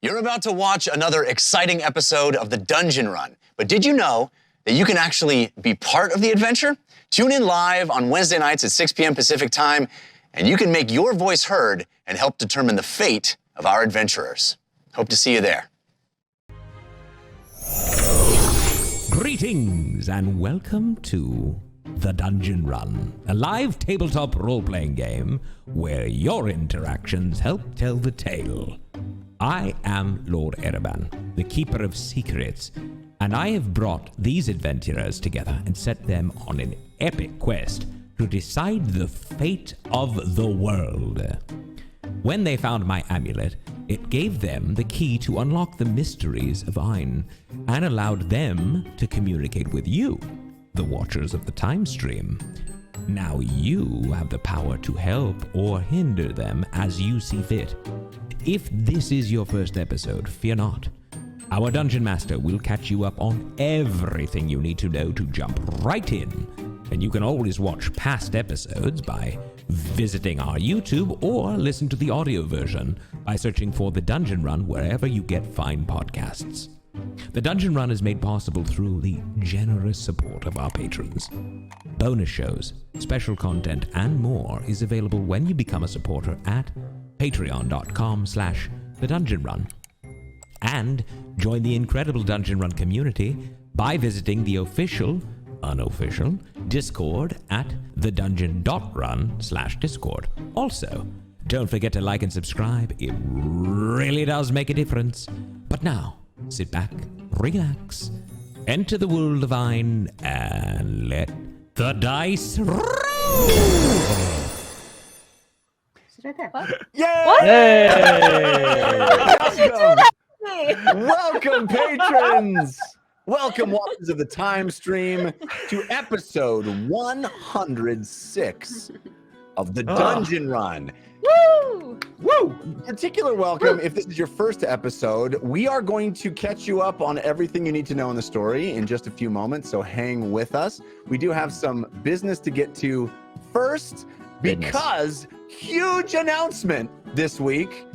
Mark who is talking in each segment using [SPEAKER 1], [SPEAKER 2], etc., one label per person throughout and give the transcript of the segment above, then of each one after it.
[SPEAKER 1] You're about to watch another exciting episode of the Dungeon Run, but did you know that you can actually be part of the adventure? Tune in live on Wednesday nights at 6 p.m. Pacific time, and you can make your voice heard and help determine the fate of our adventurers. Hope to see you there.
[SPEAKER 2] Greetings and welcome to The Dungeon Run, a live tabletop role-playing game where your interactions help tell the tale. I am Lord Ereban, the Keeper of Secrets, and I have brought these adventurers together and set them on an epic quest to decide the fate of the world. When they found my amulet, it gave them the key to unlock the mysteries of Ain and allowed them to communicate with you, the Watchers of the Time Stream. Now you have the power to help or hinder them as you see fit. If this is your first episode, fear not. Our Dungeon Master will catch you up on everything you need to know to jump right in. And you can always watch past episodes by visiting our YouTube or listen to the audio version by searching for The Dungeon Run wherever you get fine podcasts. The Dungeon Run is made possible through the generous support of our patrons. Bonus shows, special content, and more is available when you become a supporter at patreon.com/thedungeonrun. And join the incredible Dungeon Run community by visiting the official, unofficial Discord at thedungeon.run/discord. Also, don't forget to like and subscribe. It really does make a difference. But now, sit back, relax, enter the world of Ain, and let the dice roll!
[SPEAKER 3] Right there. What?
[SPEAKER 4] Yay!
[SPEAKER 3] What?
[SPEAKER 4] Yay! Welcome, patrons! Welcome, Watchers of the Time Stream, to episode 106 of the Dungeon Run.
[SPEAKER 3] Woo!
[SPEAKER 4] Woo! Particular welcome if this is your first episode. We are going to catch you up on everything you need to know in the story in just a few moments, so hang with us. We do have some business to get to first, because huge announcement this week.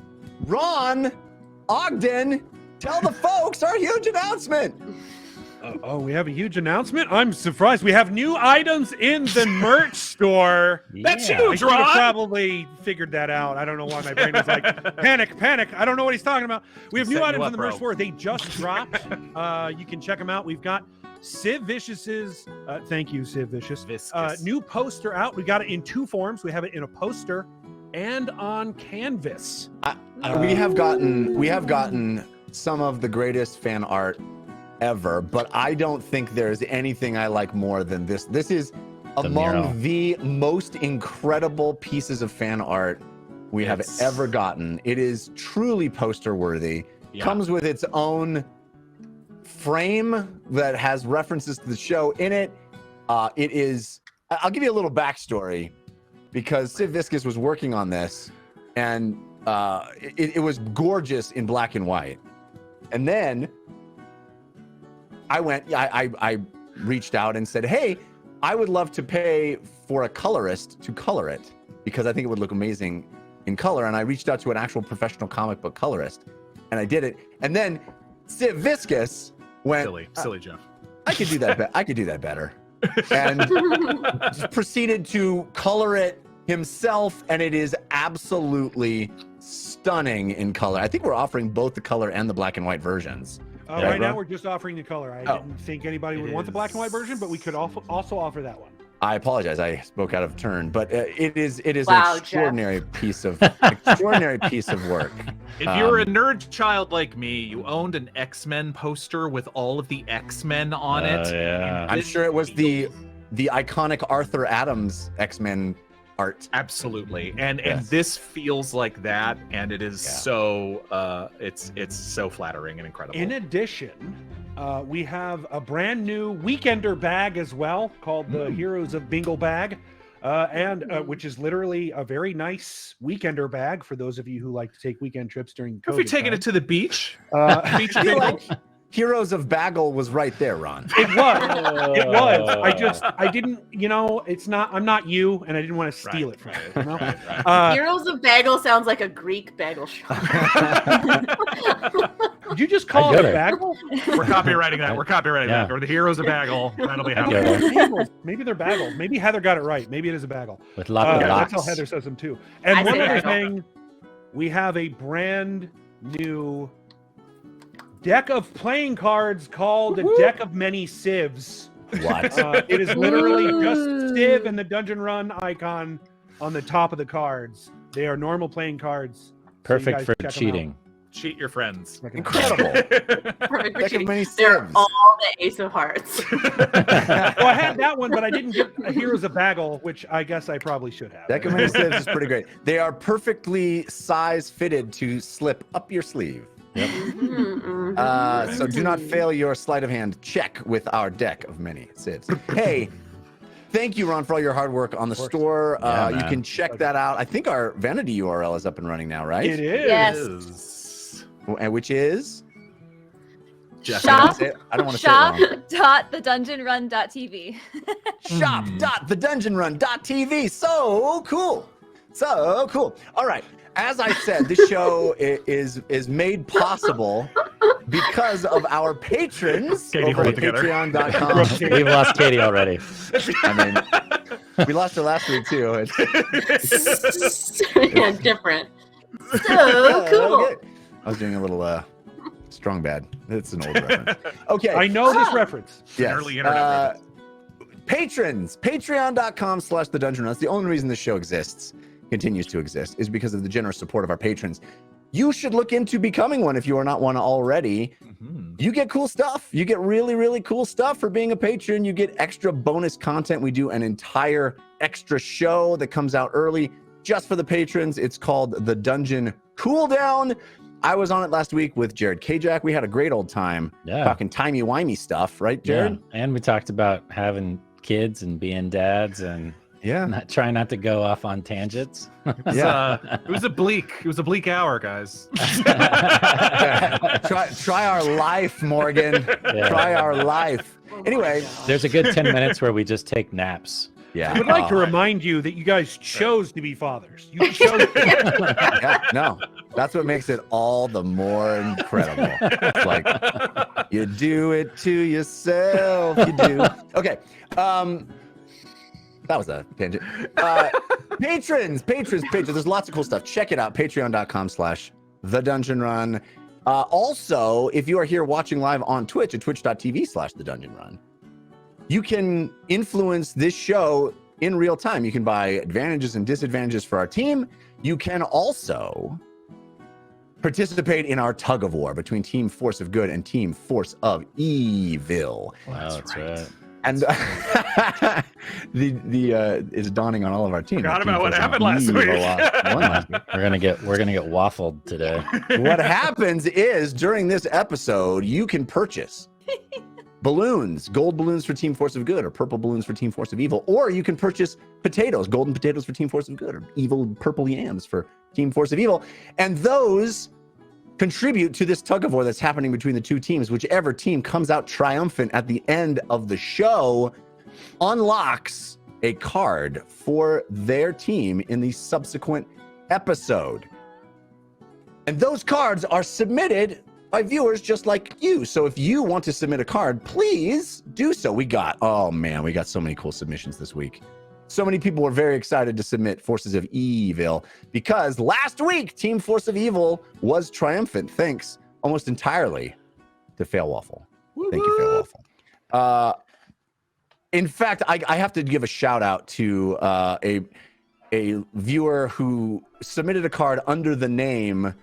[SPEAKER 4] Ron, Ogden, tell the folks our huge announcement.
[SPEAKER 5] We have a huge announcement? I'm surprised. We have new items in the merch store.
[SPEAKER 6] That's huge,
[SPEAKER 5] I should have
[SPEAKER 6] Ron.
[SPEAKER 5] probably figured that out. I don't know why my brain was like, panic. I don't know what he's talking about. We have new items in the merch store. They just dropped. You can check them out. We've got Civ Vicious's, thank you, Civ Vicious. New poster out. We got it in two forms. We have it in a poster and on canvas.
[SPEAKER 4] We have gotten some of the greatest fan art ever, but I don't think there's anything I like more than this. This is among the most incredible pieces of fan art we have ever gotten. It is truly poster worthy. Yeah. Comes with its own frame that has references to the show in it. It is, I'll give you a little backstory, because Civ Viscus was working on this, and it was gorgeous in black and white. And then I reached out and said, hey, I would love to pay for a colorist to color it, because I think it would look amazing in color. And I reached out to an actual professional comic book colorist, and I did it. And then Civ Viscus went,
[SPEAKER 6] silly Jeff.
[SPEAKER 4] I could do that. I could do that better. And just proceeded to color it himself, and it is absolutely stunning in color. I think we're offering both the color and the black and white versions.
[SPEAKER 5] Right now, we're just offering the color. I didn't think anybody would want the black and white version, but we could also offer that one.
[SPEAKER 4] I apologize. I spoke out of turn, but it is
[SPEAKER 3] Wow,
[SPEAKER 4] an extraordinary piece of work.
[SPEAKER 6] If you were a nerd child like me, you owned an X-Men poster with all of the X-Men on it.
[SPEAKER 7] Yeah.
[SPEAKER 4] I'm sure it was the iconic Arthur Adams X-Men art.
[SPEAKER 6] Absolutely. And this feels like that, and it is so it's so flattering and incredible.
[SPEAKER 5] In addition, we have a brand new Weekender bag as well, called the Heroes of Bingle bag, which is literally a very nice Weekender bag for those of you who like to take weekend trips during COVID.
[SPEAKER 6] If you're taking it to the beach, beach
[SPEAKER 4] I feel
[SPEAKER 6] bingo.
[SPEAKER 4] like Heroes of Bagel was right there, Ron.
[SPEAKER 5] It was. It was. I didn't, I'm not you, and I didn't want to steal it from you.
[SPEAKER 3] Heroes of Bagel sounds like a Greek bagel shop.
[SPEAKER 5] you just call it a bagel?
[SPEAKER 6] We're copywriting that. We're copywriting
[SPEAKER 7] Yeah.
[SPEAKER 6] that. Or the Heroes of Bagel. That'll be
[SPEAKER 7] I
[SPEAKER 6] happening.
[SPEAKER 7] get it.
[SPEAKER 5] Bagels. Maybe they're bagels. Maybe Heather got it right. Maybe it is a bagel.
[SPEAKER 7] With lots of
[SPEAKER 5] That's
[SPEAKER 7] lots.
[SPEAKER 5] how Heather says them too. And
[SPEAKER 3] I
[SPEAKER 5] one
[SPEAKER 3] say
[SPEAKER 5] other
[SPEAKER 3] bagel.
[SPEAKER 5] thing, we have a brand new deck of playing cards called a Deck of Many Civs.
[SPEAKER 4] What?
[SPEAKER 5] It is literally just Civ and the Dungeon Run icon on the top of the cards. They are normal playing cards. so you
[SPEAKER 7] Perfect
[SPEAKER 5] guys
[SPEAKER 7] for
[SPEAKER 5] check 'em out.
[SPEAKER 7] cheating.
[SPEAKER 6] Cheat your friends.
[SPEAKER 5] Check 'em out.
[SPEAKER 4] Incredible.
[SPEAKER 3] Perfect for
[SPEAKER 4] Deck of
[SPEAKER 3] cheating.
[SPEAKER 4] many
[SPEAKER 3] They're
[SPEAKER 4] civs.
[SPEAKER 3] all the Ace of Hearts.
[SPEAKER 5] Well, I had that one, but I didn't get a Heroes of Bagel, which I guess I probably should have.
[SPEAKER 4] Deck of many civs is pretty great. They are perfectly size fitted to slip up your sleeve. So do not fail your sleight of hand check with our deck of many civs. Hey, thank you, Ron, for all your hard work on the store.
[SPEAKER 7] Yeah,
[SPEAKER 4] you
[SPEAKER 7] man.
[SPEAKER 4] can check that out. I think our vanity URL is up and running now, right?
[SPEAKER 5] It is.
[SPEAKER 3] Yes.
[SPEAKER 4] And which is?
[SPEAKER 6] Jeff,
[SPEAKER 8] Shop.
[SPEAKER 4] I don't want to say it wrong.
[SPEAKER 8] Shop.thedungeonrun.tv.
[SPEAKER 4] Shop.thedungeonrun.tv. So cool. So cool. All right. As I said, this show is made possible because of our patrons
[SPEAKER 6] Katie,
[SPEAKER 4] over
[SPEAKER 6] hold
[SPEAKER 4] at
[SPEAKER 6] it together.
[SPEAKER 4] patreon.com.
[SPEAKER 7] We've lost Katie already.
[SPEAKER 4] I mean, we lost her last week too.
[SPEAKER 3] Yeah, different. So cool.
[SPEAKER 4] Okay. I was doing a little strong bad. It's an old reference. Okay.
[SPEAKER 5] I know this reference.
[SPEAKER 4] Yes.
[SPEAKER 6] Early internet
[SPEAKER 4] Patrons, patreon.com/the dungeon run. That's the only reason this show exists, continues to exist, is because of the generous support of our patrons. You should look into becoming one if you are not one already. You get cool stuff. You get really, really cool stuff for being a patron. You get extra bonus content. We do an entire extra show that comes out early just for the patrons. It's called The Dungeon Cooldown. I was on it last week with Jared Kajak. We had a great old time talking timey-wimey stuff, right, Jared?
[SPEAKER 7] Yeah. And we talked about having kids and being dads and trying not to go off on tangents.
[SPEAKER 6] It was a bleak hour, guys.
[SPEAKER 4] Try our life, Morgan.
[SPEAKER 7] Yeah.
[SPEAKER 4] Try our life. Anyway,
[SPEAKER 7] There's a good 10 minutes where we just take naps.
[SPEAKER 4] yeah.
[SPEAKER 5] I would like to remind you that you guys chose to be fathers. You chose.
[SPEAKER 4] Yeah, no, that's what makes it all the more incredible. It's like you do it to yourself. You do. Okay. That was a tangent. Patrons. There's lots of cool stuff. Check it out. Patreon.com/The Dungeon Run. Also, if you are here watching live on Twitch at twitch.tv/The Dungeon Run, you can influence this show in real time. You can buy advantages and disadvantages for our team. You can also participate in our tug of war between Team Force of Good and Team Force of Evil.
[SPEAKER 7] Wow, that's right.
[SPEAKER 4] And it's dawning on all of our teams.
[SPEAKER 6] Forgot
[SPEAKER 4] Team
[SPEAKER 6] about what
[SPEAKER 4] Force of
[SPEAKER 6] happened last
[SPEAKER 4] Evil.
[SPEAKER 6] week.
[SPEAKER 7] We're gonna get waffled today.
[SPEAKER 4] What happens is during this episode, you can purchase balloons, gold balloons for Team Force of Good or purple balloons for Team Force of Evil, or you can purchase potatoes, golden potatoes for Team Force of Good or evil purple yams for Team Force of Evil. And those contribute to this tug of war that's happening between the two teams. Whichever team comes out triumphant at the end of the show unlocks a card for their team in the subsequent episode. And those cards are submitted by viewers just like you. So if you want to submit a card, please do so. We got so many cool submissions this week. So many people were very excited to submit Forces of Evil because last week, Team Force of Evil was triumphant, thanks almost entirely to Fail Waffle. Thank you, Fail Waffle. In fact, I have to give a shout out to a viewer who submitted a card under the name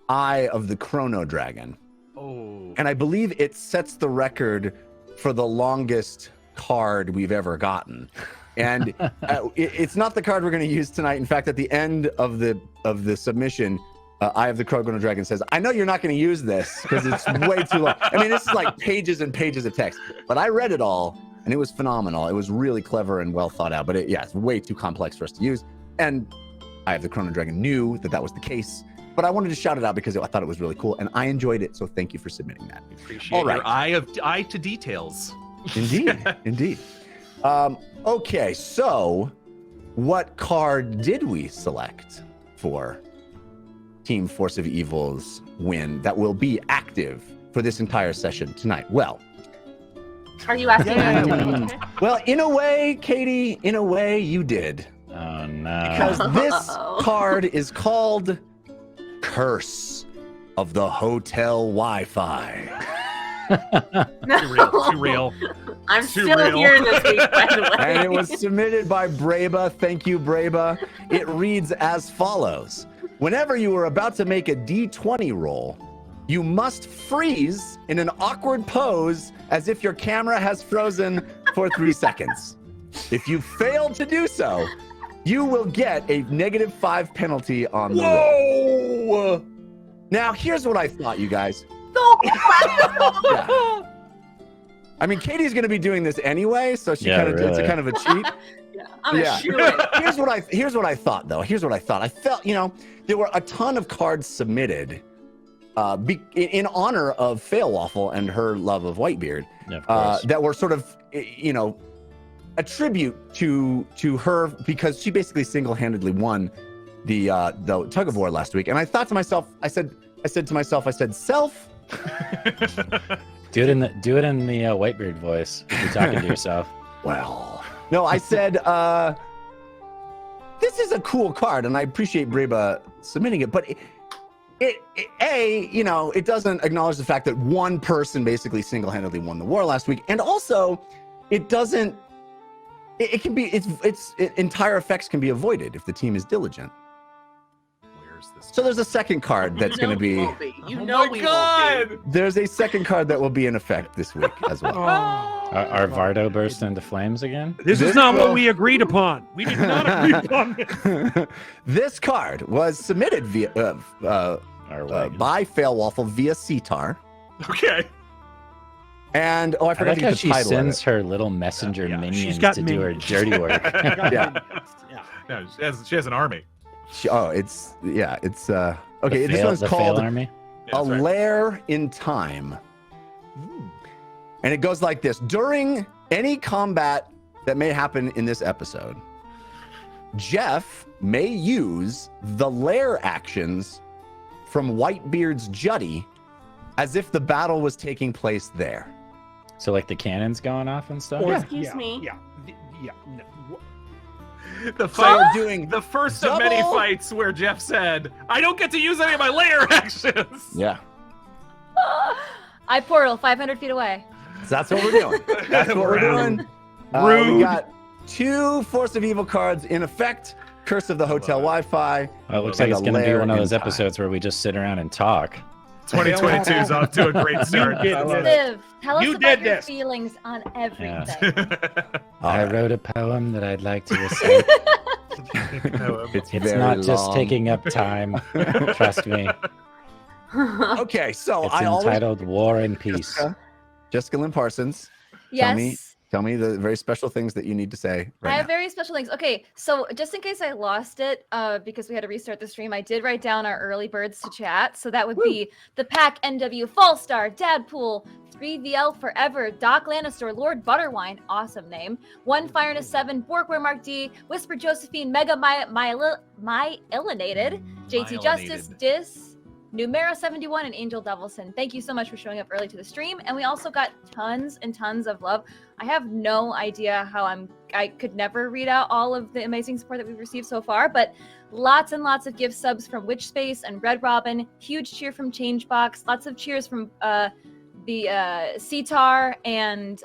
[SPEAKER 4] Eye of the Chrono Dragon.
[SPEAKER 6] Oh.
[SPEAKER 4] And I believe it sets the record for the longest card we've ever gotten. And it's not the card we're going to use tonight. In fact, at the end of the submission, Eye of the Chrono Dragon says, "I know you're not going to use this because it's way too long." I mean, this is like pages and pages of text, but I read it all and it was phenomenal. It was really clever and well thought out, but it's way too complex for us to use. And Eye of the Chrono Dragon knew that was the case, but I wanted to shout it out because I thought it was really cool and I enjoyed it. So thank you for submitting that.
[SPEAKER 6] Appreciate
[SPEAKER 4] All right.
[SPEAKER 6] your eye to details.
[SPEAKER 4] Indeed. Okay, so what card did we select for Team Force of Evil's win that will be active for this entire session tonight? Well,
[SPEAKER 3] Are you asking me?
[SPEAKER 4] well, in a way, Katie, in a way, you did.
[SPEAKER 7] Oh no.
[SPEAKER 4] Because this card is called Curse of the Hotel Wi-Fi.
[SPEAKER 3] No.
[SPEAKER 6] Too real.
[SPEAKER 3] I'm
[SPEAKER 6] Too
[SPEAKER 3] still
[SPEAKER 6] real.
[SPEAKER 3] here this week, by the way.
[SPEAKER 4] And it was submitted by Breba. Thank you, Breba. It reads as follows. Whenever you are about to make a D20 roll, you must freeze in an awkward pose as if your camera has frozen for 3 seconds. If you fail to do so, you will get a -5 penalty on the roll. Now, here's what I thought, you guys. Yeah. I mean, Katie's going to be doing this anyway, so she it's a kind of a cheat.
[SPEAKER 3] Yeah, I'm a shoo-in.
[SPEAKER 4] Here's what I thought, though. Here's what I thought. I felt, there were a ton of cards submitted in honor of Failwaffle and her love of Whitebeard that were sort of, a tribute to her because she basically single-handedly won the tug of war last week. And I thought to myself, I said, self.
[SPEAKER 7] Do it in the Whitebeard voice. If you're talking to yourself.
[SPEAKER 4] Well, no, I said, this is a cool card, and I appreciate Breba submitting it, but it doesn't acknowledge the fact that one person basically single-handedly won the war last week, and also it doesn't. It can be its entire effects can be avoided if the team is diligent.
[SPEAKER 6] Where's this?
[SPEAKER 4] So there's a second card that's going to be. There's a second card that will be in effect this week as well.
[SPEAKER 7] Are Vardo burst into flames again?
[SPEAKER 5] This is not what we agreed upon. We did not agree upon this.
[SPEAKER 4] This card was submitted via by Failwaffle via CTAR.
[SPEAKER 6] Okay.
[SPEAKER 4] And I
[SPEAKER 7] I
[SPEAKER 4] forgot
[SPEAKER 7] like
[SPEAKER 4] to
[SPEAKER 7] how
[SPEAKER 4] get the
[SPEAKER 7] she
[SPEAKER 4] title of
[SPEAKER 7] sends
[SPEAKER 4] it.
[SPEAKER 7] her little messenger minions
[SPEAKER 5] got
[SPEAKER 7] to do her
[SPEAKER 5] minions.
[SPEAKER 7] dirty work.
[SPEAKER 4] Yeah.
[SPEAKER 6] No, she has an army.
[SPEAKER 4] It's okay. This
[SPEAKER 7] Fail-
[SPEAKER 4] one's
[SPEAKER 7] the
[SPEAKER 4] called
[SPEAKER 7] Fail Army.
[SPEAKER 6] Yeah,
[SPEAKER 4] A
[SPEAKER 6] that's right.
[SPEAKER 4] Lair in Time. And it goes like this. During any combat that may happen in this episode, Jeff may use the lair actions from Whitebeard's Juddy as if the battle was taking place there.
[SPEAKER 7] So like the cannons going off and stuff.
[SPEAKER 3] Excuse me.
[SPEAKER 6] The
[SPEAKER 4] So you're doing
[SPEAKER 6] the first of many
[SPEAKER 4] double-
[SPEAKER 6] fights where Jeff said, "I don't get to use any of my layer actions."
[SPEAKER 4] Yeah.
[SPEAKER 8] I portal 500 feet away.
[SPEAKER 4] So that's what we're doing. That's what we're doing. We got 2 Force of Evil cards in effect. Curse of the Hotel Wi-Fi.
[SPEAKER 7] Well, it looks
[SPEAKER 4] and
[SPEAKER 7] like it's
[SPEAKER 4] A
[SPEAKER 7] going to be
[SPEAKER 4] Lair
[SPEAKER 7] one of
[SPEAKER 4] in
[SPEAKER 7] those
[SPEAKER 4] Time.
[SPEAKER 7] episodes where we just sit around and talk.
[SPEAKER 6] 2022 is off to a great start.
[SPEAKER 5] did
[SPEAKER 6] I love
[SPEAKER 5] this.
[SPEAKER 6] it.
[SPEAKER 8] Liv, tell us
[SPEAKER 5] You
[SPEAKER 8] about
[SPEAKER 5] did
[SPEAKER 8] your
[SPEAKER 5] this.
[SPEAKER 8] feelings on everything.
[SPEAKER 7] I wrote a poem that I'd like to recite.
[SPEAKER 4] It's
[SPEAKER 7] It's
[SPEAKER 4] very
[SPEAKER 7] not just
[SPEAKER 4] long.
[SPEAKER 7] taking up time. Trust me.
[SPEAKER 4] Okay, so
[SPEAKER 7] It's
[SPEAKER 4] I always
[SPEAKER 7] entitled War and Peace.
[SPEAKER 4] Jessica Lynn Parsons.
[SPEAKER 8] Yes.
[SPEAKER 4] Tell me the very special things that you need to say
[SPEAKER 8] I
[SPEAKER 4] right
[SPEAKER 8] have
[SPEAKER 4] now.
[SPEAKER 8] very special things. Okay, so just in case I lost it, because we had to restart the stream, I did write down our early birds to chat. So that would be the Pack NW, Fallstar, Dadpool, 3VL Forever, Doc Lannister, Lord Butterwine, awesome name, One Fire and a 7, Borkware Mark D, Whisper Josephine, Mega Myelinated, JT Justice, Dis, Numero 71, and Angel Devilson. Thank you so much for showing up early to the stream. And we also got tons and tons of love. I have no idea how I could never read out all of the amazing support that we've received so far, but lots and lots of gift subs from Witch Space and Red Robin, huge cheer from Changebox, lots of cheers from the CTAR and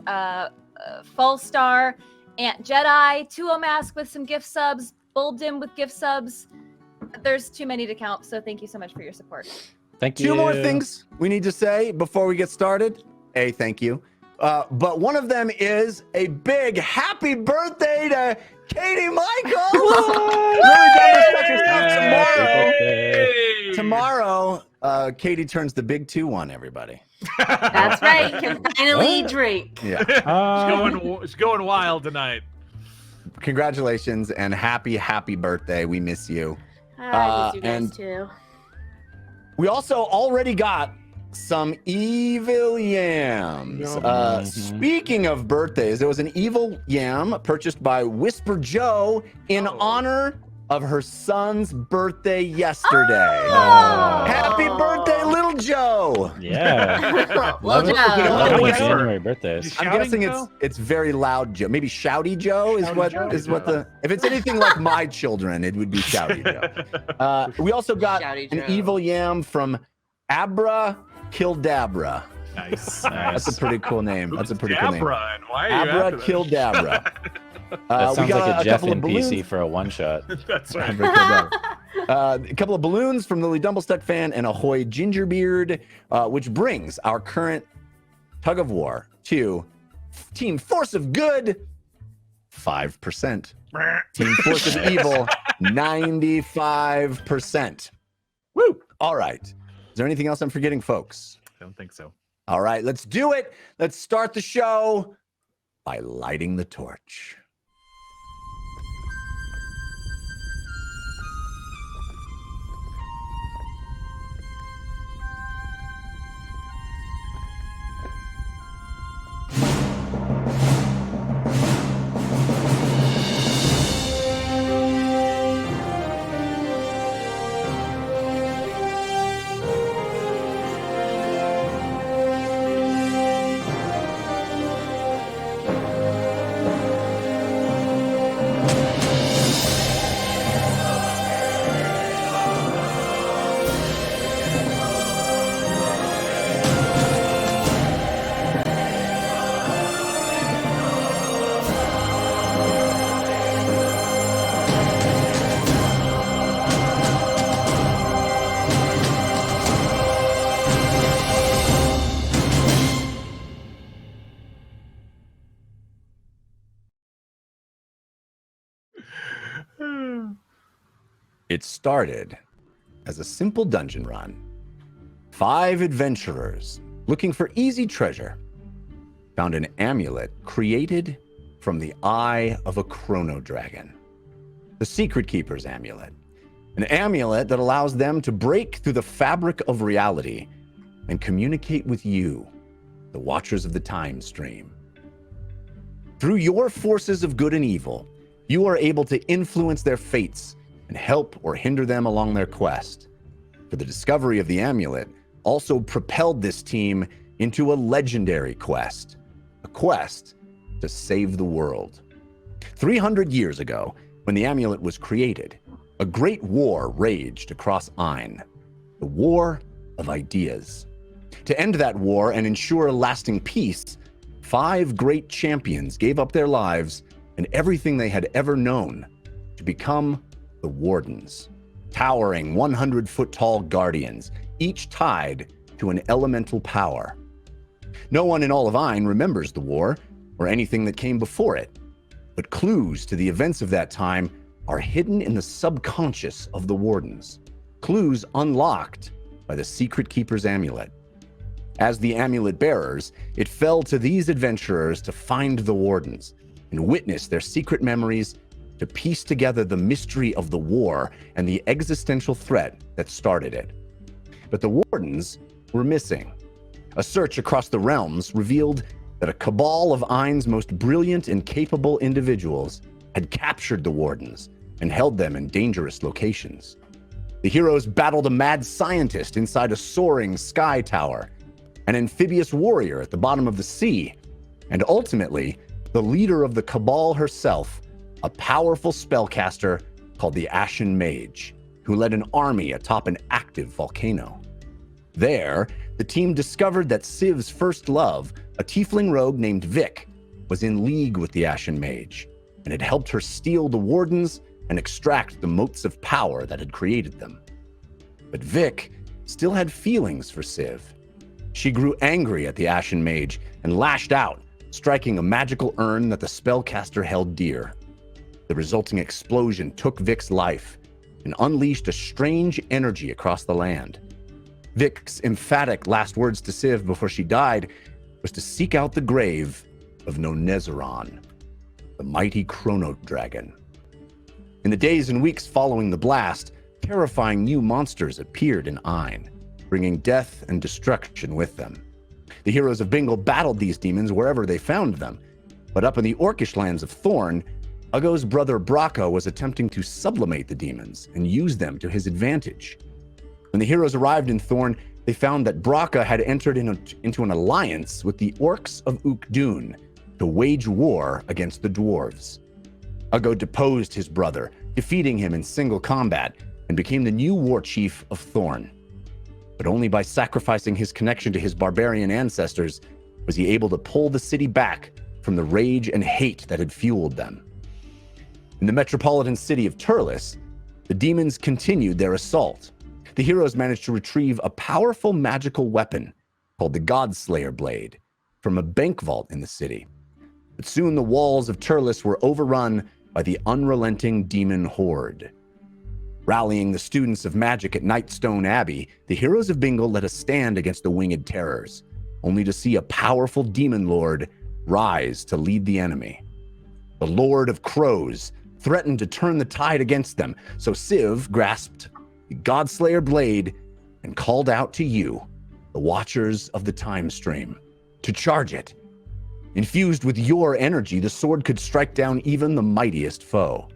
[SPEAKER 8] Fallstar, Aunt Jedi, Tuo Mask with some gift subs, Buldim with gift subs. There's too many to count, so thank you so much for your support.
[SPEAKER 7] Thank you.
[SPEAKER 4] 2 more things we need to say before we get started. Thank you. But one of them is a big happy birthday to Katie Michaels. Really done this stuff yourself tomorrow. Tomorrow, Katie turns the big 2-1, everybody.
[SPEAKER 3] That's right. Can finally drink.
[SPEAKER 4] Yeah.
[SPEAKER 6] She's going wild tonight.
[SPEAKER 4] Congratulations and happy birthday. We miss you.
[SPEAKER 3] I miss you guys
[SPEAKER 4] and-
[SPEAKER 3] too.
[SPEAKER 4] We also already got some evil yams. Speaking of birthdays, there was an evil yam purchased by Whisper Joe in honor of her son's birthday yesterday.
[SPEAKER 3] Oh!
[SPEAKER 4] Happy birthday, little Joe!
[SPEAKER 7] Yeah.
[SPEAKER 3] Well,
[SPEAKER 7] Love it.
[SPEAKER 3] Joe.
[SPEAKER 7] Love
[SPEAKER 5] Joe.
[SPEAKER 7] it. January birthdays.
[SPEAKER 5] Shouting
[SPEAKER 4] I'm guessing
[SPEAKER 5] Joe?
[SPEAKER 4] it's very loud Joe. Maybe Shouty Joe is what the if it's anything like my children, it would be Shouty Joe. We also got
[SPEAKER 3] Shouty
[SPEAKER 4] an
[SPEAKER 3] Joe.
[SPEAKER 4] evil yam from Abra Kildabra.
[SPEAKER 6] Nice.
[SPEAKER 4] That's a pretty cool name. That's a pretty cool name.
[SPEAKER 6] Dabra, and why are you
[SPEAKER 4] Abra
[SPEAKER 6] after that?
[SPEAKER 4] Kildabra.
[SPEAKER 7] That
[SPEAKER 4] We
[SPEAKER 7] sounds
[SPEAKER 4] got
[SPEAKER 7] like a Jeff
[SPEAKER 4] couple of balloons.
[SPEAKER 7] NPC for a one-shot.
[SPEAKER 6] That's right.
[SPEAKER 4] A couple of balloons from Lily Dumblestuck fan and Ahoy Gingerbeard, which brings our current tug of war to Team Force of Good, 5%. Team Force of Evil, 95%. Woo! All right. Is there anything else I'm forgetting, folks?
[SPEAKER 6] I don't think so.
[SPEAKER 4] All right, let's do it. Let's start the show by lighting the torch. It started as a simple dungeon run. 5 adventurers looking for easy treasure found an amulet created from the eye of a chrono dragon. The Secret Keeper's amulet. An amulet that allows them to break through the fabric of reality and communicate with you, the Watchers of the Time Stream. Through your forces of good and evil, you are able to influence their fates and help or hinder them along their quest. For the discovery of the amulet also propelled this team into a legendary quest, a quest to save the world. 300 years ago, when the amulet was created, a great war raged across Ain, the War of Ideas. To end that war and ensure lasting peace, 5 great champions gave up their lives and everything they had ever known to become the Wardens, towering 100-foot-tall guardians, each tied to an elemental power. No one in all of Ain remembers the war or anything that came before it, but clues to the events of that time are hidden in the subconscious of the Wardens, clues unlocked by the Secret Keeper's amulet. As the amulet bearers, it fell to these adventurers to find the Wardens and witness their secret memories, to piece together the mystery of the war and the existential threat that started it. But the Wardens were missing. A search across the realms revealed that a cabal of Ain's most brilliant and capable individuals had captured the Wardens and held them in dangerous locations. The heroes battled a mad scientist inside a soaring sky tower, an amphibious warrior at the bottom of the sea, and ultimately, the leader of the cabal herself, a powerful spellcaster called the Ashen Mage, who led an army atop an active volcano. There, the team discovered that Civ's first love, a tiefling rogue named Vic, was in league with the Ashen Mage, and had helped her steal the Wardens and extract the motes of power that had created them. But Vic still had feelings for Civ. She grew angry at the Ashen Mage and lashed out, striking a magical urn that the spellcaster held dear. The resulting explosion took Vic's life and unleashed a strange energy across the land. Vic's emphatic last words to Civ before she died was to seek out the grave of Nonezzeron, the mighty chrono dragon. In the days and weeks following the blast, terrifying new monsters appeared in Ain, bringing death and destruction with them. The Heroes of Bingle battled these demons wherever they found them, but up in the Orcish lands of Thorn, Uggo's brother Braca was attempting to sublimate the demons and use them to his advantage. When the heroes arrived in Thorn, they found that Braca had entered into an alliance with the orcs of Ukdun to wage war against the dwarves. Uggo deposed his brother, defeating him in single combat, and became the new war chief of Thorn. But only by sacrificing his connection to his barbarian ancestors was he able to pull the city back from the rage and hate that had fueled them. In the metropolitan city of Turles, the demons continued their assault. The heroes managed to retrieve a powerful magical weapon called the Godslayer Blade from a bank vault in the city. But soon the walls of Turles were overrun by the unrelenting demon horde. Rallying the students of magic at Nightstone Abbey, the Heroes of Bingle led a stand against the winged terrors, only to see a powerful demon lord rise to lead the enemy. The Lord of Crows threatened to turn the tide against them, so Civ grasped the Godslayer Blade and called out to you, the Watchers of the Time Stream, to charge it. Infused with your energy, the sword could strike down even the mightiest foe.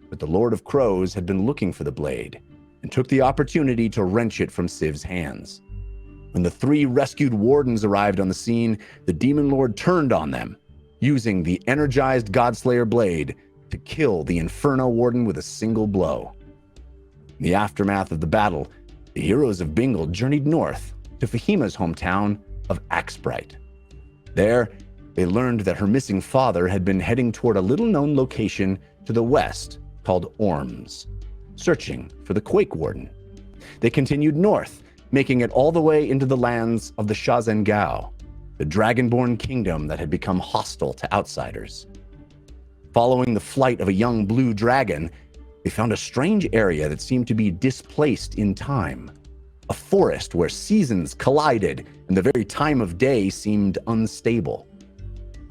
[SPEAKER 4] But the Lord of Crows had been looking for the blade and took the opportunity to wrench it from Civ's hands. When the 3 rescued wardens arrived on the scene, the Demon Lord turned on them, using the energized Godslayer Blade to kill the Inferno Warden with a single blow. In the aftermath of the battle, the Heroes of Bingle journeyed north to Fahima's hometown of Axbright. There, they learned that her missing father had been heading toward a little-known location to the west called Orms, searching for the Quake Warden. They continued north, making it all the way into the lands of the Shazengao, the Dragonborn kingdom that had become hostile to outsiders. Following the flight of a young blue dragon, they found a strange area that seemed to be displaced in time. A forest where seasons collided and the very time of day seemed unstable.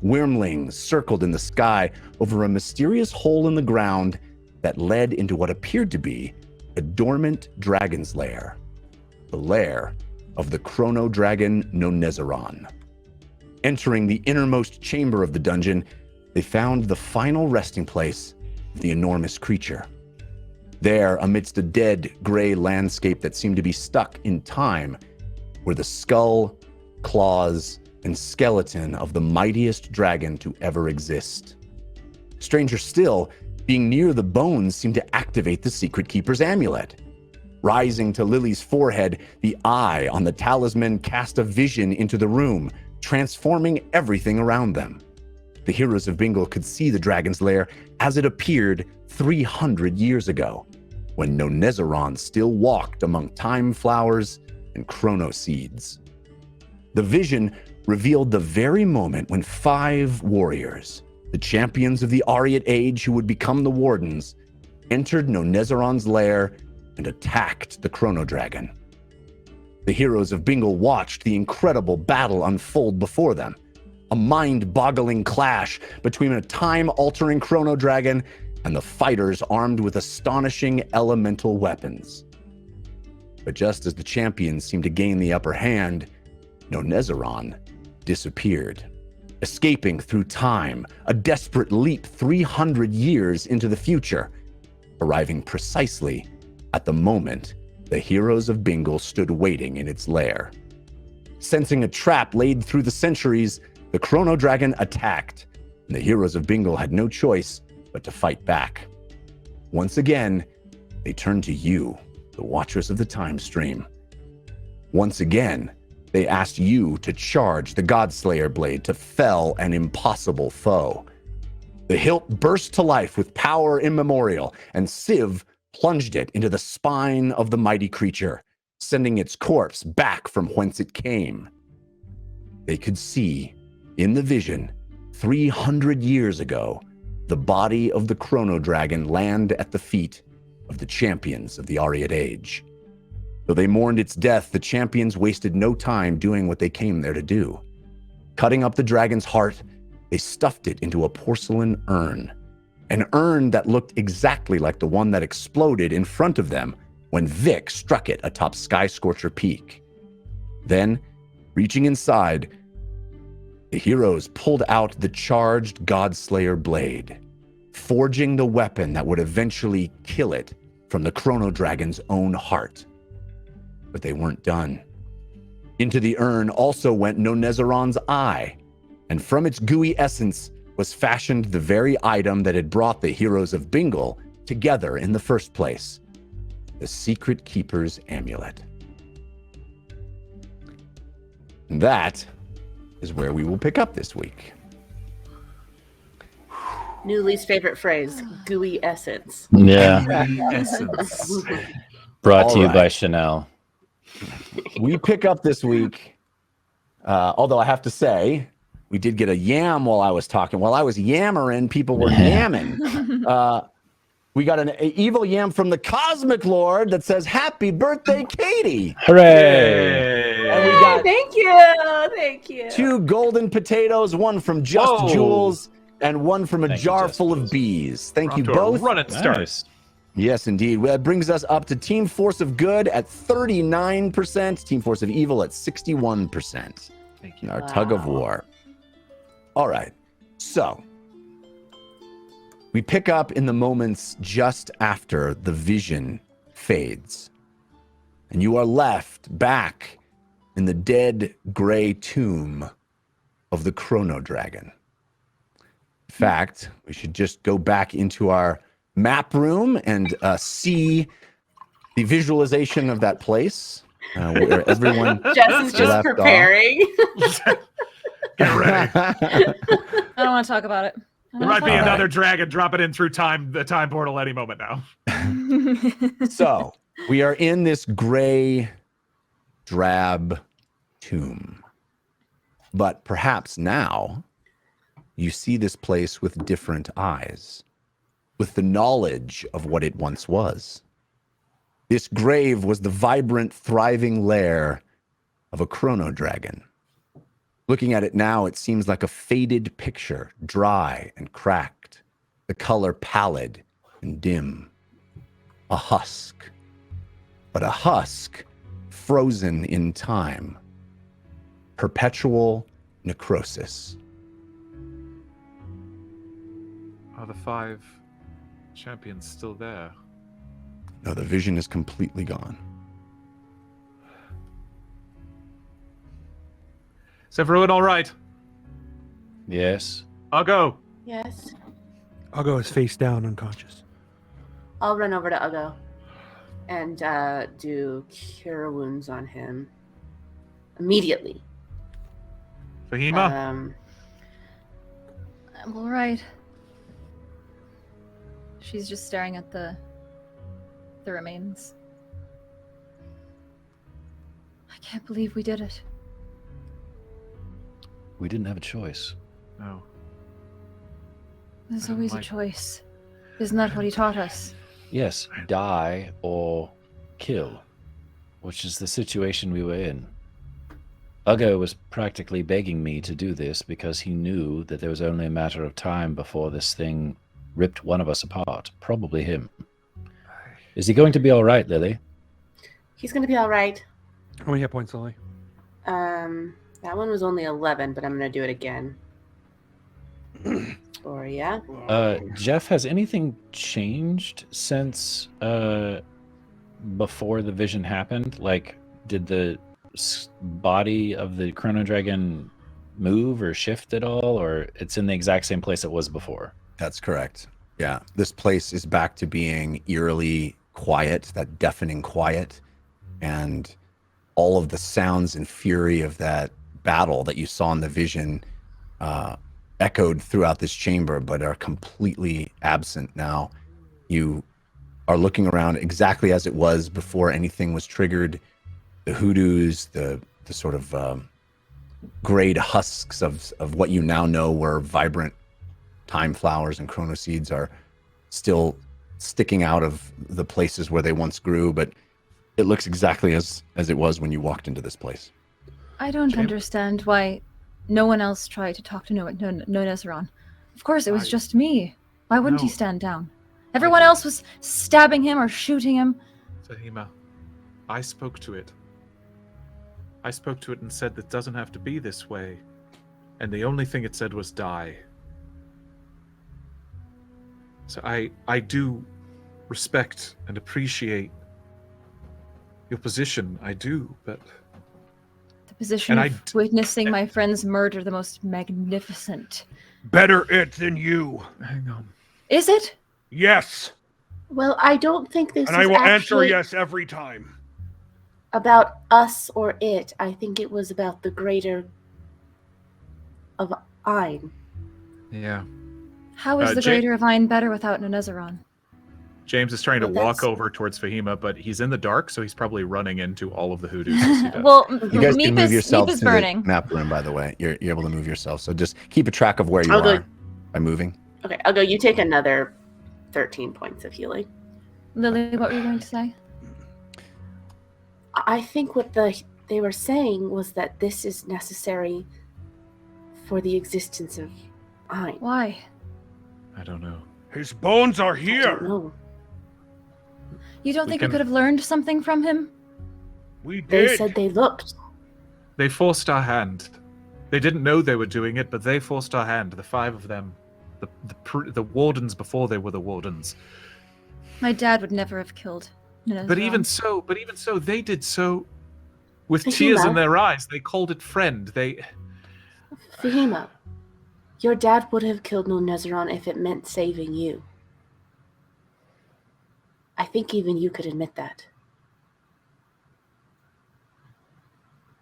[SPEAKER 4] Wyrmlings circled in the sky over a mysterious hole in the ground that led into what appeared to be a dormant dragon's lair, the lair of the chrono dragon Nonezzeron. Entering the innermost chamber of the dungeon, they found the final resting place of the enormous creature. There, amidst a dead, gray landscape that seemed to be stuck in time, were the skull, claws, and skeleton of the mightiest dragon to ever exist. Stranger still, being near the bones seemed to activate the Secret Keeper's amulet. Rising to Lily's forehead, the eye on the talisman cast a vision into the room, transforming everything around them. The Heroes of Bingle could see the dragon's lair as it appeared 300 years ago, when Nonezzeron still walked among time flowers and chrono seeds. The vision revealed the very moment when 5 warriors, the champions of the Ariat Age who would become the Wardens, entered Nonezzeron's lair and attacked the Chrono Dragon. The Heroes of Bingle watched the incredible battle unfold before them, a mind-boggling clash between a time-altering Chrono Dragon and the fighters armed with astonishing elemental weapons. But just as the champions seemed to gain the upper hand, Nonezzeron disappeared, escaping through time, a desperate leap 300 years into the future, arriving precisely at the moment the Heroes of Bingle stood waiting in its lair. Sensing a trap laid through the centuries, the Chrono Dragon attacked, and the Heroes of Bingle had no choice but to fight back. Once again, they turned to you, the Watchers of the Time Stream. Once again, they asked you to charge the Godslayer Blade to fell an impossible foe. The hilt burst to life with power immemorial, and Civ plunged it into the spine of the mighty creature, sending its corpse back from whence it came. They could see, in the vision, 300 years ago, the body of the Chrono Dragon land at the feet of the champions of the Ariat Age. Though they mourned its death, the champions wasted no time doing what they came there to do. Cutting up the dragon's heart, they stuffed it into a porcelain urn, an urn that looked exactly like the one that exploded in front of them when Vic struck it atop Sky Scorcher Peak. Then, reaching inside, the heroes pulled out the charged Godslayer Blade. forging the weapon that would eventually kill it from the Chrono Dragon's own heart. But they weren't done. Into the urn also went Nonezzeron's eye, and from its gooey essence was fashioned the very item that had brought the Heroes of Bingle together in the first place, the Secret Keeper's amulet. And that is where we will pick up this week.
[SPEAKER 3] New least favorite phrase, gooey essence.
[SPEAKER 7] Yeah.
[SPEAKER 6] Essence.
[SPEAKER 7] Brought to you
[SPEAKER 4] All
[SPEAKER 7] by
[SPEAKER 4] right.
[SPEAKER 7] Chanel.
[SPEAKER 4] We pick up this week, although I have to say, we did get a yam while I was talking. While I was yammering, people were yamming. We got an evil yam from the Cosmic Lord that says, "Happy birthday, Katie!"
[SPEAKER 7] Hooray!
[SPEAKER 4] And we got
[SPEAKER 3] Thank you.
[SPEAKER 4] 2 golden potatoes, one from Just
[SPEAKER 6] Whoa.
[SPEAKER 4] Jules and one from a
[SPEAKER 7] Thank you,
[SPEAKER 4] jar
[SPEAKER 7] Just
[SPEAKER 4] full of
[SPEAKER 7] Jules.
[SPEAKER 4] bees. Thank
[SPEAKER 6] Off
[SPEAKER 4] you
[SPEAKER 6] to a
[SPEAKER 4] both.
[SPEAKER 6] running start.
[SPEAKER 7] Nice.
[SPEAKER 4] Yes, indeed. Well, that brings us up to Team Force of Good at 39%, Team Force of Evil at 61%.
[SPEAKER 6] Thank
[SPEAKER 4] In
[SPEAKER 6] you.
[SPEAKER 4] our tug of war. All right. So we pick up in the moments just after the vision fades. And you are left back in the dead gray tomb of the Chrono Dragon. In fact, we should just go back into our map room and see the visualization of that place where everyone
[SPEAKER 3] Justin's just
[SPEAKER 4] left off.
[SPEAKER 3] preparing.
[SPEAKER 6] Get ready.
[SPEAKER 8] I don't want to talk about it.
[SPEAKER 6] There might be
[SPEAKER 4] All
[SPEAKER 6] another
[SPEAKER 4] right.
[SPEAKER 6] dragon dropping in through the time portal any moment now.
[SPEAKER 4] So we are in this gray, drab tomb. But perhaps now you see this place with different eyes, with the knowledge of what it once was. This grave was the vibrant, thriving lair of a Chrono Dragon. Looking at it now, it seems like a faded picture, dry and cracked, the color pallid and dim. A husk, but a husk frozen in time. Perpetual necrosis.
[SPEAKER 6] Are the 5 champions still there?
[SPEAKER 4] No, the vision is completely gone.
[SPEAKER 6] Is everyone all right?
[SPEAKER 7] Yes.
[SPEAKER 6] I'll go.
[SPEAKER 3] Yes.
[SPEAKER 5] I'll is face down, unconscious.
[SPEAKER 3] I'll run over to Ugo and do cure wounds on him immediately.
[SPEAKER 6] Fahima?
[SPEAKER 8] I'm all right. She's just staring at the remains. I can't believe we did it.
[SPEAKER 7] We didn't have a choice.
[SPEAKER 6] No.
[SPEAKER 8] There's
[SPEAKER 6] I don't
[SPEAKER 8] always a
[SPEAKER 6] like-
[SPEAKER 8] choice. Isn't that what he taught us?
[SPEAKER 7] Yes, die or kill, which is the situation we were in. Ugo was practically begging me to do this because he knew that there was only a matter of time before this thing ripped one of us apart, probably him. Is he going to be all right, Lily?
[SPEAKER 3] He's gonna be all right.
[SPEAKER 5] How many hit points, Lily?
[SPEAKER 3] That one was only 11, but I'm gonna do it again. Or yeah.
[SPEAKER 7] Jeff, has anything changed since before the vision happened? Like, did the body of the Chrono Dragon move or shift at all, or it's in the exact same place it was before?
[SPEAKER 4] That's correct. Yeah, this place is back to being eerily quiet, that deafening quiet, and all of the sounds and fury of that battle that you saw in the vision echoed throughout this chamber, but are completely absent now. You are looking around exactly as it was before anything was triggered. The hoodoos, the sort of grayed husks of what you now know were vibrant time flowers and chrono seeds are still sticking out of the places where they once grew, but it looks exactly as it was when you walked into this place.
[SPEAKER 8] I don't understand why no one else tried to talk to Nonezzeron. Of course, it was just me. Why wouldn't he
[SPEAKER 6] No.
[SPEAKER 8] stand down? Everyone else was stabbing him or shooting him.
[SPEAKER 6] Fahima, I spoke to it. I spoke to it and said that doesn't have to be this way. And the only thing it said was die. So I do respect and appreciate your position. I do, but
[SPEAKER 8] The position
[SPEAKER 6] And
[SPEAKER 8] of witnessing my friend's murder, the most magnificent.
[SPEAKER 5] Better it than you.
[SPEAKER 6] hang on.
[SPEAKER 8] Is it?
[SPEAKER 5] Yes.
[SPEAKER 3] Well, I don't think this
[SPEAKER 5] And
[SPEAKER 3] is
[SPEAKER 5] I will answer
[SPEAKER 3] actually
[SPEAKER 5] yes every time.
[SPEAKER 3] about us or it. I think it was about the greater of Ein.
[SPEAKER 6] Yeah.
[SPEAKER 8] How is the greater of Ein better without Nonezzeron?
[SPEAKER 6] James is trying to
[SPEAKER 3] Well,
[SPEAKER 6] walk
[SPEAKER 3] that's-
[SPEAKER 6] over towards Fahima, but he's in the dark, so he's probably running into all of the hoodoos. As he does.
[SPEAKER 8] Well,
[SPEAKER 4] You guys can move
[SPEAKER 8] Meep
[SPEAKER 4] yourselves
[SPEAKER 8] is
[SPEAKER 4] to
[SPEAKER 8] burning.
[SPEAKER 4] the map room, by the way. You're able to move yourself. So just keep a track of where you
[SPEAKER 3] I'll go-
[SPEAKER 4] are by moving.
[SPEAKER 3] Okay, I'll go. You take another 13 points of healing.
[SPEAKER 8] Lily, what were you going to say?
[SPEAKER 3] I think what they were saying was that this is necessary for the existence of Ein.
[SPEAKER 8] Why?
[SPEAKER 6] I don't know.
[SPEAKER 5] His bones are
[SPEAKER 3] I don't
[SPEAKER 5] here.
[SPEAKER 3] know.
[SPEAKER 8] You don't
[SPEAKER 6] We
[SPEAKER 8] think
[SPEAKER 6] can-
[SPEAKER 8] we could have learned something from him?
[SPEAKER 5] We
[SPEAKER 3] They
[SPEAKER 5] did.
[SPEAKER 3] said they looked.
[SPEAKER 6] They forced our hand. They didn't know they were doing it, but they forced our hand. The 5 of them, the wardens before they were the wardens.
[SPEAKER 8] My dad would never have killed Nonezzeron.
[SPEAKER 6] But even so, they did so with
[SPEAKER 3] Fahima.
[SPEAKER 6] tears in their eyes. They called it friend.
[SPEAKER 3] Fahima, your dad would have killed Nonezzeron if it meant saving you. I think even you could admit that.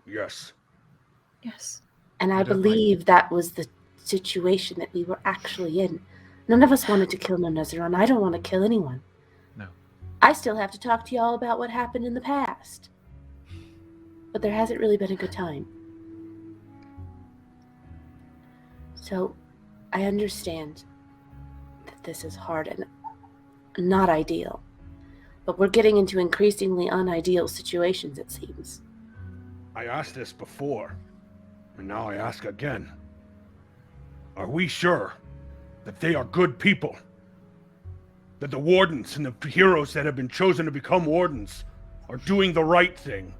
[SPEAKER 5] Yes.
[SPEAKER 8] Yes.
[SPEAKER 3] And I
[SPEAKER 6] I don't like-
[SPEAKER 3] believe that was the situation that we were actually in. None of us wanted to kill Nonezzeron. I don't want to kill anyone.
[SPEAKER 6] No.
[SPEAKER 3] I still have to talk to y'all about what happened in the past. But there hasn't really been a good time. So, I understand that this is hard and not ideal. But we're getting into increasingly unideal situations, it seems.
[SPEAKER 5] I asked this before, and now I ask again. Are we sure that they are good people? That the wardens and the heroes that have been chosen to become wardens are doing the right thing?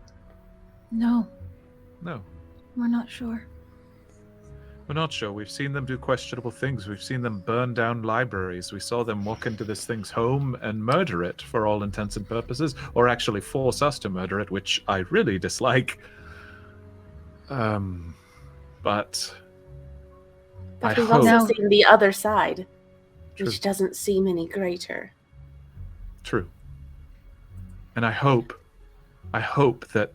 [SPEAKER 8] No,
[SPEAKER 6] No,
[SPEAKER 8] we're not sure.
[SPEAKER 6] we're not sure. We've seen them do questionable things. We've seen them burn down libraries. We saw them walk into this thing's home and murder it for all intents and purposes, or actually force us to murder it, which I really dislike. But
[SPEAKER 3] But
[SPEAKER 6] I
[SPEAKER 3] we've
[SPEAKER 6] hope-
[SPEAKER 3] also seen the other side,
[SPEAKER 6] True.
[SPEAKER 3] which doesn't seem any greater.
[SPEAKER 6] True. And I hope that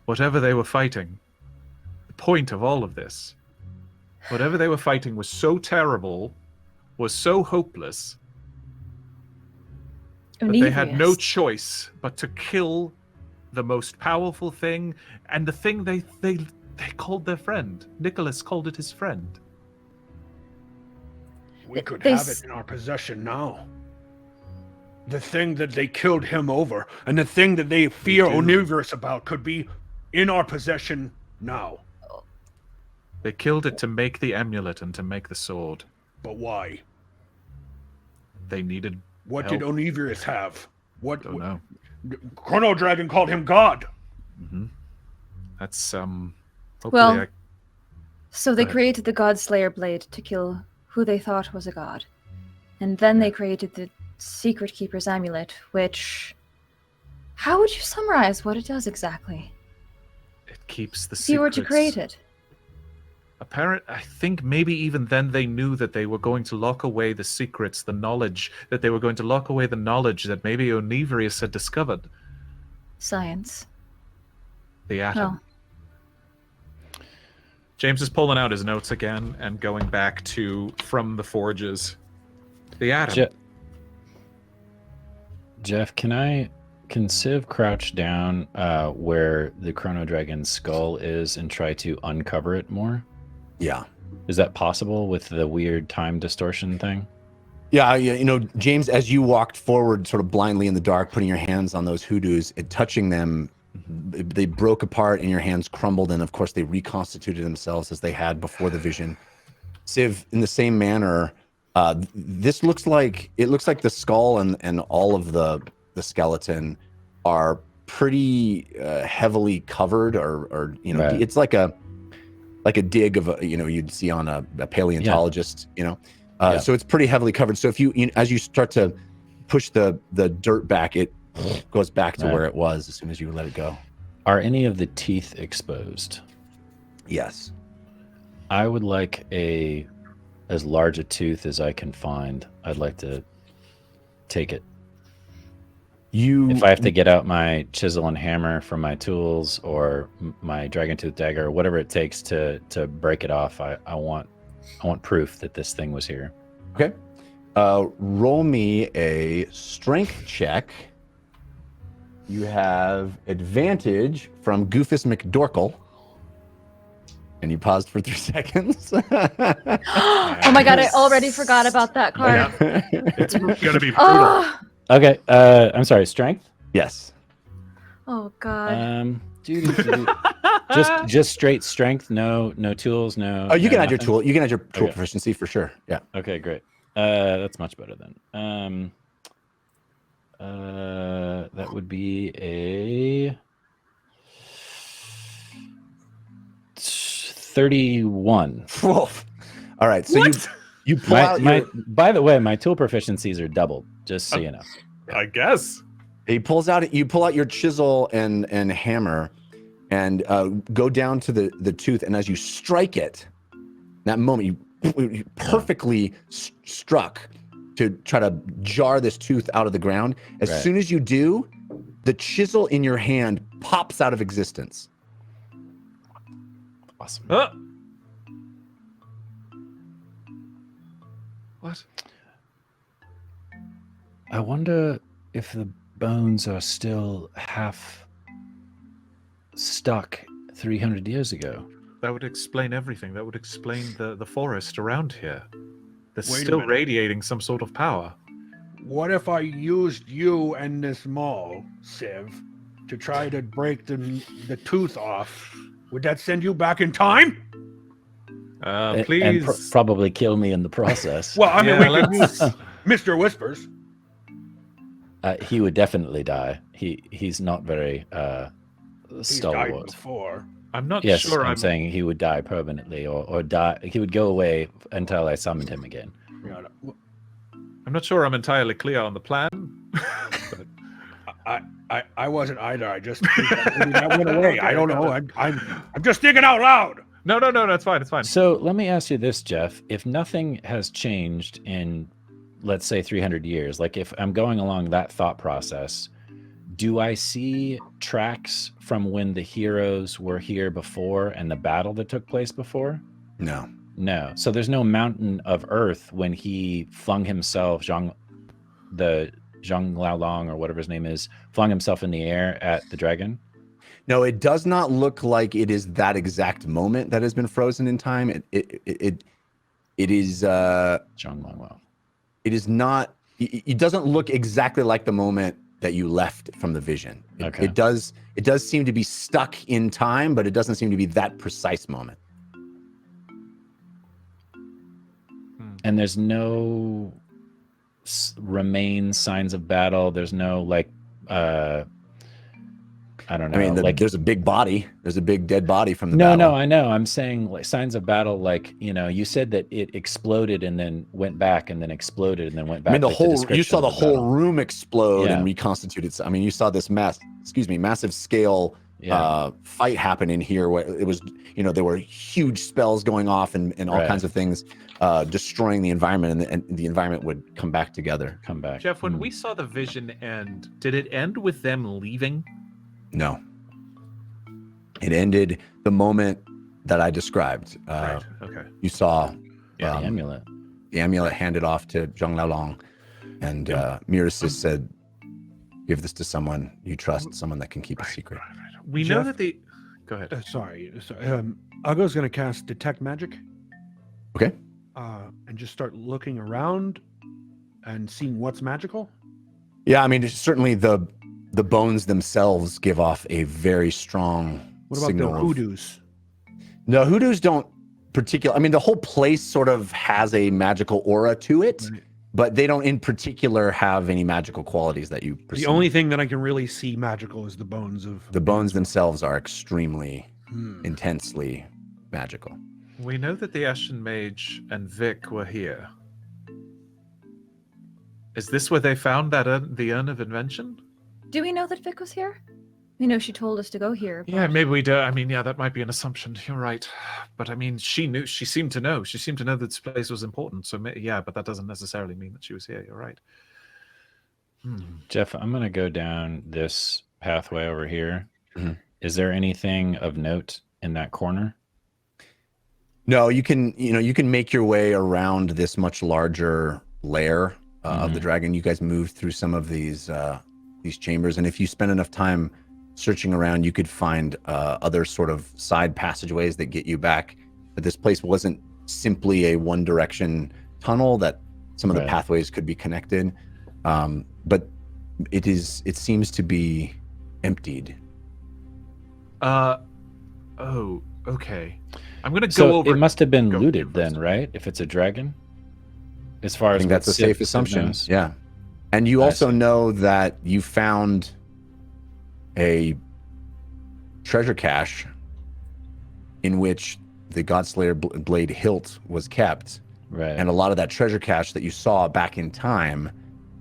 [SPEAKER 6] whatever they were fighting, the point of all of this, whatever they were fighting was so terrible, was so hopeless, that they had no
[SPEAKER 8] Oneirius.
[SPEAKER 6] choice but to kill the most powerful thing, and the thing they called their friend. Nicholas called it his friend.
[SPEAKER 5] We could
[SPEAKER 8] They
[SPEAKER 5] have
[SPEAKER 8] s-
[SPEAKER 5] it in our possession now. The thing that they killed him over, and the thing that they fear
[SPEAKER 6] do.
[SPEAKER 5] Unofficial about could be in our possession now.
[SPEAKER 6] They killed it to make the amulet and to make the sword.
[SPEAKER 5] But why?
[SPEAKER 6] They needed
[SPEAKER 5] What
[SPEAKER 6] help.
[SPEAKER 5] did Unofficial have? What?
[SPEAKER 6] Don't know.
[SPEAKER 5] Chrono Dragon called him God.
[SPEAKER 6] That's hopefully
[SPEAKER 8] Well, So they
[SPEAKER 6] Go ahead.
[SPEAKER 8] created the Godslayer blade to kill who they thought was a god. And then they created the Secret Keeper's amulet, which... How would you summarize what it does exactly?
[SPEAKER 6] it keeps the
[SPEAKER 8] If you were to
[SPEAKER 6] secrets-
[SPEAKER 8] create it.
[SPEAKER 6] I think maybe even then they knew that they were going to lock away the secrets, the knowledge, that they were going to lock away the knowledge that maybe Onivrius had discovered.
[SPEAKER 8] Science.
[SPEAKER 6] The atom.
[SPEAKER 8] Well,
[SPEAKER 6] James is pulling out his notes again and going back to From the Forges. The atom.
[SPEAKER 7] Jeff, can Civ crouch down where the Chrono Dragon's skull is and try to uncover it more?
[SPEAKER 4] Yeah.
[SPEAKER 7] Is that possible with the weird time distortion thing?
[SPEAKER 4] Yeah, you know, James, as you walked forward sort of blindly in the dark, putting your hands on those hoodoos, touching them, they broke apart and your hands crumbled, and of course they reconstituted themselves as they had before the vision. Civ, in the same manner, this looks like the skull and all of the skeleton are pretty heavily covered, or you know,
[SPEAKER 7] Right.
[SPEAKER 4] it's like a dig of you'd see on a paleontologist, you know. So it's pretty heavily covered. So if as you start to push the dirt back, it goes back to where it was as soon as you let it go.
[SPEAKER 7] Are any of the teeth exposed?
[SPEAKER 4] Yes.
[SPEAKER 7] I would like as large a tooth as I can find. I'd like to take it. If I have to get out my chisel and hammer from my tools, or my dragon tooth dagger, or whatever it takes to break it off, I want proof that this thing was here.
[SPEAKER 4] Okay. Roll me a strength check. You have advantage from Goofus McDorkle. And you paused for 3 seconds.
[SPEAKER 8] Oh my god, I already forgot about that card.
[SPEAKER 6] It's gonna be brutal.
[SPEAKER 8] Oh,
[SPEAKER 7] Okay, I'm sorry, strength?
[SPEAKER 4] Yes.
[SPEAKER 8] oh god.
[SPEAKER 7] Just straight strength, no tools, no.
[SPEAKER 4] Oh, you can add your
[SPEAKER 7] nothing?
[SPEAKER 4] tool. You can add your tool
[SPEAKER 7] Okay.
[SPEAKER 4] proficiency for sure. Yeah.
[SPEAKER 7] Okay, great. That's much better then. That would be a 31.
[SPEAKER 4] All right. So you pull out
[SPEAKER 7] By the way, my tool proficiencies are doubled, just so you know.
[SPEAKER 6] I guess.
[SPEAKER 4] you pull out your chisel and hammer and go down to the tooth, and as you strike it, that moment you perfectly struck to try to jar this tooth out of the ground. As
[SPEAKER 7] Right.
[SPEAKER 4] soon as you do, the chisel in your hand pops out of existence.
[SPEAKER 7] Awesome.
[SPEAKER 6] What?
[SPEAKER 7] I wonder if the bones are still half stuck 300 years ago.
[SPEAKER 6] That would explain everything. That would explain the forest around here. That's
[SPEAKER 5] Wait a
[SPEAKER 6] still
[SPEAKER 5] minute.
[SPEAKER 6] radiating some sort of power.
[SPEAKER 5] What if I used you and this maul, Civ, to try to break the tooth off? Would that send you back in time?
[SPEAKER 6] Please.
[SPEAKER 7] And probably kill me in the process.
[SPEAKER 5] Well, I mean,
[SPEAKER 6] Yeah,
[SPEAKER 5] we could
[SPEAKER 6] let's-
[SPEAKER 5] use Mr. Whispers.
[SPEAKER 7] He would definitely die. He's not very
[SPEAKER 5] He's died
[SPEAKER 7] stalwart.
[SPEAKER 5] before.
[SPEAKER 6] I'm not
[SPEAKER 7] Yes,
[SPEAKER 6] sure.
[SPEAKER 7] I'm saying he would die permanently, or die. He would go away until I summoned him again.
[SPEAKER 6] I'm not sure I'm entirely clear on the plan.
[SPEAKER 5] I wasn't either. I just maybe that went away. I don't know. I'm just thinking out loud.
[SPEAKER 6] No, that's fine. It's fine.
[SPEAKER 7] So let me ask you this, Jeff. If nothing has changed in, let's say, 300 years, like if I'm going along that thought process, do I see tracks from when the heroes were here before and the battle that took place before?
[SPEAKER 4] No.
[SPEAKER 7] No. So there's no mountain of earth when he flung himself, Zhang Laolong or whatever his name is, flung himself in the air at the dragon?
[SPEAKER 4] No, it does not look like it is that exact moment that has been frozen in time. It is
[SPEAKER 7] Zhang Laolong.
[SPEAKER 4] it is not. It doesn't look exactly like the moment that you left from the vision.
[SPEAKER 7] Okay.
[SPEAKER 4] It does seem to be stuck in time, but it doesn't seem to be that precise moment.
[SPEAKER 7] And there's no remains, signs of battle. There's no I don't know.
[SPEAKER 4] I mean, there's a big body. There's a big dead body from the
[SPEAKER 7] No,
[SPEAKER 4] battle.
[SPEAKER 7] I know. I'm saying like signs of battle. Like, you said that it exploded and then went back and then exploded and then went back.
[SPEAKER 4] I mean,
[SPEAKER 7] like
[SPEAKER 4] you saw the whole
[SPEAKER 7] battle.
[SPEAKER 4] room explode
[SPEAKER 7] Yeah.
[SPEAKER 4] and reconstitute itself. I mean, you saw this massive scale fight happen in here where it was, there were huge spells going off and all
[SPEAKER 7] Right.
[SPEAKER 4] kinds of things destroying the environment, and the environment would come back together.
[SPEAKER 7] Come back.
[SPEAKER 6] Jeff, when we saw the vision end, did it end with them leaving?
[SPEAKER 4] No. It ended the moment that I described.
[SPEAKER 6] Right. Okay.
[SPEAKER 4] You saw
[SPEAKER 7] the amulet.
[SPEAKER 4] The amulet handed off to Zhang Laolong, and Mirasis said, "Give this to someone you trust, someone that can keep a secret."
[SPEAKER 6] We know
[SPEAKER 5] Jeff?
[SPEAKER 6] that the. Go ahead.
[SPEAKER 5] Sorry. Ugo's going to cast Detect Magic.
[SPEAKER 4] Okay.
[SPEAKER 5] And just start looking around and seeing what's magical.
[SPEAKER 4] Yeah, I mean, certainly the bones themselves give off a very strong
[SPEAKER 5] What about
[SPEAKER 4] signal
[SPEAKER 5] the
[SPEAKER 4] of-
[SPEAKER 5] hoodoos?
[SPEAKER 4] No, hoodoos don't particular. I mean, the whole place sort of has a magical aura to it,
[SPEAKER 5] Right.
[SPEAKER 4] but they don't in particular have any magical qualities that you perceive.
[SPEAKER 5] The only thing that I can really see magical is the bones of
[SPEAKER 4] The bones themselves are extremely,
[SPEAKER 5] Hmm.
[SPEAKER 4] intensely magical.
[SPEAKER 6] We know that the Ashen Mage and Vic were here. Is this where they found that the urn of invention?
[SPEAKER 8] Do we know that Vic was here? We know she told us to go here.
[SPEAKER 6] Yeah,
[SPEAKER 8] but-
[SPEAKER 6] maybe we do. I mean, yeah, that might be an assumption. You're right. But I mean, she knew. She seemed to know. She seemed to know that this place was important. So yeah, but that doesn't necessarily mean that she was here. You're right.
[SPEAKER 7] Jeff, I'm going to go down this pathway over here.
[SPEAKER 4] Mhm.
[SPEAKER 7] Is there anything of note in that corner?
[SPEAKER 4] No, you can make your way around this much larger lair of the dragon. You guys moved through some of these chambers, and if you spend enough time searching around, you could find other sort of side passageways that get you back. But this place wasn't simply a one direction tunnel, that some of the pathways could be connected. But it seems to be emptied.
[SPEAKER 6] Oh, okay. I'm gonna
[SPEAKER 7] So
[SPEAKER 6] go over.
[SPEAKER 7] it must have been
[SPEAKER 6] go
[SPEAKER 7] looted
[SPEAKER 6] here first.
[SPEAKER 7] then, right? If it's a dragon? As far
[SPEAKER 4] I
[SPEAKER 7] as
[SPEAKER 4] think
[SPEAKER 7] what
[SPEAKER 4] that's a
[SPEAKER 7] Civ
[SPEAKER 4] safe assumption.
[SPEAKER 7] knows.
[SPEAKER 4] Yeah. And you
[SPEAKER 7] I
[SPEAKER 4] also
[SPEAKER 7] see.
[SPEAKER 4] know that you found a treasure cache in which the Godslayer blade hilt was kept.
[SPEAKER 7] Right.
[SPEAKER 4] And a lot of that treasure cache that you saw back in time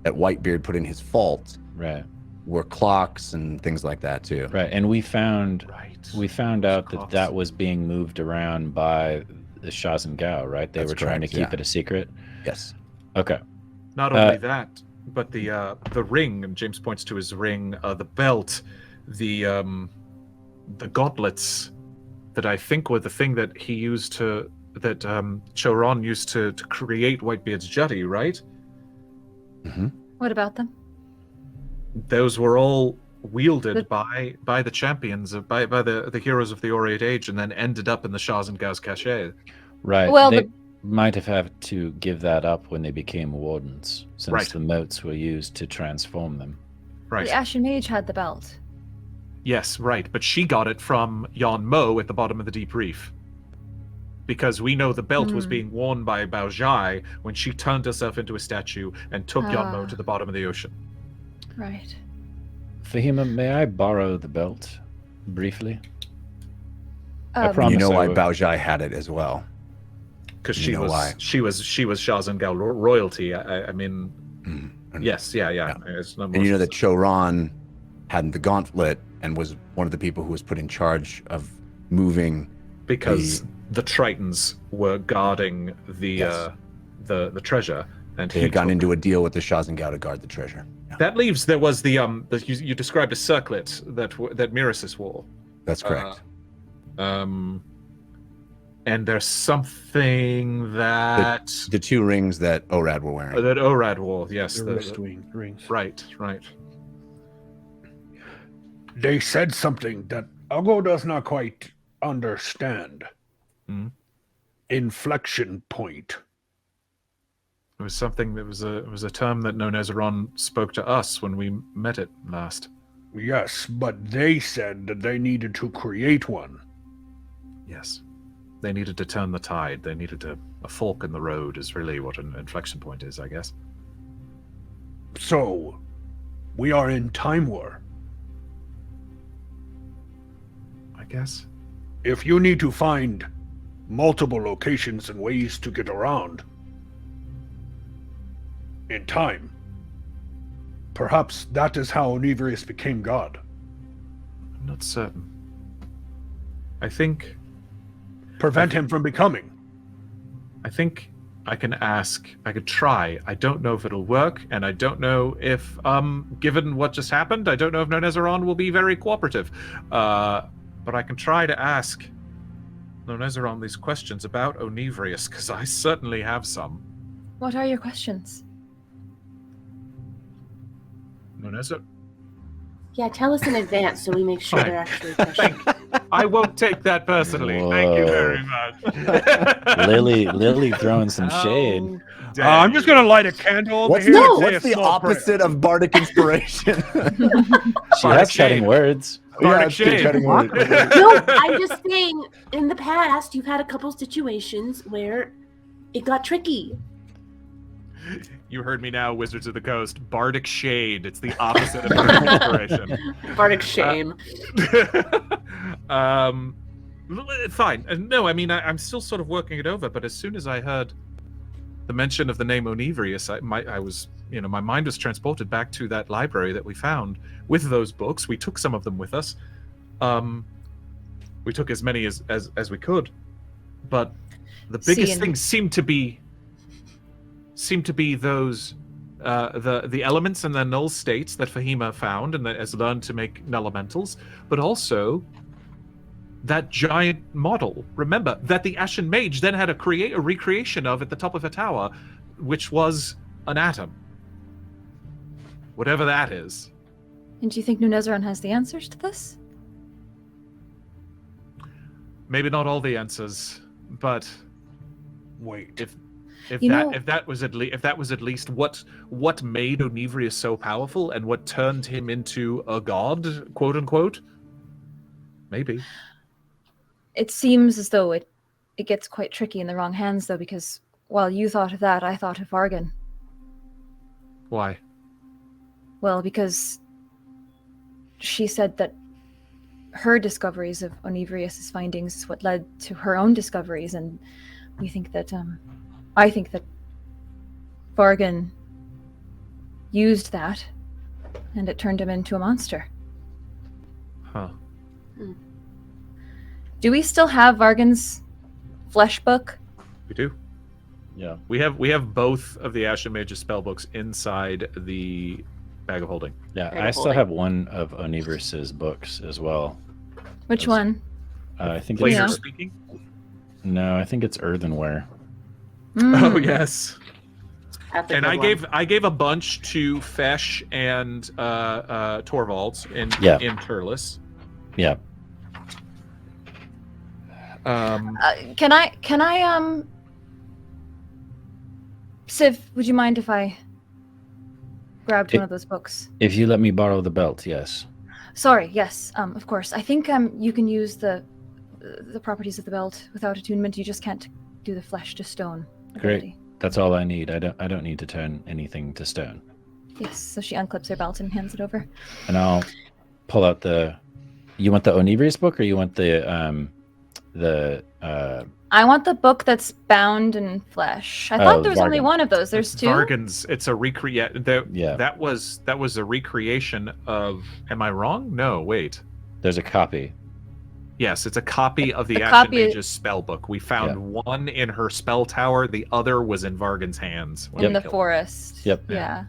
[SPEAKER 4] that Whitebeard put in his vault
[SPEAKER 7] Right.
[SPEAKER 4] were clocks and things like that too.
[SPEAKER 7] Right. And we found out that
[SPEAKER 6] Clocks.
[SPEAKER 7] that was being moved around by the Shaz and Gao, right? They
[SPEAKER 4] That's
[SPEAKER 7] were trying to
[SPEAKER 4] correct,
[SPEAKER 7] keep it a secret.
[SPEAKER 4] Yes.
[SPEAKER 7] Okay.
[SPEAKER 6] Not only that, but the ring, and James points to his ring, the belt, the gauntlets that I think were the thing that he used to, that Choron used to create Whitebeard's jetty, right?
[SPEAKER 4] Mm-hmm.
[SPEAKER 8] What about them?
[SPEAKER 6] Those were all wielded by the champions, by the heroes of the Aureate Age, and then ended up in the Shaz and Gao's cache.
[SPEAKER 7] Right.
[SPEAKER 8] Well,
[SPEAKER 7] they might have had to give that up when they became wardens, since
[SPEAKER 6] Right.
[SPEAKER 7] the motes were used to transform them.
[SPEAKER 6] Right.
[SPEAKER 8] The Ashen Mage had the belt.
[SPEAKER 6] Yes, right. But she got it from Yon Mo at the bottom of the Deep Reef. Because we know the belt was being worn by Bao Jai when she turned herself into a statue and took Yon Mo to the bottom of the ocean.
[SPEAKER 8] Right.
[SPEAKER 7] Fahima, may I borrow the belt briefly? I
[SPEAKER 8] Um,
[SPEAKER 7] promise
[SPEAKER 4] You know
[SPEAKER 7] I
[SPEAKER 4] why
[SPEAKER 7] will.
[SPEAKER 4] Bao Jai had it as well.
[SPEAKER 6] Because
[SPEAKER 4] You
[SPEAKER 6] she
[SPEAKER 4] know
[SPEAKER 6] was
[SPEAKER 4] why.
[SPEAKER 6] she was Shaz and Gao royalty. I mean,
[SPEAKER 4] Mm.
[SPEAKER 6] yes, yeah. It's no
[SPEAKER 4] And you know that Choron had the gauntlet and was one of the people who was put in charge of moving
[SPEAKER 6] because the Tritons were guarding the
[SPEAKER 4] Yes.
[SPEAKER 6] the treasure, and
[SPEAKER 4] They
[SPEAKER 6] he
[SPEAKER 4] had gotten
[SPEAKER 6] took-
[SPEAKER 4] into a deal with the Shaz and Gao to guard the treasure. Yeah,
[SPEAKER 6] That leaves there was the you described a circlet that Mirasis wore.
[SPEAKER 4] that's correct.
[SPEAKER 6] And there's something that
[SPEAKER 4] The two rings that Orad were wearing.
[SPEAKER 6] that Orad wore. Yes,
[SPEAKER 5] The wrist rings.
[SPEAKER 6] right.
[SPEAKER 5] They said something that Ugo does not quite understand.
[SPEAKER 6] Hmm?
[SPEAKER 5] Inflection point.
[SPEAKER 6] It was something that was a term that Nonezzeron spoke to us when we met it last.
[SPEAKER 5] Yes, but they said that they needed to create one.
[SPEAKER 6] Yes. They needed to turn the tide. They needed a fork in the road is really what an inflection point is, I guess.
[SPEAKER 5] So, we are in time war.
[SPEAKER 6] I guess.
[SPEAKER 5] If you need to find multiple locations and ways to get around in time, perhaps that is how Onivrius became God.
[SPEAKER 6] I'm not certain. I think
[SPEAKER 5] Prevent him from becoming.
[SPEAKER 6] I can ask. I could try. I don't know if it'll work, and I don't know if, given what just happened, I don't know if Nonezzeron will be very cooperative. But I can try to ask Nonezzeron these questions about Onivrius, because I certainly have some.
[SPEAKER 8] What are your questions?
[SPEAKER 6] Nonezzeron,
[SPEAKER 3] Yeah, tell us in advance so we make sure
[SPEAKER 6] Fine.
[SPEAKER 3] they're actually questions.
[SPEAKER 6] I won't take that personally. Thank you
[SPEAKER 7] Whoa.
[SPEAKER 6] very much.
[SPEAKER 7] Lily throwing some shade.
[SPEAKER 6] How dare
[SPEAKER 5] I'm just
[SPEAKER 6] you.
[SPEAKER 5] going to light a candle over
[SPEAKER 4] What's
[SPEAKER 5] here.
[SPEAKER 4] the,
[SPEAKER 5] and say
[SPEAKER 4] what's
[SPEAKER 5] a
[SPEAKER 4] the
[SPEAKER 5] small prayer.
[SPEAKER 4] opposite of bardic inspiration?
[SPEAKER 7] She
[SPEAKER 6] Bardic
[SPEAKER 7] has cutting
[SPEAKER 6] shade.
[SPEAKER 7] words.
[SPEAKER 6] Bardic
[SPEAKER 4] it's good
[SPEAKER 6] shade.
[SPEAKER 4] cutting word.
[SPEAKER 3] No, I'm just saying, in the past, you've had a couple situations where it got tricky.
[SPEAKER 6] You heard me now, Wizards of the Coast. Bardic shade. It's the opposite of bardic inspiration.
[SPEAKER 3] Bardic shame.
[SPEAKER 6] Fine. No, I mean, I'm still sort of working it over, but as soon as I heard the mention of the name Onivrius, I was, my mind was transported back to that library that we found with those books. We took some of them with us. We took as many as we could, but the biggest thing seemed to be those the elements and their null states that Fahima found and that has learned to make null elementals, but also that giant model. Remember that the Ashen Mage then had a recreation of at the top of a tower, which was an atom. Whatever that is.
[SPEAKER 8] And do you think Nonezzeron has the answers to this?
[SPEAKER 6] Maybe not all the answers, but
[SPEAKER 5] wait.
[SPEAKER 6] If that was at least what made Onivrius so powerful and what turned him into a god, quote unquote, maybe.
[SPEAKER 8] It seems as though it gets quite tricky in the wrong hands, though, because while you thought of that, I thought of Vargan.
[SPEAKER 6] Why?
[SPEAKER 8] Well, because she said that her discoveries of Onivrius's findings is what led to her own discoveries, and we think that, I think that Vargan used that, and it turned him into a monster.
[SPEAKER 6] Huh.
[SPEAKER 8] Do we still have Vargan's flesh book?
[SPEAKER 6] We do.
[SPEAKER 7] Yeah.
[SPEAKER 6] We have both of the Ashen Mage's spellbooks inside the bag of holding.
[SPEAKER 7] Yeah, I still have one of Onivrius's books as well.
[SPEAKER 8] Which one?
[SPEAKER 7] I think
[SPEAKER 6] Laser
[SPEAKER 7] it's
[SPEAKER 6] speaking?
[SPEAKER 7] No, I think it's earthenware.
[SPEAKER 6] Oh yes. And I
[SPEAKER 3] one.
[SPEAKER 6] gave a bunch to Fesh and Torvalds in Turles.
[SPEAKER 7] Yeah.
[SPEAKER 8] Can I Civ, would you mind if I grabbed one of those books?
[SPEAKER 7] If you let me borrow the belt, yes.
[SPEAKER 8] Sorry, yes, of course. I think you can use the properties of the belt without attunement. You just can't do the flesh to stone ability.
[SPEAKER 7] Great. That's all I need. I don't need to turn anything to stone.
[SPEAKER 8] Yes, so she unclips her belt and hands it over.
[SPEAKER 7] And I'll pull out the. You want the Onivrius book, or you want the
[SPEAKER 8] I want the book that's bound in flesh. I thought there was only one of those. There's two.
[SPEAKER 6] Vargan's. It's a recreate.
[SPEAKER 7] Yeah.
[SPEAKER 6] That was a recreation of. Am I wrong? No, wait.
[SPEAKER 7] There's a copy.
[SPEAKER 6] Yes, it's a copy of the Ashen
[SPEAKER 8] copy-
[SPEAKER 6] Mage's spell book. We found one in her spell tower. The other was in Vargan's hands when
[SPEAKER 8] in
[SPEAKER 6] we
[SPEAKER 8] the
[SPEAKER 6] killed
[SPEAKER 8] forest.
[SPEAKER 7] Yep.
[SPEAKER 8] Yeah.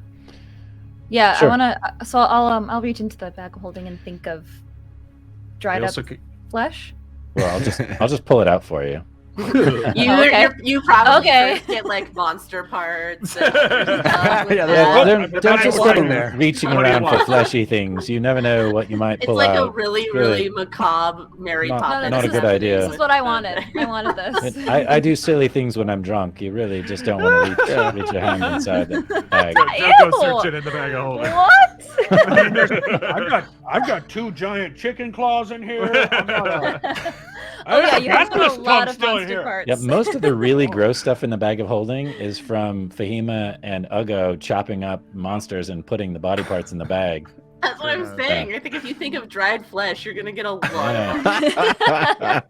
[SPEAKER 8] Yeah,
[SPEAKER 7] Sure.
[SPEAKER 8] I wanna. So I'll reach into the bag of holding and think of dried up flesh.
[SPEAKER 7] Well, I'll just pull it out for you.
[SPEAKER 3] You probably
[SPEAKER 8] Okay.
[SPEAKER 3] first get like monster parts.
[SPEAKER 7] Don't just
[SPEAKER 4] one
[SPEAKER 7] go
[SPEAKER 4] in there.
[SPEAKER 7] reaching
[SPEAKER 6] What do you
[SPEAKER 7] around for
[SPEAKER 6] want?
[SPEAKER 7] fleshy things. You never know what you might
[SPEAKER 3] It's
[SPEAKER 7] pull
[SPEAKER 3] like
[SPEAKER 7] out.
[SPEAKER 3] a really
[SPEAKER 7] Really.
[SPEAKER 3] macabre Mary
[SPEAKER 7] Not-
[SPEAKER 3] Poppins.
[SPEAKER 7] not a good idea.
[SPEAKER 8] This is what I wanted. I wanted this.
[SPEAKER 7] I do silly things when I'm drunk. You really just don't want to reach your hand inside the bag.
[SPEAKER 6] Don't go
[SPEAKER 8] Ew!
[SPEAKER 6] searching in the bag of holding.
[SPEAKER 8] What?
[SPEAKER 5] I've got 2 giant chicken claws in here.
[SPEAKER 8] Oh yeah, you have
[SPEAKER 5] Bacillus
[SPEAKER 8] a lot of
[SPEAKER 5] still in
[SPEAKER 8] monster
[SPEAKER 5] here.
[SPEAKER 8] parts.
[SPEAKER 7] Yep, most of the really gross stuff in the bag of holding is from Fahima and Ugo chopping up monsters and putting the body parts in the bag.
[SPEAKER 3] That's what I'm saying. I think if you think of dried flesh, you're gonna get a lot.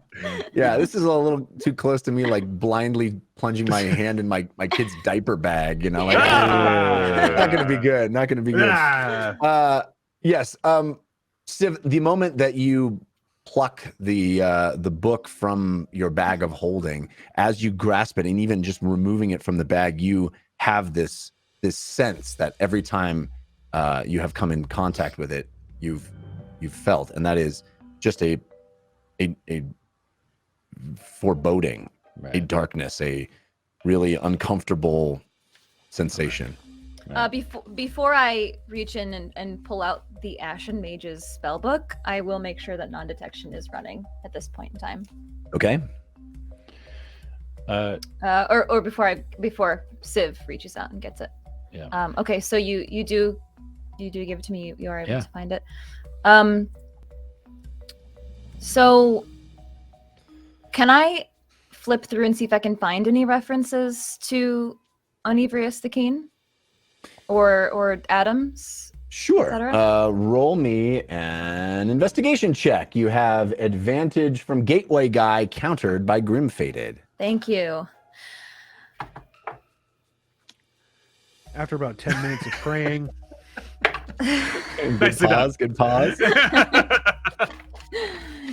[SPEAKER 4] Yeah, this is a little too close to me, like blindly plunging my hand in my kid's diaper bag, you know, like not gonna be good. Not gonna be good. Yes. Civ, the moment that you pluck the book from your bag of holding, as you grasp it and even just removing it from the bag, you have this sense that every time you have come in contact with it, you've felt, and that is just a foreboding, a darkness, a really uncomfortable sensation.
[SPEAKER 8] Before I reach in and pull out the Ashen Mage's spellbook, I will make sure that non-detection is running at this point in time.
[SPEAKER 4] Okay.
[SPEAKER 8] Or before Civ reaches out and gets it.
[SPEAKER 7] Yeah.
[SPEAKER 8] Okay, so you do give it to me. You are able to find it. So can I flip through and see if I can find any references to Onivrius the Keen? Or Adams?
[SPEAKER 4] Sure.
[SPEAKER 8] Is that all right?
[SPEAKER 4] Roll me an investigation check. You have advantage from Gateway Guy, countered by Grim Fated.
[SPEAKER 8] Thank you.
[SPEAKER 5] after about 10 minutes of praying.
[SPEAKER 4] Good pause. Good pause.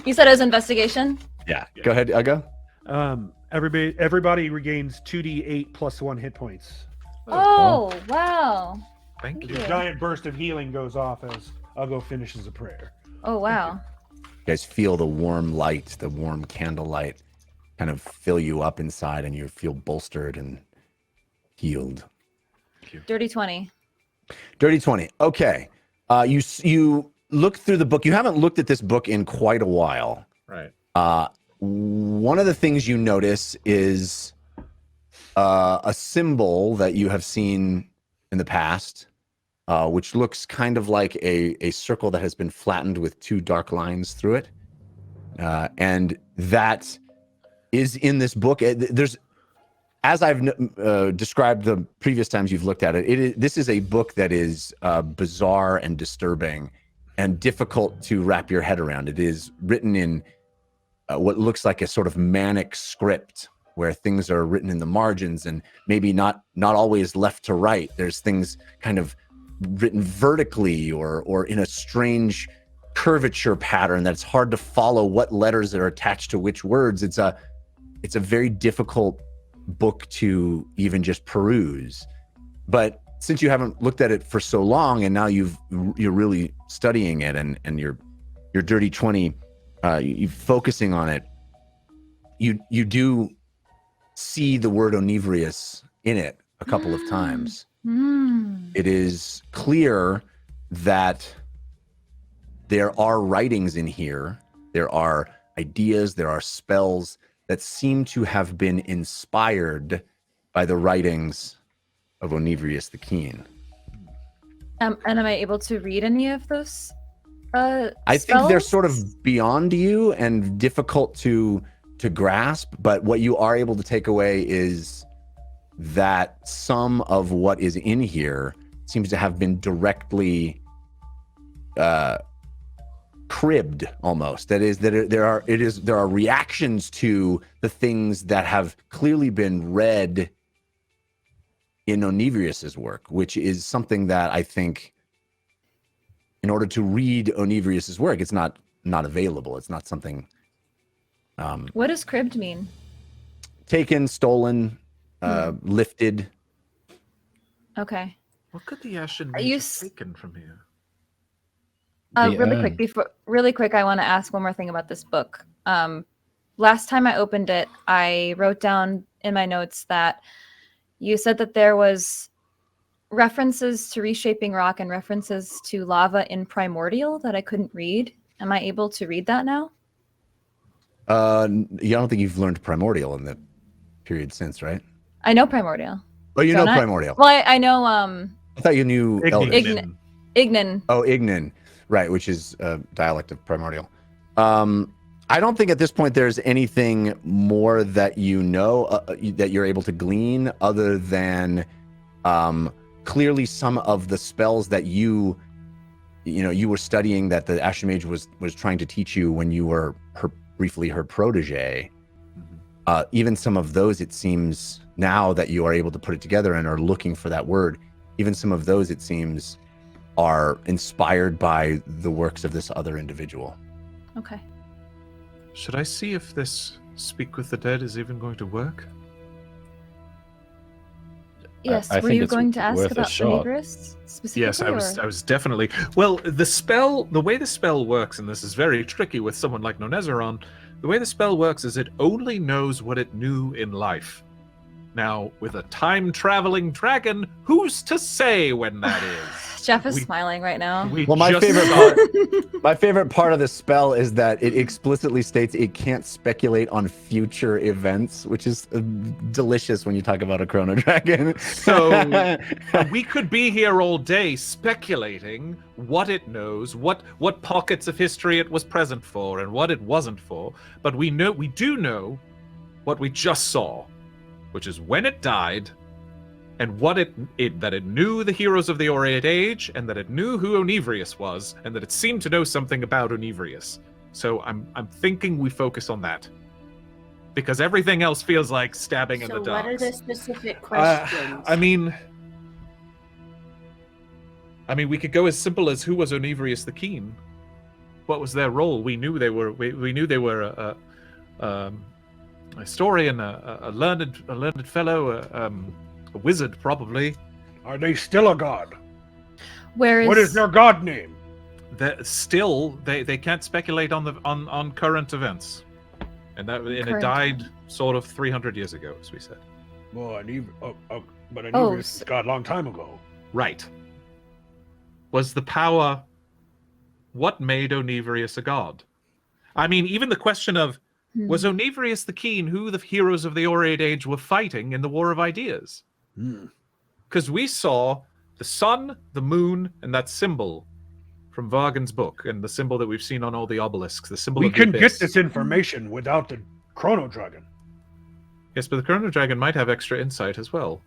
[SPEAKER 8] You said it was investigation?
[SPEAKER 4] Yeah. Go ahead, Ugo.
[SPEAKER 5] Everybody regains 2d8 plus 1 hit points.
[SPEAKER 8] Oh, wow.
[SPEAKER 6] Thank you.
[SPEAKER 5] A giant burst of healing goes off as Ugo finishes a prayer.
[SPEAKER 8] Oh, wow.
[SPEAKER 4] You guys feel the warm light, the warm candlelight kind of fill you up inside, and you feel bolstered and healed.
[SPEAKER 8] Dirty 20.
[SPEAKER 4] Dirty 20. Okay. You look through the book. You haven't looked at this book in quite a while.
[SPEAKER 6] Right.
[SPEAKER 4] One of the things you notice is a symbol that you have seen in the past, which looks kind of like a circle that has been flattened with 2 dark lines through it. And that is in this book. There's, as I've described the previous times you've looked at it, this is a book that is bizarre and disturbing and difficult to wrap your head around. It is written in what looks like a sort of manic script where things are written in the margins and maybe not always left to right. There's things kind of written vertically or in a strange curvature pattern that's hard to follow what letters are attached to which words. It's a very difficult book to even just peruse. But since you haven't looked at it for so long and now you're really studying it and you're dirty 20, you focusing on it, you do see the word Onivrius in it a couple of times. It is clear that there are writings in here, there are ideas, there are spells that seem to have been inspired by the writings of Onivrius the Keen.
[SPEAKER 8] And am I able to read any of those
[SPEAKER 4] I think they're sort of beyond you and difficult to grasp, but what you are able to take away is that some of what is in here seems to have been directly cribbed almost. That is, there are reactions to the things that have clearly been read in Onivrius's work, which is something that I think in order to read Onivrius's work, it's not available. It's not something.
[SPEAKER 8] What does cribbed mean?
[SPEAKER 4] Taken, stolen, lifted.
[SPEAKER 8] Okay.
[SPEAKER 6] What could the Ashen Mage have taken from here?
[SPEAKER 8] Really quick, I want to ask one more thing about this book. Last time I opened it, I wrote down in my notes that you said that there was references to reshaping rock and references to lava in Primordial that I couldn't read. Am I able to read that now?
[SPEAKER 4] I don't think you've learned Primordial in the period since, right?
[SPEAKER 8] I know Primordial.
[SPEAKER 4] Oh, you know Primordial.
[SPEAKER 8] Well, I know.
[SPEAKER 4] I thought you knew
[SPEAKER 8] Ignan.
[SPEAKER 4] Oh, Ignan, right? Which is a dialect of Primordial. I don't think at this point there's anything more that you know that you're able to glean, other than clearly some of the spells that you were studying that the Ashen Mage was trying to teach you when you were briefly her protege. Even some of those, it seems, now that you are able to put it together and are looking for that word, even some of those, it seems, are inspired by the works of this other individual.
[SPEAKER 8] Okay.
[SPEAKER 6] Should I see if this Speak with the Dead is even going to work?
[SPEAKER 8] Yes. Were you going to ask about Onivrius specifically?
[SPEAKER 6] Yes, I was definitely. Well, the way the spell works, and this is very tricky with someone like Nonezzeron, the way the spell works is it only knows what it knew in life. Now, with a time-traveling dragon, who's to say when that is?
[SPEAKER 8] Jeff is smiling right now.
[SPEAKER 4] Well, my favorite part of the spell is that it explicitly states it can't speculate on future events, which is delicious when you talk about a chrono dragon.
[SPEAKER 6] So we could be here all day speculating what it knows, what pockets of history it was present for, and what it wasn't for. But we do know what we just saw, which is when it died, and what that it knew the heroes of the Aureate Age, and that it knew who Onivrius was, and that it seemed to know something about Onivrius. So I'm thinking we focus on that, because everything else feels like stabbing in the dark.
[SPEAKER 3] So what are the specific questions?
[SPEAKER 6] I mean, I mean, we could go as simple as who was Onivrius the Keen. What was their role? We knew they were. We knew they were a historian, a learned fellow, a wizard, probably.
[SPEAKER 5] Are they still a god?
[SPEAKER 8] What
[SPEAKER 5] is their god name?
[SPEAKER 6] They can't speculate on current events, and it died sort of 300 years ago, as we said.
[SPEAKER 5] Well, but Onivrius was god a long time ago.
[SPEAKER 6] Right. Was the power what made Onivrius a god? I mean, even the question of was Onivrius the Keen who the heroes of the Aureate Age were fighting in the War of Ideas? Because we saw the sun, the moon, and that symbol from Vargan's book, and the symbol that we've seen on all the obelisks, the symbol
[SPEAKER 5] We
[SPEAKER 6] of the
[SPEAKER 5] can
[SPEAKER 6] abyss.
[SPEAKER 5] get this information without the Chrono Dragon.
[SPEAKER 6] Yes, but the Chrono Dragon might have extra insight as well.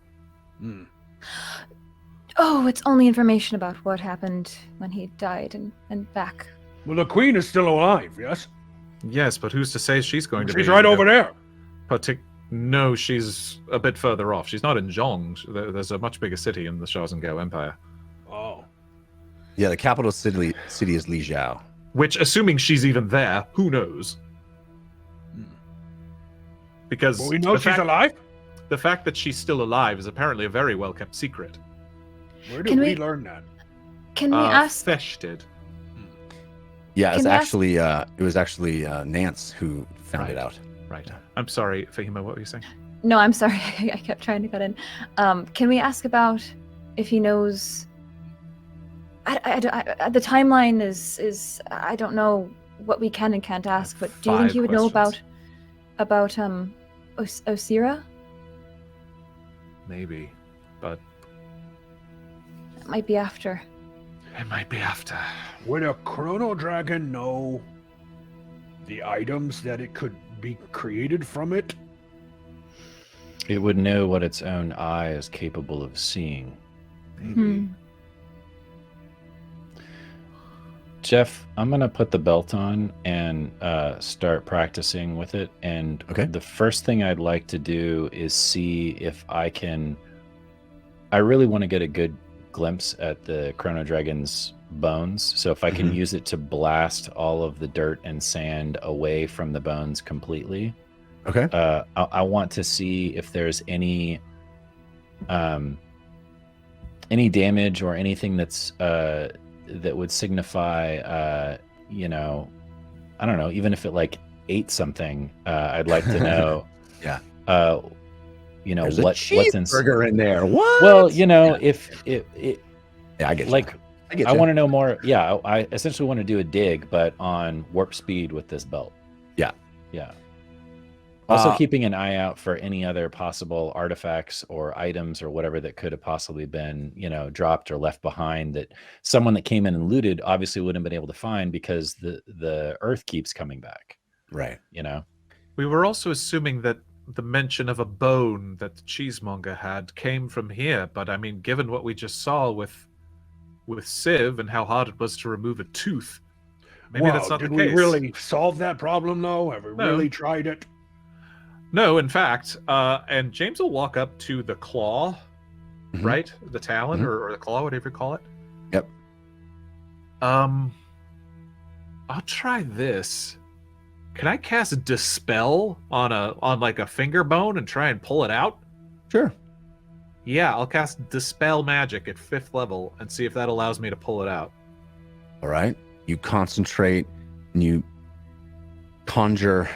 [SPEAKER 8] Oh, it's only information about what happened when he died and back.
[SPEAKER 5] Well, the Queen is still alive, yes?
[SPEAKER 6] Yes, but who's to say she's going to be...
[SPEAKER 5] She's right over there.
[SPEAKER 6] No, she's a bit further off. She's not in Zhong. There's a much bigger city in the Shazengao Empire.
[SPEAKER 5] Oh.
[SPEAKER 4] Yeah, the capital city is Li Jiao.
[SPEAKER 6] Which, assuming she's even there, who knows? Because
[SPEAKER 5] Well, we know she's alive?
[SPEAKER 6] The fact that she's still alive is apparently a very well-kept secret.
[SPEAKER 5] Where did we learn that?
[SPEAKER 8] Can we ask...
[SPEAKER 6] Fesh did.
[SPEAKER 4] Yeah, it was actually Nance who found it out.
[SPEAKER 6] Right. I'm sorry, Fahima, what were you saying?
[SPEAKER 8] No, I'm sorry. I kept trying to cut in. Can we ask about if he knows... the timeline is I don't know what we can and can't ask, but do you think he would know about Osira?
[SPEAKER 6] Maybe, but
[SPEAKER 8] It might be after.
[SPEAKER 6] It might be after.
[SPEAKER 5] Would a Chrono Dragon know the items that it could be created from it?
[SPEAKER 7] It would know what its own eye is capable of seeing. Jeff, I'm going to put the belt on and start practicing with it. And the first thing I'd like to do is see if I can... I really want to get a good glimpse at the Chrono Dragon's bones. So if I can use it to blast all of the dirt and sand away from the bones completely.
[SPEAKER 4] Okay.
[SPEAKER 7] I want to see if there's any damage or anything that's... that would signify, you know, I don't know, even if it like ate something, I'd like to know.
[SPEAKER 4] Yeah.
[SPEAKER 7] You know,
[SPEAKER 4] There's
[SPEAKER 7] what's in
[SPEAKER 4] burger in there. What?
[SPEAKER 7] Well, you know, if it
[SPEAKER 4] yeah, I get
[SPEAKER 7] like,
[SPEAKER 4] you.
[SPEAKER 7] I want to know more. Yeah, I essentially want to do a dig, but on warp speed with this belt.
[SPEAKER 4] Yeah.
[SPEAKER 7] Yeah. Also keeping an eye out for any other possible artifacts or items or whatever that could have possibly been, you know, dropped or left behind that someone that came in and looted obviously wouldn't have been able to find because the earth keeps coming back.
[SPEAKER 4] Right.
[SPEAKER 7] You know?
[SPEAKER 6] We were also assuming that the mention of a bone that the cheesemonger had came from here, but I mean, given what we just saw with Civ and how hard it was to remove a tooth, maybe that's not the case.
[SPEAKER 5] Did we really solve that problem, though? Have we really tried it?
[SPEAKER 6] No, in fact, and James will walk up to the claw, right? The talon or the claw, whatever you call it.
[SPEAKER 4] Yep.
[SPEAKER 6] I'll try this. Can I cast Dispel on like a finger bone and try and pull it out?
[SPEAKER 4] Sure.
[SPEAKER 6] Yeah, I'll cast Dispel Magic at 5th level and see if that allows me to pull it out.
[SPEAKER 4] All right. You concentrate and you conjure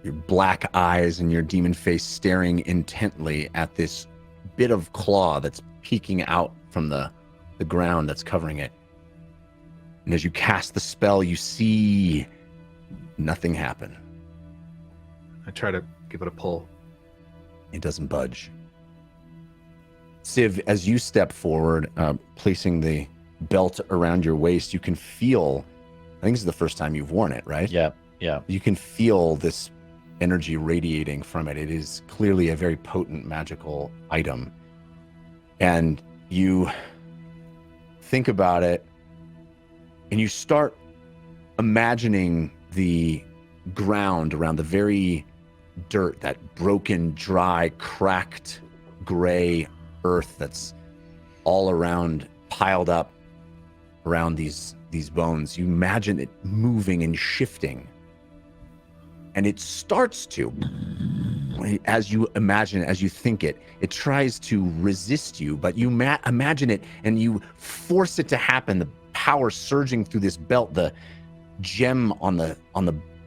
[SPEAKER 4] your black eyes and your demon face staring intently at this bit of claw that's peeking out from the ground that's covering it. And as you cast the spell, you see nothing happen.
[SPEAKER 6] I try to give it a pull.
[SPEAKER 4] It doesn't budge. Civ, as you step forward, placing the belt around your waist, you can feel, I think this is the first time you've worn it, right?
[SPEAKER 7] Yeah, yeah.
[SPEAKER 4] You can feel this energy radiating from it. It is clearly a very potent magical item. And you think about it and you start imagining the ground around the very dirt, that broken, dry, cracked, gray earth that's all around, piled up around these bones. You imagine it moving and shifting. And it starts to, as you imagine it, as you think it, it tries to resist you, but you imagine it and you force it to happen. The power surging through this belt, the gem on the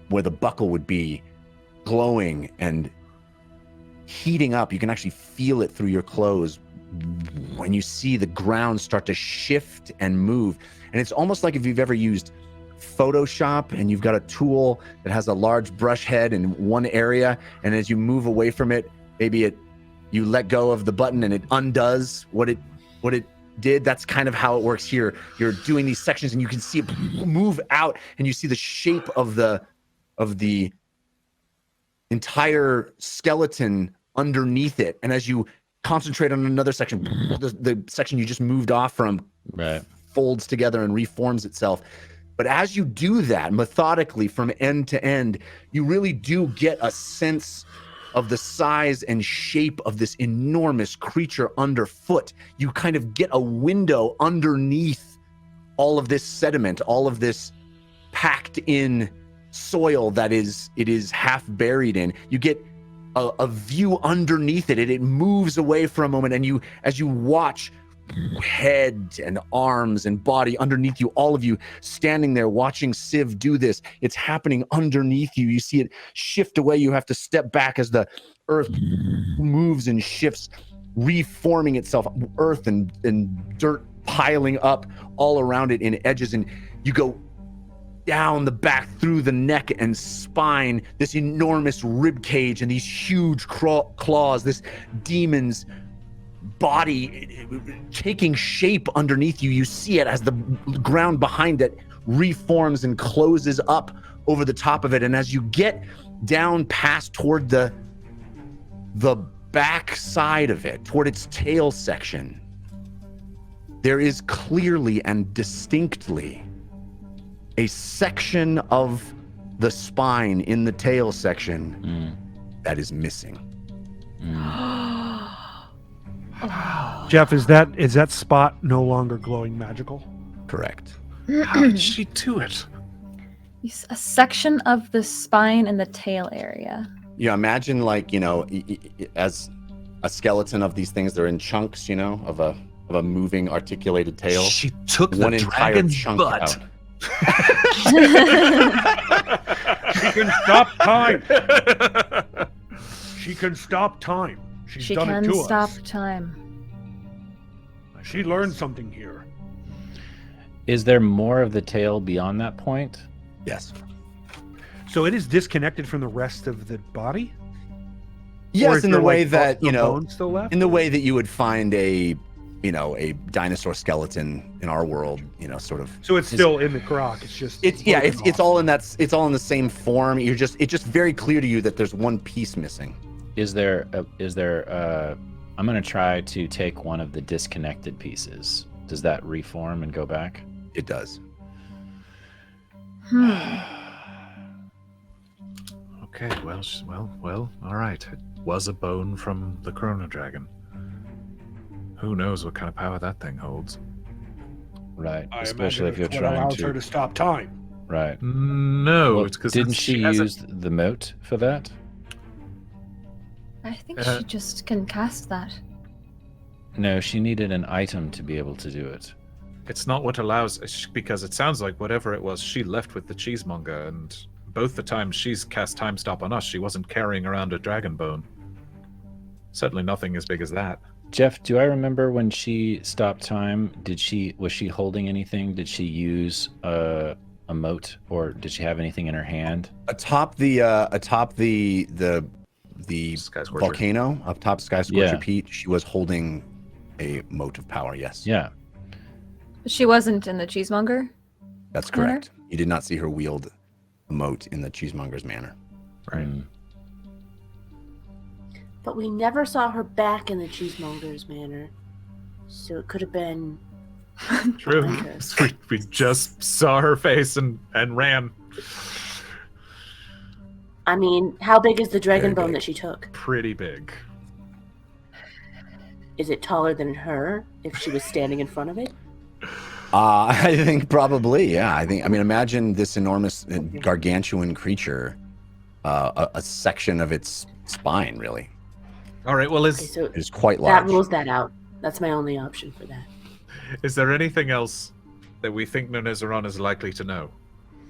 [SPEAKER 4] where the buckle would be, glowing and heating up. You can actually feel it through your clothes when you see the ground start to shift and move. And it's almost like if you've ever used Photoshop and you've got a tool that has a large brush head in one area, and as you move away from it, maybe you let go of the button and it undoes what it did. That's kind of how it works here. You're doing these sections and you can see it move out, and you see the shape of the entire skeleton underneath it. And as you concentrate on another section, the section you just moved off from folds together and reforms itself. But as you do that methodically from end to end, you really do get a sense of the size and shape of this enormous creature underfoot. You kind of get a window underneath all of this sediment, all of this packed in soil that it is half buried in. You get a view underneath it, and it moves away for a moment, and as you watch head and arms and body underneath you, all of you standing there watching Civ do this. It's happening underneath you. You see it shift away. You have to step back as the earth moves and shifts, reforming itself, earth and dirt piling up all around it in edges. And you go down the back through the neck and spine, this enormous rib cage and these huge claws, this demon's body taking shape underneath you. You see it as the ground behind it reforms and closes up over the top of it. And as you get down past toward the back side of it, toward its tail section, there is clearly and distinctly a section of the spine in the tail section that is missing.
[SPEAKER 5] Jeff, is that spot no longer glowing magical?
[SPEAKER 4] Correct.
[SPEAKER 6] How did she do it?
[SPEAKER 8] A section of the spine and the tail area.
[SPEAKER 4] Yeah, imagine as a skeleton of these things, they're in chunks, of a moving articulated tail.
[SPEAKER 6] She took
[SPEAKER 4] one
[SPEAKER 6] the
[SPEAKER 4] entire
[SPEAKER 6] dragon's
[SPEAKER 4] chunk
[SPEAKER 6] butt.
[SPEAKER 4] out.
[SPEAKER 5] She can stop time. She can stop time. She's done it to us.
[SPEAKER 8] She can stop time.
[SPEAKER 5] She learned something here.
[SPEAKER 7] Is there more of the tail beyond that point?
[SPEAKER 4] Yes.
[SPEAKER 5] So it is disconnected from the rest of the body?
[SPEAKER 4] Yes, in the way that,
[SPEAKER 5] bone still left?
[SPEAKER 4] in the way that you would find a dinosaur skeleton in our world, sort of.
[SPEAKER 5] So it's still in the croc. It's just
[SPEAKER 4] it's all in the same form. It's just very clear to you that there's one piece missing.
[SPEAKER 7] Is there I'm going to try to take one of the disconnected pieces. Does that reform and go back?
[SPEAKER 4] It does.
[SPEAKER 6] Okay, well, all right. It was a bone from the Chrono Dragon. Who knows what kind of power that thing holds?
[SPEAKER 7] Right,
[SPEAKER 5] I
[SPEAKER 7] especially if you're
[SPEAKER 5] imagine it's what
[SPEAKER 7] trying
[SPEAKER 5] allows
[SPEAKER 7] to.
[SPEAKER 5] her to stop time.
[SPEAKER 7] Right.
[SPEAKER 6] No,
[SPEAKER 7] Well,
[SPEAKER 6] it's because
[SPEAKER 7] didn't she use the moat for that?
[SPEAKER 8] I think she just can cast that.
[SPEAKER 7] No, she needed an item to be able to do it.
[SPEAKER 6] It's not what allows, because it sounds like whatever it was, she left with the cheesemonger, and both the times she's cast time stop on us, she wasn't carrying around a dragon bone. Certainly nothing as big as that.
[SPEAKER 7] Jeff, do I remember when she stopped time? Was she holding anything? Did she use a moat, or did she have anything in her hand?
[SPEAKER 4] Atop the
[SPEAKER 6] Sky Scorcher.
[SPEAKER 4] volcano, up top Sky Scorcher
[SPEAKER 7] Yeah.
[SPEAKER 4] Peak, she was holding a moat of power. Yes.
[SPEAKER 7] Yeah.
[SPEAKER 8] She wasn't in the cheesemonger?
[SPEAKER 4] That's correct. You did not see her wield a moat in the cheesemonger's manner.
[SPEAKER 6] Right.
[SPEAKER 3] But we never saw her back in the cheesemonger's manner. So it could have been
[SPEAKER 6] True.
[SPEAKER 3] interest.
[SPEAKER 6] we just saw her face and ran.
[SPEAKER 3] I mean, how big is the dragon
[SPEAKER 4] Very
[SPEAKER 3] bone
[SPEAKER 4] big.
[SPEAKER 3] that she took?
[SPEAKER 6] Pretty big.
[SPEAKER 3] Is it taller than her if she was standing in front of it?
[SPEAKER 4] I think probably, yeah. I mean, imagine this enormous, gargantuan creature, a section of its spine, really.
[SPEAKER 6] All right. Well,
[SPEAKER 3] Okay, so
[SPEAKER 4] It is quite large.
[SPEAKER 3] that rules that out. That's my only option for that.
[SPEAKER 6] is there anything else that we think Nonezzeron is likely to know?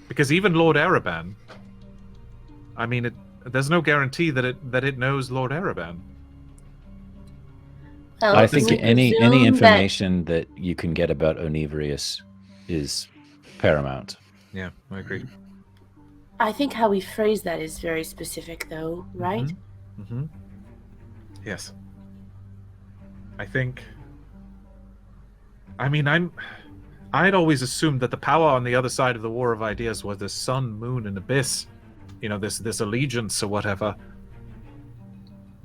[SPEAKER 6] Because even Lord Ereban, I mean, there's no guarantee that it knows Lord Ereban.
[SPEAKER 3] Well,
[SPEAKER 7] I think
[SPEAKER 3] we
[SPEAKER 7] any
[SPEAKER 3] presume that-
[SPEAKER 7] information that you can get about Onivrius is paramount.
[SPEAKER 6] Yeah, I agree.
[SPEAKER 3] I think how we phrase that is very specific, though, right?
[SPEAKER 6] Mm-hmm. Yes. I think. I mean, I'd always assumed that the power on the other side of the War of Ideas was the sun, moon, and abyss. You know, this allegiance or whatever.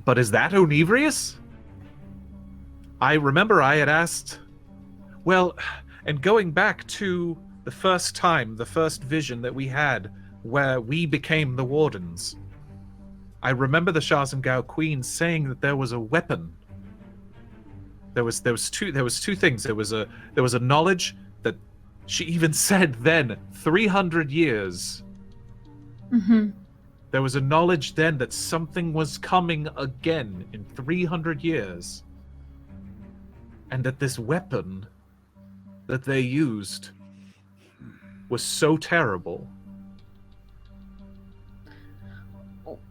[SPEAKER 6] But is that Onivrius? I remember I had asked. Well, and going back to the first vision that we had, where we became the Wardens. I remember the Shazengao Queen saying that there was a weapon. There was two things. There was a knowledge that she even said then 300 years.
[SPEAKER 8] Mm-hmm.
[SPEAKER 6] There was a knowledge then that something was coming again in 300 years. And that this weapon that they used was so terrible.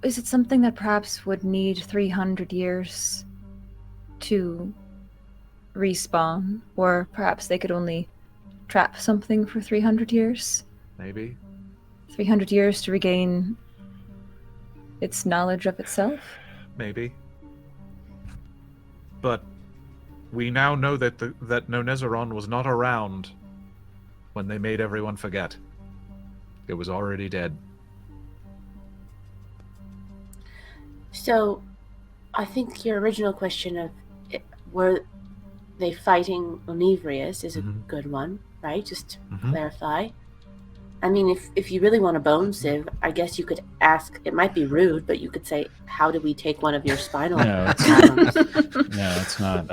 [SPEAKER 8] Is it something that perhaps would need 300 years to respawn? Or perhaps they could only trap something for 300 years?
[SPEAKER 6] Maybe.
[SPEAKER 8] 300 years to regain its knowledge of itself?
[SPEAKER 6] Maybe. But we now know that that Nonezzeron was not around when they made everyone forget. It was already dead.
[SPEAKER 3] So, I think your original question of were they fighting Onivrius is a good one, right? Just to clarify. I mean, if you really want to bone sieve, I guess you could ask. It might be rude, but you could say, "How do we take one of your spinal?"
[SPEAKER 7] No,
[SPEAKER 3] atoms?"
[SPEAKER 7] No, it's not.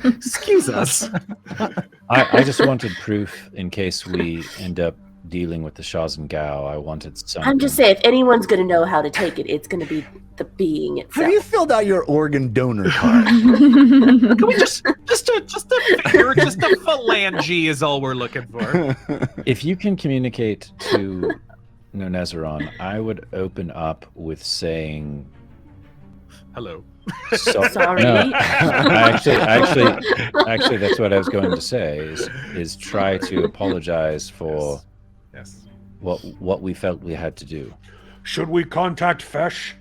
[SPEAKER 6] Excuse us.
[SPEAKER 7] I just wanted proof in case we end up dealing with the Shazengao. I wanted something.
[SPEAKER 3] I'm just saying, if anyone's going to know how to take it, it's going to be the being itself.
[SPEAKER 4] Have you filled out your organ donor card?
[SPEAKER 6] Can we just a phalange is all we're looking for.
[SPEAKER 7] If you can communicate to Nonezzeron, I would open up with saying,
[SPEAKER 6] Hello.
[SPEAKER 3] Sorry.
[SPEAKER 7] No, actually, that's what I was going to say. Is try to apologize for
[SPEAKER 6] Yes.
[SPEAKER 7] what we felt we had to do.
[SPEAKER 5] Should we contact Fesh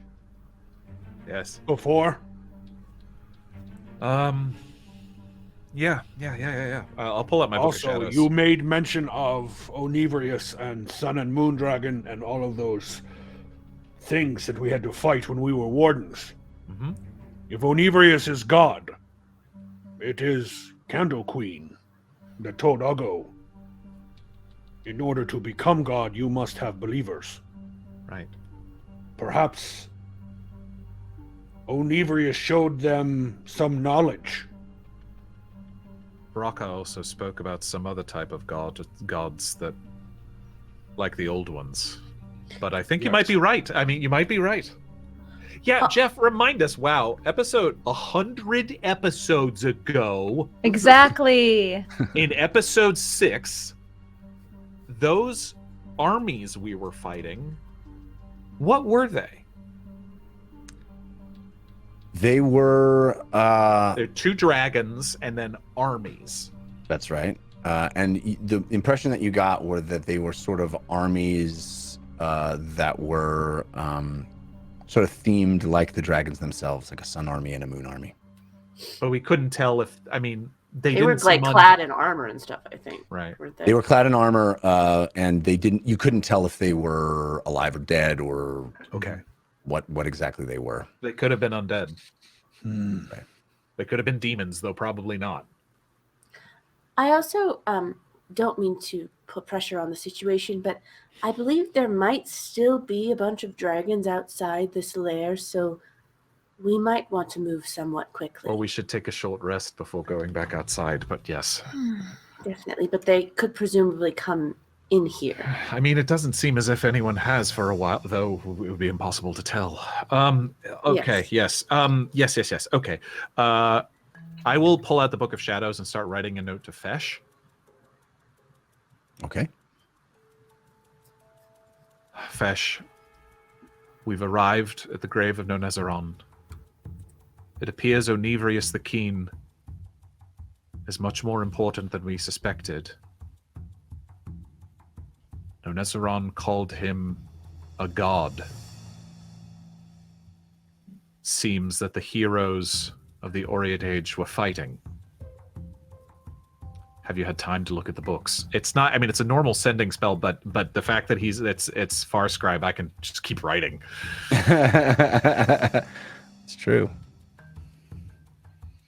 [SPEAKER 6] Yes.
[SPEAKER 5] before?
[SPEAKER 6] Yeah. I'll pull up my book of
[SPEAKER 5] Also,
[SPEAKER 6] shadows.
[SPEAKER 5] you made mention of Onivrius and Sun and Moon Dragon and all of those things that we had to fight when we were wardens.
[SPEAKER 6] Mm-hmm.
[SPEAKER 5] If Onivrius is God, it is Candle Queen that told Uggo, in order to become God, you must have believers.
[SPEAKER 6] Right.
[SPEAKER 5] Perhaps Onivrius showed them some knowledge.
[SPEAKER 6] Baraka also spoke about some other type of gods that, like the old ones. But I think you might be right. I mean, you might be right. Yeah, Jeff, remind us. Wow, episode 100 episodes ago.
[SPEAKER 8] Exactly.
[SPEAKER 6] In episode 6, those armies we were fighting, what were they?
[SPEAKER 4] They were.
[SPEAKER 6] They're 2 dragons and then armies.
[SPEAKER 4] That's right. And the impression that you got were that they were sort of armies that were sort of themed like the dragons themselves, like a sun army and a moon army.
[SPEAKER 6] But we couldn't tell if, I mean, they
[SPEAKER 3] were
[SPEAKER 6] didn't
[SPEAKER 3] like
[SPEAKER 6] summon-
[SPEAKER 3] clad in armor and stuff, I think.
[SPEAKER 6] Right.
[SPEAKER 4] They were clad in armor, and you couldn't tell if they were alive or dead or what exactly they were.
[SPEAKER 6] They could have been undead.
[SPEAKER 4] Right.
[SPEAKER 6] They could have been demons, though probably not.
[SPEAKER 3] I also don't mean to put pressure on the situation, but I believe there might still be a bunch of dragons outside this lair, so we might want to move somewhat quickly.
[SPEAKER 6] Or we should take a short rest before going back outside, but yes.
[SPEAKER 3] Definitely, but they could presumably come in here.
[SPEAKER 6] I mean, it doesn't seem as if anyone has for a while, though it would be impossible to tell. Okay, yes. Yes. Okay. I will pull out the Book of Shadows and start writing a note to Fesh.
[SPEAKER 4] Okay.
[SPEAKER 6] Fesh, we've arrived at the grave of Nonezzeron. It appears Onivrius the Keen is much more important than we suspected. Nonezzeron called him a god. Seems that the heroes of the Aureate Age were fighting. Have you had time to look at the books? It's not, I mean, it's a normal sending spell, but the fact that it's Far Scribe, I can just keep writing.
[SPEAKER 4] It's true.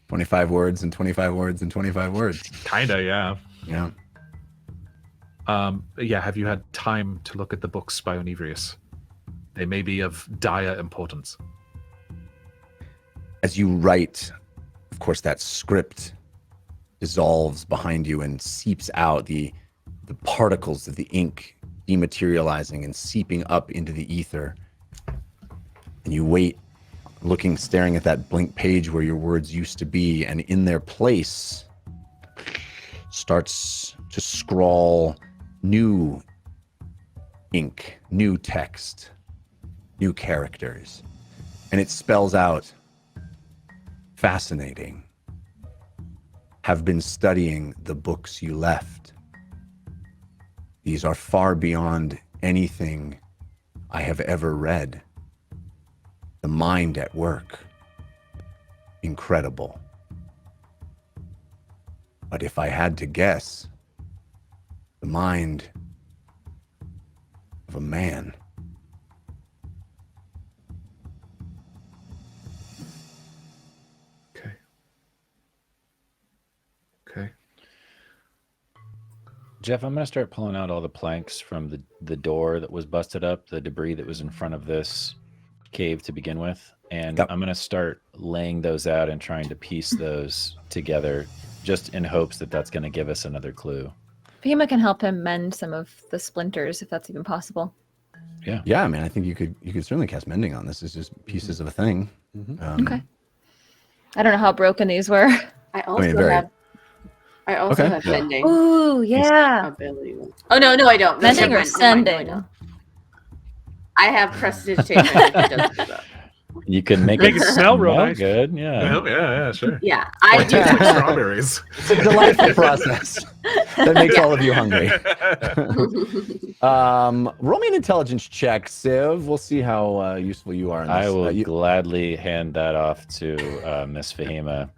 [SPEAKER 4] 25 words and 25 words and 25 words.
[SPEAKER 6] Kinda, yeah.
[SPEAKER 4] Yeah.
[SPEAKER 6] Yeah, have you had time to look at the books by Onivrius? They may be of dire importance.
[SPEAKER 4] As you write, of course, that script dissolves behind you and seeps out, the particles of the ink dematerializing and seeping up into the ether. And you wait, staring at that blank page where your words used to be, and in their place starts to scrawl new ink, new text, new characters. And it spells out, fascinating. Have been studying the books you left. These are far beyond anything I have ever read. The mind at work. Incredible. But if I had to guess, the mind of a man.
[SPEAKER 6] Okay.
[SPEAKER 7] Jeff, I'm going to start pulling out all the planks from the door that was busted up, the debris that was in front of this cave to begin with. And I'm going to start laying those out and trying to piece those together just in hopes that that's going to give us another clue.
[SPEAKER 8] Fema can help him mend some of the splinters if that's even possible.
[SPEAKER 7] Yeah.
[SPEAKER 4] Yeah, I mean, I think you could certainly cast mending on this. It's just pieces of a thing.
[SPEAKER 8] Okay. I don't know how broken these were.
[SPEAKER 3] I also have mending.
[SPEAKER 8] Ooh, yeah.
[SPEAKER 3] Ability. Oh no, I don't.
[SPEAKER 8] Mending or sending?
[SPEAKER 3] I have prestidigitation. That doesn't do that.
[SPEAKER 7] You can make
[SPEAKER 5] it smell real nice.
[SPEAKER 7] Good. Yeah.
[SPEAKER 6] Yeah, sure.
[SPEAKER 3] Yeah, I do.
[SPEAKER 6] Strawberries.
[SPEAKER 4] It's a delightful process that makes all of you hungry. Roll me an intelligence check, Civ. We'll see how useful you are in this.
[SPEAKER 7] I will gladly hand that off to Miss Fahima.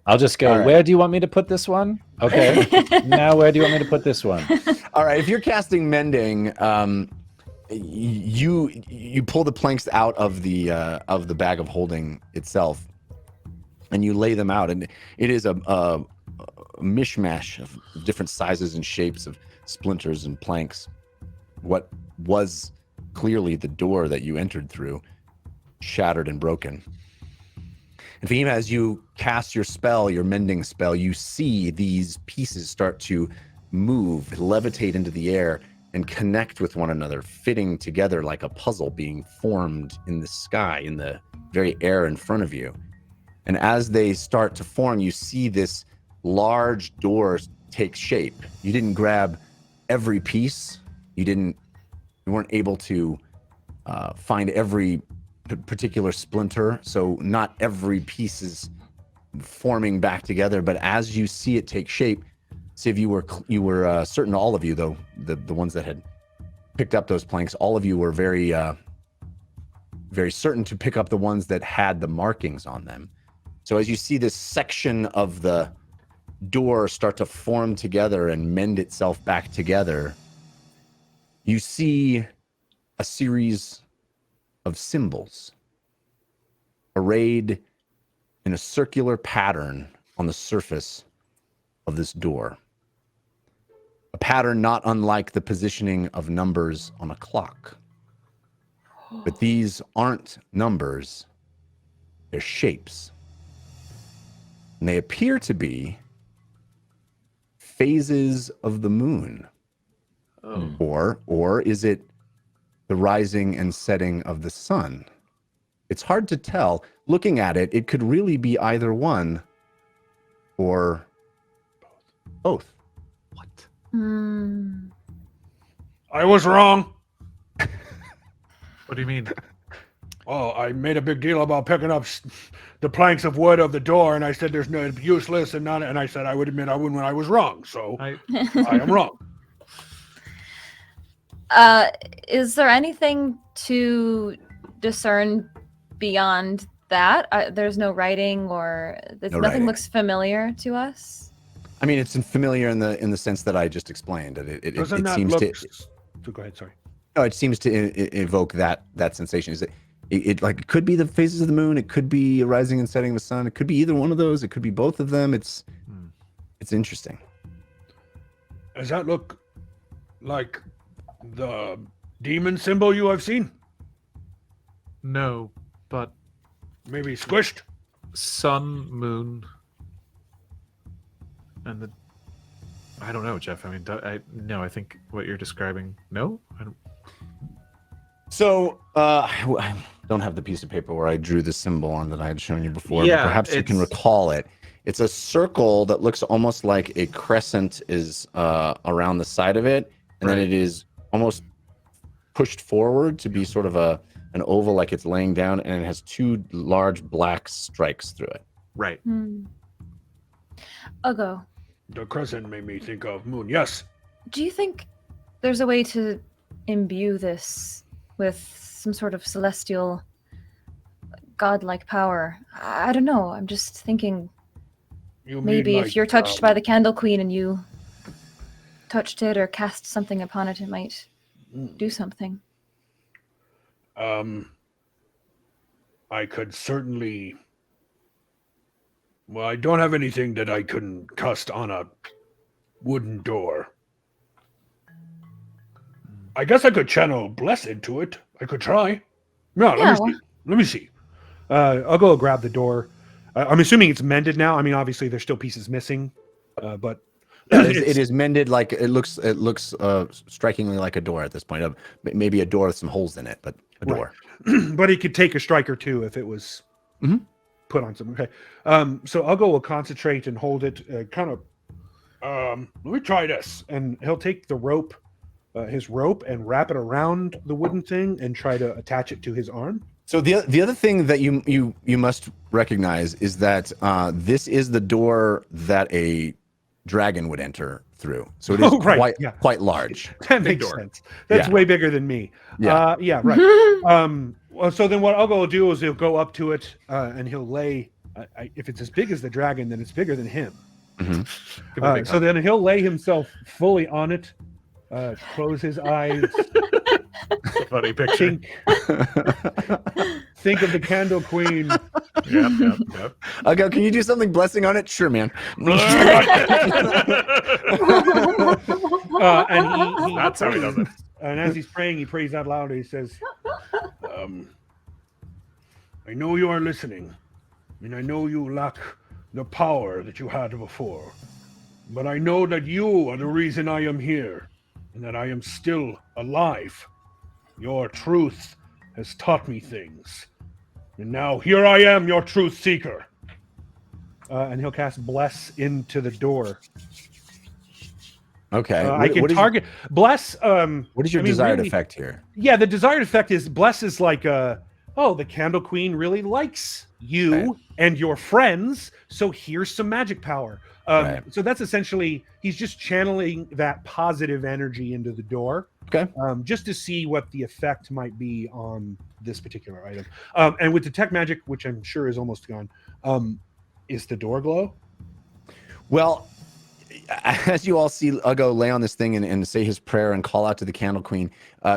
[SPEAKER 7] I'll just go, right. Where do you want me to put this one? Okay. Now where do you want me to put this one?
[SPEAKER 4] All right. If you're casting mending, you pull the planks out of the bag of holding itself, and you lay them out, and it is a mishmash of different sizes and shapes of splinters and planks. What was clearly the door that you entered through, shattered and broken. And Fahima, as you cast your spell, your mending spell, you see these pieces start to move, levitate into the air, and connect with one another, fitting together like a puzzle being formed in the sky, in the very air in front of you. And as they start to form, you see this large door take shape. You didn't grab every piece. You weren't able to find every particular splinter, so not every piece is forming back together. But as you see it take shape, Civ, you were certain, all of you, though, the ones that had picked up those planks, all of you were very certain to pick up the ones that had the markings on them. So as you see this section of the door start to form together and mend itself back together, you see a series of symbols arrayed in a circular pattern on the surface of this door. A pattern not unlike the positioning of numbers on a clock. But these aren't numbers, they're shapes. And they appear to be phases of the moon?
[SPEAKER 6] Oh.
[SPEAKER 4] Or is it the rising and setting of the sun? It's hard to tell. Looking at it, it could really be either one or both.
[SPEAKER 6] What?
[SPEAKER 5] I was wrong.
[SPEAKER 6] What do you mean?
[SPEAKER 5] Oh, I made a big deal about picking up the planks of wood of the door, and I said there's no useless and none. And I said I would admit I wouldn't when I was wrong. So I am wrong.
[SPEAKER 8] Is there anything to discern beyond that? There's no writing, or nothing
[SPEAKER 4] writing.
[SPEAKER 8] looks familiar to us.
[SPEAKER 4] I mean, it's familiar in the sense that I just explained. It
[SPEAKER 5] Doesn't that
[SPEAKER 4] seems
[SPEAKER 5] look...
[SPEAKER 4] to.
[SPEAKER 5] Go ahead. Sorry.
[SPEAKER 4] No, it seems to evoke that sensation. Is it like it could be the phases of the moon? It could be a rising and setting of the sun. It could be either one of those. It could be both of them. It's interesting.
[SPEAKER 5] Does that look like the demon symbol you have seen?
[SPEAKER 6] No, but
[SPEAKER 5] Maybe squished?
[SPEAKER 6] sun, moon, and the. I don't know, Jeff. I mean, I think what you're describing. No, I don't.
[SPEAKER 4] So I don't have the piece of paper where I drew the symbol on that I had shown you before.
[SPEAKER 6] Yeah,
[SPEAKER 4] but perhaps you can recall it. It's a circle that looks almost like a crescent is around the side of it, and then it is almost pushed forward to be sort of an oval, like it's laying down, and it has two large black strikes through it.
[SPEAKER 6] Right.
[SPEAKER 8] I'll go.
[SPEAKER 5] The crescent made me think of moon. Yes.
[SPEAKER 8] Do you think there's a way to imbue this with some sort of celestial, godlike power? I don't know. I'm just thinking
[SPEAKER 5] You
[SPEAKER 8] maybe
[SPEAKER 5] mean
[SPEAKER 8] if you're touched by the Candle Queen and you touched it or cast something upon it, it might do something.
[SPEAKER 5] I could certainly... Well, I don't have anything that I couldn't cast on a wooden door. I guess I could channel Bless into it. I could try. No, let me see. I'll go grab the door. I'm assuming it's mended now. I mean, obviously there's still pieces missing, but
[SPEAKER 4] it is mended. Like it looks strikingly like a door at this point. Maybe a door with some holes in it, but a door.
[SPEAKER 5] But he could take a strike or two if it was put on some. Okay. So I'll go concentrate and hold it let me try this. And he'll take the rope, his rope, and wrap it around the wooden thing and try to attach it to his arm.
[SPEAKER 4] So the other thing that you must recognize is that this is the door that a dragon would enter through. So it is quite large.
[SPEAKER 5] That makes sense. That's way bigger than me.
[SPEAKER 4] Yeah.
[SPEAKER 5] Right. Well, so then what Ugo will do is he'll go up to it and he'll lay. If it's as big as the dragon, then it's bigger than him. So then he'll lay himself fully on it, close his eyes.
[SPEAKER 6] Funny picture.
[SPEAKER 5] Think of the Candle Queen.
[SPEAKER 6] Yep.
[SPEAKER 4] Okay, can you do something blessing on it? Sure, man.
[SPEAKER 5] And
[SPEAKER 6] That's how he does it.
[SPEAKER 5] And as he's praying, he prays out loud. He says, I know you are listening, and I know you lack the power that you had before. But I know that you are the reason I am here, and that I am still alive. Your truth has taught me things. And now here I am, your truth seeker. And he'll cast Bless into the door.
[SPEAKER 4] Okay.
[SPEAKER 5] I can target Bless.
[SPEAKER 4] What is your desired effect here?
[SPEAKER 5] Yeah, the desired effect is Bless is like the Candle Queen really likes you and your friends, so here's some magic power. So that's essentially, he's just channeling that positive energy into the door.
[SPEAKER 4] Okay.
[SPEAKER 5] Just to see what the effect might be on this particular item. And with Detect Magic, which I'm sure is almost gone, is the door glow?
[SPEAKER 4] Well, as you all see Ugo lay on this thing and say his prayer and call out to the Candle Queen,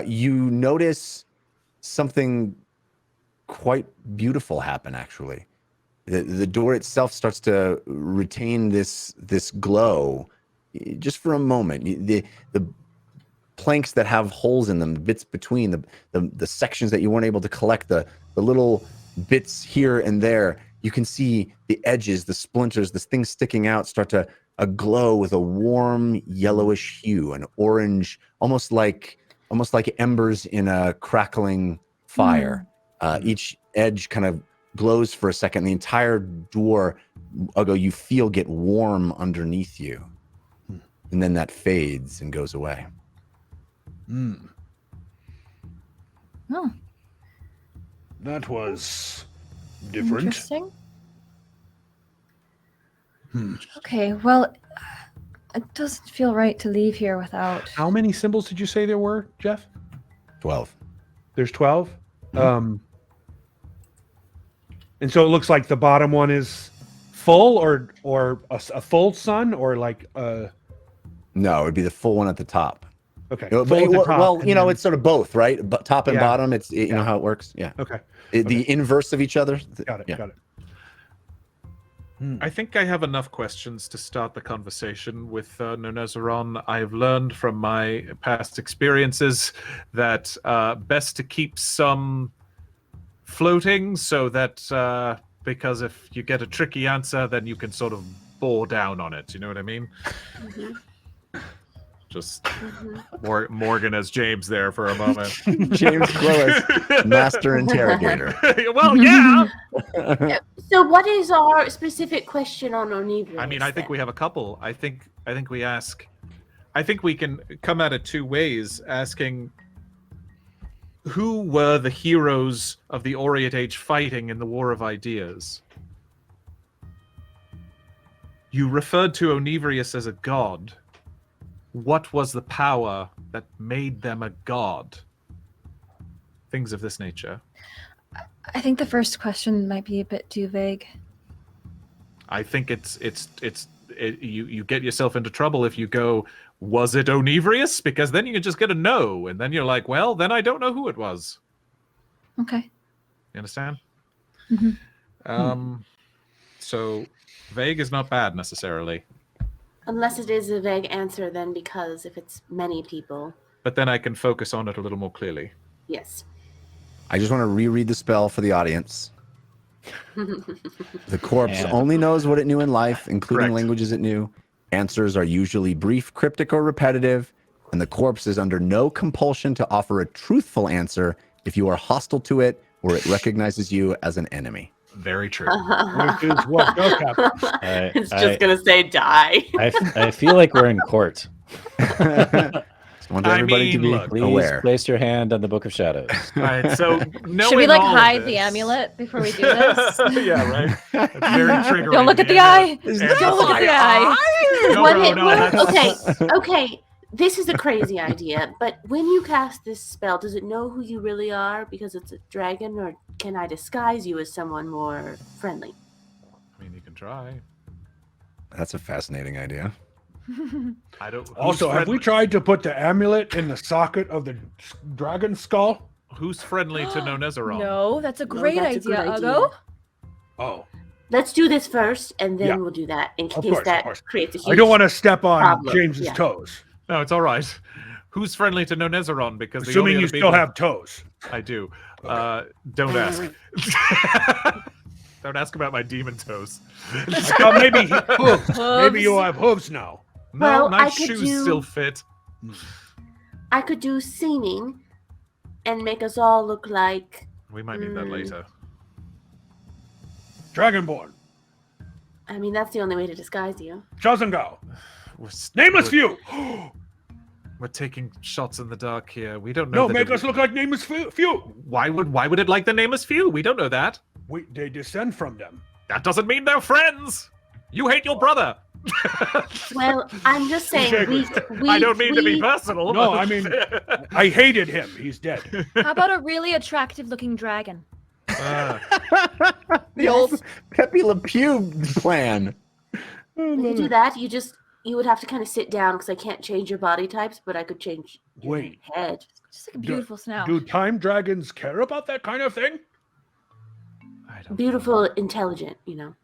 [SPEAKER 4] you notice something quite beautiful happen, actually. The door itself starts to retain this glow just for a moment. The planks that have holes in them, the bits between the sections that you weren't able to collect, the little bits here and there, you can see the edges, the splinters, the things sticking out start to a glow with a warm yellowish hue, an orange, almost like embers in a crackling fire. Each edge kind of glows for a second. The entire door, Ugo, you feel get warm underneath you. And then that fades and goes away.
[SPEAKER 8] Oh,
[SPEAKER 5] That was different.
[SPEAKER 8] interesting. Okay, well, it doesn't feel right to leave here without.
[SPEAKER 5] How many symbols did you say there were, Jeff?
[SPEAKER 4] 12.
[SPEAKER 5] There's 12. And so it looks like the bottom one is full, or a full sun, or like
[SPEAKER 4] No, it would be the full one at the top.
[SPEAKER 5] okay.
[SPEAKER 4] Well,
[SPEAKER 5] full at the top,
[SPEAKER 4] well,
[SPEAKER 5] and
[SPEAKER 4] you know,
[SPEAKER 5] then-
[SPEAKER 4] it's sort of both, right? But top and
[SPEAKER 5] Yeah.
[SPEAKER 4] bottom, it's you know how it works. Yeah.
[SPEAKER 5] okay.
[SPEAKER 4] The inverse of each other.
[SPEAKER 5] Got it.
[SPEAKER 4] Yeah.
[SPEAKER 5] Got it.
[SPEAKER 6] I think I have enough questions to start the conversation with Nonezzeron. I've learned from my past experiences that best to keep some floating so that because if you get a tricky answer, then you can sort of bore down on it. You know what I mean? Just Morgan as James there for a moment.
[SPEAKER 4] James Clois, master interrogator.
[SPEAKER 6] Well, yeah.
[SPEAKER 3] So what is our specific question on Onivri?
[SPEAKER 6] I mean, I think we have a couple. I think we ask. I think we can come at it two ways, asking who were the heroes of the Orient Age fighting in the War of Ideas. You referred to Onivrius as a god. What was the power that made them a god? Things of this nature.
[SPEAKER 8] I think the first question might be a bit too vague.
[SPEAKER 6] I think you get yourself into trouble if you go, was it Onivrius? Because then you can just get a no, and then you're like, well, then I don't know who it was.
[SPEAKER 8] Okay.
[SPEAKER 6] You understand?
[SPEAKER 8] Mm-hmm.
[SPEAKER 6] So vague is not bad necessarily,
[SPEAKER 3] Unless it is a vague answer, then because if it's many people,
[SPEAKER 6] but then I can focus on it a little more clearly.
[SPEAKER 3] yes.
[SPEAKER 4] I just want to reread the spell for the audience. The corpse
[SPEAKER 7] Yeah.
[SPEAKER 4] only knows what it knew in life, including
[SPEAKER 6] Correct.
[SPEAKER 4] languages it knew. Answers are usually brief, cryptic, or repetitive, and the corpse is under no compulsion to offer a truthful answer if you are hostile to it or it recognizes you as an enemy.
[SPEAKER 6] Very true.
[SPEAKER 5] Which is what does happen.
[SPEAKER 3] It's just gonna say die.
[SPEAKER 7] I feel like we're in court.
[SPEAKER 4] Just want everybody to
[SPEAKER 6] mean,
[SPEAKER 4] be
[SPEAKER 6] look,
[SPEAKER 7] Please
[SPEAKER 4] aware.
[SPEAKER 7] place your hand on the Book of Shadows.
[SPEAKER 6] All right, so
[SPEAKER 8] Should we
[SPEAKER 6] knowing
[SPEAKER 8] like
[SPEAKER 6] all of
[SPEAKER 8] hide the
[SPEAKER 6] this-
[SPEAKER 8] amulet before we do this?
[SPEAKER 6] Yeah, right. It's very triggering.
[SPEAKER 8] Don't look at the eye.
[SPEAKER 6] Is
[SPEAKER 8] Don't
[SPEAKER 6] that
[SPEAKER 8] look at the eye.
[SPEAKER 6] No,
[SPEAKER 3] When
[SPEAKER 6] no,
[SPEAKER 3] it
[SPEAKER 6] no,
[SPEAKER 3] will-
[SPEAKER 6] that's-
[SPEAKER 3] okay. This is a crazy idea, but when you cast this spell, does it know who you really are because it's a dragon, or can I disguise you as someone more friendly?
[SPEAKER 6] I mean, you can try.
[SPEAKER 4] That's a fascinating idea.
[SPEAKER 6] I don't.
[SPEAKER 5] Also, have we tried to put the amulet in the socket of the dragon skull?
[SPEAKER 6] Who's friendly to Nonezzeron?
[SPEAKER 8] No, that's a great
[SPEAKER 3] that's a
[SPEAKER 8] idea,
[SPEAKER 3] good idea.
[SPEAKER 8] Ugo.
[SPEAKER 5] Oh,
[SPEAKER 3] Let's do this first, and then
[SPEAKER 5] Yeah.
[SPEAKER 3] we'll do that in
[SPEAKER 5] Of
[SPEAKER 3] case
[SPEAKER 5] course, of
[SPEAKER 3] that
[SPEAKER 5] course.
[SPEAKER 3] creates a huge.
[SPEAKER 5] I don't want to step on
[SPEAKER 3] problem,
[SPEAKER 5] James's
[SPEAKER 3] yeah.
[SPEAKER 5] toes.
[SPEAKER 6] No, it's all right. Who's friendly to Nonezzeron? Because the
[SPEAKER 5] Assuming
[SPEAKER 6] only
[SPEAKER 5] you
[SPEAKER 6] other
[SPEAKER 5] still
[SPEAKER 6] people-
[SPEAKER 5] have toes.
[SPEAKER 6] I do. Don't ask. Don't ask about my demon toes.
[SPEAKER 5] I thought maybe hooves. Maybe you'll have hooves now.
[SPEAKER 6] No,
[SPEAKER 3] Well,
[SPEAKER 6] my
[SPEAKER 3] I could
[SPEAKER 6] shoes
[SPEAKER 3] do-
[SPEAKER 6] still fit.
[SPEAKER 3] I could do singing, and make us all look like.
[SPEAKER 6] We might need that later.
[SPEAKER 5] Dragonborn.
[SPEAKER 3] I mean, that's the only way to disguise you.
[SPEAKER 5] Chazangal.
[SPEAKER 6] We're,
[SPEAKER 5] Nameless few.
[SPEAKER 6] we're taking shots in the dark here. We don't know.
[SPEAKER 5] No,
[SPEAKER 6] that
[SPEAKER 5] make
[SPEAKER 6] it-
[SPEAKER 5] us look like nameless few.
[SPEAKER 6] Why would it like the nameless few? We don't know that.
[SPEAKER 5] They descend from them.
[SPEAKER 6] That doesn't mean they're friends. You hate your brother.
[SPEAKER 3] Well, I'm just saying we.
[SPEAKER 6] I don't mean to be personal.
[SPEAKER 5] No,
[SPEAKER 6] but-
[SPEAKER 5] I mean, I hated him. He's dead.
[SPEAKER 8] How about a really attractive looking dragon?
[SPEAKER 4] The old Pepe Le Pew plan.
[SPEAKER 3] We could do that. You would have to kind of sit down because I can't change your body types, but I could change your
[SPEAKER 5] Wait.
[SPEAKER 3] head.
[SPEAKER 8] Just like a beautiful snout.
[SPEAKER 5] Do time dragons care about that kind of thing?
[SPEAKER 6] I don't
[SPEAKER 3] Beautiful, intelligent, you know.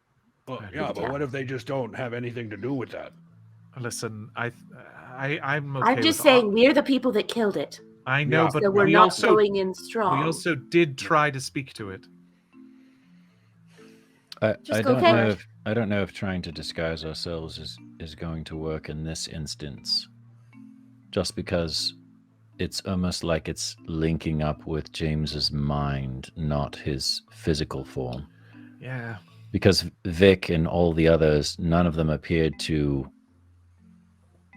[SPEAKER 5] Well, yeah, but what if they just don't have anything to do with that?
[SPEAKER 6] Listen, I'm okay.
[SPEAKER 3] I'm just
[SPEAKER 6] with
[SPEAKER 3] saying we're the people that killed it,
[SPEAKER 6] I know,
[SPEAKER 5] Yeah.
[SPEAKER 6] but
[SPEAKER 3] so we're
[SPEAKER 6] we
[SPEAKER 3] not
[SPEAKER 6] also
[SPEAKER 3] going in strong.
[SPEAKER 6] we also did try to speak to it.
[SPEAKER 7] I
[SPEAKER 8] go
[SPEAKER 7] don't
[SPEAKER 8] for
[SPEAKER 7] know
[SPEAKER 8] it.
[SPEAKER 7] if I don't know if trying to disguise ourselves is going to work in this instance. Just because it's almost like it's linking up with James's mind, not his physical form.
[SPEAKER 6] Yeah.
[SPEAKER 7] Because Vic and all the others, none of them appeared to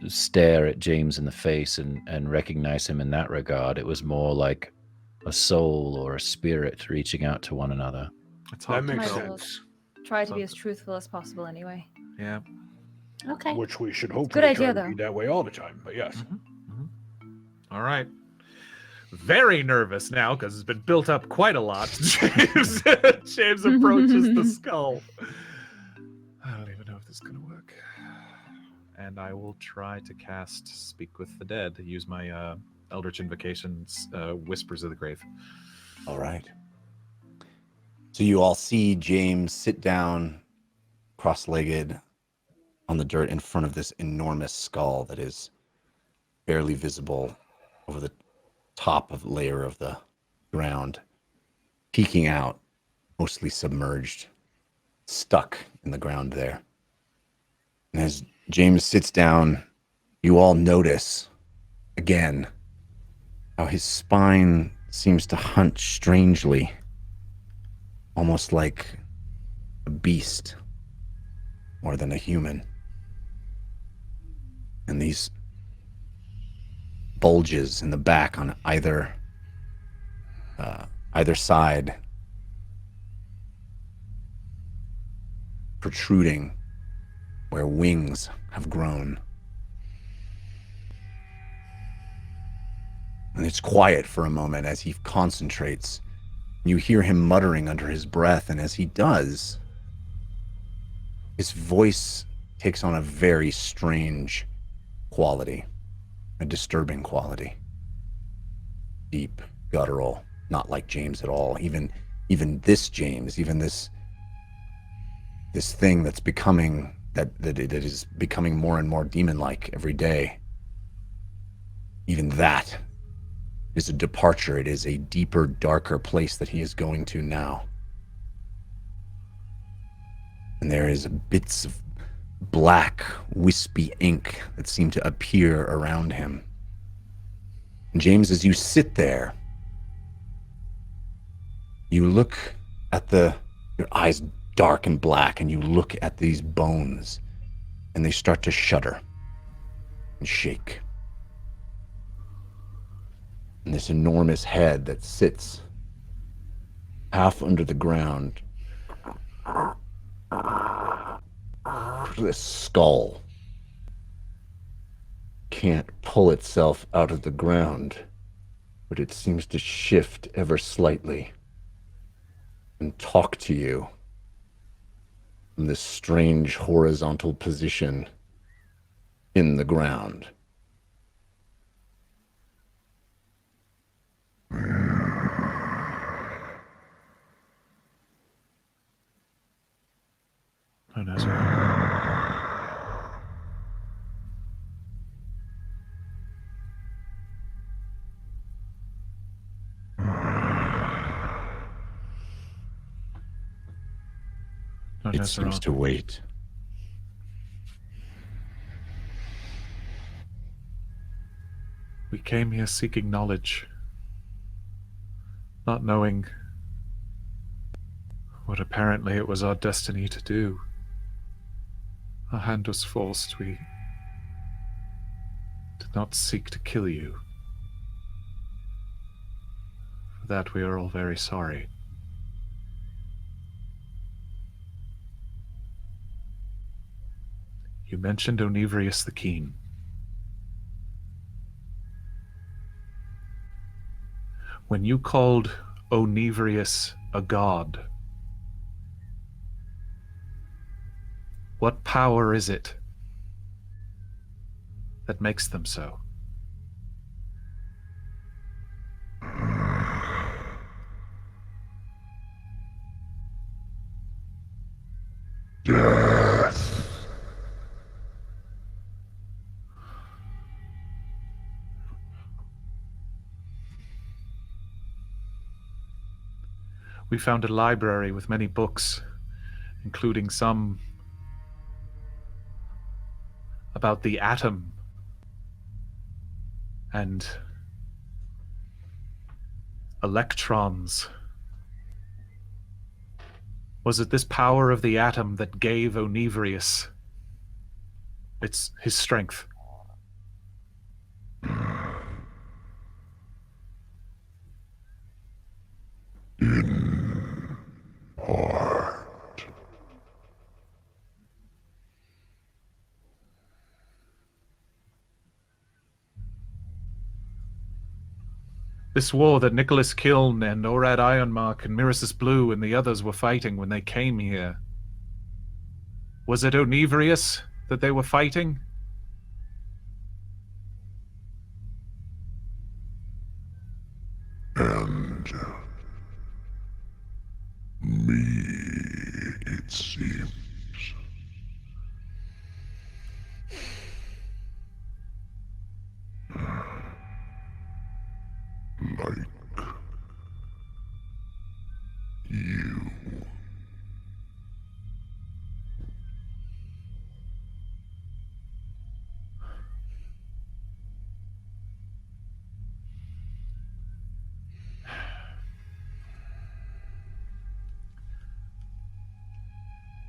[SPEAKER 7] stare at James in the face and recognize him in that regard. It was more like a soul or a spirit reaching out to one another.
[SPEAKER 6] It's hard
[SPEAKER 5] That
[SPEAKER 6] to
[SPEAKER 5] makes
[SPEAKER 6] tell.
[SPEAKER 5] sense.
[SPEAKER 8] Try to be as truthful as possible anyway.
[SPEAKER 6] Yeah.
[SPEAKER 3] Okay.
[SPEAKER 5] Which we should
[SPEAKER 8] Good
[SPEAKER 5] hopefully
[SPEAKER 8] idea,
[SPEAKER 5] try to
[SPEAKER 8] though.
[SPEAKER 5] be that way all the time. But yes.
[SPEAKER 6] All right. Very nervous now because it's been built up quite a lot. James approaches the skull. I don't even know if this is going to work. And I will try to cast Speak with the Dead, use my Eldritch Invocations, Whispers of the Grave.
[SPEAKER 4] All right. So you all see James sit down, cross-legged on the dirt in front of this enormous skull that is barely visible over the top of layer of the ground, peeking out, mostly submerged, stuck in the ground there. And as James sits down, you all notice again how his spine seems to hunch strangely, almost like a beast more than a human. And these bulges in the back on either side, protruding where wings have grown. And it's quiet for a moment as he concentrates. You hear him muttering under his breath, and as he does, his voice takes on a very strange quality, a disturbing quality. Deep, guttural, not like James at all. Even this James, even this thing that's becoming that it is becoming more and more demon-like every day. Even that is a departure. It is a deeper, darker place that he is going to now. And there is bits of black, wispy ink that seem to appear around him. And James, as you sit there, you look at your eyes dark and black, and you look at these bones, and they start to shudder and shake. And this enormous head that sits half under the ground, this skull can't pull itself out of the ground, but it seems to shift ever slightly and talk to you from this strange horizontal position in the ground. It seems to wait.
[SPEAKER 6] We came here seeking knowledge, not knowing what apparently it was our destiny to do. Our hand was forced. We did not seek to kill you. For that we are all very sorry. You mentioned Onivrius the Keen. When you called Onivrius a god, what power is it that makes them so?
[SPEAKER 4] Death.
[SPEAKER 6] We found a library with many books including some about the atom and electrons. Was it this power of the atom that gave Onivrius his strength? This war that Nicholas Kiln and Orad Ironmark and Mirisus Blue and the others were fighting when they came here. Was it Onivrius that they were fighting?
[SPEAKER 9] And me, it seems. Like you.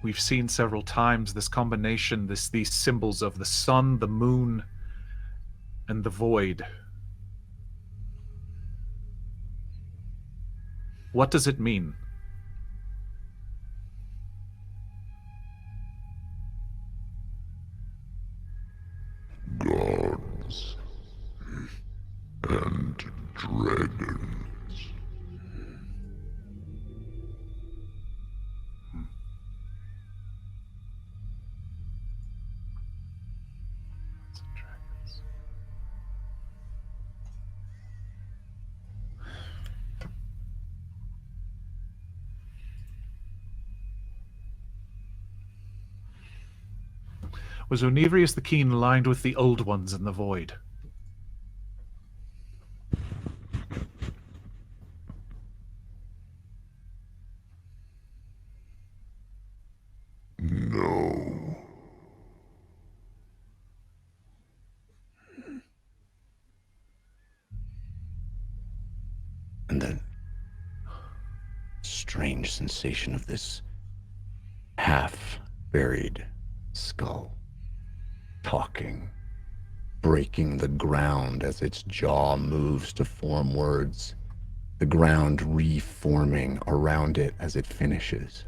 [SPEAKER 6] We've seen several times this combination, these symbols of the sun, the moon, and the void. What does it mean?
[SPEAKER 9] Gods and dragons.
[SPEAKER 6] Was Onivrius the Keen aligned with the Old Ones in the Void?
[SPEAKER 9] No.
[SPEAKER 4] And the strange sensation of this half-buried skull talking, breaking the ground as its jaw moves to form words, the ground reforming around it as it finishes.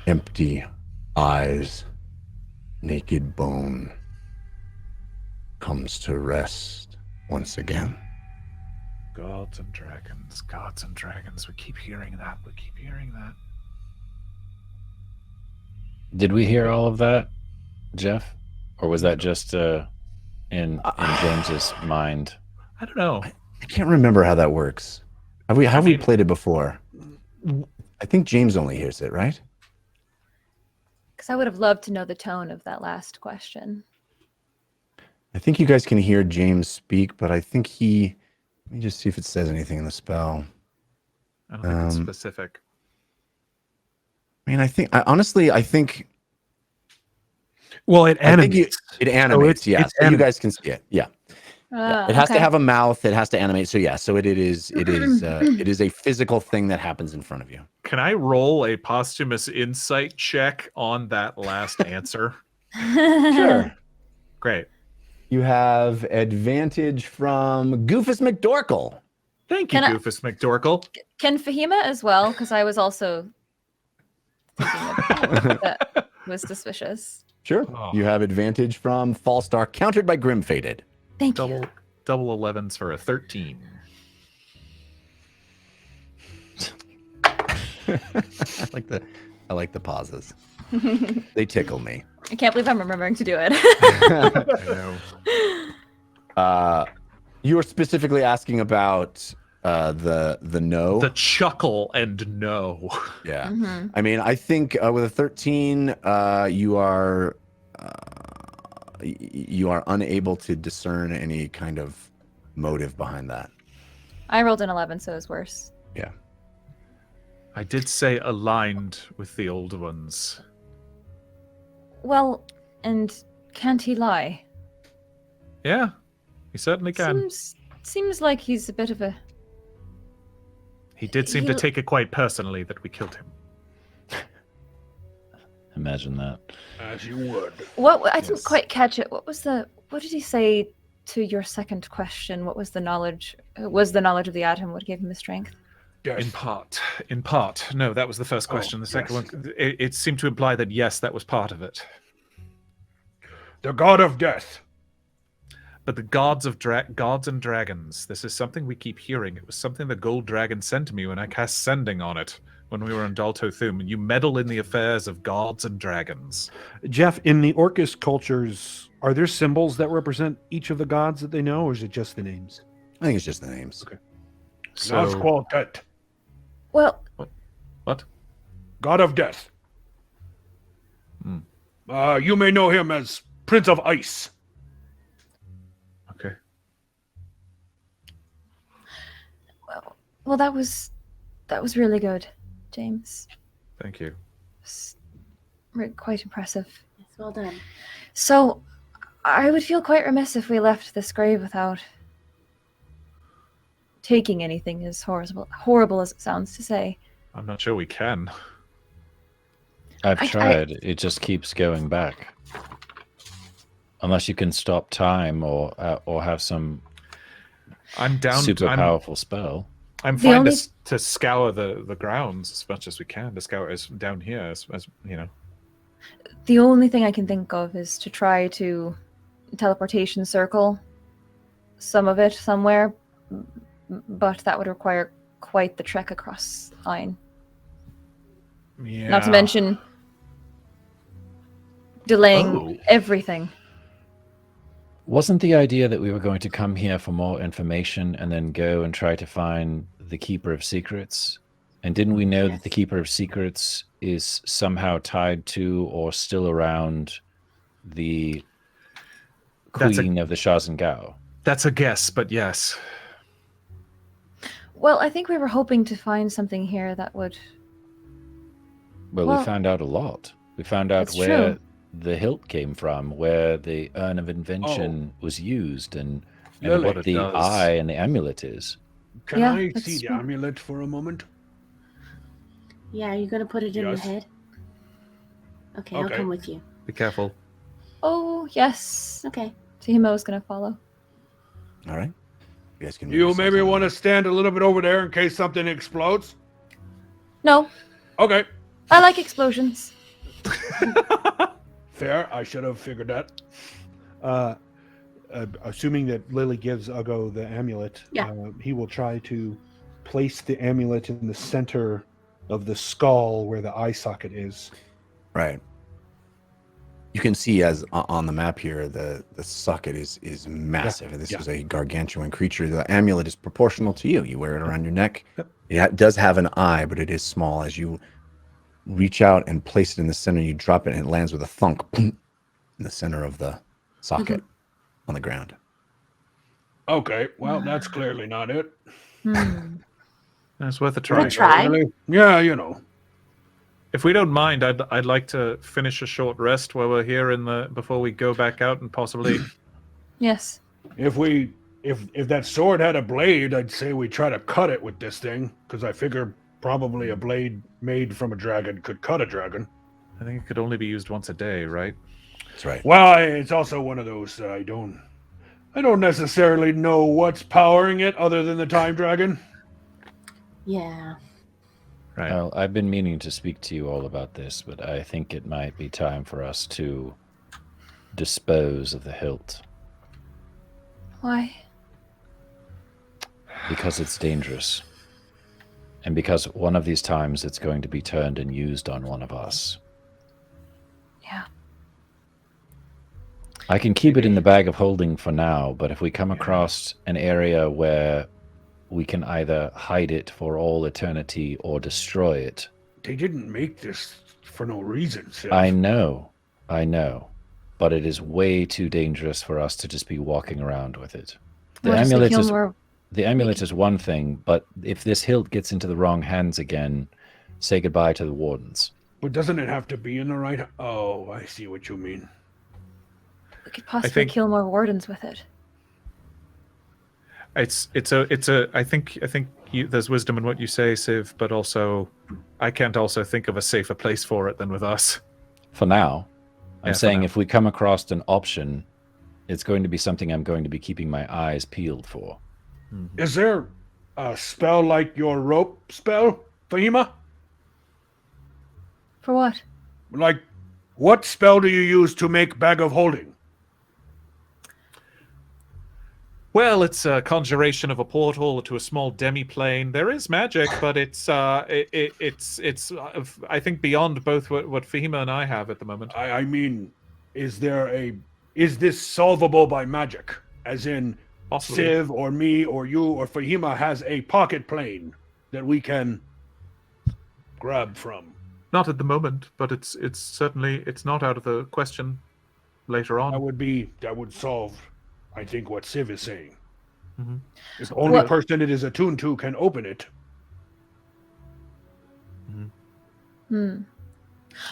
[SPEAKER 4] Empty eyes, naked bone comes to rest once again.
[SPEAKER 6] Gods and dragons, gods and dragons. We keep hearing that. We keep hearing that.
[SPEAKER 7] Did we hear all of that, Jeff? Or was that just in James's mind?
[SPEAKER 6] I don't know.
[SPEAKER 4] I can't remember how that works. Have we played it before? I think James only hears it, right?
[SPEAKER 8] Because I would have loved to know the tone of that last question.
[SPEAKER 4] I think you guys can hear James speak, but I think let me just see if it says anything in the spell.
[SPEAKER 6] I don't think it's specific.
[SPEAKER 4] I mean, I think.
[SPEAKER 5] Well, it animates.
[SPEAKER 4] It animates,
[SPEAKER 5] so
[SPEAKER 4] yeah.
[SPEAKER 5] it's
[SPEAKER 4] So you guys can see it, yeah. Yeah. It has to
[SPEAKER 8] Okay.
[SPEAKER 4] have a mouth. It has to animate. So yeah. So it is a physical thing that happens in front of you.
[SPEAKER 6] Can I roll a posthumous insight check on that last answer?
[SPEAKER 4] Sure.
[SPEAKER 6] Great.
[SPEAKER 4] You have advantage from Goofus McDorkle.
[SPEAKER 6] Thank you,
[SPEAKER 8] Can I-
[SPEAKER 6] Goofus McDorkle.
[SPEAKER 8] Can Fahima as well? Because I was also thinking of that was suspicious.
[SPEAKER 4] Sure.
[SPEAKER 6] Oh.
[SPEAKER 4] You have advantage from Falstar, countered by Grim Faded.
[SPEAKER 8] Thank you.
[SPEAKER 6] Double 11s for a 13.
[SPEAKER 4] I like the pauses. They tickle me.
[SPEAKER 8] I can't believe I'm remembering to do it.
[SPEAKER 6] I know.
[SPEAKER 4] You were specifically asking about the no.
[SPEAKER 6] The chuckle and no.
[SPEAKER 4] Yeah.
[SPEAKER 8] Mhm.
[SPEAKER 4] I mean, I think with a 13, you are unable to discern any kind of motive behind that.
[SPEAKER 8] I rolled an 11, so it was worse.
[SPEAKER 4] Yeah.
[SPEAKER 6] I did say aligned with the old ones.
[SPEAKER 8] Well, and can't he lie?
[SPEAKER 6] Yeah, he certainly can.
[SPEAKER 8] Seems like he's a bit of a...
[SPEAKER 6] He did seem to take it quite personally that we killed him.
[SPEAKER 7] Imagine that.
[SPEAKER 5] As you would.
[SPEAKER 8] What? I didn't quite catch it. What did he say to your second question? What was the knowledge? Was the knowledge of the atom what gave him the strength?
[SPEAKER 5] Yes.
[SPEAKER 6] In part. No, that was the first question. The second one, it seemed to imply that yes, that was part of it.
[SPEAKER 5] The god of death.
[SPEAKER 6] But the gods and dragons. This is something we keep hearing. It was something the gold dragon sent to me when I cast sending on it when we were in Dalto Thum. And you meddle in the affairs of gods and dragons.
[SPEAKER 5] Jeff, in the Orcus cultures, are there symbols that represent each of the gods that they know, or is it just the names?
[SPEAKER 4] I think it's just the names.
[SPEAKER 5] Okay.
[SPEAKER 6] So,
[SPEAKER 8] Well,
[SPEAKER 6] what?
[SPEAKER 5] God of death. You may know him as Prince of Ice.
[SPEAKER 6] Okay.
[SPEAKER 8] well, that was really good, James.
[SPEAKER 6] Thank you.
[SPEAKER 8] Quite impressive.
[SPEAKER 3] Yes, well done.
[SPEAKER 8] So, I would feel quite remiss if we left this grave without taking anything, as horrible as it sounds to say.
[SPEAKER 6] I'm not sure we can.
[SPEAKER 7] I've tried. It just keeps going back. Unless you can stop time or have some super powerful spell.
[SPEAKER 6] I'm fine to scour the grounds as much as we can, to scour as down here as you know.
[SPEAKER 8] The only thing I can think of is to try to teleportation circle some of it somewhere, but that would require quite the trek across Ein.
[SPEAKER 6] Yeah.
[SPEAKER 8] Not to mention delaying everything.
[SPEAKER 7] Wasn't the idea that we were going to come here for more information and then go and try to find the Keeper of Secrets? And didn't we know that the Keeper of Secrets is somehow tied to or still around the Queen of the Shazengao?
[SPEAKER 6] That's a guess, but yes.
[SPEAKER 8] Well, I think we were hoping to find something here that would...
[SPEAKER 7] Well, we found out a lot. We found out where the hilt came from, where the Urn of Invention was used, and what the eye and the amulet is.
[SPEAKER 5] Can I see the amulet for a moment?
[SPEAKER 3] Yeah, are you going to put it in your head? Okay, I'll come with you.
[SPEAKER 6] Be careful.
[SPEAKER 8] Oh, yes.
[SPEAKER 3] Okay.
[SPEAKER 8] Timo going to follow.
[SPEAKER 4] All right. You guys can.
[SPEAKER 5] You maybe want to stand a little bit over there in case something explodes?
[SPEAKER 8] No.
[SPEAKER 5] Okay.
[SPEAKER 8] I like explosions.
[SPEAKER 5] Fair. I should have figured that. Assuming that Lily gives Ugo the amulet, he will try to place the amulet in the center of the skull where the eye socket is.
[SPEAKER 4] Right. You can see as on the map here, the socket is massive. This is a gargantuan creature. The amulet is proportional to you. You wear it around your neck. It does have an eye, but it is small. As you reach out and place it in the center, you drop it and it lands with a thunk in the center of the socket on the ground.
[SPEAKER 5] Okay, well, that's clearly not it.
[SPEAKER 6] It's worth a try.
[SPEAKER 5] Really? Yeah, you know.
[SPEAKER 6] If we don't mind, I'd like to finish a short rest while we're here before we go back out and possibly.
[SPEAKER 8] Yes.
[SPEAKER 5] If that sword had a blade, I'd say we try to cut it with this thing, because I figure probably a blade made from a dragon could cut a dragon.
[SPEAKER 6] I think it could only be used once a day, right?
[SPEAKER 4] That's right.
[SPEAKER 5] Well, it's also one of those I don't necessarily know what's powering it other than the time dragon.
[SPEAKER 3] Yeah.
[SPEAKER 6] Right.
[SPEAKER 7] Well, I've been meaning to speak to you all about this, but I think it might be time for us to dispose of the hilt.
[SPEAKER 8] Why?
[SPEAKER 7] Because it's dangerous. And because one of these times it's going to be turned and used on one of us.
[SPEAKER 8] Yeah.
[SPEAKER 7] I can keep it in the bag of holding for now, but if we come across an area where we can either hide it for all eternity or destroy it.
[SPEAKER 5] They didn't make this for no reason, Sif.
[SPEAKER 7] I know. But it is way too dangerous for us to just be walking around with it. The amulet is one thing, but if this hilt gets into the wrong hands again, say goodbye to the wardens.
[SPEAKER 10] But doesn't it have to be in the right... Oh, I see what you mean.
[SPEAKER 8] We could possibly kill more wardens with it.
[SPEAKER 6] I think there's wisdom in what you say, Civ, but also I can't also think of a safer place for it than with us.
[SPEAKER 7] For now. I'm saying
[SPEAKER 6] now.
[SPEAKER 7] if we come across an option, it's going to be something I'm going to be keeping my eyes peeled for.
[SPEAKER 10] Mm-hmm. Is there a spell like your rope spell, Fahima?
[SPEAKER 8] For what?
[SPEAKER 10] Like, what spell do you use to make Bag of Holding?
[SPEAKER 6] Well, it's a conjuration of a portal to a small demi-plane. There is magic, but it's I think beyond both what Fahima and I have at the moment.
[SPEAKER 10] I mean, is this solvable by magic? As in, possibly. Civ or me or you or Fahima has a pocket plane that we can grab from.
[SPEAKER 6] Not at the moment, but it's certainly not out of the question later on.
[SPEAKER 10] That would solve, I think, what Civ is saying.
[SPEAKER 6] Mm-hmm.
[SPEAKER 10] If the only person it is attuned to can open it.
[SPEAKER 8] Mm-hmm.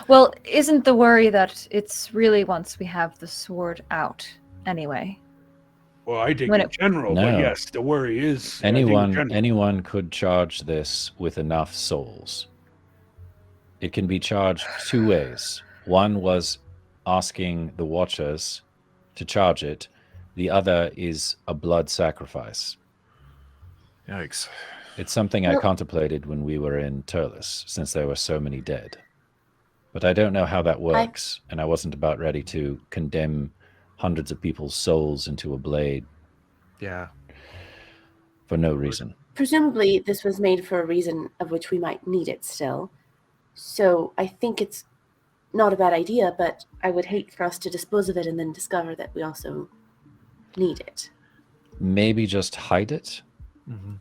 [SPEAKER 8] Well, isn't the worry that it's really once we have the sword out anyway?
[SPEAKER 10] Well, I think in general,
[SPEAKER 7] No.
[SPEAKER 10] but yes, the worry is...
[SPEAKER 7] Anyone could charge this with enough souls. It can be charged two ways. One was asking the Watchers to charge it. The other is a blood sacrifice.
[SPEAKER 6] Yikes.
[SPEAKER 7] It's something I contemplated when we were in Turles, since there were so many dead. But I don't know how that works, and I wasn't about ready to condemn hundreds of people's souls into a blade.
[SPEAKER 6] Yeah.
[SPEAKER 7] For no reason.
[SPEAKER 3] Presumably, this was made for a reason of which we might need it still. So I think it's not a bad idea, but I would hate for us to dispose of it and then discover that we also need it.
[SPEAKER 7] Maybe just hide it?
[SPEAKER 6] Mm-hmm.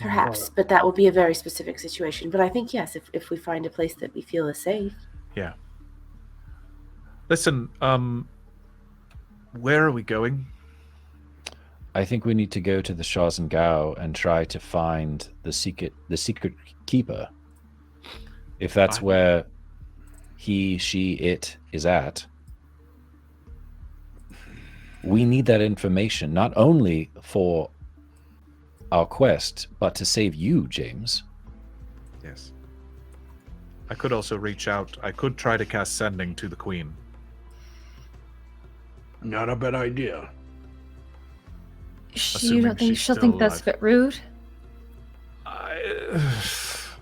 [SPEAKER 3] Perhaps, but that will be a very specific situation. But I think, yes, if we find a place that we feel is safe.
[SPEAKER 6] Yeah. Listen, where are we going?
[SPEAKER 7] I think we need to go to the Shazengao and try to find the secret keeper. If that's where he, she, it is at. We need that information, not only for our quest, but to save you, James.
[SPEAKER 6] Yes. I could also reach out. I could try to cast Sending to the Queen.
[SPEAKER 10] Not a bad idea.
[SPEAKER 8] You don't think she'll think that's a bit rude?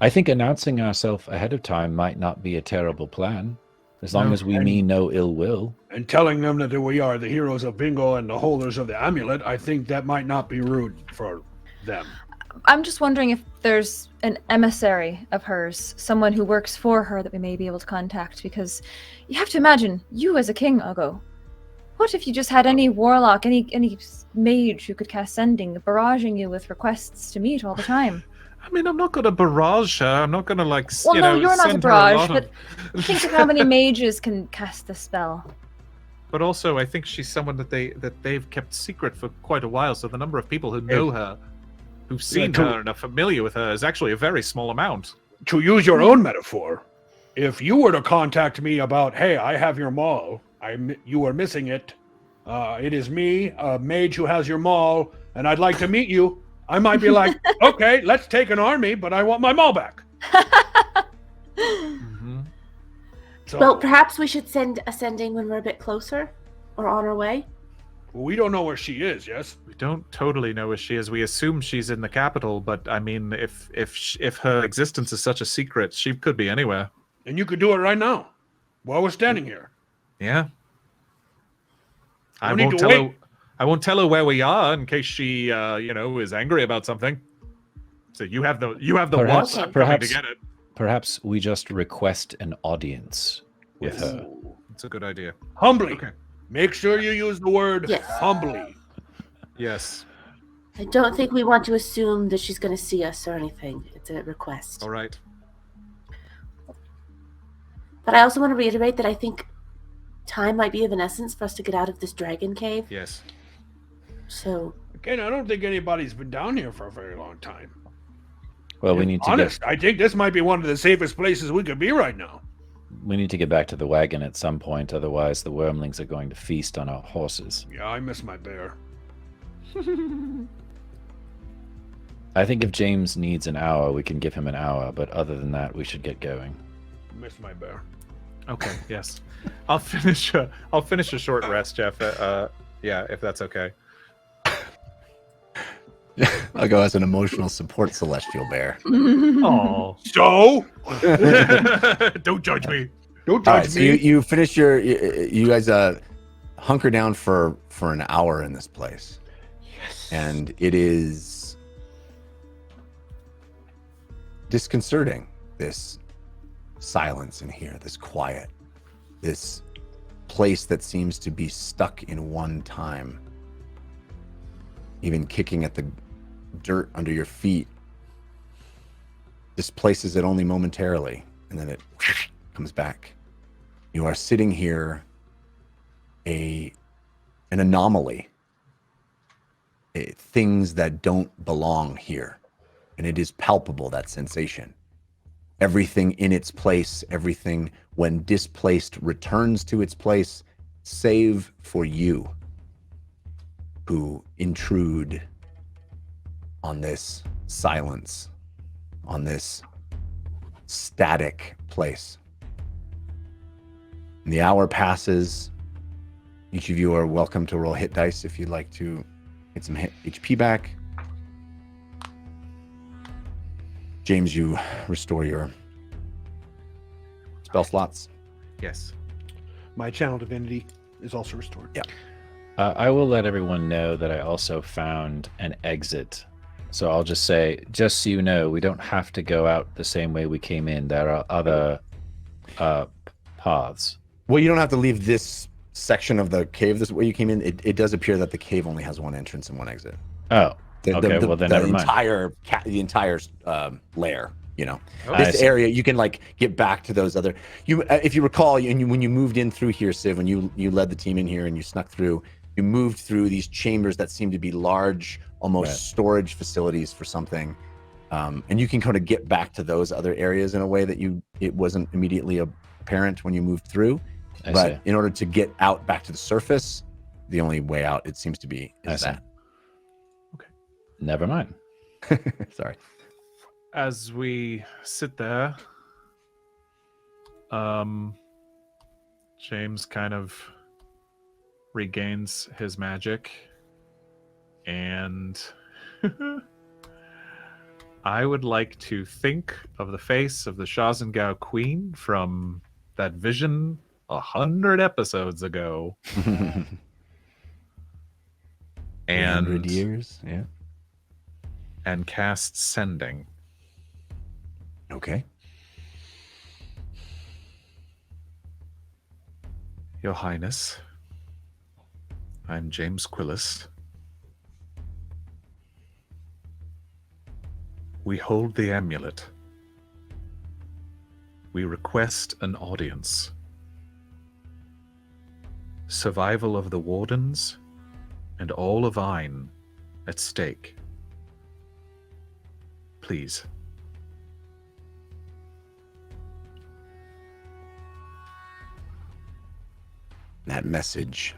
[SPEAKER 7] I think announcing ourselves ahead of time might not be a terrible plan, as long as we mean no ill will.
[SPEAKER 10] And telling them that we are the heroes of Bingle and the holders of the amulet, I think that might not be rude for them.
[SPEAKER 8] I'm just wondering if there's an emissary of hers, someone who works for her that we may be able to contact, because you have to imagine, you as a king, Ugo, what if you just had any warlock, any mage who could cast Sending, barraging you with requests to meet all the time?
[SPEAKER 6] I mean, I'm not going to barrage her. I'm not going to, like,
[SPEAKER 8] well, no, you're not a barrage, but think of how many mages can cast the spell.
[SPEAKER 6] But also, I think she's someone that they've kept secret for quite a while, so the number of people who know her, who've seen her and are familiar with her, is actually a very small amount.
[SPEAKER 10] To use your own metaphor, if you were to contact me about, hey, I have your maul, you are missing it, it is me, a mage who has your maul, and I'd like to meet you, I might be like, okay, let's take an army, but I want my maul back.
[SPEAKER 6] Mm-hmm.
[SPEAKER 10] So,
[SPEAKER 3] well, perhaps we should send a Sending when we're a bit closer, or on our way.
[SPEAKER 10] We don't know where she is, yes?
[SPEAKER 6] We don't totally know where she is. We assume she's in the capital, but I mean, if her existence is such a secret, she could be anywhere.
[SPEAKER 10] And you could do it right now, while we're standing here.
[SPEAKER 6] Yeah.
[SPEAKER 10] I
[SPEAKER 6] won't tell her where we are in case she, is angry about something. So you have the watch. I'm coming to get it.
[SPEAKER 7] Perhaps we just request an audience with her.
[SPEAKER 6] It's a good idea.
[SPEAKER 10] Humbly.
[SPEAKER 6] Okay.
[SPEAKER 10] Make sure you use the word humbly.
[SPEAKER 6] Yes.
[SPEAKER 3] I don't think we want to assume that she's going to see us or anything. It's a request.
[SPEAKER 6] All right.
[SPEAKER 3] But I also want to reiterate that I think time might be of an essence for us to get out of this dragon cave.
[SPEAKER 6] Yes.
[SPEAKER 3] So...
[SPEAKER 10] Again, I don't think anybody's been down here for a very long time.
[SPEAKER 7] Well, we need to
[SPEAKER 10] honest. I think this might be one of the safest places we could be right now.
[SPEAKER 7] We need to get back to the wagon at some point, otherwise the wormlings are going to feast on our horses.
[SPEAKER 10] Yeah, I miss my bear.
[SPEAKER 7] I think if James needs an hour, we can give him an hour, but other than that, we should get going.
[SPEAKER 10] Miss my bear.
[SPEAKER 6] Okay, yes. I'll finish a short rest, Jeff. Yeah, if that's okay.
[SPEAKER 4] I'll go as an emotional support celestial bear.
[SPEAKER 6] Oh.
[SPEAKER 10] So? Don't judge me. Don't
[SPEAKER 4] All right,
[SPEAKER 10] judge
[SPEAKER 4] so
[SPEAKER 10] me.
[SPEAKER 4] you finish you guys hunker down for an hour in this place. Yes. And it is disconcerting, this silence in here, this quiet, this place that seems to be stuck in one time. Even kicking at the dirt under your feet displaces it only momentarily, and then it comes back. You are sitting here, an anomaly, things that don't belong here, and it is palpable, that sensation. Everything in its place, everything when displaced returns to its place, save for you, who intrude on this silence, on this static place. And the hour passes. Each of you are welcome to roll hit dice if you'd like to get some HP back. James, you restore your spell slots.
[SPEAKER 6] Yes.
[SPEAKER 5] My channel divinity is also restored.
[SPEAKER 4] Yeah.
[SPEAKER 7] I will let everyone know that I also found an exit. So I'll just say, just so you know, we don't have to go out the same way we came in. There are other paths.
[SPEAKER 4] Well, you don't have to leave this section of the cave this way you came in. It does appear that the cave only has one entrance and one exit.
[SPEAKER 7] Oh, okay. Well, then never mind.
[SPEAKER 4] The entire lair, you know.
[SPEAKER 7] Oh,
[SPEAKER 4] this area, you can like get back to those other. If you recall, when you moved in through here, Civ, when you led the team in here and you snuck through, you moved through these chambers that seem to be large, almost storage facilities for something, and you can kind of get back to those other areas in a way that it wasn't immediately apparent when you moved through. But in order to get out back to the surface, the only way out, it seems to be, is that.
[SPEAKER 6] Okay.
[SPEAKER 7] Never mind.
[SPEAKER 4] Sorry.
[SPEAKER 6] As we sit there, James kind of regains his magic, and I would like to think of the face of the Shazengao Queen from that vision 100 episodes ago. And
[SPEAKER 4] 100 years, yeah.
[SPEAKER 6] And cast Sending.
[SPEAKER 4] Okay.
[SPEAKER 6] Your Highness, I'm James Quillis. We hold the amulet. We request an audience. Survival of the Wardens and all of Ain at stake. Please.
[SPEAKER 4] That message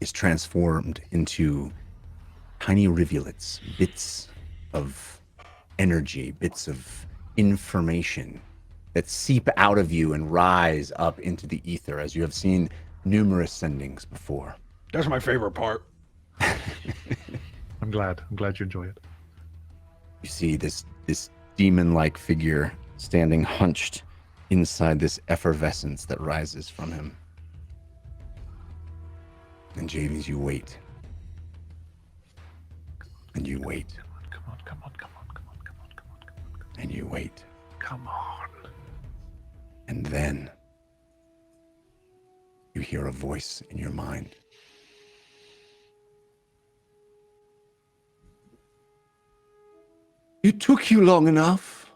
[SPEAKER 4] is transformed into tiny rivulets, bits of energy, bits of information that seep out of you and rise up into the ether, as you have seen numerous sendings before.
[SPEAKER 10] That's my favorite part.
[SPEAKER 6] I'm glad you enjoy it.
[SPEAKER 4] You see this demon-like figure standing hunched inside this effervescence that rises from him. And James, you wait. And you wait.
[SPEAKER 6] Come on.
[SPEAKER 4] And you wait.
[SPEAKER 6] Come on.
[SPEAKER 4] And then you hear a voice in your mind. It took you long enough.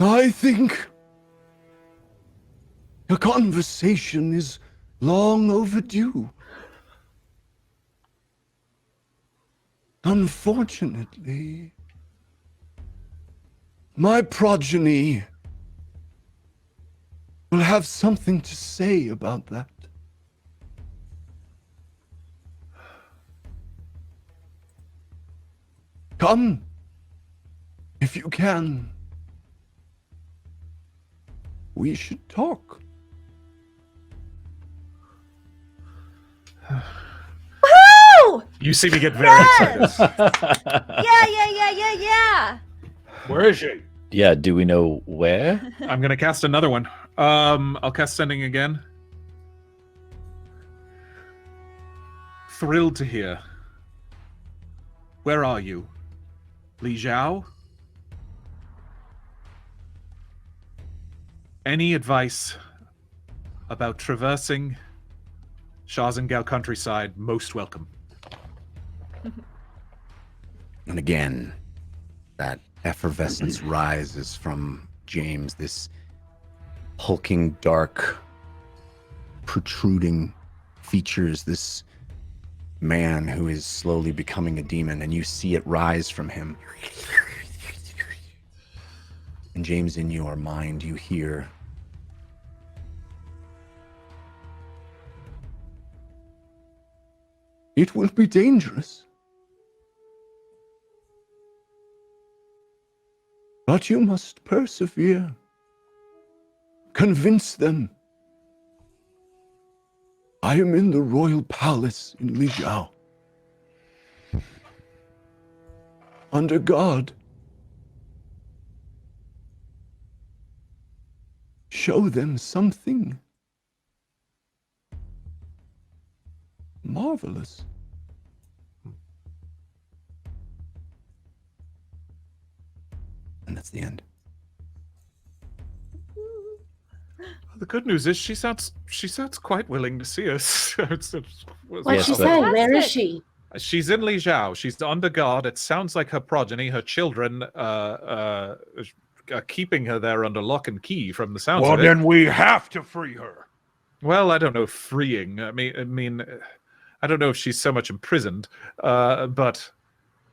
[SPEAKER 4] I think a conversation is long overdue.
[SPEAKER 9] Unfortunately, my progeny will have something to say about that. Come, if you can. We should talk.
[SPEAKER 8] Woohoo!
[SPEAKER 6] You see me get very excited.
[SPEAKER 8] Yeah.
[SPEAKER 10] Where is she?
[SPEAKER 7] Yeah, do we know where?
[SPEAKER 6] I'm gonna cast another one. I'll cast Sending again. Thrilled to hear. Where are you? Li Zhao? Any advice about traversing Shazengao countryside? Most welcome.
[SPEAKER 4] And again, that effervescence rises from James, this hulking, dark, protruding features, this man who is slowly becoming a demon, and you see it rise from him. And James, in your mind, you hear,
[SPEAKER 9] It will be dangerous. But you must persevere. Convince them. I am in the royal palace in Li Zhao. Under guard. Show them something marvelous.
[SPEAKER 4] and that's the end.
[SPEAKER 6] The good news is she sounds quite willing to see us.
[SPEAKER 3] What'd
[SPEAKER 7] Yes,
[SPEAKER 3] she
[SPEAKER 7] but-
[SPEAKER 3] say? Where is she?
[SPEAKER 6] She's in Li Zhao. She's under guard. It sounds like her progeny, her children, are keeping her there under lock and key from the sounds
[SPEAKER 10] Well,
[SPEAKER 6] of it.
[SPEAKER 10] then we have to free her.
[SPEAKER 6] Well, I don't know, freeing. I mean, I don't know if she's so much imprisoned, but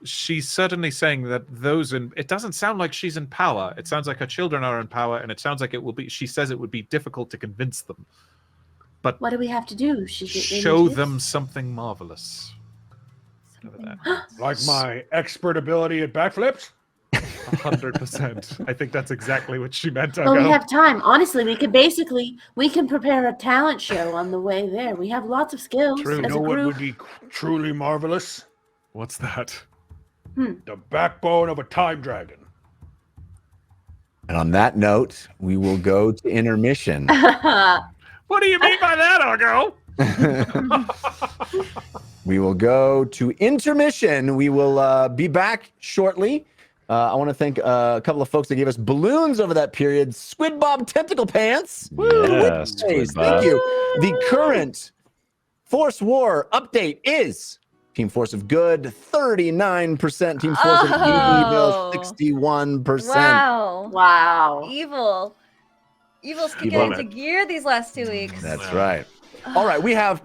[SPEAKER 6] she's certainly saying that those in. It doesn't sound like she's in power. It sounds like her children are in power, and it sounds like it will be. She says it would be difficult to convince them. But
[SPEAKER 3] What do we have to do? She get
[SPEAKER 6] show
[SPEAKER 3] images?
[SPEAKER 6] them something marvelous.
[SPEAKER 10] Like my expert ability at backflips?
[SPEAKER 6] 100%. I think that's exactly what she meant.
[SPEAKER 3] Well, we have time. Honestly, we can prepare a talent show on the way there. We have lots of skills
[SPEAKER 6] True.
[SPEAKER 10] You
[SPEAKER 3] as
[SPEAKER 10] know
[SPEAKER 3] a
[SPEAKER 10] what
[SPEAKER 3] group.
[SPEAKER 10] would be truly marvelous?
[SPEAKER 6] What's that?
[SPEAKER 10] The backbone of a time dragon.
[SPEAKER 4] And on that note, we will go to intermission.
[SPEAKER 6] What do you mean by that, Argo?
[SPEAKER 4] We will go to intermission. We will be back shortly. I want to thank a couple of folks that gave us balloons over that period. Squid Bob Tentacle Pants.
[SPEAKER 7] Yeah, Squid Bob.
[SPEAKER 4] Thank you. The current Force War update is Team Force of Good, 39%. Team Force of Evil, 61%.
[SPEAKER 8] Wow.
[SPEAKER 3] Wow.
[SPEAKER 8] Evil's kicking
[SPEAKER 7] Evil.
[SPEAKER 8] into gear these last 2 weeks.
[SPEAKER 4] That's right. All right, we have,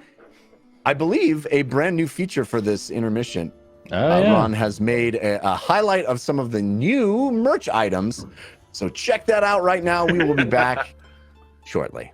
[SPEAKER 4] I believe, a brand new feature for this intermission.
[SPEAKER 7] Oh, yeah.
[SPEAKER 4] Ron has made a highlight of some of the new merch items. So check that out right now. We will be back shortly.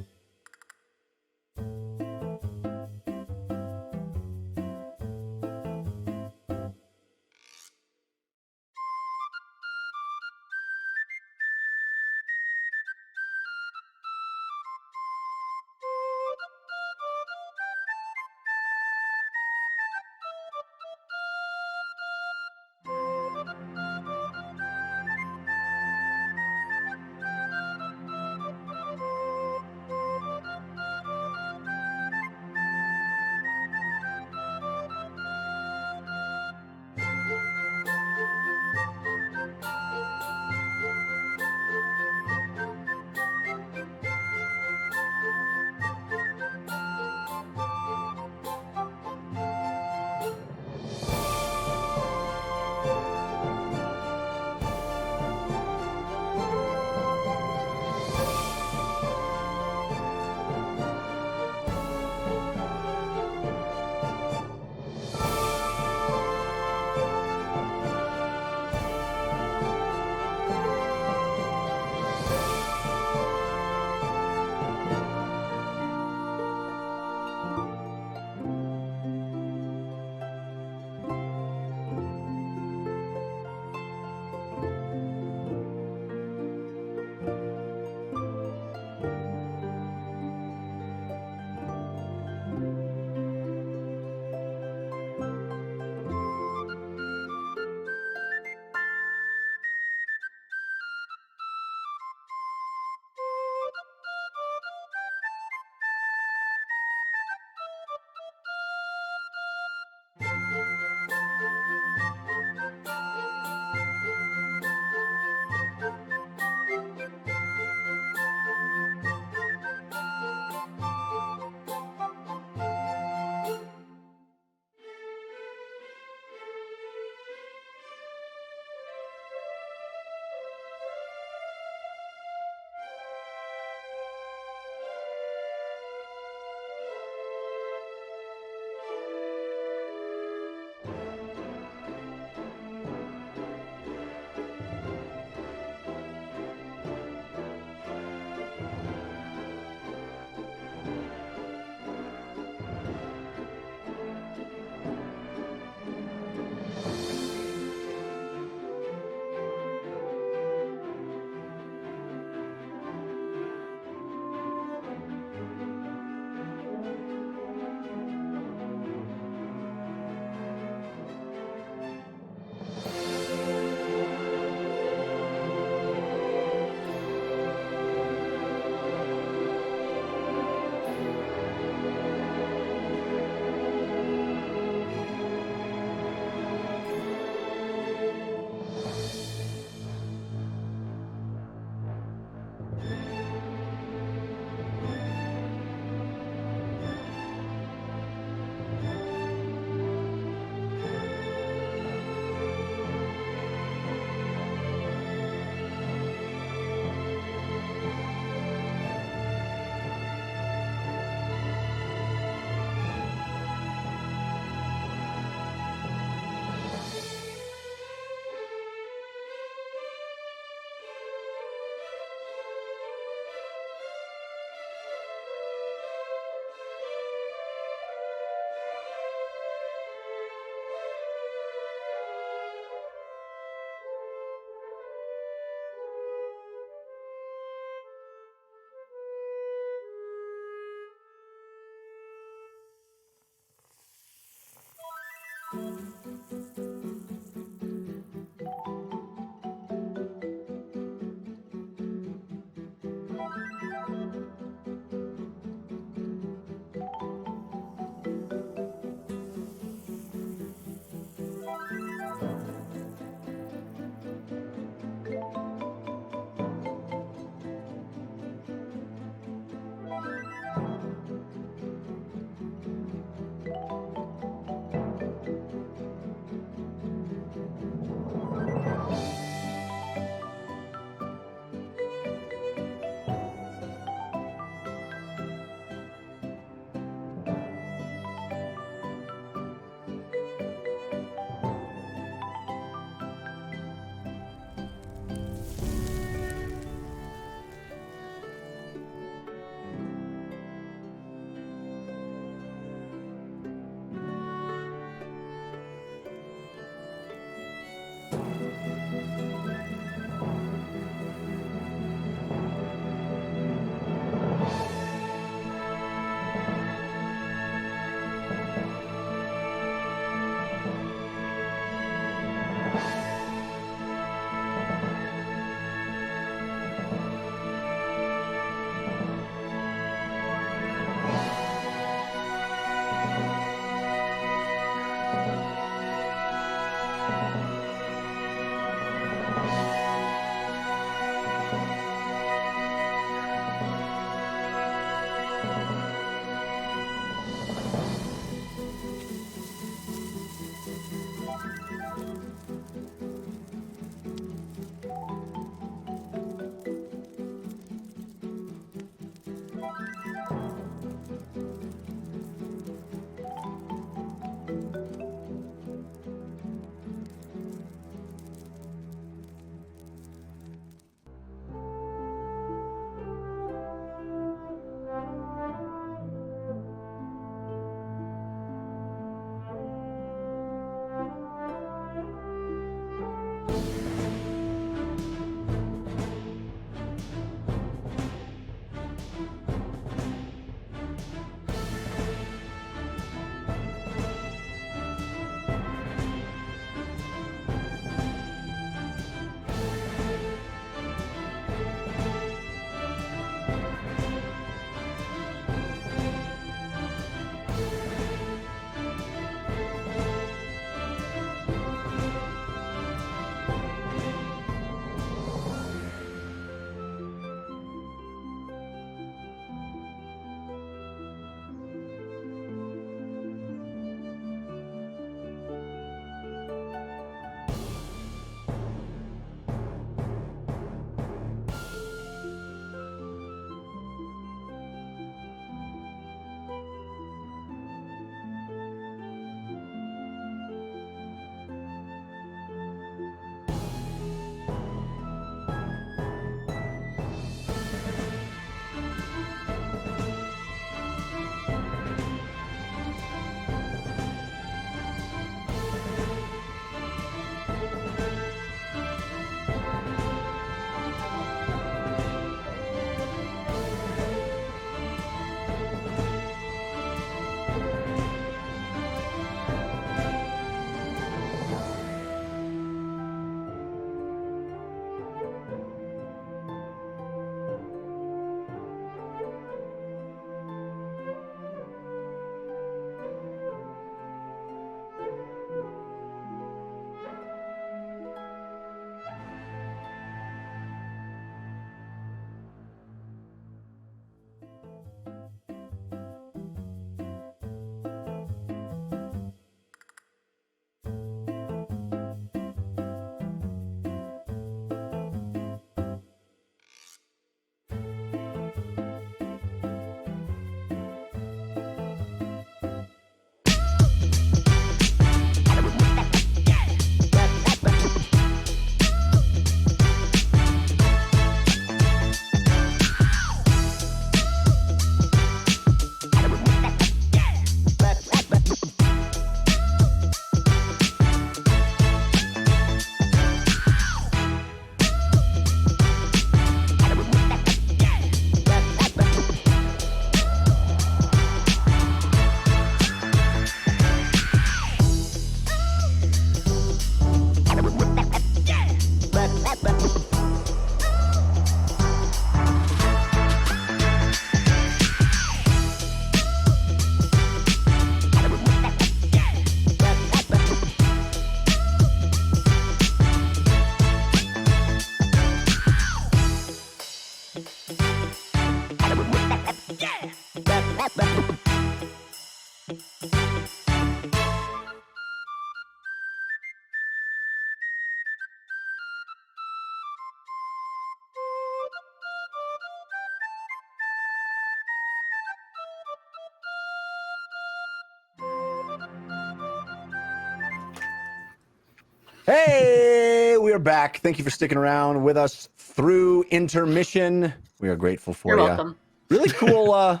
[SPEAKER 4] Hey, we are back. Thank you for sticking around with us through intermission. We are grateful for
[SPEAKER 3] You're
[SPEAKER 4] you.
[SPEAKER 3] welcome.
[SPEAKER 4] Really cool.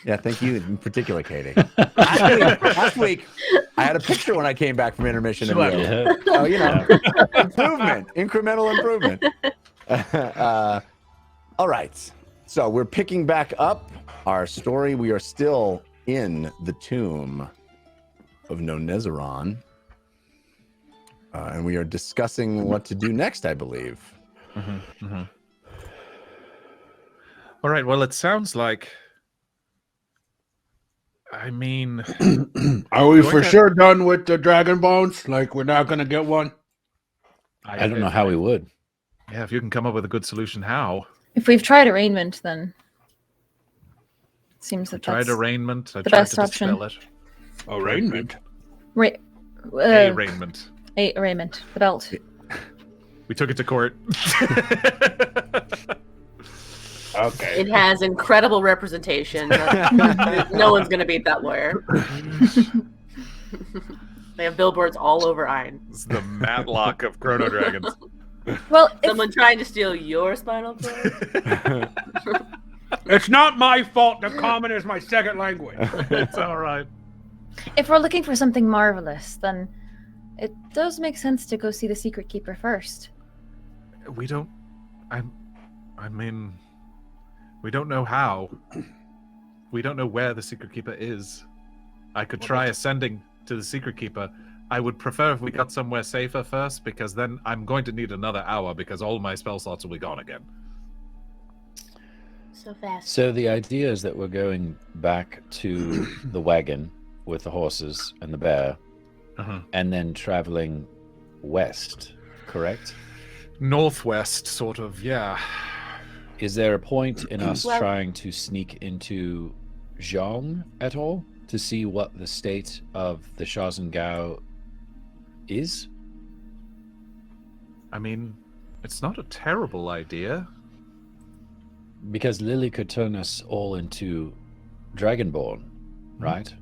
[SPEAKER 4] Yeah, thank you in particular, Katie. Last week, I had a picture when I came back from intermission. Of you.
[SPEAKER 7] Yeah.
[SPEAKER 4] So, you know, improvement, incremental improvement. All right. So we're picking back up our story. We are still in the tomb of Nonezzeron. And we are discussing what to do next, I believe.
[SPEAKER 6] All right. Well, it sounds like. I mean,
[SPEAKER 10] Are we for sure done with the dragon bones? Like, we're not going to get one?
[SPEAKER 7] I don't know how we would.
[SPEAKER 6] Yeah, if you can come up with a good solution, how?
[SPEAKER 8] If we've tried arraignment, then it seems that
[SPEAKER 6] Tried
[SPEAKER 8] that's
[SPEAKER 6] arraignment. I
[SPEAKER 8] the
[SPEAKER 6] tried
[SPEAKER 8] best
[SPEAKER 6] to
[SPEAKER 8] option.
[SPEAKER 6] dispel it.
[SPEAKER 10] Arraignment?
[SPEAKER 6] Arraignment.
[SPEAKER 8] Arraignment. The belt.
[SPEAKER 6] We took it to court.
[SPEAKER 10] Okay.
[SPEAKER 3] It has incredible representation. No one's going to beat that lawyer. They have billboards all over Ein.
[SPEAKER 6] It's the Matlock of Chrono Dragons.
[SPEAKER 8] Well,
[SPEAKER 3] Someone trying to steal your spinal cord?
[SPEAKER 10] It's not my fault that common is my second language.
[SPEAKER 6] It's all right.
[SPEAKER 8] if we're looking for something marvelous, then it does make sense to go see the Secret Keeper first.
[SPEAKER 6] We don't. I mean, we don't know how. We don't know where the Secret Keeper is. I could try ascending to the Secret Keeper. I would prefer if we got somewhere safer first, because then I'm going to need another hour because all my spell slots will be gone again.
[SPEAKER 3] So fast.
[SPEAKER 7] So the idea is that we're going back to the wagon with the horses and the bear, and then traveling west, correct?
[SPEAKER 6] Northwest, sort of, yeah.
[SPEAKER 7] Is there a point in us
[SPEAKER 3] Well-
[SPEAKER 7] trying to sneak into Zhong at all to see what the state of the Shazengao is?
[SPEAKER 6] I mean, it's not a terrible idea.
[SPEAKER 7] Because Lily could turn us all into Dragonborn, right?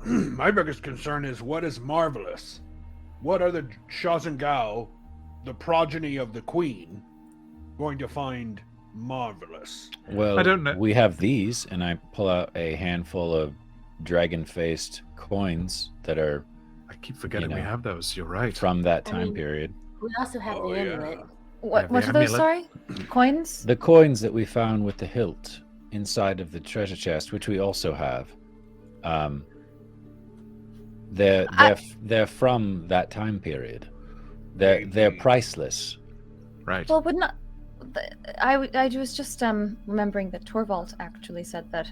[SPEAKER 10] My biggest concern is what is marvelous? What are the Shazengao, the progeny of the queen, going to find marvelous?
[SPEAKER 7] Well,
[SPEAKER 6] I don't know.
[SPEAKER 7] We have these, and I pull out a handful of dragon-faced coins that are
[SPEAKER 6] I keep forgetting
[SPEAKER 7] You
[SPEAKER 6] we
[SPEAKER 7] know,
[SPEAKER 6] have those. You're right.
[SPEAKER 7] from that
[SPEAKER 3] I
[SPEAKER 7] time
[SPEAKER 3] mean-
[SPEAKER 7] period.
[SPEAKER 3] We also have
[SPEAKER 10] Oh,
[SPEAKER 3] the
[SPEAKER 10] yeah.
[SPEAKER 3] amulet.
[SPEAKER 8] What
[SPEAKER 6] the
[SPEAKER 8] are those,
[SPEAKER 6] amulet.
[SPEAKER 8] sorry? Coins?
[SPEAKER 7] The coins that we found with the hilt inside of the treasure chest, which we also have, they're from that time period. They're
[SPEAKER 10] Maybe.
[SPEAKER 7] priceless.
[SPEAKER 6] Right.
[SPEAKER 8] Well, would not. I was just remembering that Torvald actually said that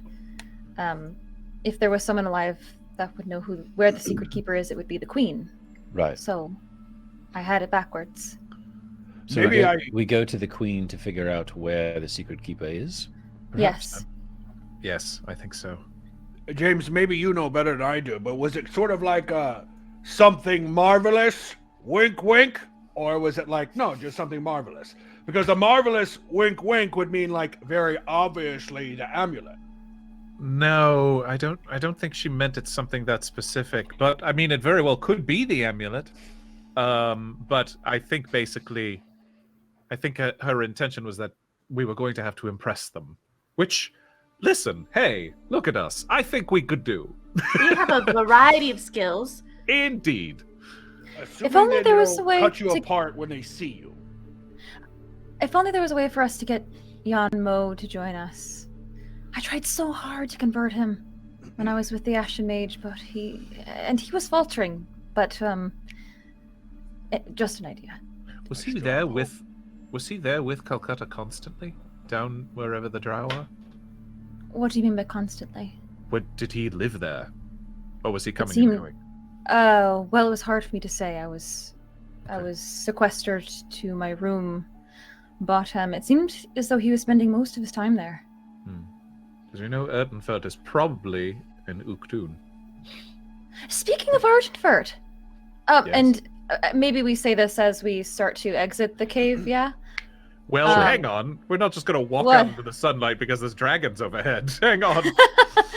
[SPEAKER 8] if there was someone alive that would know where the Secret Keeper is, it would be the Queen.
[SPEAKER 7] Right.
[SPEAKER 8] So I had it backwards.
[SPEAKER 7] So
[SPEAKER 10] Maybe
[SPEAKER 7] we go to the queen to figure out where the secret keeper is.
[SPEAKER 8] Yes.
[SPEAKER 6] Yes, I think so.
[SPEAKER 10] James, maybe you know better than I do, but was it sort of like something marvelous, wink, wink? Or was it like, no, just something marvelous? Because the marvelous wink, wink would mean like very obviously the amulet.
[SPEAKER 6] No, I don't think she meant it's something that specific. But I mean, it very well could be the amulet. But I think basically, her intention was that we were going to have to impress them. Which, listen, hey, look at us. I think we could do.
[SPEAKER 3] We have a variety of skills.
[SPEAKER 6] Indeed.
[SPEAKER 10] Assuming
[SPEAKER 8] only
[SPEAKER 10] that
[SPEAKER 8] there was
[SPEAKER 10] they'll
[SPEAKER 8] a way
[SPEAKER 10] cut you
[SPEAKER 8] to-
[SPEAKER 10] apart when they see you.
[SPEAKER 8] If only there was a way for us to get Jan Mo to join us. I tried so hard to convert him when I was with the Ashen Mage, but he was faltering. But just an idea.
[SPEAKER 6] Was he there with Calcutta constantly? Down wherever the drow are?
[SPEAKER 8] What do you mean by constantly?
[SPEAKER 6] Did he live there? Or was he coming
[SPEAKER 8] seemed-
[SPEAKER 6] and going?
[SPEAKER 8] Oh, well, it was hard for me to say. I was sequestered to my room But it seemed as though he was spending most of his time there.
[SPEAKER 6] Because we know Erdenfurt is probably in Uktun.
[SPEAKER 8] Speaking of Argenfurt,
[SPEAKER 6] Yes.
[SPEAKER 8] and maybe we say this as we start to exit the cave, yeah?
[SPEAKER 6] Well, hang on. We're not just going to walk
[SPEAKER 8] What?
[SPEAKER 6] out into the sunlight because there's dragons overhead. Hang on.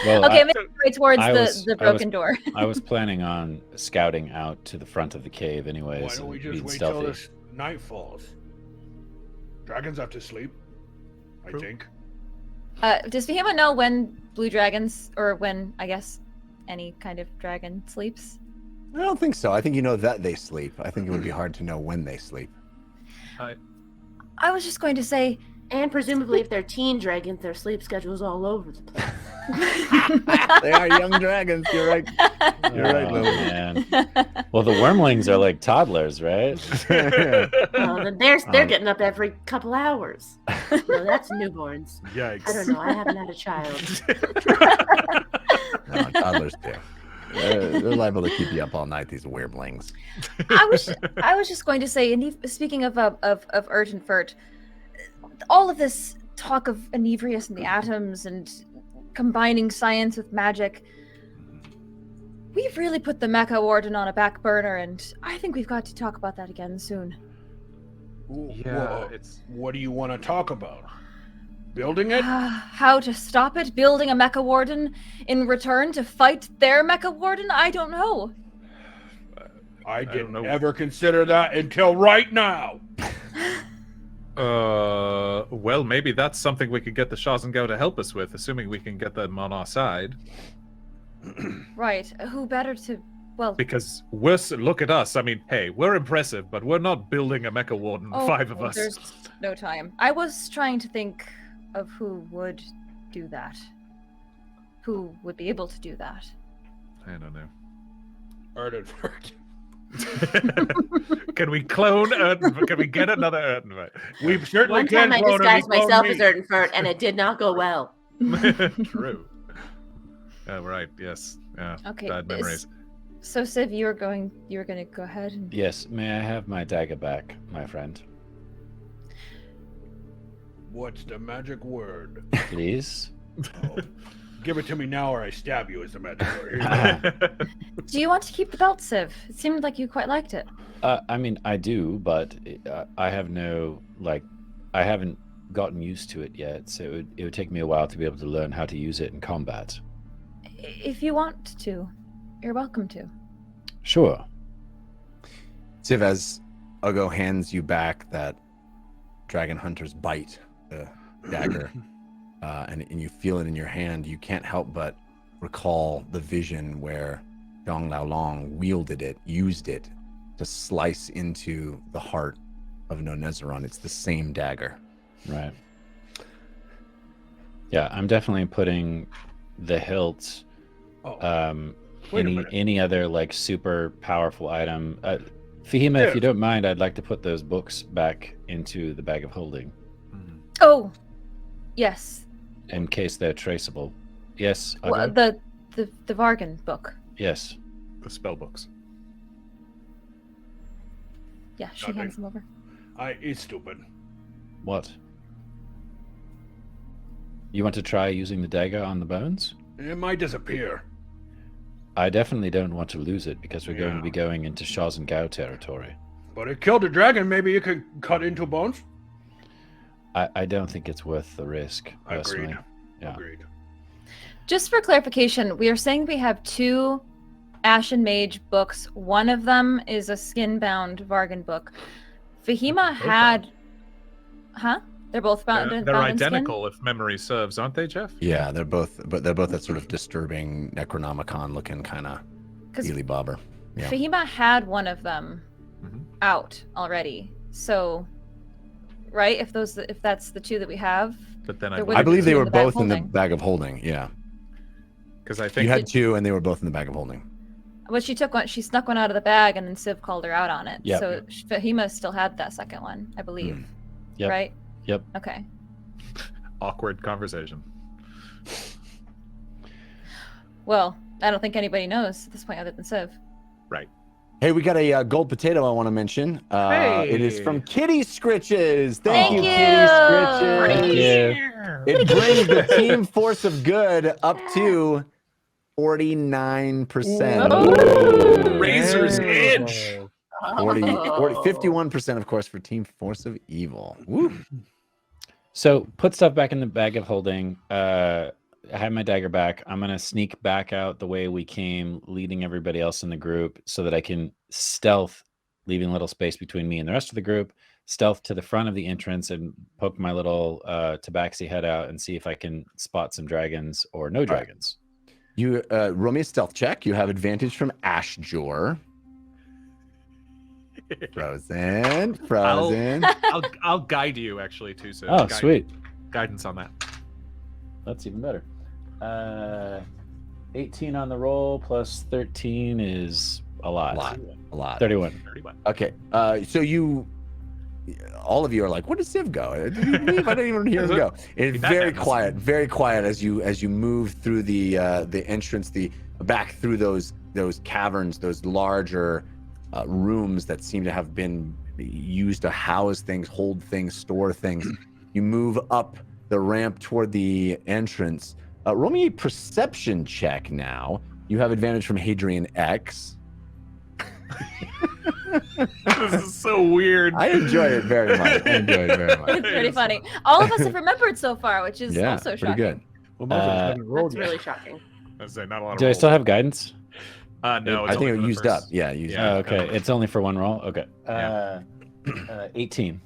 [SPEAKER 7] Well,
[SPEAKER 8] Okay, maybe right towards
[SPEAKER 7] I was-
[SPEAKER 8] the broken door.
[SPEAKER 7] I was planning on scouting out to the front of the cave
[SPEAKER 10] Why
[SPEAKER 7] anyways,
[SPEAKER 10] don't we
[SPEAKER 7] and
[SPEAKER 10] just
[SPEAKER 7] being
[SPEAKER 10] wait till
[SPEAKER 7] stealthy.
[SPEAKER 10] this night falls? Dragons have to sleep, I
[SPEAKER 6] True.
[SPEAKER 10] think.
[SPEAKER 8] Does Fahima know when blue dragons, or when, I guess, any kind of dragon sleeps?
[SPEAKER 4] I don't think so. I think you know that they sleep. I think it would be hard to know when they sleep.
[SPEAKER 8] I was just going to say,
[SPEAKER 3] And presumably, if they're teen dragons, their sleep schedule's all over the place.
[SPEAKER 4] They are young dragons. You're right. You're right,
[SPEAKER 7] Oh,
[SPEAKER 4] Lily.
[SPEAKER 7] man. Well, the wormlings are like toddlers, right?
[SPEAKER 3] Well, then they're getting up every couple hours. No, that's newborns.
[SPEAKER 6] Yikes.
[SPEAKER 3] I don't know. I haven't had a child.
[SPEAKER 4] No, toddlers do. They're liable to keep you up all night. These weirblings.
[SPEAKER 8] I was just going to say, and speaking of Urgenfurt, all of this talk of Anevrius and the atoms and combining science with magic, we've really put the Mecha Warden on a back burner, and I think we've got to talk about that again soon.
[SPEAKER 6] Yeah, it's...
[SPEAKER 10] What do you want to talk about? Building it?
[SPEAKER 8] How to stop it? Building a Mecha Warden in return to fight their Mecha Warden? I don't know.
[SPEAKER 10] I
[SPEAKER 6] don't
[SPEAKER 10] didn't
[SPEAKER 6] know.
[SPEAKER 10] ever consider that until right now.
[SPEAKER 6] Well, maybe that's something we could get the Shazengao to help us with, assuming we can get them on our side.
[SPEAKER 8] Right. Who better to... Well,
[SPEAKER 6] Because look at us. I mean, hey, we're impressive, but we're not building a Mecha Warden, five of us.
[SPEAKER 8] There's no time. I was trying to think of who would do that. Who would be able to do that.
[SPEAKER 6] I don't know.
[SPEAKER 10] Erdenfurt.
[SPEAKER 6] Can we clone Erdenfurt? Can we get another Erdenfurt?
[SPEAKER 10] We certainly
[SPEAKER 3] One
[SPEAKER 10] can
[SPEAKER 3] time I
[SPEAKER 10] clone him,
[SPEAKER 3] disguised
[SPEAKER 10] he cloned
[SPEAKER 3] myself
[SPEAKER 10] me.
[SPEAKER 3] as Erdenfurt, and it did not go well.
[SPEAKER 6] True. Oh, right. Yes. Yeah.
[SPEAKER 8] Okay.
[SPEAKER 6] Bad memories.
[SPEAKER 8] So Civ, you were going to go ahead and...
[SPEAKER 7] Yes, may I have my dagger back, my friend?
[SPEAKER 10] What's the magic word?
[SPEAKER 7] Please?
[SPEAKER 10] Oh, give it to me now or I stab you is the magic word. Here you go.
[SPEAKER 8] Do you want to keep the belt, Civ? It seemed like you quite liked it.
[SPEAKER 7] I mean, I do, but I have no, I haven't gotten used to it yet, so it would take me a while to be able to learn how to use it in combat.
[SPEAKER 8] If you want to, you're welcome to.
[SPEAKER 7] Sure.
[SPEAKER 4] Civ, as Ugo hands you back that dragon hunter's bite, the dagger, and you feel it in your hand, you can't help but recall the vision where Dong Lao Long wielded it, used it to slice into the heart of Nonezzeron. It's the same dagger.
[SPEAKER 7] Right. Yeah, I'm definitely putting the hilt,
[SPEAKER 10] Wait a minute.
[SPEAKER 7] any other super powerful item. Fahima, if you don't mind, I'd like to put those books back into the bag of holding
[SPEAKER 8] Oh, yes.
[SPEAKER 7] in case they're traceable. Yes,
[SPEAKER 8] Well,
[SPEAKER 7] Ugo?
[SPEAKER 8] the Vargan book.
[SPEAKER 7] Yes.
[SPEAKER 6] The spell books.
[SPEAKER 8] Yeah, she
[SPEAKER 10] Nothing.
[SPEAKER 8] hands them over.
[SPEAKER 10] It's stupid.
[SPEAKER 7] What? You want to try using the dagger on the bones?
[SPEAKER 10] It might disappear.
[SPEAKER 7] I definitely don't want to lose it because we're going to
[SPEAKER 10] Yeah.
[SPEAKER 7] be going into Shazengao territory.
[SPEAKER 10] But it killed a dragon. Maybe you could cut into bones?
[SPEAKER 7] I don't think it's worth the risk, personally.
[SPEAKER 10] Agreed.
[SPEAKER 7] Yeah.
[SPEAKER 10] Agreed.
[SPEAKER 8] Just for clarification, we are saying we have 2 Ashen Mage books. One of them is a skin-bound Vargan book. Fahima had... Huh? They're both bound in
[SPEAKER 6] They're
[SPEAKER 8] bound in skin?
[SPEAKER 6] identical, if memory serves, aren't they, Jeff?
[SPEAKER 4] Yeah, they're both that sort of disturbing Necronomicon looking kind of
[SPEAKER 8] 'Cause
[SPEAKER 4] Eely Bobber. Yeah.
[SPEAKER 8] Fahima had one of them
[SPEAKER 6] Mhm.
[SPEAKER 8] out already. So, right? If that's the 2 that we have,
[SPEAKER 6] But then
[SPEAKER 8] There
[SPEAKER 6] I
[SPEAKER 8] would
[SPEAKER 4] I believe they
[SPEAKER 8] in
[SPEAKER 4] were
[SPEAKER 8] the bag of
[SPEAKER 4] both in the
[SPEAKER 8] holding.
[SPEAKER 4] bag of holding. Yeah,
[SPEAKER 6] because I
[SPEAKER 4] you
[SPEAKER 6] think
[SPEAKER 4] had 2, and they were both in the bag of holding.
[SPEAKER 8] but she took one. She snuck one out of the bag, and then Civ called her out on it.
[SPEAKER 7] Yep.
[SPEAKER 8] So Fahima still had that second one, I believe.
[SPEAKER 7] Yep.
[SPEAKER 8] Right?
[SPEAKER 7] Yep.
[SPEAKER 8] Okay.
[SPEAKER 6] awkward conversation.
[SPEAKER 8] Well, I don't think anybody knows at this point other than Civ.
[SPEAKER 6] Right.
[SPEAKER 4] Hey, we got a gold potato I want to mention. It is from Kitty Scritches. Thank you, Kitty Scritches.
[SPEAKER 7] Thank you.
[SPEAKER 4] It brings the team force of good up to 49%.
[SPEAKER 6] Razor's edge.
[SPEAKER 4] 51%, of course, for team force of evil. Woo.
[SPEAKER 7] So put stuff back in the bag of holding. I have my dagger back. I'm going to sneak back out the way we came, leading everybody else in the group so that I can stealth, leaving a little space between me and the rest of the group, stealth to the front of the entrance and poke my little tabaxi head out and see if I can spot some dragons or no dragons.
[SPEAKER 4] You roll me a stealth check. You have advantage from Ashjor. Frozen.
[SPEAKER 6] I'll guide you actually too. So
[SPEAKER 7] Oh, sweet.
[SPEAKER 6] Guidance on that.
[SPEAKER 7] That's even better. 18 on the roll plus 13 is a lot.
[SPEAKER 4] A lot.
[SPEAKER 7] 31.
[SPEAKER 4] Okay. So all of you are like, where did Civ go? Did he leave? I didn't even hear him go. It's very quiet as you move through the entrance, back through those caverns, those larger rooms that seem to have been used to house things, hold things, store things. You move up the ramp toward the entrance. Roll me a perception check now. You have advantage from Hadrian X.
[SPEAKER 6] This is so weird.
[SPEAKER 4] I enjoy it very much.
[SPEAKER 8] It's pretty funny. All of us have remembered so far, which is
[SPEAKER 4] Yeah,
[SPEAKER 8] also
[SPEAKER 4] pretty
[SPEAKER 8] shocking.
[SPEAKER 4] good.
[SPEAKER 10] Well, most of us haven't rolled
[SPEAKER 3] That's
[SPEAKER 10] yet.
[SPEAKER 3] really shocking.
[SPEAKER 6] I'd say not a lot of
[SPEAKER 7] Do I
[SPEAKER 6] rolls.
[SPEAKER 7] still have guidance?
[SPEAKER 6] No,
[SPEAKER 4] I think it used up. Yeah, used
[SPEAKER 7] Oh,
[SPEAKER 4] up.
[SPEAKER 7] okay. It's only for one roll? Okay.
[SPEAKER 6] Yeah.
[SPEAKER 7] 18.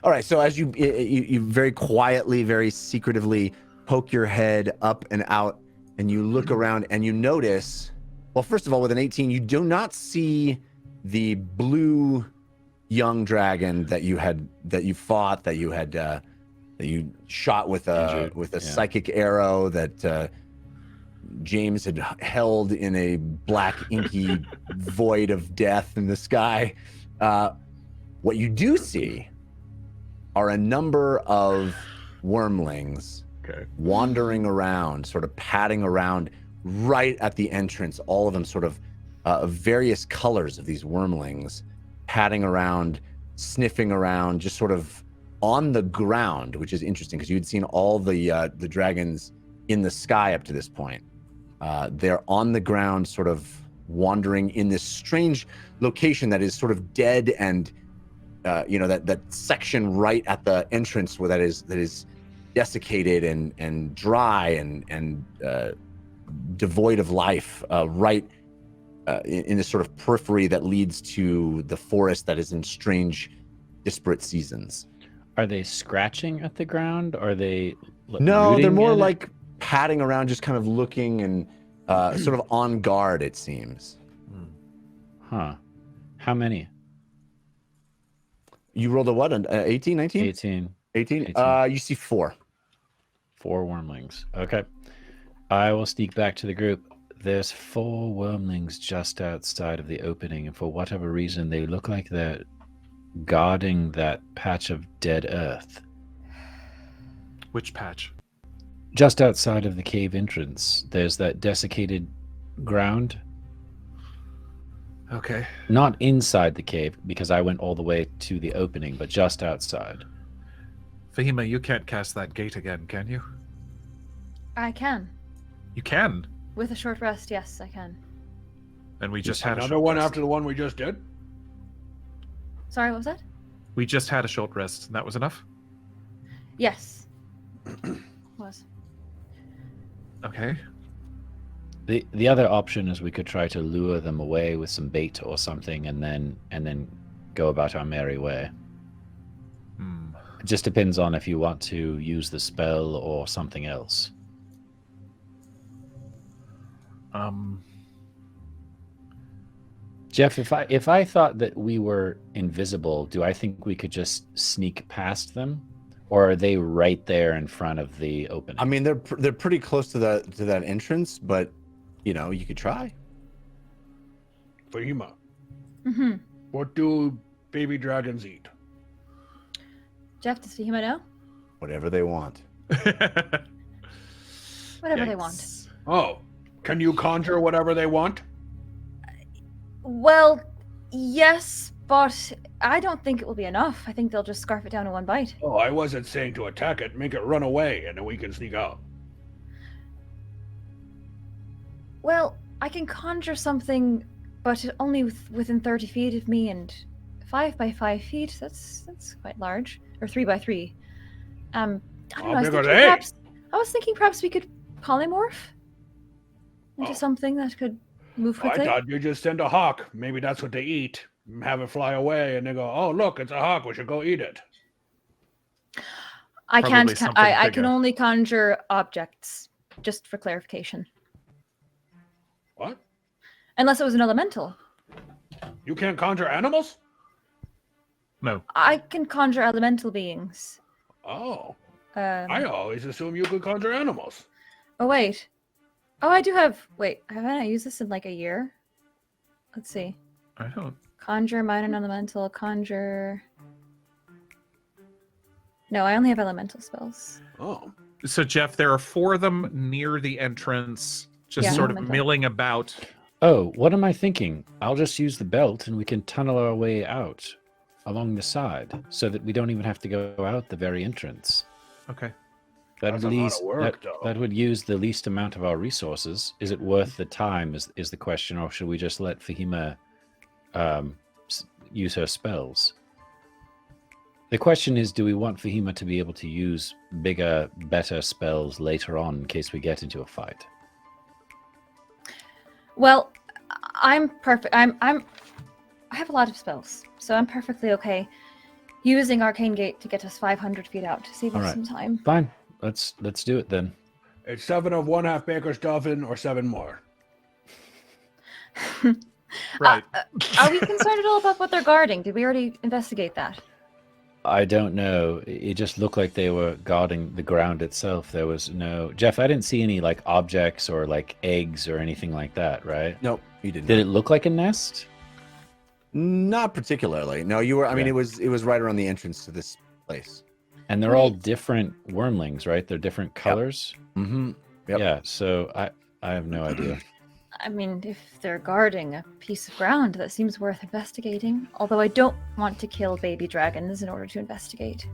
[SPEAKER 4] All right, so as you very quietly, very secretively poke your head up and out, and you look around and you notice, well, first of all, with an 18, you do not see the blue young dragon that you fought, that you shot with a psychic arrow that James had held in a black inky void of death in the sky. What you do see are a number of wormlings wandering around, sort of padding around right at the entrance, all of them sort of various colors of these wormlings padding around, sniffing around, just sort of on the ground, which is interesting because you had seen all the dragons in the sky up to this point. They're on the ground, sort of wandering in this strange location that is sort of dead and that section right at the entrance where that is desiccated and dry and devoid of life, right in this sort of periphery that leads to the forest that is in strange, disparate seasons.
[SPEAKER 7] Are they scratching at the ground? Are they
[SPEAKER 4] No, they're
[SPEAKER 7] rooting
[SPEAKER 4] more
[SPEAKER 7] in it?
[SPEAKER 4] like padding around, just kind of looking and sort of on guard, it seems.
[SPEAKER 7] Huh. How many?
[SPEAKER 4] You rolled a what? An 18, 19?
[SPEAKER 7] 18.
[SPEAKER 4] 18?
[SPEAKER 7] 18.
[SPEAKER 4] You see 4.
[SPEAKER 7] 4 wormlings. Okay. I will sneak back to the group. There's 4 wormlings just outside of the opening, and for whatever reason, they look like they're guarding that patch of dead earth.
[SPEAKER 6] Which patch?
[SPEAKER 7] Just outside of the cave entrance, there's that desiccated ground.
[SPEAKER 6] Okay.
[SPEAKER 7] Not inside the cave, because I went all the way to the opening, but just outside.
[SPEAKER 6] Fahima, you can't cast that gate again, can you?
[SPEAKER 8] I can.
[SPEAKER 6] You can.
[SPEAKER 8] With a short rest, yes, I can.
[SPEAKER 6] And we just had
[SPEAKER 10] another one after the one we just did.
[SPEAKER 8] Sorry, what was that?
[SPEAKER 6] We just had a short rest, and that was enough?
[SPEAKER 8] Yes. Was.
[SPEAKER 6] Okay.
[SPEAKER 7] The other option is we could try to lure them away with some bait or something, and then go about our merry way. It just depends on if you want to use the spell or something else. Jeff, if I thought that we were invisible, do I think we could just sneak past them, or are they right there in front of the opening?
[SPEAKER 4] I mean, they're pretty close to that entrance, but you could try.
[SPEAKER 10] Fahima,
[SPEAKER 8] Mm-hmm.
[SPEAKER 10] what do baby dragons eat?
[SPEAKER 8] Jeff, does Fahima know?
[SPEAKER 4] Whatever they want.
[SPEAKER 8] Whatever they want.
[SPEAKER 10] Oh, can you conjure whatever they want?
[SPEAKER 8] Well, yes, but I don't think it will be enough. I think they'll just scarf it down in one bite.
[SPEAKER 10] Oh, I wasn't saying to attack it. Make it run away, and then we can sneak out.
[SPEAKER 8] Well, I can conjure something, but only within 30 feet of me, and 5 by 5 feet. That's quite large, or 3 by 3. I don't know. I was thinking perhaps we could polymorph into something that could move quickly.
[SPEAKER 10] I thought you just send a hawk. Maybe that's what they eat. Have it fly away, and they go, "Oh, look, it's a hawk. We should go eat it."
[SPEAKER 8] I
[SPEAKER 6] Probably
[SPEAKER 8] can't.
[SPEAKER 6] something
[SPEAKER 8] I can
[SPEAKER 6] bigger.
[SPEAKER 8] only conjure objects. Just for clarification.
[SPEAKER 10] What?
[SPEAKER 8] Unless it was an elemental.
[SPEAKER 10] You can't conjure animals?
[SPEAKER 6] No.
[SPEAKER 8] I can conjure elemental beings.
[SPEAKER 10] Oh. I always assume you could conjure animals.
[SPEAKER 8] Oh, wait. Oh, I do have... Wait, haven't I used this in like a year? Let's see.
[SPEAKER 6] I don't.
[SPEAKER 8] Conjure, minor elemental, conjure... No, I only have elemental spells.
[SPEAKER 10] Oh.
[SPEAKER 6] So, Jeff, there are 4 of them near the entrance, just
[SPEAKER 8] Yeah,
[SPEAKER 6] sort
[SPEAKER 8] oh
[SPEAKER 6] of
[SPEAKER 8] my God.
[SPEAKER 6] milling about.
[SPEAKER 7] Oh, what am I thinking? I'll just use the belt and we can tunnel our way out along the side so that we don't even have to go out the very entrance.
[SPEAKER 6] Okay.
[SPEAKER 7] That
[SPEAKER 10] That's
[SPEAKER 7] would,
[SPEAKER 10] a lot
[SPEAKER 7] least,
[SPEAKER 10] of work, though.
[SPEAKER 7] that would use the least amount of our resources. Is it worth the time is the question, or should we just let Fahima use her spells? The question is, do we want Fahima to be able to use bigger, better spells later on in case we get into a fight?
[SPEAKER 8] Well, I'm perfect. I have a lot of spells, so I'm perfectly okay using Arcane Gate to get us 500 feet out to save us
[SPEAKER 7] Alright.
[SPEAKER 8] some time.
[SPEAKER 7] Fine, let's do it then.
[SPEAKER 10] It's 7 of 1/2 baker's dozen or 7 more.
[SPEAKER 6] Right.
[SPEAKER 8] Are we concerned at all about what they're guarding? Did we already investigate that?
[SPEAKER 7] I don't know. It just looked like they were guarding the ground itself. There was no... Jeff, I didn't see any like objects or like eggs or anything like that, right?
[SPEAKER 4] Nope, you didn't.
[SPEAKER 7] Did it look like a nest?
[SPEAKER 4] Not particularly. No, you were. I mean,
[SPEAKER 7] Yeah.
[SPEAKER 4] it was right around the entrance to this place.
[SPEAKER 7] And they're all different wormlings, right? They're different colors.
[SPEAKER 4] Mm-hmm. Yep.
[SPEAKER 7] Yeah, so I have no idea.
[SPEAKER 8] I mean, if they're guarding a piece of ground, that seems worth investigating. Although I don't want to kill baby dragons in order to investigate.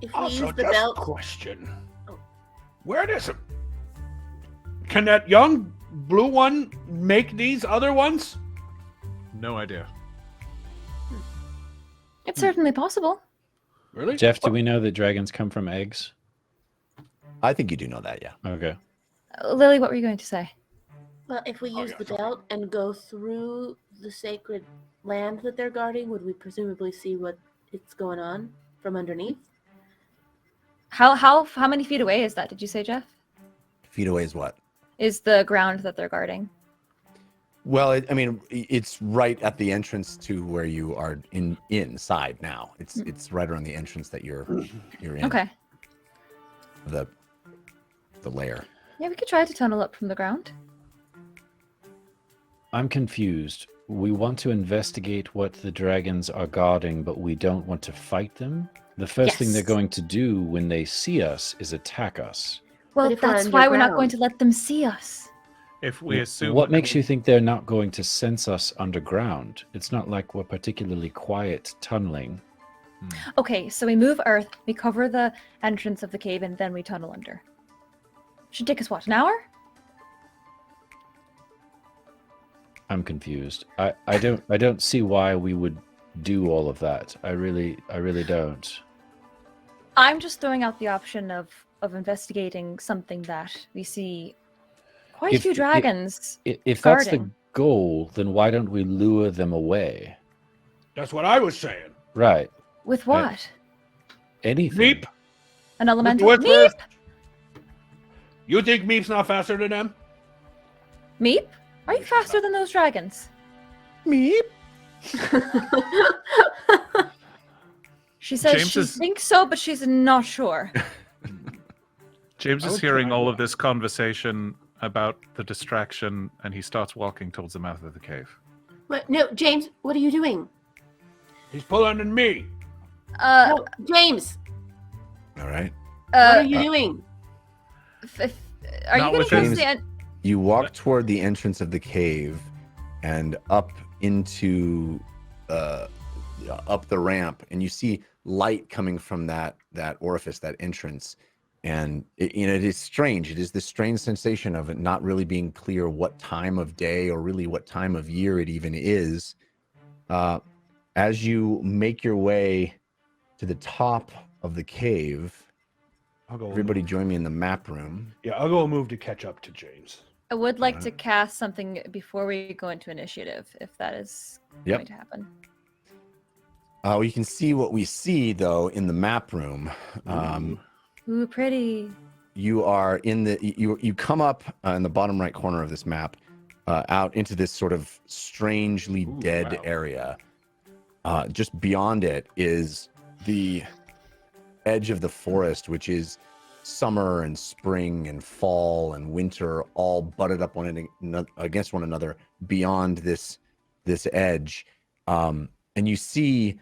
[SPEAKER 3] If we
[SPEAKER 10] Also,
[SPEAKER 3] use the
[SPEAKER 10] just
[SPEAKER 3] belt-
[SPEAKER 10] a question. Where does it? Can that young blue one make these other ones?
[SPEAKER 6] No idea.
[SPEAKER 8] It's certainly possible.
[SPEAKER 10] Really?
[SPEAKER 7] Jeff, do we know that dragons come from eggs?
[SPEAKER 4] I think you do know that, yeah.
[SPEAKER 7] Okay.
[SPEAKER 8] Lily, what were you going to say?
[SPEAKER 3] Well, if we use
[SPEAKER 10] yeah,
[SPEAKER 3] the
[SPEAKER 10] sorry.
[SPEAKER 3] belt and go through the sacred land that they're guarding, would we presumably see what it's going on from underneath?
[SPEAKER 8] How many feet away is that? Did you say, Jeff?
[SPEAKER 4] Feet away is what?
[SPEAKER 8] Is the ground that they're guarding?
[SPEAKER 4] Well, it's right at the entrance to where you are inside now. It's right around the entrance that you're in.
[SPEAKER 8] Okay.
[SPEAKER 4] The lair.
[SPEAKER 8] Yeah, we could try to tunnel up from the ground.
[SPEAKER 7] I'm confused. We want to investigate what the dragons are guarding, but we don't want to fight them? The first thing they're
[SPEAKER 8] Yes.
[SPEAKER 7] going to do when they see us is attack us.
[SPEAKER 8] Well,
[SPEAKER 3] But if we're
[SPEAKER 8] that's why we're not going
[SPEAKER 3] underground-
[SPEAKER 8] to let them see us.
[SPEAKER 6] If we assume...
[SPEAKER 7] What makes you think they're not going to sense us underground? It's not like we're particularly quiet tunneling.
[SPEAKER 8] Okay, so we move earth, we cover the entrance of the cave, and then we tunnel under. Should take us what, an hour?
[SPEAKER 7] I'm confused. I don't see why we would do all of that. I really don't.
[SPEAKER 8] I'm just throwing out the option of investigating something that we see quite a
[SPEAKER 7] If-
[SPEAKER 8] few
[SPEAKER 7] if-
[SPEAKER 8] dragons.
[SPEAKER 7] If that's the
[SPEAKER 8] Guarding.
[SPEAKER 7] goal, then why don't we lure them away?
[SPEAKER 10] That's what I was saying.
[SPEAKER 7] Right.
[SPEAKER 8] With what?
[SPEAKER 7] Anything.
[SPEAKER 10] Meep.
[SPEAKER 8] An elemental?
[SPEAKER 10] What
[SPEAKER 8] Meep!
[SPEAKER 10] first? You think Meep's not faster than them?
[SPEAKER 8] Meep? Are you faster than those dragons?
[SPEAKER 4] Meep.
[SPEAKER 8] She says
[SPEAKER 6] James
[SPEAKER 8] she
[SPEAKER 6] is-
[SPEAKER 8] thinks so, but she's not sure.
[SPEAKER 6] James
[SPEAKER 10] I
[SPEAKER 6] is
[SPEAKER 10] would
[SPEAKER 6] hearing
[SPEAKER 10] try
[SPEAKER 6] all
[SPEAKER 10] that.
[SPEAKER 6] of this conversation about the distraction, and he starts walking towards the mouth of the cave.
[SPEAKER 3] What? No, James, what are you doing?
[SPEAKER 10] He's pulling on me.
[SPEAKER 3] No, James,
[SPEAKER 4] All right.
[SPEAKER 3] what are you doing?
[SPEAKER 8] Are you
[SPEAKER 6] Not
[SPEAKER 8] getting
[SPEAKER 6] with
[SPEAKER 8] close to
[SPEAKER 4] James.
[SPEAKER 8] the end?
[SPEAKER 4] You walk toward the entrance of the cave and up into up the ramp, and you see light coming from that orifice, that entrance. And it is strange. It is this strange sensation of it not really being clear what time of day or really what time of year it even is. As you make your way to the top of the cave, everybody join me in the map room.
[SPEAKER 10] Yeah, I'll go move to catch up to James.
[SPEAKER 8] I would like to cast something before we go into initiative, if that is going to happen.
[SPEAKER 4] You can see what we see, though, in the map room.
[SPEAKER 8] Ooh, pretty.
[SPEAKER 4] You are in the you come up in the bottom right corner of this map, out into this sort of strangely dead area. Just beyond it is the edge of the forest, which is summer and spring and fall and winter all butted up against one another beyond this edge. And you see,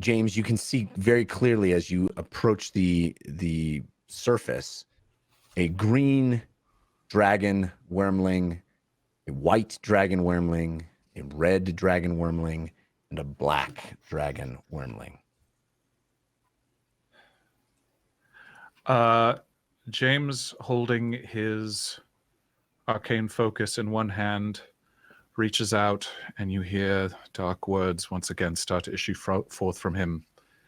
[SPEAKER 4] James, you can see very clearly as you approach the surface, a green dragon wormling, a white dragon wormling, a red dragon wormling, and a black dragon wormling.
[SPEAKER 6] James, holding his arcane focus in one hand, reaches out, and you hear dark words once again start to issue forth from him.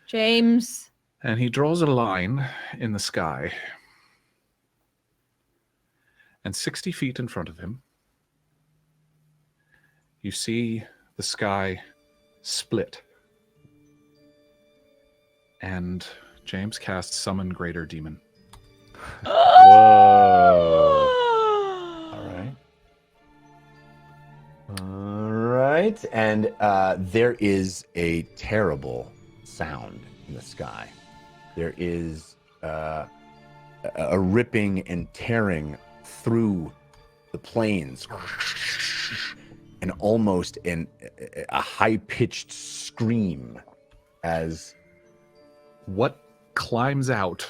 [SPEAKER 8] James.
[SPEAKER 6] And he draws a line in the sky. And 60 feet in front of him, you see the sky split. And James casts Summon Greater Demon.
[SPEAKER 4] Whoa. All right. And there is a terrible sound in the sky. There is a ripping and tearing through the plains, and almost a high-pitched scream as
[SPEAKER 6] what climbs out.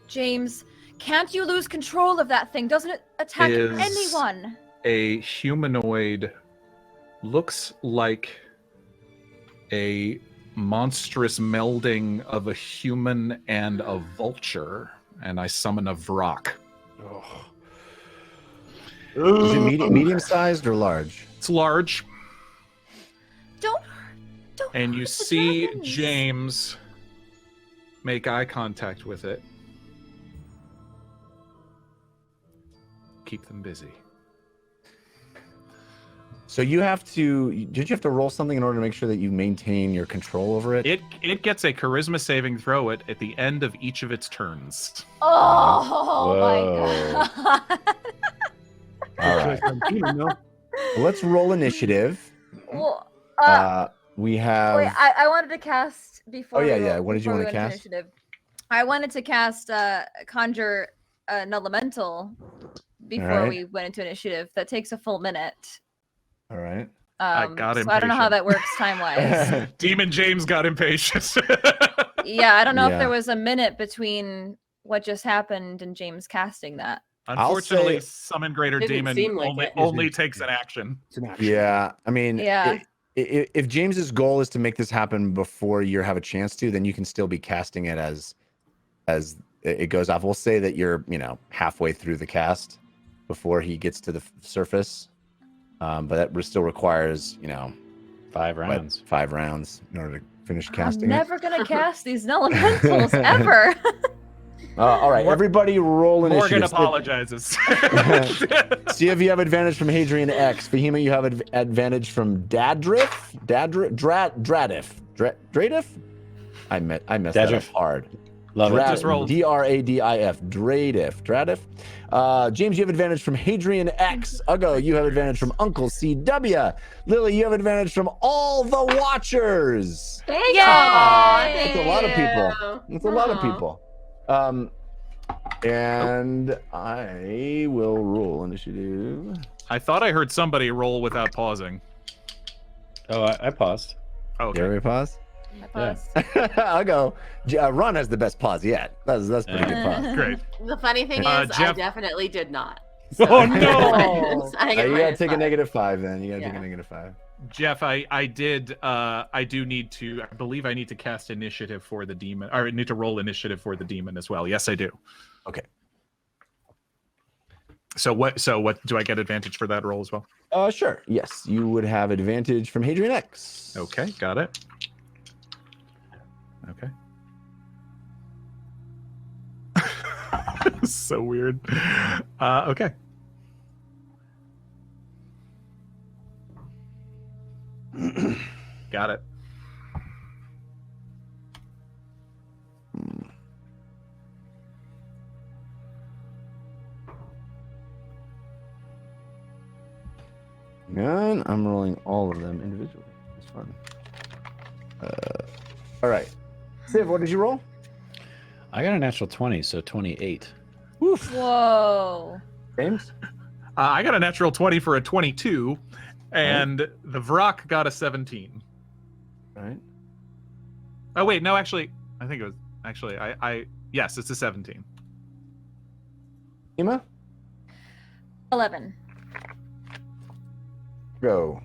[SPEAKER 8] James, can't you lose control of that thing? Doesn't it attack anyone?
[SPEAKER 6] A humanoid, looks like a monstrous melding of a human and a vulture, and I summon a Vrock.
[SPEAKER 10] Oh.
[SPEAKER 4] Is it medium-sized or large?
[SPEAKER 6] It's large.
[SPEAKER 8] Don't
[SPEAKER 6] And you
[SPEAKER 8] hurt the
[SPEAKER 6] see
[SPEAKER 8] dragons.
[SPEAKER 6] James make eye contact with it. Keep them busy.
[SPEAKER 4] So you have to. Did you have to roll something in order to make sure that you maintain your control over it?
[SPEAKER 6] It gets a charisma saving throw at the end of each of its turns.
[SPEAKER 8] Oh my god.
[SPEAKER 4] All right. Well, let's roll initiative.
[SPEAKER 8] Well,
[SPEAKER 4] We have.
[SPEAKER 8] wait, I wanted to cast before.
[SPEAKER 4] Oh, yeah,
[SPEAKER 8] we
[SPEAKER 4] yeah.
[SPEAKER 8] roll-
[SPEAKER 4] What did you
[SPEAKER 8] before we
[SPEAKER 4] want to
[SPEAKER 8] went
[SPEAKER 4] cast?
[SPEAKER 8] initiative. I wanted to cast Conjure Elemental before
[SPEAKER 4] Alright.
[SPEAKER 8] we went into initiative. That takes a full minute.
[SPEAKER 4] All right.
[SPEAKER 6] I got
[SPEAKER 8] so I don't know how
[SPEAKER 6] impatient.
[SPEAKER 8] that works time-wise.
[SPEAKER 6] Demon James got impatient.
[SPEAKER 8] Yeah, I don't know if
[SPEAKER 4] Yeah.
[SPEAKER 8] there was a minute between what just happened and James casting that.
[SPEAKER 6] Unfortunately,
[SPEAKER 4] say-
[SPEAKER 6] Summon Greater
[SPEAKER 3] Didn't
[SPEAKER 6] Demon
[SPEAKER 3] seem like
[SPEAKER 6] only,
[SPEAKER 3] it.
[SPEAKER 6] only takes an action.
[SPEAKER 10] It's an action.
[SPEAKER 4] Yeah. I mean.
[SPEAKER 8] Yeah.
[SPEAKER 4] If James's goal is to make this happen before you have a chance to, then you can still be casting it as it goes off. We'll say that you're, halfway through the cast before he gets to the surface. But that still requires,
[SPEAKER 7] 5 rounds.
[SPEAKER 4] 5 rounds in order to finish casting
[SPEAKER 8] I'm
[SPEAKER 4] it.
[SPEAKER 8] never gonna cast these elementals ever.
[SPEAKER 4] All right, everybody roll initiative.
[SPEAKER 6] Morgan apologizes.
[SPEAKER 4] See if you have advantage from Hadrian X. Fahima, you have advantage from Dadriff? Dradif? I messed that up
[SPEAKER 7] Dadriff.
[SPEAKER 4] hard.
[SPEAKER 7] Love it.
[SPEAKER 6] Just roll.
[SPEAKER 4] Dradif. Dradif. James, you have advantage from Hadrian X. Uggo, you have advantage from Uncle CW. Lily, you have advantage from all the Watchers.
[SPEAKER 3] Thank
[SPEAKER 8] Yay!
[SPEAKER 4] That's a lot of people. That's a lot of people. And I will roll initiative.
[SPEAKER 6] I thought I heard somebody roll without pausing.
[SPEAKER 7] Oh, I paused.
[SPEAKER 6] Okay.
[SPEAKER 4] Dare we pause?
[SPEAKER 8] I paused.
[SPEAKER 4] I'll go. Ron has the best pause yet. That's pretty good pause.
[SPEAKER 6] Great.
[SPEAKER 3] The funny thing is, I
[SPEAKER 6] Jeff-
[SPEAKER 3] definitely did not. So
[SPEAKER 10] Oh, no!
[SPEAKER 3] I get
[SPEAKER 4] You gotta
[SPEAKER 3] minus
[SPEAKER 4] take a
[SPEAKER 3] 5.
[SPEAKER 4] -5 then. You gotta take
[SPEAKER 3] Yeah.
[SPEAKER 4] a -5.
[SPEAKER 6] Jeff, I do need to. I believe I need to cast initiative for the demon, or I need to roll initiative for the demon as well. Yes, I do.
[SPEAKER 4] Okay.
[SPEAKER 6] So what do I get advantage for that roll as well?
[SPEAKER 4] Sure. Yes, you would have advantage from Hadrian X.
[SPEAKER 6] Okay, got it. Okay. So weird. Okay. Got it.
[SPEAKER 4] And I'm rolling all of them individually. It's fun. All right. Civ, what did you roll?
[SPEAKER 7] I got a natural 20, so 28.
[SPEAKER 8] Whoa.
[SPEAKER 4] James?
[SPEAKER 6] I got a natural 20 for a 22, and the Vrock got a 17.
[SPEAKER 4] All right.
[SPEAKER 6] Oh wait, no, actually, I think it was actually yes, it's a 17.
[SPEAKER 4] Ema?
[SPEAKER 8] 11.
[SPEAKER 4] Go.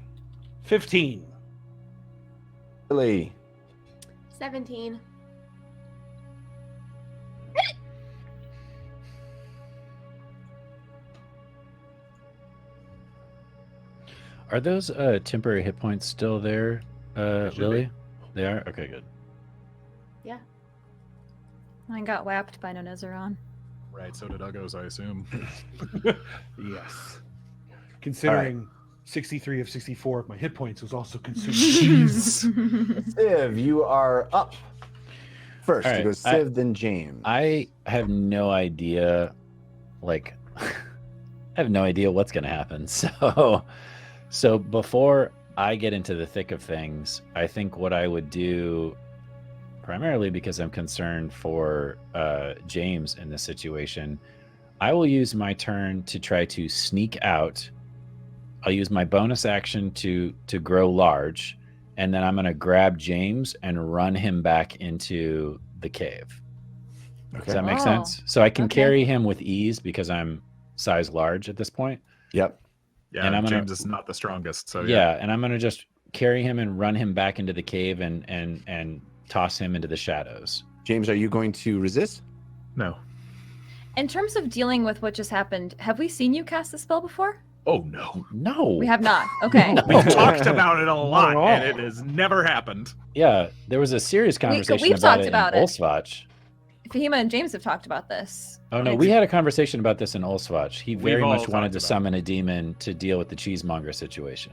[SPEAKER 10] 15.
[SPEAKER 4] Billy.
[SPEAKER 3] 17.
[SPEAKER 7] Are those temporary hit points still there, Lily? They are? Okay, good.
[SPEAKER 3] Yeah.
[SPEAKER 8] I got whapped by Nonezzeron.
[SPEAKER 6] Right, so did Uggos, I assume.
[SPEAKER 10] Yes. Considering 63 of 64 of my hit points was also consumed.
[SPEAKER 4] Civ, you are up first.
[SPEAKER 7] All
[SPEAKER 4] It
[SPEAKER 7] right,
[SPEAKER 4] goes Civ, then James.
[SPEAKER 7] I have no idea, like, I have no idea what's going to happen. So before I get into the thick of things, I think what I would do, primarily because I'm concerned for James in this situation, I will use my turn to try to sneak out. I'll use my bonus action to grow large, and then I'm going to grab James and run him back into the cave.
[SPEAKER 4] Okay.
[SPEAKER 7] Does that make
[SPEAKER 8] Oh,
[SPEAKER 7] sense? So I can
[SPEAKER 8] okay.
[SPEAKER 7] carry him with ease because I'm size large at this point.
[SPEAKER 4] Yep.
[SPEAKER 6] Yeah,
[SPEAKER 7] And I'm gonna-
[SPEAKER 6] James is not the strongest, so
[SPEAKER 7] Yeah, and I'm going to just carry him and run him back into the cave and toss him into the shadows.
[SPEAKER 4] James, are you going to resist?
[SPEAKER 6] No.
[SPEAKER 8] In terms of dealing with what just happened, have we seen you cast the spell before?
[SPEAKER 6] Oh no.
[SPEAKER 7] No.
[SPEAKER 8] We have not. Okay.
[SPEAKER 7] No.
[SPEAKER 6] We talked about it a lot,
[SPEAKER 10] at all.
[SPEAKER 6] and it has never happened.
[SPEAKER 7] Yeah, there was a serious conversation
[SPEAKER 8] we've
[SPEAKER 7] about
[SPEAKER 8] talked
[SPEAKER 7] it
[SPEAKER 8] about
[SPEAKER 7] in
[SPEAKER 8] it.
[SPEAKER 7] Olswatch.
[SPEAKER 8] Fahima and James have talked about this.
[SPEAKER 7] Oh no,
[SPEAKER 8] It's-
[SPEAKER 7] we had a conversation about this in Olswatch. He very
[SPEAKER 6] We've all
[SPEAKER 7] much wanted
[SPEAKER 6] talked
[SPEAKER 7] to
[SPEAKER 6] about
[SPEAKER 7] summon a demon to deal with the cheesemonger situation.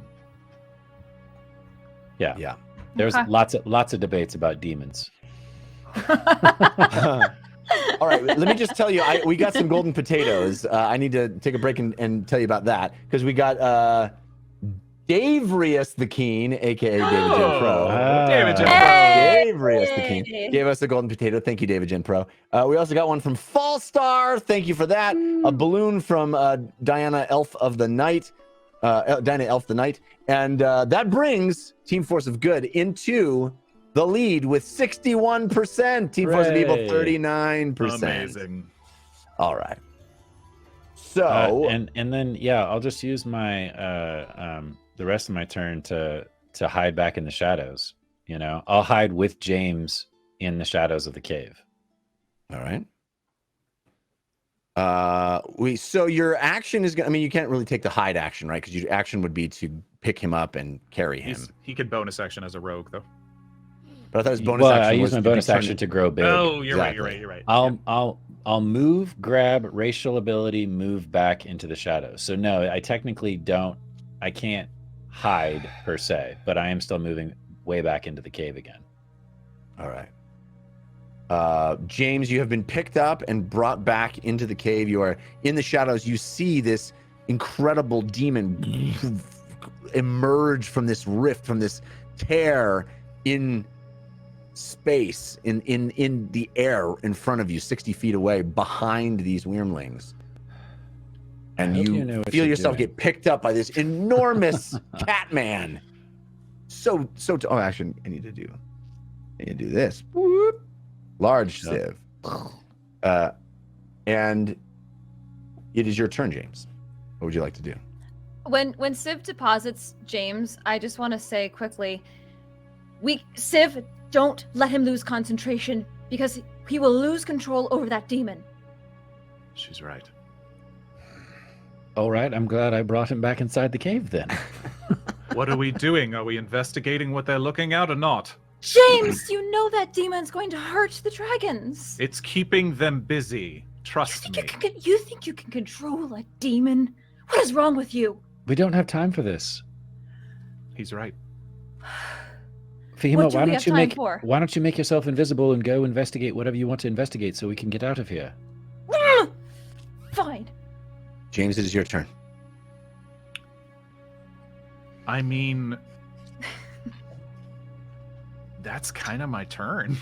[SPEAKER 7] Yeah.
[SPEAKER 4] Yeah.
[SPEAKER 7] There's
[SPEAKER 8] Okay.
[SPEAKER 7] lots of debates about demons.
[SPEAKER 4] All right, let me just tell you, we got some golden potatoes. I need to take a break and tell you about that because we got Davrius the Keen, aka David Gen Pro.
[SPEAKER 6] David Gen
[SPEAKER 8] Hey!
[SPEAKER 4] Davrius the Keen gave us a golden potato. Thank you, David Gen Pro. We also got one from Fallstar. Thank you for that. A balloon from Diana Elf of the Night. Diana Elf the Night. And that brings Team Force of Good into the lead with 61%. Team Force of Evil,
[SPEAKER 7] Hooray.
[SPEAKER 4] 39%.
[SPEAKER 6] Amazing.
[SPEAKER 4] All right. So,
[SPEAKER 7] and then yeah, I'll just use my the rest of my turn to hide back in the shadows. You know, I'll hide with James in the shadows of the cave.
[SPEAKER 4] all right. So your action is gonna, I mean, you can't really take the hide action, right? Because your action would be to pick him up and carry him.
[SPEAKER 6] He could bonus action as a rogue, though.
[SPEAKER 4] But I thought his bonus
[SPEAKER 7] Well,
[SPEAKER 4] action
[SPEAKER 7] I
[SPEAKER 4] was
[SPEAKER 7] use my
[SPEAKER 4] to be
[SPEAKER 7] bonus
[SPEAKER 4] turned
[SPEAKER 7] action to grow big.
[SPEAKER 6] Oh, you're right.
[SPEAKER 4] Exactly.
[SPEAKER 6] You're right.
[SPEAKER 7] I'll move, grab, racial ability, move back into the shadows. So no, I technically I can't hide per se, but I am still moving way back into the cave again.
[SPEAKER 4] All right. James, you have been picked up and brought back into the cave. You are in the shadows. You see this incredible demon emerge from this rift, from this tear in space, in the air in front of you, 60 feet away, behind these Wyrmlings. And
[SPEAKER 7] hope
[SPEAKER 4] you
[SPEAKER 7] you know what
[SPEAKER 4] feel
[SPEAKER 7] you're
[SPEAKER 4] yourself
[SPEAKER 7] doing.
[SPEAKER 4] get picked up by this enormous cat man. Oh, actually, I need to do this. Whoop. Large
[SPEAKER 7] Yep.
[SPEAKER 4] sieve. And it is your turn, James. What would you like to do?
[SPEAKER 8] When Civ deposits James, I just want to say quickly, Civ, don't let him lose concentration because he will lose control over that demon.
[SPEAKER 6] She's right.
[SPEAKER 7] All right, I'm glad I brought him back inside the cave then.
[SPEAKER 6] What are we doing? Are we investigating what they're looking at or not?
[SPEAKER 8] James, you know that demon's going to hurt the dragons.
[SPEAKER 6] It's keeping them busy. Trust me.
[SPEAKER 8] You think you can control a demon? What is wrong with you?
[SPEAKER 7] We don't have time for this.
[SPEAKER 6] He's right.
[SPEAKER 7] Fahima,
[SPEAKER 8] What do we have time for?
[SPEAKER 7] why don't you make yourself invisible and go investigate whatever you want to investigate so we can get out of here?
[SPEAKER 8] Fine.
[SPEAKER 4] James, it is your turn.
[SPEAKER 6] I mean, that's kind of my turn.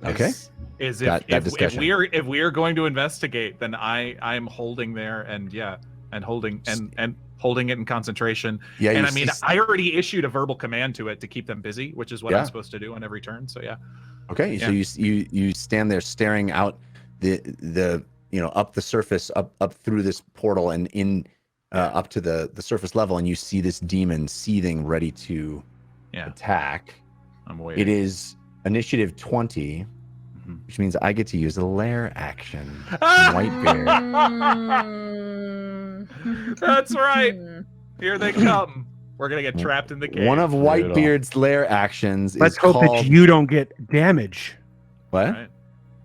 [SPEAKER 4] Okay.
[SPEAKER 6] Is
[SPEAKER 4] That discussion.
[SPEAKER 6] if we are going to investigate, then I'm holding there and holding holding it in concentration.
[SPEAKER 4] Yeah,
[SPEAKER 6] and I mean, I already issued a verbal command to it to keep them busy, which is what I'm supposed to do on every turn. So yeah.
[SPEAKER 4] Okay, so you stand there staring out the up the surface, up through this portal and in up to the surface level, and you see this demon seething, ready to attack.
[SPEAKER 6] I'm waiting.
[SPEAKER 4] It is initiative 20, which means I get to use a lair action. Whitebeard.
[SPEAKER 6] That's right. Here they come. We're gonna get trapped in the cave.
[SPEAKER 4] One of Whitebeard's lair actions
[SPEAKER 5] Let's
[SPEAKER 4] is
[SPEAKER 5] hope
[SPEAKER 4] called...
[SPEAKER 5] that you don't get damage.
[SPEAKER 4] What?
[SPEAKER 6] Right.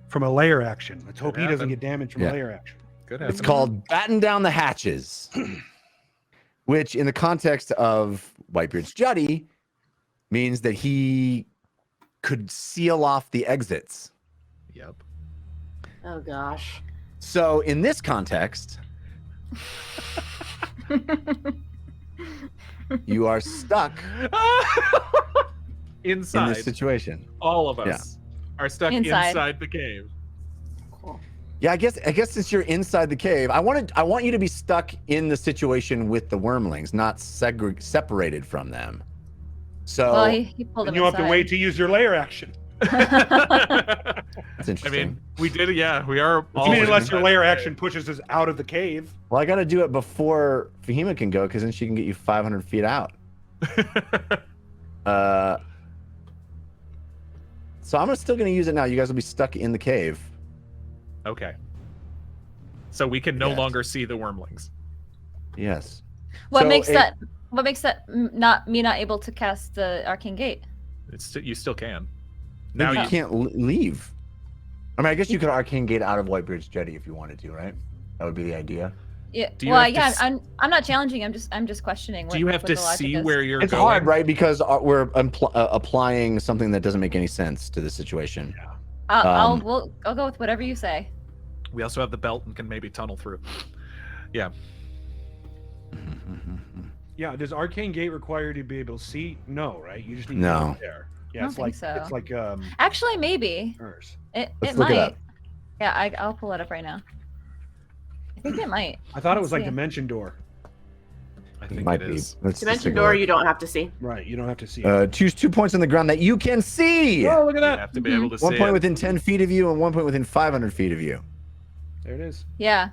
[SPEAKER 5] From a layer action. Let's hope he doesn't
[SPEAKER 6] happen.
[SPEAKER 5] get damage from a layer action.
[SPEAKER 6] Good.
[SPEAKER 4] It's called Batten Down the Hatches, which in the context of Whitebeard's Juddy means that he could seal off the exits.
[SPEAKER 6] Yep.
[SPEAKER 3] Oh gosh.
[SPEAKER 4] So in this context, you are stuck
[SPEAKER 6] inside.
[SPEAKER 4] in this situation.
[SPEAKER 6] All of us are stuck inside the cave.
[SPEAKER 3] Cool.
[SPEAKER 4] Yeah, I guess since you're inside the cave, I want you to be stuck in the situation with the wormlings, not separated from them. So
[SPEAKER 8] Well, he pulled him
[SPEAKER 5] And you have to
[SPEAKER 8] inside.
[SPEAKER 5] wait to use your layer action.
[SPEAKER 4] that's interesting.
[SPEAKER 6] I mean, we did. Yeah, we are.
[SPEAKER 5] I mean, unless
[SPEAKER 6] inside
[SPEAKER 5] your
[SPEAKER 6] the
[SPEAKER 5] layer
[SPEAKER 6] cave.
[SPEAKER 5] action pushes us out of the cave.
[SPEAKER 4] well, I got to do it before Fahima can go, because then she can get you 500 feet out. So I'm still going to use it now. You guys will be stuck in the cave.
[SPEAKER 6] Okay. So we can no
[SPEAKER 4] Yes.
[SPEAKER 6] longer see the wormlings.
[SPEAKER 4] Yes.
[SPEAKER 8] What
[SPEAKER 4] So
[SPEAKER 8] makes
[SPEAKER 4] it-
[SPEAKER 8] that? What makes that not able to cast the arcane gate?
[SPEAKER 6] You still can.
[SPEAKER 4] Now
[SPEAKER 6] Now
[SPEAKER 4] you can't leave. I mean, I guess you could arcane gate out of Whitebeard's Jetty if you wanted to, right? That would be the idea.
[SPEAKER 8] Yeah.
[SPEAKER 6] Do you
[SPEAKER 8] Well,
[SPEAKER 6] have to
[SPEAKER 8] yeah.
[SPEAKER 6] s-
[SPEAKER 8] I'm not challenging. I'm just questioning.
[SPEAKER 6] Do you have to
[SPEAKER 8] what the logic
[SPEAKER 6] see
[SPEAKER 8] is.
[SPEAKER 6] where you're
[SPEAKER 4] It's
[SPEAKER 6] going?
[SPEAKER 4] hard, right? Because we're applying something that doesn't make any sense to the situation.
[SPEAKER 8] I'll go with whatever you say.
[SPEAKER 6] We also have the belt and can maybe tunnel through. Yeah.
[SPEAKER 5] Yeah, does Arcane Gate require you to be able to see? No, right? You just need
[SPEAKER 4] No.
[SPEAKER 5] to be there. Yeah,
[SPEAKER 8] I don't
[SPEAKER 5] it's
[SPEAKER 8] think
[SPEAKER 5] like
[SPEAKER 8] so.
[SPEAKER 5] it's like
[SPEAKER 8] Actually, maybe
[SPEAKER 5] hers.
[SPEAKER 8] it
[SPEAKER 4] Let's
[SPEAKER 8] it
[SPEAKER 4] look
[SPEAKER 8] might.
[SPEAKER 4] it up.
[SPEAKER 8] Yeah, I'll pull it up right now. I think it might.
[SPEAKER 5] I thought it
[SPEAKER 8] Let's
[SPEAKER 5] was like
[SPEAKER 8] see.
[SPEAKER 5] Dimension Door.
[SPEAKER 6] I
[SPEAKER 4] It
[SPEAKER 6] think
[SPEAKER 4] might
[SPEAKER 6] it
[SPEAKER 4] be.
[SPEAKER 6] is.
[SPEAKER 4] Let's just
[SPEAKER 3] Dimension
[SPEAKER 4] take a
[SPEAKER 3] door,
[SPEAKER 4] look.
[SPEAKER 3] you don't have to see.
[SPEAKER 5] Right, you don't have to see it.
[SPEAKER 4] Choose 2 points on the ground that you can see.
[SPEAKER 5] Oh, look at
[SPEAKER 6] You
[SPEAKER 5] that.
[SPEAKER 6] have to be able to see
[SPEAKER 4] 1 point
[SPEAKER 6] it.
[SPEAKER 4] within 10 feet of you and 1 point within 500 feet of you.
[SPEAKER 5] There it is.
[SPEAKER 8] Yeah,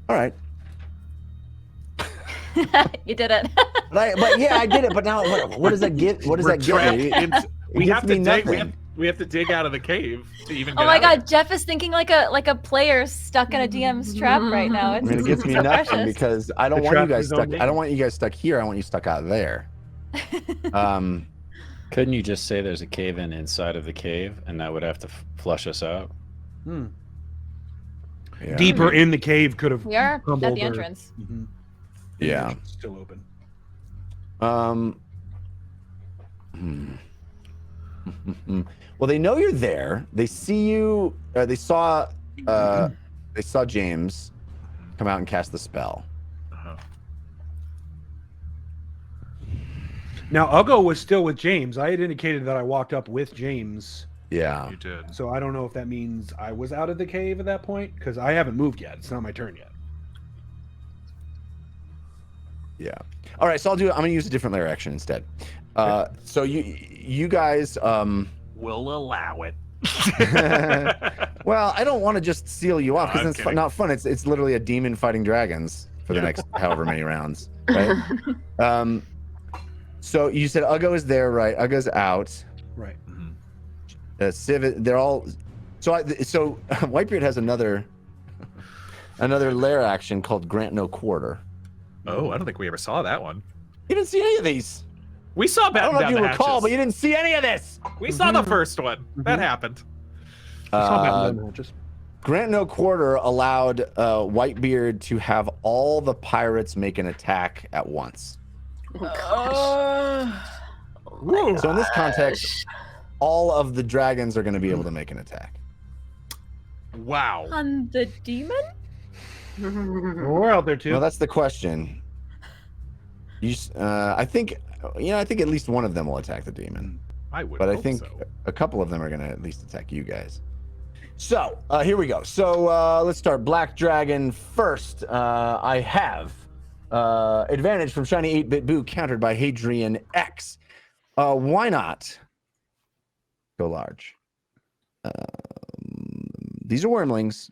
[SPEAKER 4] All right.
[SPEAKER 8] you did it.
[SPEAKER 4] But yeah, I did it. But now, what does that get? What does
[SPEAKER 6] We're
[SPEAKER 4] that get
[SPEAKER 6] trapped
[SPEAKER 4] me?
[SPEAKER 6] into- we
[SPEAKER 4] gives
[SPEAKER 6] have to
[SPEAKER 4] me
[SPEAKER 6] dig.
[SPEAKER 4] nothing.
[SPEAKER 6] We have to dig out of the cave to even.
[SPEAKER 8] Oh
[SPEAKER 6] get
[SPEAKER 8] my
[SPEAKER 6] out of
[SPEAKER 8] god,
[SPEAKER 6] it.
[SPEAKER 8] Jeff is thinking like a player stuck in a DM's trap right now.
[SPEAKER 4] I
[SPEAKER 8] It's,
[SPEAKER 4] mean, it gets me
[SPEAKER 8] so
[SPEAKER 4] nothing
[SPEAKER 8] precious.
[SPEAKER 4] because I don't
[SPEAKER 5] The
[SPEAKER 4] want you
[SPEAKER 5] trap
[SPEAKER 4] guys
[SPEAKER 5] is
[SPEAKER 4] stuck.
[SPEAKER 5] on me.
[SPEAKER 4] I don't want you guys stuck here. I want you stuck out there.
[SPEAKER 7] Couldn't you just say there's a cave in inside of the cave, and that would have to flush us out?
[SPEAKER 4] Yeah.
[SPEAKER 5] Deeper in the cave could have.
[SPEAKER 8] We are at
[SPEAKER 5] crumbled
[SPEAKER 8] the
[SPEAKER 5] or-
[SPEAKER 8] entrance.
[SPEAKER 5] Mhm.
[SPEAKER 4] Yeah.
[SPEAKER 5] It's still open.
[SPEAKER 4] Well, they know you're there. They see you. They saw James come out and cast the spell.
[SPEAKER 5] Now, Uggo was still with James. I had indicated that I walked up with James.
[SPEAKER 4] Yeah.
[SPEAKER 6] You did.
[SPEAKER 5] So I don't know if that means I was out of the cave at that point because I haven't moved yet. It's not my turn yet.
[SPEAKER 4] Yeah. All right. So I'm gonna use a different layer action instead. So you guys.
[SPEAKER 6] We'll allow it.
[SPEAKER 4] Well, I don't want to just seal you off because
[SPEAKER 6] I'm
[SPEAKER 4] it's
[SPEAKER 6] kidding.
[SPEAKER 4] not fun. It's literally a demon fighting dragons. for the next however many rounds, right? So you said Uggo is there, right? Uggo's out.
[SPEAKER 5] Right.
[SPEAKER 4] Civ, they're all. So Whitebeard has another lair action called Grant No Quarter.
[SPEAKER 6] Oh, I don't think we ever saw that one.
[SPEAKER 4] You didn't see any of these.
[SPEAKER 6] We saw
[SPEAKER 4] I don't know if
[SPEAKER 6] Batten
[SPEAKER 4] you
[SPEAKER 6] down the
[SPEAKER 4] recall,
[SPEAKER 6] hatches.
[SPEAKER 4] but you didn't see any of this.
[SPEAKER 6] We saw the first one. That happened.
[SPEAKER 4] Grant No Quarter allowed Whitebeard to have all the pirates make an attack at once. So in this context, all of the dragons are going to be able to make an attack.
[SPEAKER 6] Wow.
[SPEAKER 8] On the demon?
[SPEAKER 5] We're out there too.
[SPEAKER 4] Well, that's the question. I think at least one of them will attack the demon.
[SPEAKER 6] I would.
[SPEAKER 4] But I
[SPEAKER 6] hope
[SPEAKER 4] think
[SPEAKER 6] so.
[SPEAKER 4] a couple of them are going to at least attack you guys. So here we go. So let's start. Black Dragon first. I have advantage from Shiny 8-Bit Boo countered by Hadrian X. Why not go large? These are wormlings.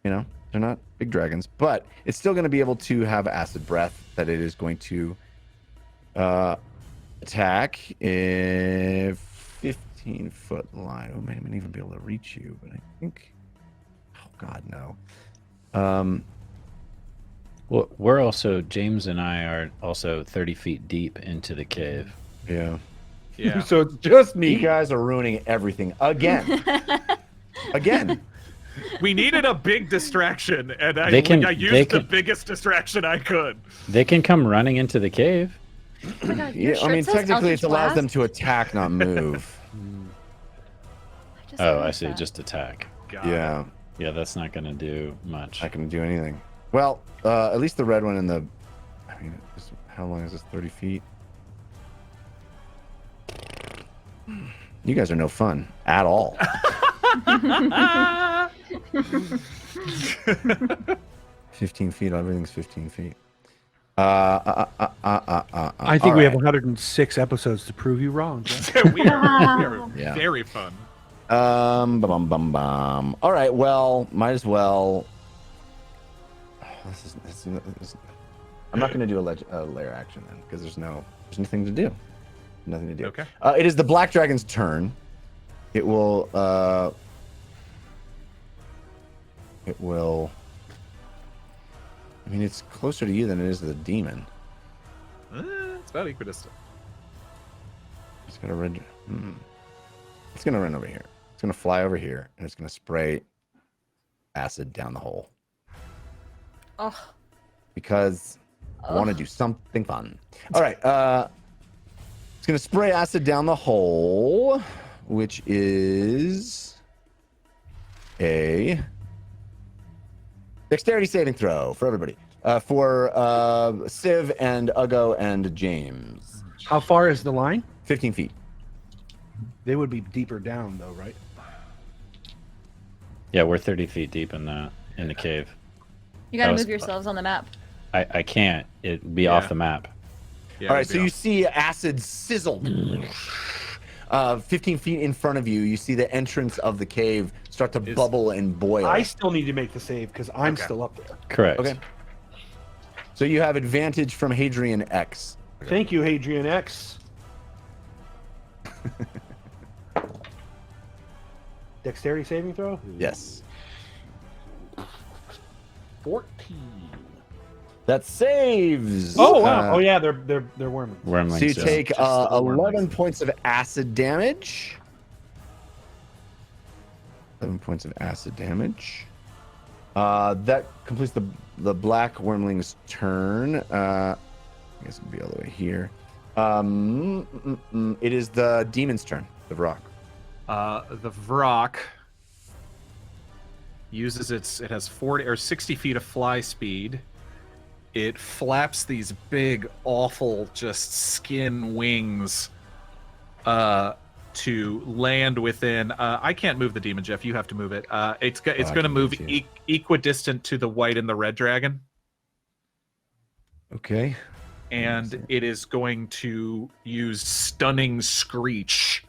[SPEAKER 4] They're not big dragons, but it's still going to be able to have acid breath that it is going to attack if 15-foot line. Oh, man, I might even be able to reach you, but I think. Oh God, no.
[SPEAKER 7] Well, we're also James and I are also 30 feet deep into the cave.
[SPEAKER 4] Yeah.
[SPEAKER 6] Yeah.
[SPEAKER 5] So it's just me.
[SPEAKER 4] You guys are ruining everything again. Again.
[SPEAKER 6] We needed a big distraction, and I used the biggest distraction I could.
[SPEAKER 7] They can come running into the cave.
[SPEAKER 8] Oh my God,
[SPEAKER 4] Yeah,
[SPEAKER 8] your
[SPEAKER 4] I mean,
[SPEAKER 8] shirt says
[SPEAKER 4] technically,
[SPEAKER 8] Eldritch
[SPEAKER 4] it allows them
[SPEAKER 8] Blast?
[SPEAKER 4] to attack, not move.
[SPEAKER 8] just
[SPEAKER 7] Oh, I
[SPEAKER 8] noticed
[SPEAKER 7] see.
[SPEAKER 8] that.
[SPEAKER 7] Just attack.
[SPEAKER 6] God.
[SPEAKER 4] Yeah,
[SPEAKER 7] Yeah, that's not going to do much.
[SPEAKER 4] I can do anything. Well, at least the red one and the. I mean, how long is this? 30 feet? You guys are no fun at all. 15 feet. Everything's 15 feet.
[SPEAKER 5] I think we have 106 episodes to prove you wrong. Jeff.
[SPEAKER 6] we are
[SPEAKER 4] Yeah.
[SPEAKER 6] very fun.
[SPEAKER 4] All right. Well, might as well. This is I'm not going to do a lair action then because there's nothing to do. Nothing to do.
[SPEAKER 6] Okay.
[SPEAKER 4] It is the Black Dragon's turn. It will. It will. I mean, it's closer to you than it is to the demon.
[SPEAKER 6] It's about equidistant.
[SPEAKER 4] It's gonna run. It's gonna run over here. It's gonna fly over here, and it's gonna spray acid down the hole.
[SPEAKER 8] Oh.
[SPEAKER 4] Because I want to do something fun. All right. It's gonna spray acid down the hole, which is a dexterity saving throw for everybody. For Civ and Uggo and James.
[SPEAKER 5] How far is the line?
[SPEAKER 4] 15 feet.
[SPEAKER 5] They would be deeper down, though, right?
[SPEAKER 7] Yeah, we're 30 feet deep in the cave.
[SPEAKER 8] You gotta
[SPEAKER 7] That was-
[SPEAKER 8] move yourselves on the map.
[SPEAKER 7] I can't. It'd be off the map.
[SPEAKER 6] Yeah,
[SPEAKER 4] All right,
[SPEAKER 6] we'd
[SPEAKER 4] so
[SPEAKER 6] be
[SPEAKER 4] you
[SPEAKER 6] off.
[SPEAKER 4] see acid sizzle. 15 feet in front of you, you see the entrance of the cave start to bubble and boil.
[SPEAKER 5] I still need to make the save because I'm
[SPEAKER 6] Okay.
[SPEAKER 5] still up there.
[SPEAKER 7] Correct.
[SPEAKER 4] Okay. So you have advantage from Hadrian X.
[SPEAKER 5] Thank you, Hadrian X. Dexterity saving throw?
[SPEAKER 4] Yes.
[SPEAKER 5] 14.
[SPEAKER 4] That saves.
[SPEAKER 5] Oh wow! Oh yeah, they're wormlings.
[SPEAKER 7] Wormlings.
[SPEAKER 4] So you
[SPEAKER 7] yeah.
[SPEAKER 4] take
[SPEAKER 6] Just the
[SPEAKER 4] 11 points of acid damage. 11 points of acid damage. That completes the black wormling's turn. I guess it'll be all the way here. It is the demon's turn. The Vrock.
[SPEAKER 6] The Vrock uses it has 40 or 60 feet of fly speed. It flaps these big, awful, just skin wings to land within. I can't move the demon, Jeff. You have to move it. It's going to move equidistant to the white and the red dragon.
[SPEAKER 4] Okay.
[SPEAKER 6] And it is going to use Stunning Screech.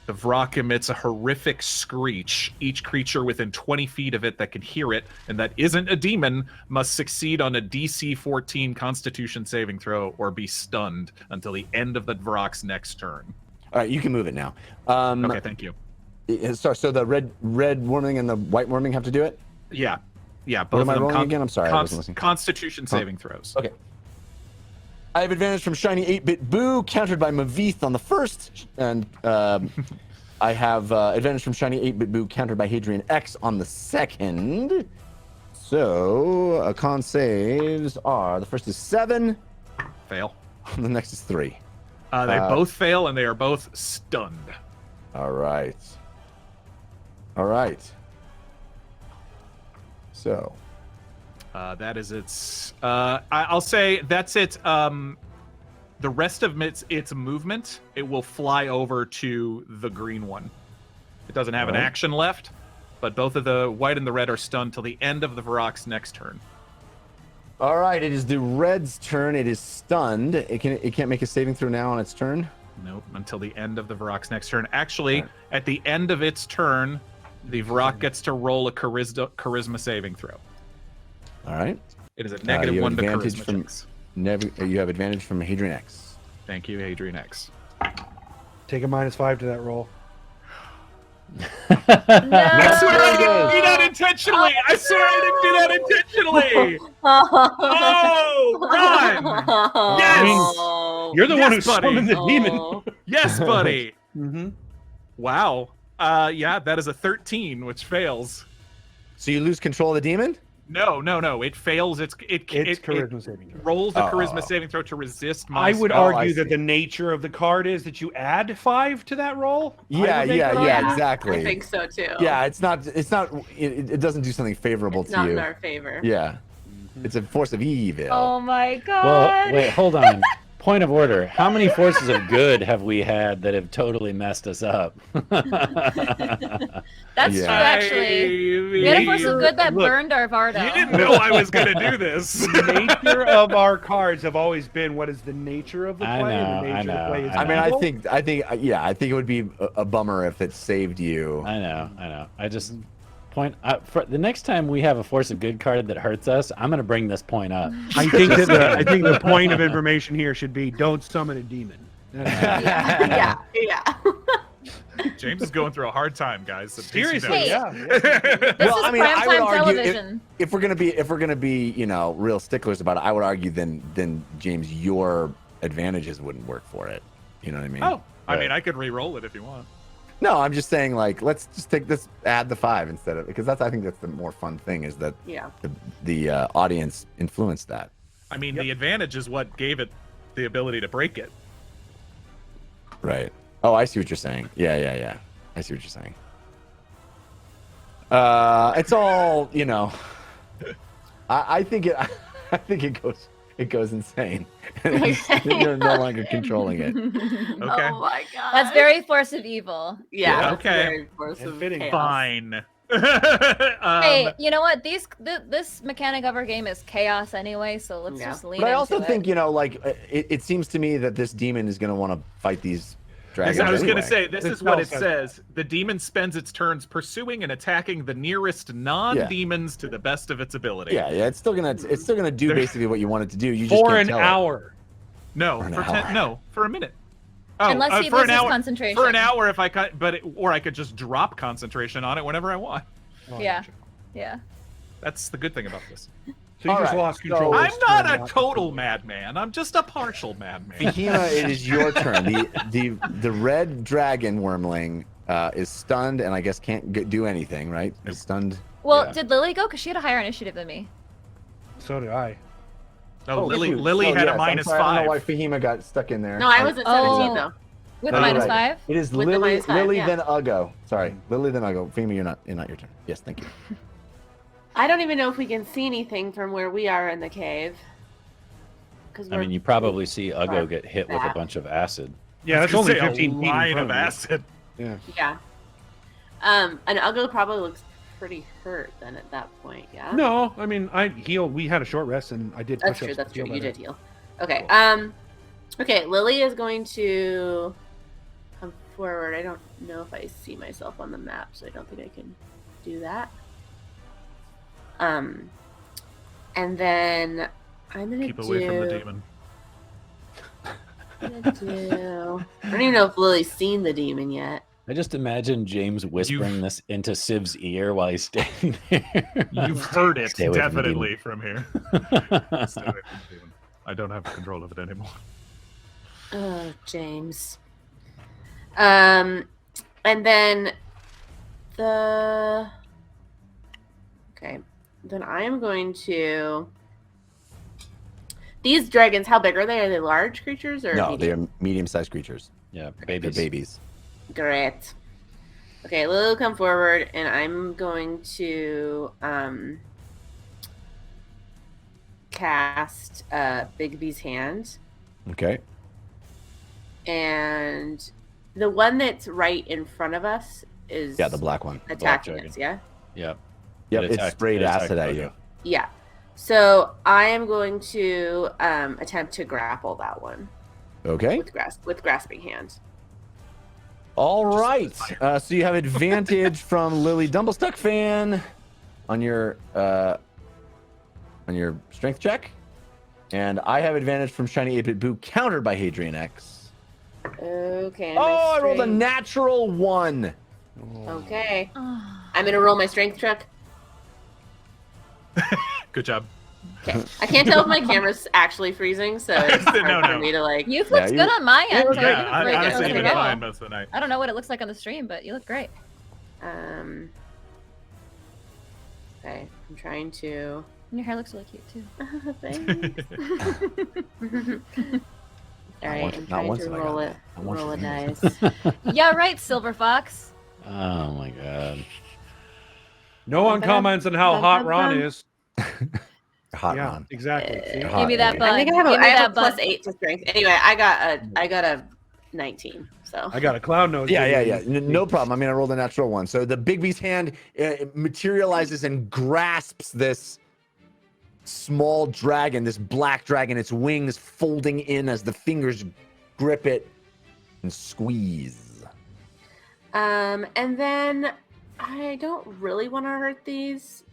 [SPEAKER 6] The Vrock emits a horrific screech. Each creature within 20 feet of it that can hear it, and that isn't a demon, must succeed on a DC 14 Constitution saving throw or be stunned until the end of the Vrock's next turn.
[SPEAKER 4] All right, you can move it now.
[SPEAKER 6] Okay, thank you.
[SPEAKER 4] So the red wormling and the white wormling have to do it?
[SPEAKER 6] Yeah.
[SPEAKER 4] What
[SPEAKER 6] Both
[SPEAKER 4] am I
[SPEAKER 6] of them.
[SPEAKER 4] rolling again? I'm sorry, I wasn't listening.
[SPEAKER 6] Constitution saving throws.
[SPEAKER 4] Okay. I have advantage from Shiny 8-Bit Boo, countered by Mavith on the first, and I have advantage from Shiny 8-Bit Boo, countered by Hadrian X on the second. So, con saves are, the first is 7.
[SPEAKER 6] Fail.
[SPEAKER 4] The next is 3.
[SPEAKER 6] They both fail, and they are both stunned.
[SPEAKER 4] All right. So.
[SPEAKER 6] That is its. I'll say that's it. The rest of its movement, it will fly over to the green one. It doesn't have an action left, but both of the white and the red are stunned till the end of the Vrock's next turn.
[SPEAKER 4] All right, it is the red's turn. It is stunned. It can't make a saving throw now on its turn.
[SPEAKER 6] Nope, until the end of the Vrock's next turn. Actually, at the end of its turn, the Vrock gets to roll a charisma saving throw.
[SPEAKER 4] All right.
[SPEAKER 6] It is a negative 1 to charisma
[SPEAKER 4] from
[SPEAKER 6] checks.
[SPEAKER 4] You have advantage from Hadrian X.
[SPEAKER 6] Thank you, Hadrian X.
[SPEAKER 5] Take a -5 to that roll.
[SPEAKER 6] I swear I didn't do that intentionally! I swear I didn't do that intentionally! Oh, run! Yes!
[SPEAKER 5] You're the one who
[SPEAKER 6] Yes, buddy.
[SPEAKER 5] summoned the demon.
[SPEAKER 6] Yes, buddy! Wow. Yeah, that is a 13, which fails.
[SPEAKER 4] So you lose control of the demon?
[SPEAKER 6] No. It fails. It's
[SPEAKER 5] charisma saving throw.
[SPEAKER 6] Rolls a charisma saving throw to resist my
[SPEAKER 5] I would
[SPEAKER 6] spell.
[SPEAKER 5] argue that the nature of the card is that you add 5 to that roll.
[SPEAKER 4] Yeah, exactly.
[SPEAKER 3] I think so too.
[SPEAKER 4] Yeah, it doesn't do something favorable
[SPEAKER 3] It's
[SPEAKER 4] to
[SPEAKER 3] not
[SPEAKER 4] you.
[SPEAKER 3] in our favor.
[SPEAKER 4] Yeah. It's a force of evil.
[SPEAKER 8] Oh my god.
[SPEAKER 7] Well, wait, hold on. Point of order. How many forces of good have we had that have totally messed us up?
[SPEAKER 8] That's true, actually. We had a force of good that burned our Vardo.
[SPEAKER 6] You didn't know I was going to do this.
[SPEAKER 5] The nature of our cards have always been what is the nature of the play.
[SPEAKER 7] I
[SPEAKER 5] and the nature of the play is
[SPEAKER 4] I mean,
[SPEAKER 5] evil.
[SPEAKER 4] I think it would be a bummer if it saved you.
[SPEAKER 7] I know. I just point for the next time we have a force of good card that hurts us, I'm going to bring this point up.
[SPEAKER 5] I think the point of information here should be don't summon a demon.
[SPEAKER 3] Yeah.
[SPEAKER 6] James is going through a hard time, guys. So
[SPEAKER 5] Seriously,
[SPEAKER 8] Hey.
[SPEAKER 5] yeah.
[SPEAKER 8] This is primetime television.
[SPEAKER 4] if we're gonna be real sticklers about it, I would argue then James, your advantages wouldn't work for it. You know what I mean?
[SPEAKER 6] Oh, I mean, I could re-roll it if you want.
[SPEAKER 4] No, I'm just saying, like, let's just take this, add the 5 instead of, because I think that's the more fun thing, is that the audience influenced that.
[SPEAKER 6] I mean, the advantage is what gave it the ability to break it.
[SPEAKER 4] Right. Oh, I see what you're saying. Yeah. I see what you're saying. It's all, I think it goes insane. You're no longer controlling it.
[SPEAKER 6] Okay.
[SPEAKER 3] Oh my god.
[SPEAKER 8] That's very force of evil.
[SPEAKER 3] Yeah. That's
[SPEAKER 6] Okay.
[SPEAKER 3] very force of
[SPEAKER 5] Fitting.
[SPEAKER 3] chaos.
[SPEAKER 6] Fine.
[SPEAKER 8] Hey, you know what? This mechanic of our game is chaos anyway, so let's just lean
[SPEAKER 4] But I
[SPEAKER 8] into
[SPEAKER 4] also
[SPEAKER 8] it.
[SPEAKER 4] think, it seems to me that this demon is going to want to fight these dragons.
[SPEAKER 6] I was going to
[SPEAKER 4] anyway.
[SPEAKER 6] say, this is what it says. The demon spends its turns pursuing and attacking the nearest non-demons to the best of its ability.
[SPEAKER 4] Yeah, it's still gonna do basically what you want it to do. You just
[SPEAKER 5] For
[SPEAKER 4] can't
[SPEAKER 5] an
[SPEAKER 4] tell it.
[SPEAKER 5] hour.
[SPEAKER 6] No, for a minute. Oh,
[SPEAKER 8] Unless he
[SPEAKER 6] for an
[SPEAKER 8] loses
[SPEAKER 6] hour,
[SPEAKER 8] concentration.
[SPEAKER 6] For an hour, if I cut, or I could just drop concentration on it whenever I want.
[SPEAKER 8] Yeah.
[SPEAKER 6] That's the good thing about this.
[SPEAKER 5] So you just lost control.
[SPEAKER 6] I'm not a total madman. I'm just a partial madman.
[SPEAKER 4] Fahima, it is your turn. The red dragon wormling is stunned and I guess can't do anything, right? It's stunned.
[SPEAKER 8] Well, did Lily go? Because she had a higher initiative than me.
[SPEAKER 5] So did I.
[SPEAKER 6] No, Lily had a -5.
[SPEAKER 4] I don't know why Fahima got stuck in there.
[SPEAKER 3] No, I was at 17 though.
[SPEAKER 8] With
[SPEAKER 4] No,
[SPEAKER 8] the
[SPEAKER 4] you're
[SPEAKER 8] -5?
[SPEAKER 4] right. It is
[SPEAKER 3] With the
[SPEAKER 4] Lily,
[SPEAKER 3] -5,
[SPEAKER 4] Lily
[SPEAKER 3] yeah.
[SPEAKER 4] then Uggo. Sorry, Lily then Uggo. Fahima, you're not your turn. Yes, thank you.
[SPEAKER 3] I don't even know if we can see anything from where we are in the cave.
[SPEAKER 7] I mean, you probably see Uggo get hit with a bunch of acid.
[SPEAKER 5] Yeah, that's only 15
[SPEAKER 6] a
[SPEAKER 5] feet in
[SPEAKER 6] line
[SPEAKER 5] front
[SPEAKER 6] of
[SPEAKER 5] you.
[SPEAKER 6] acid.
[SPEAKER 3] Yeah. And Uggo probably looks pretty hurt then at that point. Yeah.
[SPEAKER 5] No, I mean, I healed. We had a short rest, and I did.
[SPEAKER 3] That's
[SPEAKER 5] push-ups
[SPEAKER 3] true. That's
[SPEAKER 5] to feel
[SPEAKER 3] true. You
[SPEAKER 5] better.
[SPEAKER 3] did heal. Okay. Okay. Lily is going to come forward. I don't know if I see myself on the map, so I don't think I can do that. And then I'm gonna
[SPEAKER 6] Keep away from the demon.
[SPEAKER 3] I don't even know if Lily's seen the demon yet.
[SPEAKER 7] I just imagine James whispering this into Civ's ear while he's standing there.
[SPEAKER 6] You've heard it
[SPEAKER 7] Stay away from the
[SPEAKER 6] definitely
[SPEAKER 7] demon.
[SPEAKER 6] from here. Stay away from the demon. I don't have control of it anymore.
[SPEAKER 3] Oh, James. And then okay, then I am going to. These dragons, how big are they? Are they large creatures or
[SPEAKER 4] No,
[SPEAKER 3] medium?
[SPEAKER 4] they are medium-sized creatures.
[SPEAKER 7] Yeah,
[SPEAKER 4] They're
[SPEAKER 7] babies.
[SPEAKER 4] babies.
[SPEAKER 3] Great. Okay, Lily will come forward, and I'm going to cast Bigby's hand.
[SPEAKER 4] Okay.
[SPEAKER 3] And the one that's right in front of us is
[SPEAKER 4] Yeah, the black one.
[SPEAKER 3] attacking
[SPEAKER 7] dragon.
[SPEAKER 3] us, yeah?
[SPEAKER 7] Yep.
[SPEAKER 4] Yep,
[SPEAKER 7] It
[SPEAKER 4] it
[SPEAKER 7] attacked-
[SPEAKER 4] sprayed
[SPEAKER 7] it attacked
[SPEAKER 4] acid at
[SPEAKER 7] Ugo.
[SPEAKER 4] you.
[SPEAKER 3] Yeah. So I am going to attempt to grapple that one
[SPEAKER 4] Okay.
[SPEAKER 3] with grasping hand.
[SPEAKER 4] All right. So you have advantage from Lily Dumblestuck fan on your strength check, and I have advantage from Shiny 8-Bit Boo, countered by Hadrian X.
[SPEAKER 3] Okay.
[SPEAKER 4] Oh, I rolled a
[SPEAKER 3] strength-
[SPEAKER 4] natural 1.
[SPEAKER 3] Okay. I'm gonna roll my strength check.
[SPEAKER 6] Good job.
[SPEAKER 3] Okay. I can't tell if my camera's actually freezing, so it's hard
[SPEAKER 6] No,
[SPEAKER 3] for
[SPEAKER 6] no.
[SPEAKER 3] me to like.
[SPEAKER 8] You looked
[SPEAKER 4] you-
[SPEAKER 8] good on my end.
[SPEAKER 3] Okay.
[SPEAKER 8] Tony.
[SPEAKER 6] Yeah,
[SPEAKER 8] You
[SPEAKER 6] I
[SPEAKER 8] look very good.
[SPEAKER 6] honestly
[SPEAKER 8] Okay,
[SPEAKER 6] been
[SPEAKER 8] good.
[SPEAKER 6] fine most of the night.
[SPEAKER 8] I don't know what it looks like on the stream, but you look great.
[SPEAKER 3] Okay. I'm trying to.
[SPEAKER 8] And your hair looks really cute too.
[SPEAKER 3] Thanks. All right. I'm
[SPEAKER 4] Not
[SPEAKER 3] trying
[SPEAKER 4] once
[SPEAKER 3] to
[SPEAKER 4] have I
[SPEAKER 3] roll
[SPEAKER 4] got
[SPEAKER 3] it.
[SPEAKER 4] that. Not once
[SPEAKER 3] Roll a
[SPEAKER 4] have
[SPEAKER 3] dice.
[SPEAKER 8] Yeah, right, Silver Fox.
[SPEAKER 7] Oh my god.
[SPEAKER 5] No one comments on how hot Ron is.
[SPEAKER 4] Hot
[SPEAKER 5] Yeah,
[SPEAKER 4] Ron.
[SPEAKER 5] exactly. See?
[SPEAKER 4] Hot.
[SPEAKER 8] Give me that
[SPEAKER 4] Yeah.
[SPEAKER 8] bud.
[SPEAKER 3] I think I have a,
[SPEAKER 8] Give me
[SPEAKER 3] I have
[SPEAKER 8] that
[SPEAKER 3] a
[SPEAKER 8] bud.
[SPEAKER 3] +8 to strength. Anyway, I got a 19. So
[SPEAKER 5] I got a clown nose.
[SPEAKER 4] Yeah. No problem. I mean, I rolled a natural 1. So the Bigby's hand materializes and grasps this small dragon, this black dragon, its wings folding in as the fingers grip it and squeeze.
[SPEAKER 3] and then I don't really want to hurt these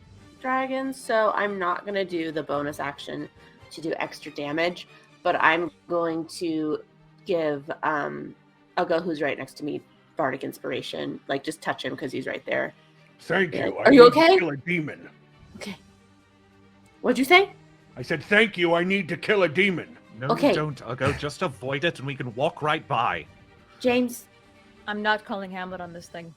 [SPEAKER 3] dragons, so I'm not going to do the bonus action to do extra damage, but I'm going to give Ugo, who's right next to me, Bardic Inspiration. Like, just touch him because he's right there.
[SPEAKER 10] Thank
[SPEAKER 3] Yeah.
[SPEAKER 10] you.
[SPEAKER 3] Are you
[SPEAKER 10] need to
[SPEAKER 3] okay?
[SPEAKER 10] Kill a demon.
[SPEAKER 3] Okay. What'd you say?
[SPEAKER 10] I said, thank you. I need to kill a demon.
[SPEAKER 6] No,
[SPEAKER 3] Okay.
[SPEAKER 6] you don't. I'll go. Just avoid it, and we can walk right by.
[SPEAKER 3] James?
[SPEAKER 8] I'm not calling Hamlet on this thing.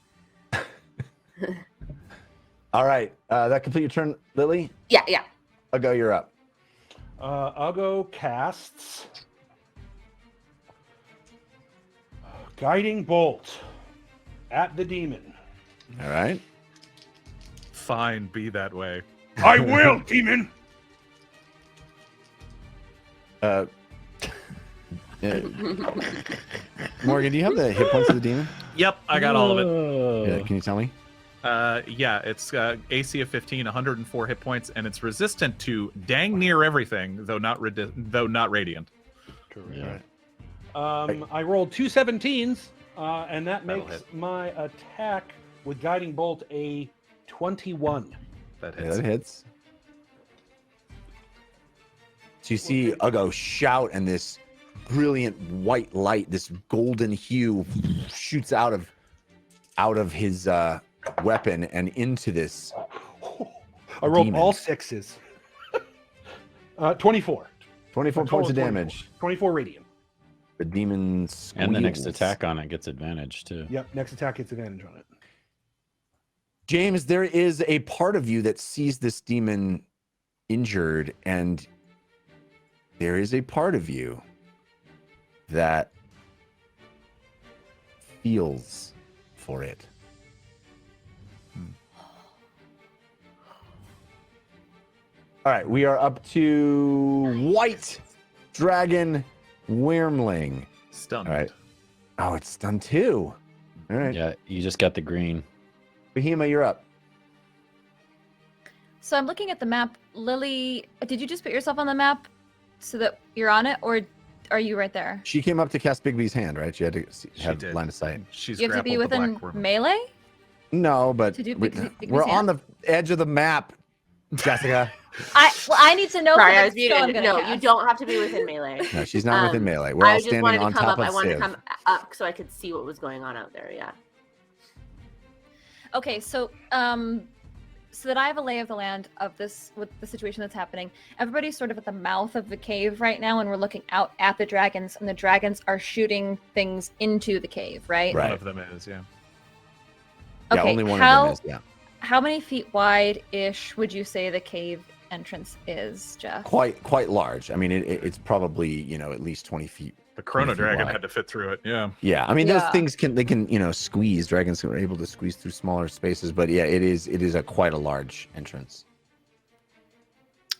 [SPEAKER 4] All right. That complete your turn, Lily?
[SPEAKER 3] Yeah.
[SPEAKER 4] Ugo, you're up.
[SPEAKER 10] Ugo casts Guiding Bolt at the demon.
[SPEAKER 4] All right.
[SPEAKER 6] Fine, be that way.
[SPEAKER 10] I will, demon.
[SPEAKER 4] Morgan, do you have the hit points of the demon?
[SPEAKER 6] Yep, I got all of it.
[SPEAKER 4] Yeah, can you tell me?
[SPEAKER 6] Yeah, it's AC of 15, 104 hit points, and it's resistant to dang near everything, though not radiant.
[SPEAKER 7] Yeah.
[SPEAKER 5] I rolled 2 17s, and that
[SPEAKER 6] That'll
[SPEAKER 5] makes
[SPEAKER 6] hit.
[SPEAKER 5] my attack with Guiding Bolt a 21.
[SPEAKER 6] That
[SPEAKER 4] Yeah,
[SPEAKER 6] hits.
[SPEAKER 4] that hits. So you see Ugo shout, and this brilliant white light, this golden hue, shoots out of his weapon and into this.
[SPEAKER 5] I rolled
[SPEAKER 4] Demon.
[SPEAKER 5] all 6s. 24.
[SPEAKER 4] 24
[SPEAKER 5] A total
[SPEAKER 4] points of
[SPEAKER 5] 24.
[SPEAKER 4] damage.
[SPEAKER 5] 24 radiant.
[SPEAKER 4] The demon
[SPEAKER 7] And the next
[SPEAKER 4] squeals.
[SPEAKER 7] attack on it gets advantage too.
[SPEAKER 5] Yep, next attack gets advantage on it.
[SPEAKER 4] James, there is a part of you that sees this demon injured, and there is a part of you that feels for it. All right, we are up to White Dragon Wormling.
[SPEAKER 6] Stunned.
[SPEAKER 4] All right. Oh, it's stunned too. All right.
[SPEAKER 7] Yeah, you just got the green.
[SPEAKER 4] Bahima, you're up.
[SPEAKER 8] So I'm looking at the map. Lily, did you just put yourself on the map so that you're on it, or are you right there?
[SPEAKER 4] She came up to cast Bigby's hand, right? She had to have
[SPEAKER 6] did.
[SPEAKER 4] line of sight.
[SPEAKER 6] She's
[SPEAKER 8] You have to be
[SPEAKER 6] grappled the
[SPEAKER 8] within
[SPEAKER 6] black worm.
[SPEAKER 8] melee?
[SPEAKER 4] No, but
[SPEAKER 8] To do
[SPEAKER 4] we're
[SPEAKER 8] Bigby's
[SPEAKER 4] on the edge of the map, Jessica.
[SPEAKER 8] I need to know.
[SPEAKER 3] Sorry,
[SPEAKER 8] for
[SPEAKER 3] I
[SPEAKER 8] the
[SPEAKER 3] was muted.
[SPEAKER 8] spell I'm gonna
[SPEAKER 3] No, you
[SPEAKER 8] cast.
[SPEAKER 3] don't have to be within melee.
[SPEAKER 4] No, she's not within melee. We're
[SPEAKER 3] I
[SPEAKER 4] all
[SPEAKER 3] just
[SPEAKER 4] standing
[SPEAKER 3] wanted to
[SPEAKER 4] on
[SPEAKER 3] come
[SPEAKER 4] top
[SPEAKER 3] up.
[SPEAKER 4] of
[SPEAKER 3] I wanted
[SPEAKER 4] Civ.
[SPEAKER 3] to come up so I could see what was going on out there. Yeah.
[SPEAKER 8] Okay, so so that I have a lay of the land of this with the situation that's happening. Everybody's sort of at the mouth of the cave right now, and we're looking out at the dragons, and the dragons are shooting things into the cave, right?
[SPEAKER 4] Right.
[SPEAKER 6] One of them is, yeah.
[SPEAKER 4] Yeah,
[SPEAKER 8] Okay,
[SPEAKER 4] only one
[SPEAKER 8] how,
[SPEAKER 4] of them is. Yeah,
[SPEAKER 8] how many feet wide-ish would you say the cave entrance is, Jeff?
[SPEAKER 4] quite large. I mean, it's probably at least 20 feet.
[SPEAKER 6] The Chrono
[SPEAKER 4] 20 feet
[SPEAKER 6] Dragon
[SPEAKER 4] wide.
[SPEAKER 6] had to fit through it, yeah.
[SPEAKER 4] Yeah, I mean those
[SPEAKER 8] Yeah.
[SPEAKER 4] things can squeeze. Dragons are able to squeeze through smaller spaces, but yeah, it is quite a large entrance.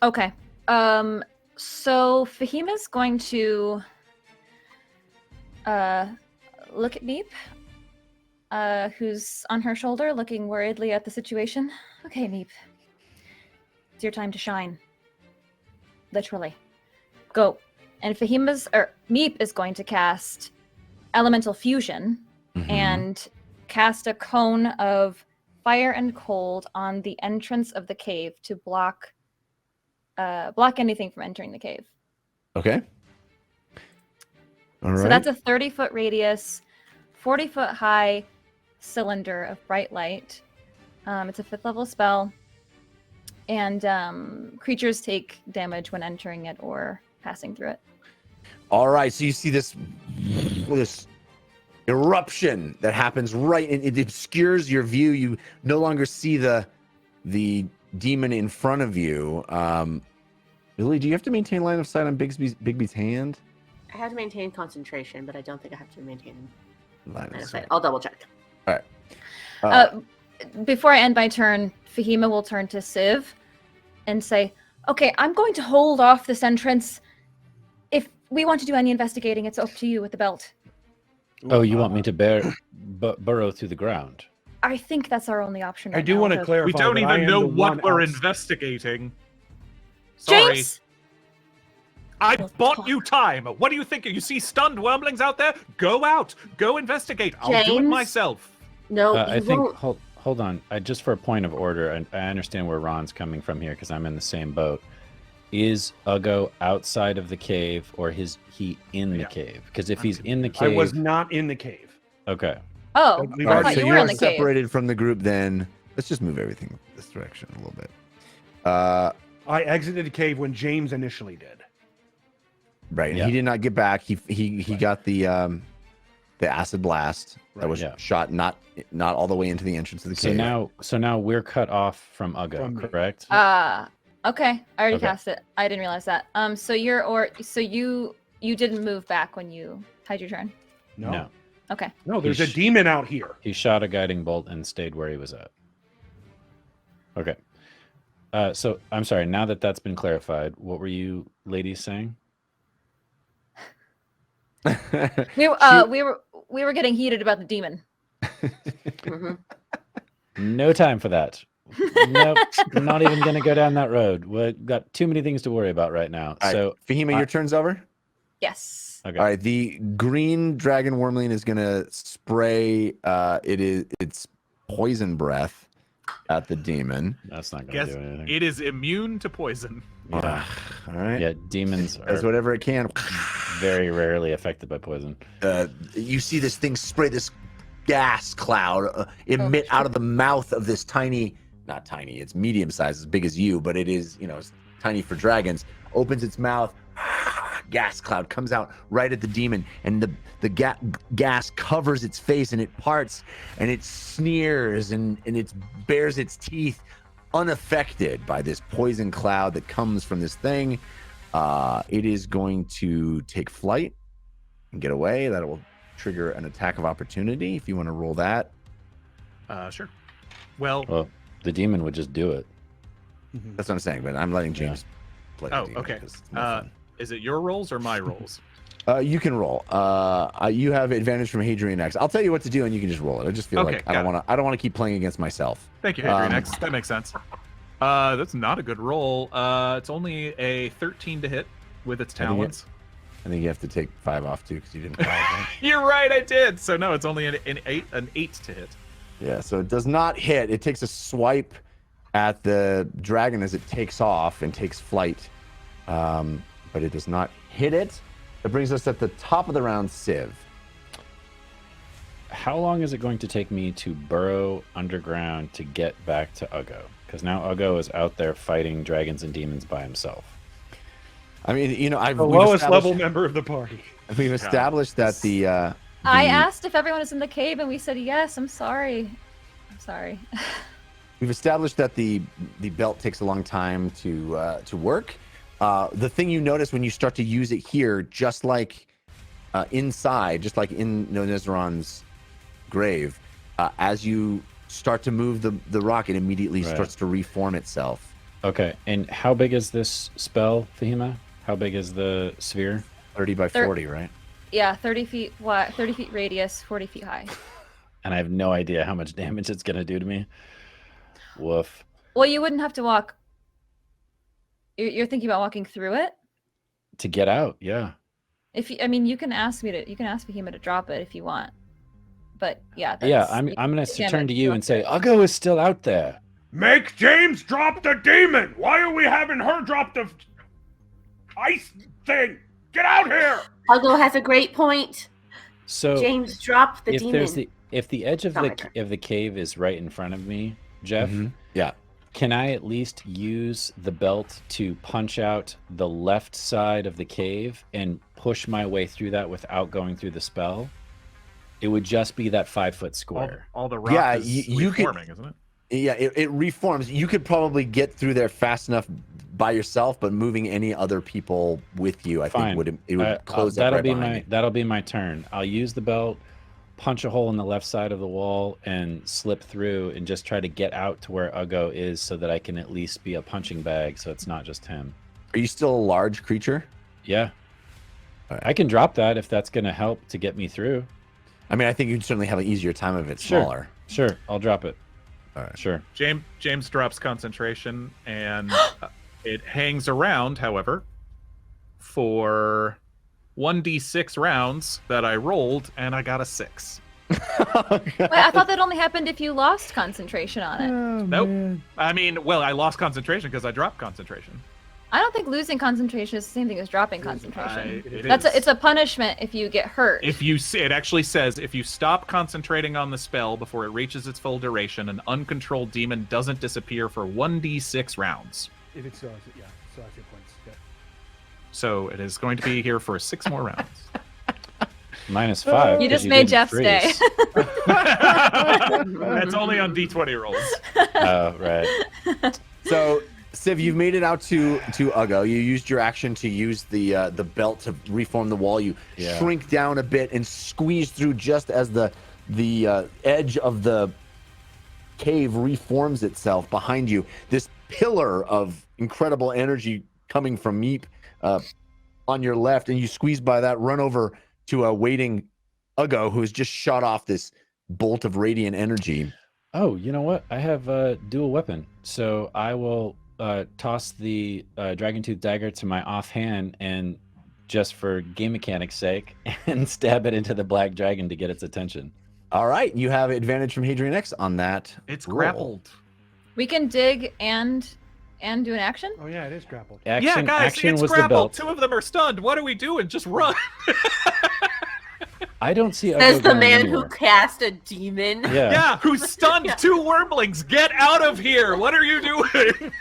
[SPEAKER 8] Okay. So Fahima's going to look at Meep, who's on her shoulder, looking worriedly at the situation. Okay, Meep. It's your time to shine. Literally. Go. And Meep is going to cast Elemental Fusion
[SPEAKER 4] Mhm.
[SPEAKER 8] and cast a cone of fire and cold on the entrance of the cave to block anything from entering the cave.
[SPEAKER 4] Okay. All right.
[SPEAKER 8] So that's a 30-foot radius, 40-foot high cylinder of bright light. It's a 5th level spell, and creatures take damage when entering it or passing through it.
[SPEAKER 4] All right, so you see this eruption that happens right, and it obscures your view. You no longer see the demon in front of you. Lily, do you have to maintain line of sight on Bigby's hand?
[SPEAKER 3] I have to maintain concentration, but I don't think I have to maintain
[SPEAKER 4] Line
[SPEAKER 3] line
[SPEAKER 4] of
[SPEAKER 3] of
[SPEAKER 4] sight.
[SPEAKER 3] sight. I'll double check.
[SPEAKER 4] All right.
[SPEAKER 8] Before I end my turn, Fahima will turn to Civ and say, "Okay, I'm going to hold off this entrance. If we want to do any investigating, it's up to you with the belt.
[SPEAKER 7] Oh, you want me to burrow through the ground?
[SPEAKER 8] I think that's our only option.
[SPEAKER 5] I
[SPEAKER 8] right
[SPEAKER 5] do
[SPEAKER 8] now,
[SPEAKER 5] want to
[SPEAKER 8] though.
[SPEAKER 5] clarify.
[SPEAKER 6] We don't
[SPEAKER 5] that I
[SPEAKER 6] even
[SPEAKER 5] am
[SPEAKER 6] know
[SPEAKER 5] the
[SPEAKER 6] what
[SPEAKER 5] one
[SPEAKER 6] we're
[SPEAKER 5] outs-
[SPEAKER 6] investigating. Sorry.
[SPEAKER 8] James!
[SPEAKER 6] I bought you time. What do you think? You see stunned wormlings out there? Go out. Go investigate. I'll do it
[SPEAKER 3] James?
[SPEAKER 6] myself.
[SPEAKER 3] No,
[SPEAKER 7] I
[SPEAKER 3] you
[SPEAKER 7] think,
[SPEAKER 3] won't.
[SPEAKER 7] hold on. Just for a point of order, I understand where Ron's coming from here because I'm in the same boat. Is Ugo outside of the cave or is he in the cave? Because if he's in the
[SPEAKER 5] I
[SPEAKER 7] cave...
[SPEAKER 5] was not in the cave.
[SPEAKER 7] Okay.
[SPEAKER 8] Oh,
[SPEAKER 5] We
[SPEAKER 8] I
[SPEAKER 4] All
[SPEAKER 5] were-
[SPEAKER 8] thought
[SPEAKER 4] right, so
[SPEAKER 8] you
[SPEAKER 4] you
[SPEAKER 8] were
[SPEAKER 4] are
[SPEAKER 8] in the cave.
[SPEAKER 4] separated from the group. Then let's just move everything this direction a little bit.
[SPEAKER 5] I exited the cave when James initially did.
[SPEAKER 4] Right, and
[SPEAKER 7] Yeah.
[SPEAKER 4] he did not get back. He got the acid blast that was
[SPEAKER 7] Yeah.
[SPEAKER 4] shot not all the way into the entrance of the cave.
[SPEAKER 7] So now we're cut off from Ugo,
[SPEAKER 5] From me.
[SPEAKER 7] correct?
[SPEAKER 8] Okay. I already
[SPEAKER 7] Okay.
[SPEAKER 8] cast it. I didn't realize that. So you didn't move back when you had your turn.
[SPEAKER 5] No.
[SPEAKER 8] Okay.
[SPEAKER 5] No, there's
[SPEAKER 7] He
[SPEAKER 5] a
[SPEAKER 7] sh-
[SPEAKER 5] demon out here.
[SPEAKER 7] He shot a guiding bolt and stayed where he was at. Okay. So I'm sorry. Now that that's been clarified, what were you ladies saying?
[SPEAKER 8] We were getting heated about the demon.
[SPEAKER 3] Mhm.
[SPEAKER 7] No time for that. Nope. Not even going to go down that road. We've got too many things to worry about right now.
[SPEAKER 4] All right,
[SPEAKER 7] So,
[SPEAKER 4] Fahima, your turn's over.
[SPEAKER 8] Yes.
[SPEAKER 7] okay.
[SPEAKER 4] All right, the green dragon wormling is gonna spray. It's poison breath at the demon.
[SPEAKER 7] That's not going to
[SPEAKER 6] Guess
[SPEAKER 7] do anything.
[SPEAKER 6] it is immune to poison.
[SPEAKER 7] Yeah.
[SPEAKER 4] All right.
[SPEAKER 7] Yeah, demons
[SPEAKER 4] Does
[SPEAKER 7] are
[SPEAKER 4] whatever it can.
[SPEAKER 7] very rarely affected by poison.
[SPEAKER 4] You see this thing spray this gas cloud emit out of the mouth of this tiny, not tiny, it's medium sized, as big as you, but it is, it's tiny for dragons. Opens its mouth, gas cloud comes out right at the demon, and the gas covers its face, and it parts, and it sneers, and it bares its teeth, unaffected by this poison cloud that comes from this thing. It is going to take flight and get away. That will trigger an attack of opportunity if you want to roll that.
[SPEAKER 6] Sure. Well,
[SPEAKER 7] Well, the demon would just do it.
[SPEAKER 4] That's what I'm saying, but I'm letting James play the
[SPEAKER 6] oh,
[SPEAKER 4] demon
[SPEAKER 6] okay.
[SPEAKER 4] 'cause it's more fun.
[SPEAKER 6] Is it your rolls or my rolls?
[SPEAKER 4] You can roll. You have advantage from Hadrian X. I'll tell you what to do, and you can just roll it. I just feel
[SPEAKER 6] Okay,
[SPEAKER 4] like I don't want to keep playing against myself.
[SPEAKER 6] Thank you, Hadrian X. That makes sense. That's not a good roll. It's only a 13 to hit with its
[SPEAKER 7] How do you-
[SPEAKER 6] talons.
[SPEAKER 4] I think you have to take 5 off too because you didn't. Right?
[SPEAKER 6] You're right, I did. So no, it's only an 8 to hit.
[SPEAKER 4] Yeah, so it does not hit. It takes a swipe at the dragon as it takes off and takes flight, but it does not hit it. It brings us at the top of the round, Civ.
[SPEAKER 7] How long is it going to take me to burrow underground to get back to Uggo? Because now Uggo is out there fighting dragons and demons by himself.
[SPEAKER 4] I mean, you know,
[SPEAKER 5] the lowest level member of the party.
[SPEAKER 4] We've established that the
[SPEAKER 8] I asked if everyone is in the cave, and we said yes. I'm sorry.
[SPEAKER 4] we've established that the belt takes a long time to work. The thing you notice when you start to use it here, just like inside, just like in Nonezzeron's grave, as you start to move the rock, it immediately starts to reform itself.
[SPEAKER 7] Okay, and how big is this spell, Fahima? How big is the sphere?
[SPEAKER 4] 30 by 40, right?
[SPEAKER 8] Yeah, 30 feet wide, 30 feet radius, 40 feet high.
[SPEAKER 7] And I have no idea how much damage it's going to do to me. Woof.
[SPEAKER 8] Well, you wouldn't have to walk. You're thinking about walking through it?
[SPEAKER 7] To get out, yeah.
[SPEAKER 8] I mean, you can ask Fahima to drop it if you want. But yeah.
[SPEAKER 7] I'm going to turn to you and say, Uggo is still out there.
[SPEAKER 10] Make James drop the demon! Why are we having her drop the ice thing? Get out here!
[SPEAKER 3] Uggo has a great point.
[SPEAKER 7] So
[SPEAKER 3] James, drop the demon.
[SPEAKER 7] If the edge of the cave is right in front of me, Jeff,
[SPEAKER 4] yeah,
[SPEAKER 7] can I at least use the belt to punch out the left side of the cave and push my way through that without going through the spell? It would just be that 5-foot square.
[SPEAKER 6] All the rock is reforming, isn't it?
[SPEAKER 4] Yeah, it reforms. You could probably get through there fast enough by yourself, but moving any other people with you, I think would close that right behind you.
[SPEAKER 7] That'll be my turn. I'll use the belt, punch a hole in the left side of the wall, and slip through and just try to get out to where Uggo is so that I can at least be a punching bag so it's not just him.
[SPEAKER 4] Are you still a large creature?
[SPEAKER 7] Yeah. Right. I can drop that if that's going to help to get me through.
[SPEAKER 4] I mean, I think you'd certainly have an easier time of it smaller.
[SPEAKER 7] Sure, I'll drop it.
[SPEAKER 4] All right.
[SPEAKER 7] Sure.
[SPEAKER 6] James drops concentration, and it hangs around, however, for 1d6 rounds that I rolled, and I got a 6.
[SPEAKER 8] Wait, I thought that only happened if you lost concentration on it.
[SPEAKER 6] Nope. Man. I mean, well, I lost concentration because I dropped concentration.
[SPEAKER 8] I don't think losing concentration is the same thing as dropping concentration.
[SPEAKER 6] It's
[SPEAKER 8] a punishment if you get hurt.
[SPEAKER 6] It actually says if you stop concentrating on the spell before it reaches its full duration, an uncontrolled demon doesn't disappear for 1d6 rounds.
[SPEAKER 5] If it still has it, still has your points. Yeah.
[SPEAKER 6] So it is going to be here for 6 more rounds.
[SPEAKER 7] -5.
[SPEAKER 8] You just made Jeff's day.
[SPEAKER 6] That's only on d20 rolls.
[SPEAKER 7] Oh, right.
[SPEAKER 4] So, Civ, you've made it out to Uggo. You used your action to use the belt to reform the wall. You shrink down a bit and squeeze through just as the edge of the cave reforms itself behind you. This pillar of incredible energy coming from Meep on your left, and you squeeze by that, run over to a waiting Uggo who has just shot off this bolt of radiant energy.
[SPEAKER 7] Oh, you know what? I have a dual weapon, so I will toss the dragon tooth dagger to my offhand and just for game mechanics sake and stab it into the black dragon to get its attention.
[SPEAKER 4] All right, you have advantage from Hadrian X on that.
[SPEAKER 6] It's grappled.
[SPEAKER 8] We can dig and do an action.
[SPEAKER 5] Oh yeah, it is grappled.
[SPEAKER 6] Yeah, guys, it's grappled. 2 of them are stunned. What are we doing? Just run.
[SPEAKER 7] I don't see.
[SPEAKER 3] Says the man who cast a demon.
[SPEAKER 6] Yeah, who stunned 2 wormlings. Get out of here! What are you doing?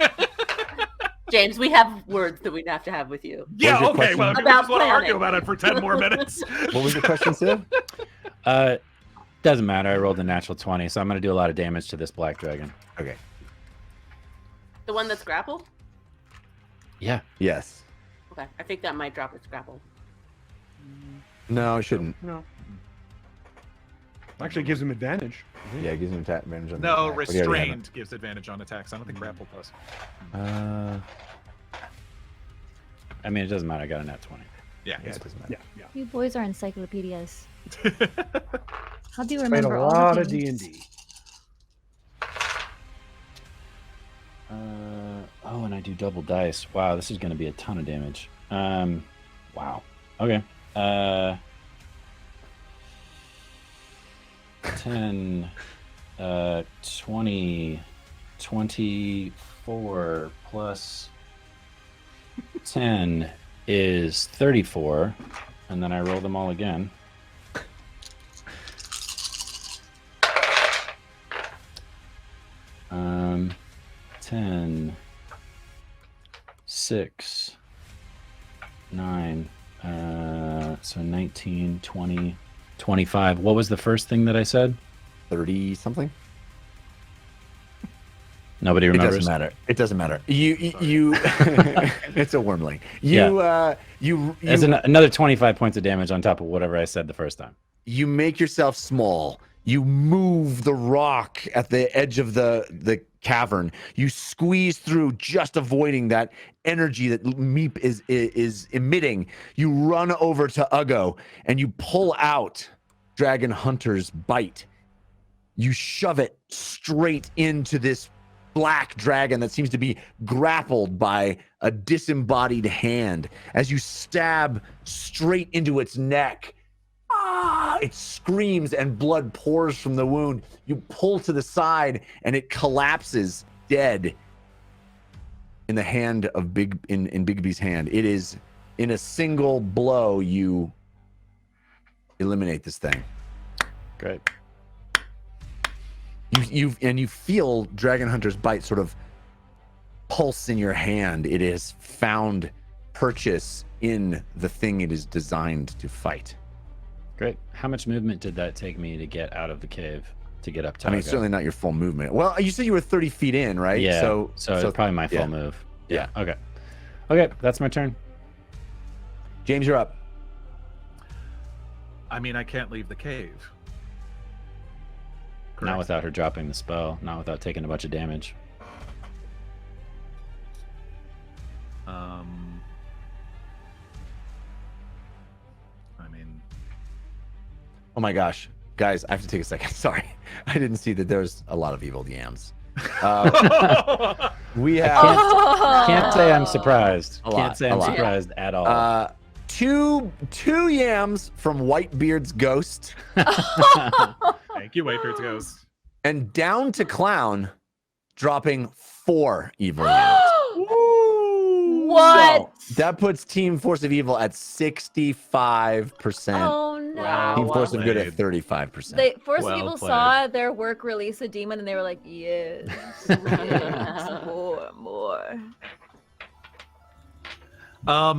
[SPEAKER 3] James, we have words that we'd have to have with you.
[SPEAKER 6] Yeah, okay. Well, I just want to argue about it for 10 more minutes.
[SPEAKER 4] What was your question, Sid?
[SPEAKER 7] Doesn't matter. I rolled a natural 20, so I'm going to do a lot of damage to this black dragon.
[SPEAKER 4] Okay.
[SPEAKER 3] The one that's grappled?
[SPEAKER 7] Yeah.
[SPEAKER 4] Yes.
[SPEAKER 3] Okay, I think that might drop its grapple.
[SPEAKER 4] No, it shouldn't.
[SPEAKER 5] No. Actually, gives him advantage.
[SPEAKER 4] Yeah, it gives him advantage on
[SPEAKER 6] No, restrained gives advantage on attacks. I don't think grapple does.
[SPEAKER 7] I mean, it doesn't matter. I got a nat 20.
[SPEAKER 6] Yeah,
[SPEAKER 4] it doesn't matter.
[SPEAKER 5] Yeah.
[SPEAKER 8] You boys are encyclopedias. How do you
[SPEAKER 5] Played
[SPEAKER 8] remember
[SPEAKER 5] a
[SPEAKER 8] all
[SPEAKER 5] lot
[SPEAKER 8] the
[SPEAKER 5] of
[SPEAKER 8] things?
[SPEAKER 5] D&D.
[SPEAKER 7] Oh, and I do double dice. Wow, this is going to be a ton of damage. Wow. Okay. 10, 20, 24 plus 10 is 34, and then I roll them all again. Um, 10, 6, 9, so 19, 20, 25. What was the first thing that I said?
[SPEAKER 4] 30 something.
[SPEAKER 7] Nobody remembers.
[SPEAKER 4] It doesn't matter. It doesn't matter. You it's a wormling.
[SPEAKER 7] There's another 25 points of damage on top of whatever I said the first time.
[SPEAKER 4] You make yourself small. You move the rock at the edge of the cavern. You squeeze through, just avoiding that energy that Meep is emitting. You run over to Uggo and you pull out Dragon Hunter's bite. You shove it straight into this black dragon that seems to be grappled by a disembodied hand. As you stab straight into its neck, it screams and blood pours from the wound. You pull to the side and it collapses dead in the hand of in Bigby's hand. It is in a single blow you eliminate this thing.
[SPEAKER 7] Great.
[SPEAKER 4] You feel Dragon Hunter's bite sort of pulse in your hand. It has found purchase in the thing it is designed to fight.
[SPEAKER 7] Great. How much movement did that take me to get out of the cave, to get up to
[SPEAKER 4] I mean,
[SPEAKER 7] Uggo?
[SPEAKER 4] certainly not your full movement. Well, you said you were 30 feet in, right?
[SPEAKER 7] Yeah.
[SPEAKER 4] So
[SPEAKER 7] it's probably my full move.
[SPEAKER 4] Yeah.
[SPEAKER 7] Okay. Okay, that's my turn.
[SPEAKER 4] James, you're up.
[SPEAKER 6] I mean, I can't leave the cave.
[SPEAKER 7] Not without her dropping the spell. Not without taking a bunch of damage.
[SPEAKER 6] I mean,
[SPEAKER 4] Oh my gosh, guys, I have to take a second. Sorry, I didn't see that there's a lot of evil yams. We have
[SPEAKER 7] Can't say I'm surprised.
[SPEAKER 4] A lot,
[SPEAKER 7] Can't say
[SPEAKER 4] a
[SPEAKER 7] I'm
[SPEAKER 4] lot.
[SPEAKER 7] surprised at all.
[SPEAKER 4] two yams from Whitebeard's ghost,
[SPEAKER 6] thank you, Whitebeard's ghost.
[SPEAKER 4] and down to Clown, dropping 4 evil yams.
[SPEAKER 8] What?
[SPEAKER 4] So, that puts Team Force of Evil at 65%.
[SPEAKER 8] Oh no.
[SPEAKER 4] Team Force of Good at
[SPEAKER 6] played.
[SPEAKER 4] 35%.
[SPEAKER 8] They Force
[SPEAKER 6] Well
[SPEAKER 8] of Evil
[SPEAKER 6] played.
[SPEAKER 8] saw their work release a demon and they were like, yes, yes, more.
[SPEAKER 6] I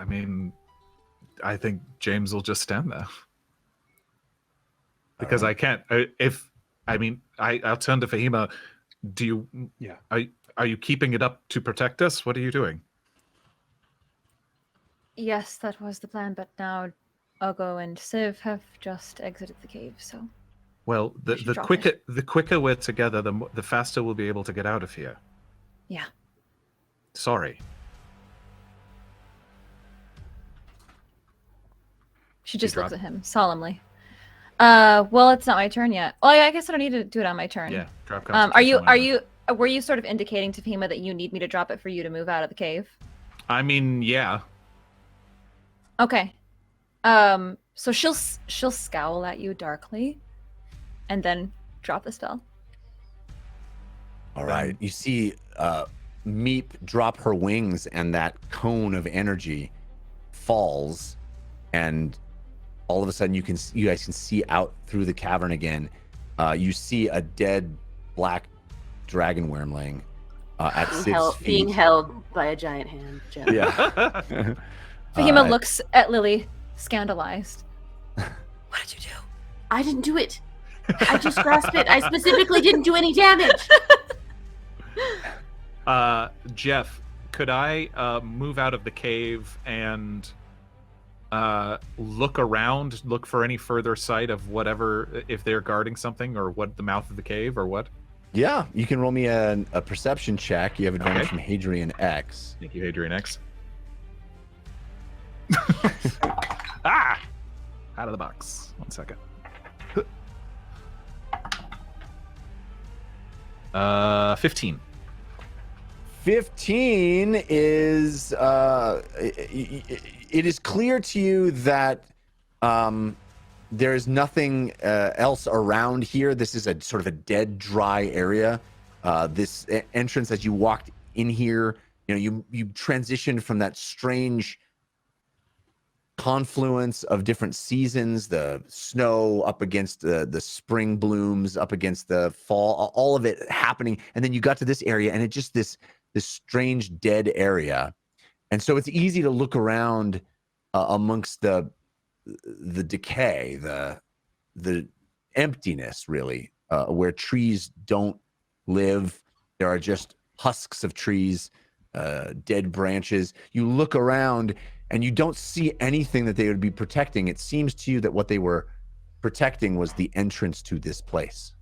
[SPEAKER 6] mean, I think James will just stand there because I can't. I'll turn to Fahima. Do you?
[SPEAKER 5] Yeah.
[SPEAKER 6] Are you keeping it up to protect us? What are you doing?
[SPEAKER 8] Yes, that was the plan, but now Uggo and Civ have just exited the cave, so
[SPEAKER 6] Well,
[SPEAKER 8] We should
[SPEAKER 6] the
[SPEAKER 8] drop
[SPEAKER 6] quicker
[SPEAKER 8] it.
[SPEAKER 6] the quicker we're together, the faster we'll be able to get out of here.
[SPEAKER 8] yeah.
[SPEAKER 6] Sorry.
[SPEAKER 8] She just
[SPEAKER 6] drop
[SPEAKER 8] looks at him solemnly. Well, it's not my turn yet. Oh, yeah, I guess I don't need to do it on my turn.
[SPEAKER 6] Yeah. Drop.
[SPEAKER 8] Were you sort of indicating to Fahima that you need me to drop it for you to move out of the cave?
[SPEAKER 6] I mean, yeah.
[SPEAKER 8] Okay. So she'll scowl at you darkly, and then drop the spell.
[SPEAKER 4] All right. You see Meep drop her wings, and that cone of energy falls, and all of a sudden you guys can see out through the cavern again. You see a dead black dragon wormling at 6 feet.
[SPEAKER 3] Being held by a giant hand. Jeff.
[SPEAKER 4] Yeah.
[SPEAKER 8] Fahima looks at Lily, scandalized. What did you do?
[SPEAKER 3] I didn't do it. I just grasped it. I specifically didn't do any damage.
[SPEAKER 6] Jeff, could I move out of the cave and look around, look for any further sight of whatever, if they're guarding something, or what the mouth of the cave, or what?
[SPEAKER 4] Yeah, you can roll me a perception check. You have advantage
[SPEAKER 6] Okay.
[SPEAKER 4] from Hadrian X.
[SPEAKER 6] Thank you, Hadrian X. Ah! Out of the box. 1 second. 15.
[SPEAKER 4] 15 is it is clear to you that there is nothing else around here. This is a sort of a dead, dry area. This entrance, as you walked in here, you transitioned from that strange confluence of different seasons, the snow up against the spring blooms, up against the fall, all of it happening, and then you got to this area, and it's just this strange dead area. And so it's easy to look around amongst the decay, the emptiness, really, where trees don't live. There are just husks of trees, dead branches. You look around and you don't see anything that they would be protecting. It seems to you that what they were protecting was the entrance to this place.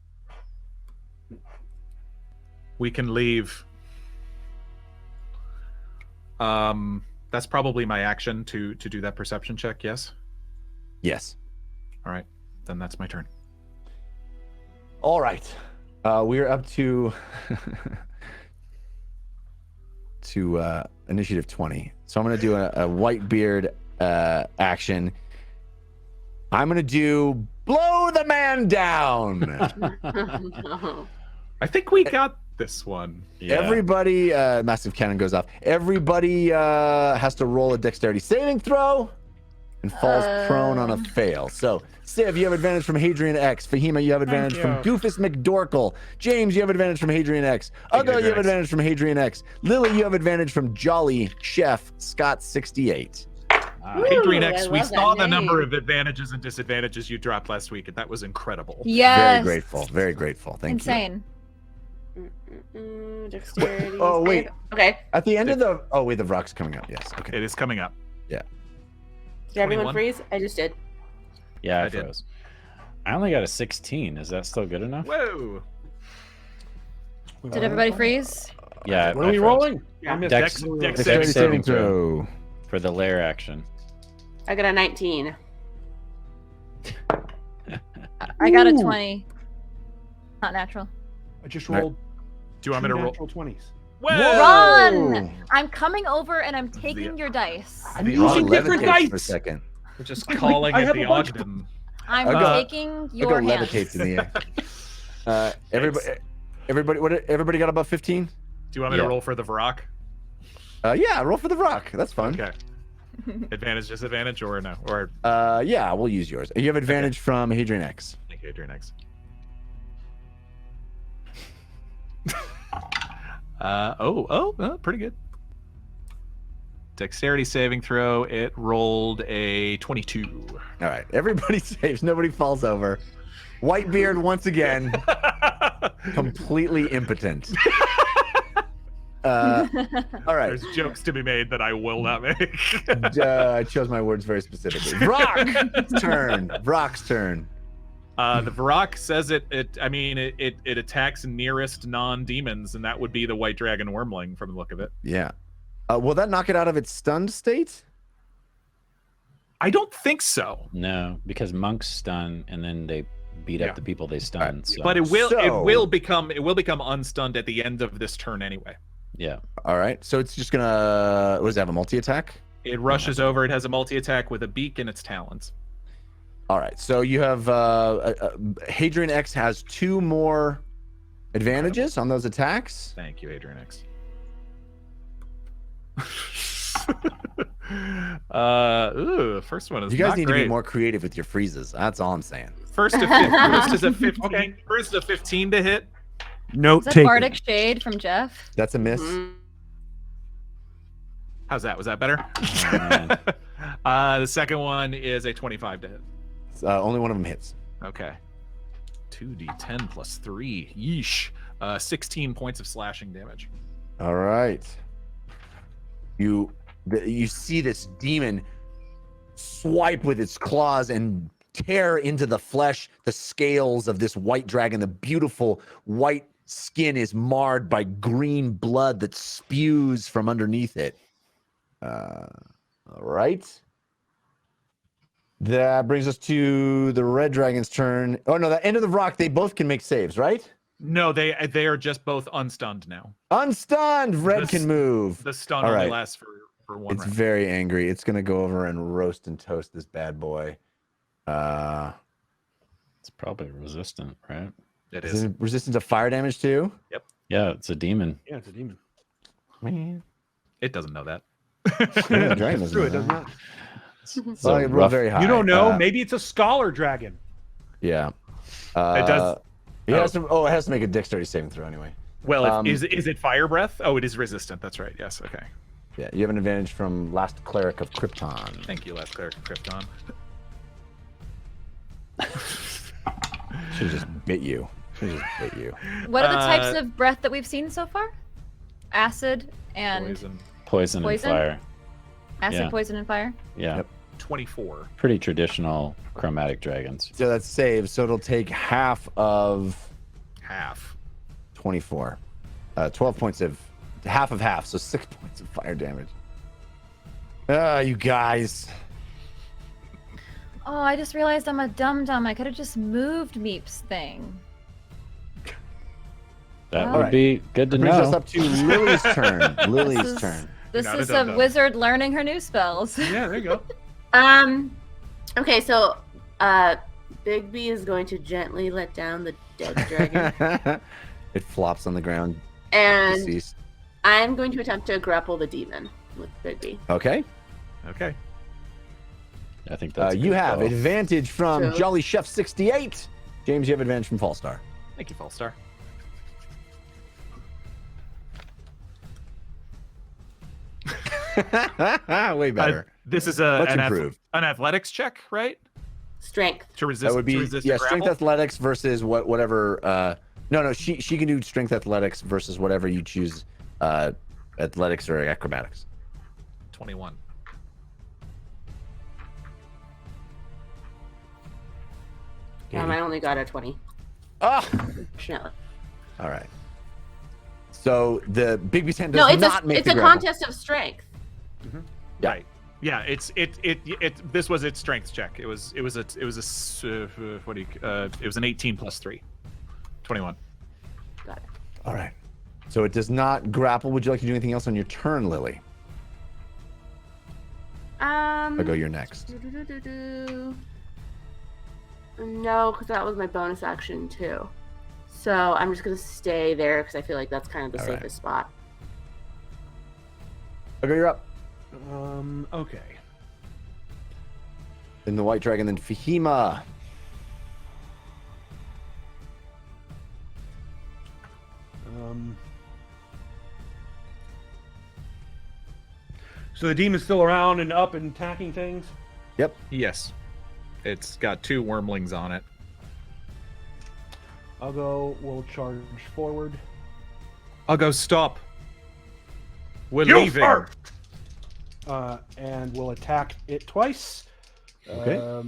[SPEAKER 6] We can leave. That's probably my action to do that perception check, yes?
[SPEAKER 4] Yes.
[SPEAKER 6] All right, then that's my turn.
[SPEAKER 4] All right. We're up to initiative 20. So I'm going to do a Whitebeard action. I'm going to do blow the man down.
[SPEAKER 3] No.
[SPEAKER 6] I think we got this one.
[SPEAKER 7] Yeah.
[SPEAKER 4] Everybody, massive cannon goes off. Everybody has to roll a dexterity saving throw and falls prone on a fail. So, Civ, you have advantage from Hadrian X. Fahima, you have advantage from Goofus McDorkle. James, you have advantage from Hadrian X. Ugo, you have advantage from Hadrian X. Lily, you have advantage from Jolly Chef Scott 68.
[SPEAKER 6] Hadrian
[SPEAKER 3] Ooh,
[SPEAKER 6] X,
[SPEAKER 3] I
[SPEAKER 6] we
[SPEAKER 3] love that
[SPEAKER 6] saw the number
[SPEAKER 3] name.
[SPEAKER 6] of advantages and disadvantages you dropped last week, and that was incredible.
[SPEAKER 8] Yes.
[SPEAKER 4] Very grateful. Very grateful. Thank
[SPEAKER 8] Insane.
[SPEAKER 3] Dexterity.
[SPEAKER 4] Oh, wait.
[SPEAKER 3] Okay.
[SPEAKER 4] you. At the end of the... Oh, wait, the rock's coming up. Yes. Okay.
[SPEAKER 6] It is coming up.
[SPEAKER 3] Did everyone
[SPEAKER 6] 21.
[SPEAKER 3] freeze? I just did.
[SPEAKER 7] Yeah, I
[SPEAKER 6] did.
[SPEAKER 7] froze. I only got a 16. Is that still good enough?
[SPEAKER 6] Whoa.
[SPEAKER 8] Did everybody freeze?
[SPEAKER 7] Yeah.
[SPEAKER 10] What
[SPEAKER 7] I
[SPEAKER 10] are we
[SPEAKER 7] froze.
[SPEAKER 10] rolling?
[SPEAKER 3] Yeah.
[SPEAKER 10] I missed
[SPEAKER 6] Dex,
[SPEAKER 10] it.
[SPEAKER 6] Dex
[SPEAKER 4] Dexterity
[SPEAKER 6] saving
[SPEAKER 4] saving
[SPEAKER 6] throw.
[SPEAKER 4] throw.
[SPEAKER 7] For the lair action.
[SPEAKER 3] I got a 19.
[SPEAKER 8] I got a
[SPEAKER 10] Ooh.
[SPEAKER 8] 20. Not natural.
[SPEAKER 10] I just
[SPEAKER 4] Right.
[SPEAKER 10] rolled
[SPEAKER 6] Do you want me
[SPEAKER 10] two
[SPEAKER 6] to roll?
[SPEAKER 10] natural 20s.
[SPEAKER 6] Whoa!
[SPEAKER 8] Run! I'm coming over and I'm taking
[SPEAKER 6] The-
[SPEAKER 8] your dice.
[SPEAKER 10] I'm
[SPEAKER 4] The
[SPEAKER 10] using
[SPEAKER 4] Ron
[SPEAKER 10] different
[SPEAKER 4] levitates for a
[SPEAKER 10] dice.
[SPEAKER 4] second.
[SPEAKER 6] We're just
[SPEAKER 10] I
[SPEAKER 6] calling
[SPEAKER 10] I
[SPEAKER 6] it
[SPEAKER 10] have
[SPEAKER 6] the
[SPEAKER 10] a bunch of
[SPEAKER 6] Ogden.
[SPEAKER 8] I'm
[SPEAKER 4] Ugo-
[SPEAKER 8] taking
[SPEAKER 4] Ugo
[SPEAKER 8] your hands.
[SPEAKER 4] levitates in the air. Everybody got above 15?
[SPEAKER 6] Do you want me to
[SPEAKER 7] Yeah.
[SPEAKER 6] roll for the Varrock?
[SPEAKER 4] Yeah, roll for the rock. That's fun.
[SPEAKER 6] Okay. Advantage, disadvantage, or no? Or
[SPEAKER 4] Yeah, we'll use yours. You have advantage from Hadrian X.
[SPEAKER 6] thank you, Adrian X. Pretty good. Dexterity saving throw. It rolled a 22.
[SPEAKER 4] All right, everybody saves. Nobody falls over. Whitebeard once again, completely impotent. All right,
[SPEAKER 6] There's jokes to be made that I will not make.
[SPEAKER 4] I chose my words very specifically. Brock's turn. Brock's turn.
[SPEAKER 6] The Varrock says it attacks nearest non-demons, and that would be the White Dragon Wormling from the look of it.
[SPEAKER 4] Yeah. Will that knock it out of its stunned state?
[SPEAKER 6] I don't think so.
[SPEAKER 7] No, because monks stun and then they beat
[SPEAKER 6] Yeah.
[SPEAKER 7] up the people they stun.
[SPEAKER 4] Alright.
[SPEAKER 7] So,
[SPEAKER 6] But it
[SPEAKER 4] So-
[SPEAKER 6] will become unstunned at the end of this turn anyway.
[SPEAKER 7] yeah.
[SPEAKER 4] All right. So it's just gonna. What does it have? A multi-attack?
[SPEAKER 6] It rushes over. It has a multi-attack with a beak and its talons.
[SPEAKER 4] All right. So you have Hadrian X has 2 more advantages on those attacks.
[SPEAKER 6] Thank you, Adrian X. First one is
[SPEAKER 4] You guys
[SPEAKER 6] not
[SPEAKER 4] need
[SPEAKER 6] great.
[SPEAKER 4] to be more creative with your freezes. That's all I'm saying.
[SPEAKER 6] First is a 15.
[SPEAKER 10] Okay.
[SPEAKER 6] First is a 15 to hit.
[SPEAKER 5] Note
[SPEAKER 8] Is that
[SPEAKER 5] taken.
[SPEAKER 8] Bardic Shade from Jeff?
[SPEAKER 4] That's a miss.
[SPEAKER 3] Mm.
[SPEAKER 6] How's that? Was that better?
[SPEAKER 7] man.
[SPEAKER 6] The second one is a 25 to hit.
[SPEAKER 4] Only one of them hits.
[SPEAKER 6] Okay. 2d10 plus 3. Yeesh. 16 points of slashing damage.
[SPEAKER 4] All right. You see this demon swipe with its claws and tear into the flesh, the scales of this white dragon. The beautiful white skin is marred by green blood that spews from underneath it. All right. That brings us to the red dragon's turn. Oh no, the end of the rock. They both can make saves, right?
[SPEAKER 6] No, they are just both unstunned now.
[SPEAKER 4] Unstunned. Red can move.
[SPEAKER 6] The stun
[SPEAKER 4] All
[SPEAKER 6] only
[SPEAKER 4] right.
[SPEAKER 6] lasts for one
[SPEAKER 4] It's
[SPEAKER 6] round.
[SPEAKER 4] very angry. It's gonna go over and roast and toast this bad boy.
[SPEAKER 7] It's probably resistant, right?
[SPEAKER 6] It
[SPEAKER 4] Is
[SPEAKER 6] is.
[SPEAKER 4] it resistant to fire damage too?
[SPEAKER 7] Yeah, it's a demon.
[SPEAKER 5] Yeah, it's a demon.
[SPEAKER 4] Man,
[SPEAKER 6] It doesn't know that.
[SPEAKER 4] yeah, the dragon doesn't
[SPEAKER 5] True,
[SPEAKER 4] know
[SPEAKER 5] it does
[SPEAKER 4] that.
[SPEAKER 5] not.
[SPEAKER 7] It's
[SPEAKER 4] Well,
[SPEAKER 7] a
[SPEAKER 4] it rolled
[SPEAKER 7] rough-
[SPEAKER 4] very high.
[SPEAKER 5] You don't know.
[SPEAKER 4] Uh,
[SPEAKER 5] Maybe it's a scholar dragon.
[SPEAKER 4] Yeah.
[SPEAKER 6] It does-
[SPEAKER 4] It has to. Oh, it has to make a dexterity saving throw anyway.
[SPEAKER 6] Well, is it fire breath? Oh, it is resistant. That's right. Yes. Okay.
[SPEAKER 4] Yeah, you have an advantage from Last Cleric of Krypton.
[SPEAKER 6] Thank you, last cleric of Krypton.
[SPEAKER 4] She just bit you. She just bit you.
[SPEAKER 8] What are the types of breath that we've seen so far? Acid and
[SPEAKER 6] Poison.
[SPEAKER 7] Poison and
[SPEAKER 8] Poison?
[SPEAKER 7] fire.
[SPEAKER 8] acid,
[SPEAKER 7] Yeah.
[SPEAKER 8] poison, and fire.
[SPEAKER 7] Yeah.
[SPEAKER 4] Yep.
[SPEAKER 6] 24.
[SPEAKER 7] Pretty traditional chromatic dragons.
[SPEAKER 4] So that's saved. So it'll take half of
[SPEAKER 6] Half.
[SPEAKER 4] 24. 12 points of half of half. So 6 points of fire damage. You guys.
[SPEAKER 8] Oh, I just realized I'm a dum-dum. I could have just moved Meep's thing.
[SPEAKER 7] That
[SPEAKER 8] All
[SPEAKER 7] would
[SPEAKER 4] right.
[SPEAKER 7] be good to
[SPEAKER 4] Brings us
[SPEAKER 7] know.
[SPEAKER 4] up to Lily's turn. Lily's
[SPEAKER 8] is-
[SPEAKER 4] turn.
[SPEAKER 8] This
[SPEAKER 6] not a
[SPEAKER 8] is a
[SPEAKER 6] dum-dum.
[SPEAKER 8] wizard learning her new spells.
[SPEAKER 5] Yeah, there you go.
[SPEAKER 3] Okay, so Bigby is going to gently let down the dead dragon,
[SPEAKER 4] It flops on the ground,
[SPEAKER 3] and
[SPEAKER 4] deceased.
[SPEAKER 3] I'm going to attempt to grapple the demon with Bigby.
[SPEAKER 4] Okay.
[SPEAKER 6] Okay.
[SPEAKER 7] I think that's a
[SPEAKER 4] You
[SPEAKER 7] good
[SPEAKER 4] have
[SPEAKER 7] call.
[SPEAKER 4] advantage from
[SPEAKER 3] True.
[SPEAKER 4] Jolly Chef 68. James, you have advantage from Fallstar.
[SPEAKER 6] Thank you, Fallstar.
[SPEAKER 4] Way better.
[SPEAKER 6] This is
[SPEAKER 4] Much
[SPEAKER 6] an
[SPEAKER 4] improved.
[SPEAKER 6] athletics check, right?
[SPEAKER 3] Strength.
[SPEAKER 6] To resist.
[SPEAKER 4] That would be
[SPEAKER 6] to resist
[SPEAKER 4] yeah,
[SPEAKER 6] a
[SPEAKER 4] strength
[SPEAKER 6] grapple?
[SPEAKER 4] athletics versus whatever. No, she can do strength athletics versus whatever you choose. Athletics or acrobatics.
[SPEAKER 6] 21.
[SPEAKER 3] I only got a 20.
[SPEAKER 4] Ah,
[SPEAKER 3] Unfortunately.
[SPEAKER 4] all right. So the Bigby's hand does
[SPEAKER 3] No, it's
[SPEAKER 4] not make
[SPEAKER 3] it's
[SPEAKER 4] the
[SPEAKER 3] a
[SPEAKER 4] grapple.
[SPEAKER 3] contest of strength.
[SPEAKER 4] Yeah.
[SPEAKER 6] Right. Yeah, it this was its strength check. It was an 18 plus 3. 21.
[SPEAKER 3] Got it.
[SPEAKER 4] All right. So it does not grapple. Would you like to do anything else on your turn, Lily? I'll go. You're next.
[SPEAKER 3] doo-doo-doo-doo-doo. No, because that was my bonus action too. So I'm just gonna stay there because I feel like that's kind of the
[SPEAKER 4] All right.
[SPEAKER 3] safest spot.
[SPEAKER 4] I'll go. You're up.
[SPEAKER 5] Okay.
[SPEAKER 4] Then the White Dragon, then Fahima.
[SPEAKER 5] So the demon's still around and up and attacking things.
[SPEAKER 4] Yep.
[SPEAKER 6] Yes. It's got 2 wormlings on it.
[SPEAKER 5] We'll charge forward.
[SPEAKER 6] I'll go stop. We're
[SPEAKER 10] You
[SPEAKER 6] leaving.
[SPEAKER 10] first!
[SPEAKER 5] And we'll attack it twice.
[SPEAKER 4] Okay.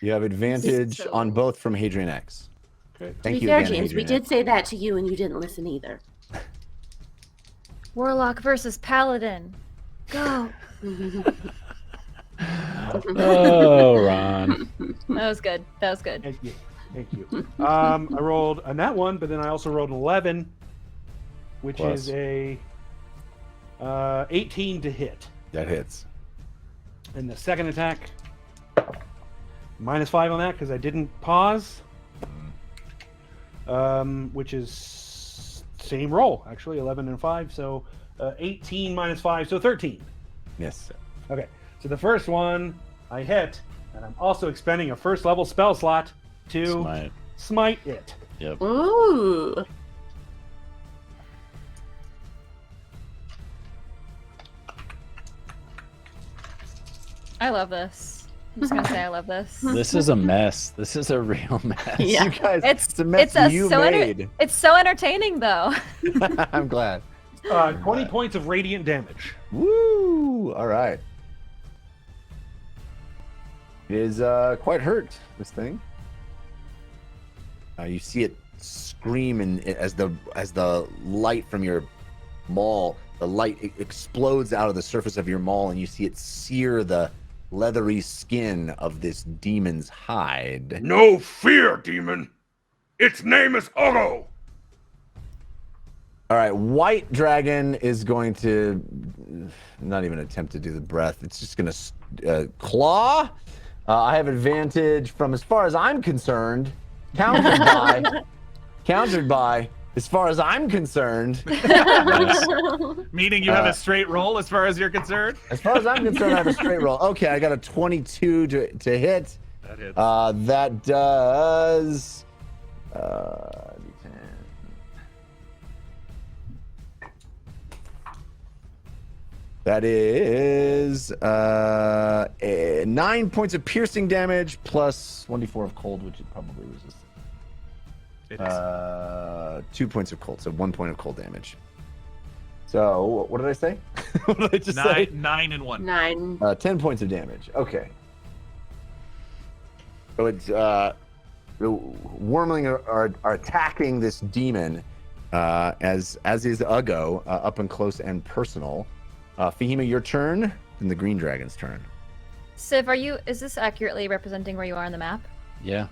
[SPEAKER 4] You have advantage
[SPEAKER 3] So-
[SPEAKER 4] on both from Hadrian X.
[SPEAKER 5] Okay.
[SPEAKER 4] Thank
[SPEAKER 3] to be
[SPEAKER 4] you
[SPEAKER 3] fair,
[SPEAKER 4] again,
[SPEAKER 3] James, we
[SPEAKER 4] Hadrian
[SPEAKER 3] did say that to you and you didn't listen either.
[SPEAKER 8] Warlock versus Paladin. Go.
[SPEAKER 7] Oh, Ron.
[SPEAKER 8] That was good. That was good.
[SPEAKER 5] Thank you. Thank you. I rolled a nat 1, but then I also rolled an 11, which
[SPEAKER 7] Plus.
[SPEAKER 5] is a 18 to hit.
[SPEAKER 4] That hits.
[SPEAKER 5] And the second attack, -5 on that because I didn't pause. Which is same roll actually, 11 and 5, so 18 -5, so 13.
[SPEAKER 4] Yes.
[SPEAKER 5] Okay, so the first one I hit, and I'm also expending a first level spell slot to smite it.
[SPEAKER 7] Yep.
[SPEAKER 3] Ooh.
[SPEAKER 8] I love this. I'm just gonna say I love this.
[SPEAKER 7] This is a mess. This is a real mess.
[SPEAKER 3] Yeah.
[SPEAKER 4] You guys,
[SPEAKER 8] It's
[SPEAKER 4] a mess you made.
[SPEAKER 8] It's so entertaining though.
[SPEAKER 4] I'm glad.
[SPEAKER 5] 20 points of radiant damage.
[SPEAKER 4] Woo! All right. It is quite hurt, this thing. You see it scream as the light from your maul, the light explodes out of the surface of your maul, and you see it sear the leathery skin of this demon's hide.
[SPEAKER 10] No fear, demon. Its name is Oro.
[SPEAKER 4] All right, white dragon is going to not even attempt to do the breath. It's just going to claw. I have advantage from, as far as I'm concerned, countered by, as far as I'm concerned.
[SPEAKER 6] Nice. Meaning you have a straight roll as far as you're concerned?
[SPEAKER 4] As far as I'm concerned, I have a straight roll. Okay, I got a 22 to hit.
[SPEAKER 6] That hits.
[SPEAKER 4] That does... That is 9 points of piercing damage plus 1d4 of cold, which it probably resists.
[SPEAKER 6] It is.
[SPEAKER 4] 2 points of cold, so 1 point of cold damage. So what did I say? What did I just say?
[SPEAKER 6] 9 and 1.
[SPEAKER 3] 9.
[SPEAKER 4] 10 points of damage. Okay. So it's the Wormling are attacking this demon, as is Uggo, up and close and personal. Fahima, your turn, then the green dragon's turn.
[SPEAKER 8] Civ, is this accurately representing where you are on the map?
[SPEAKER 7] Yeah.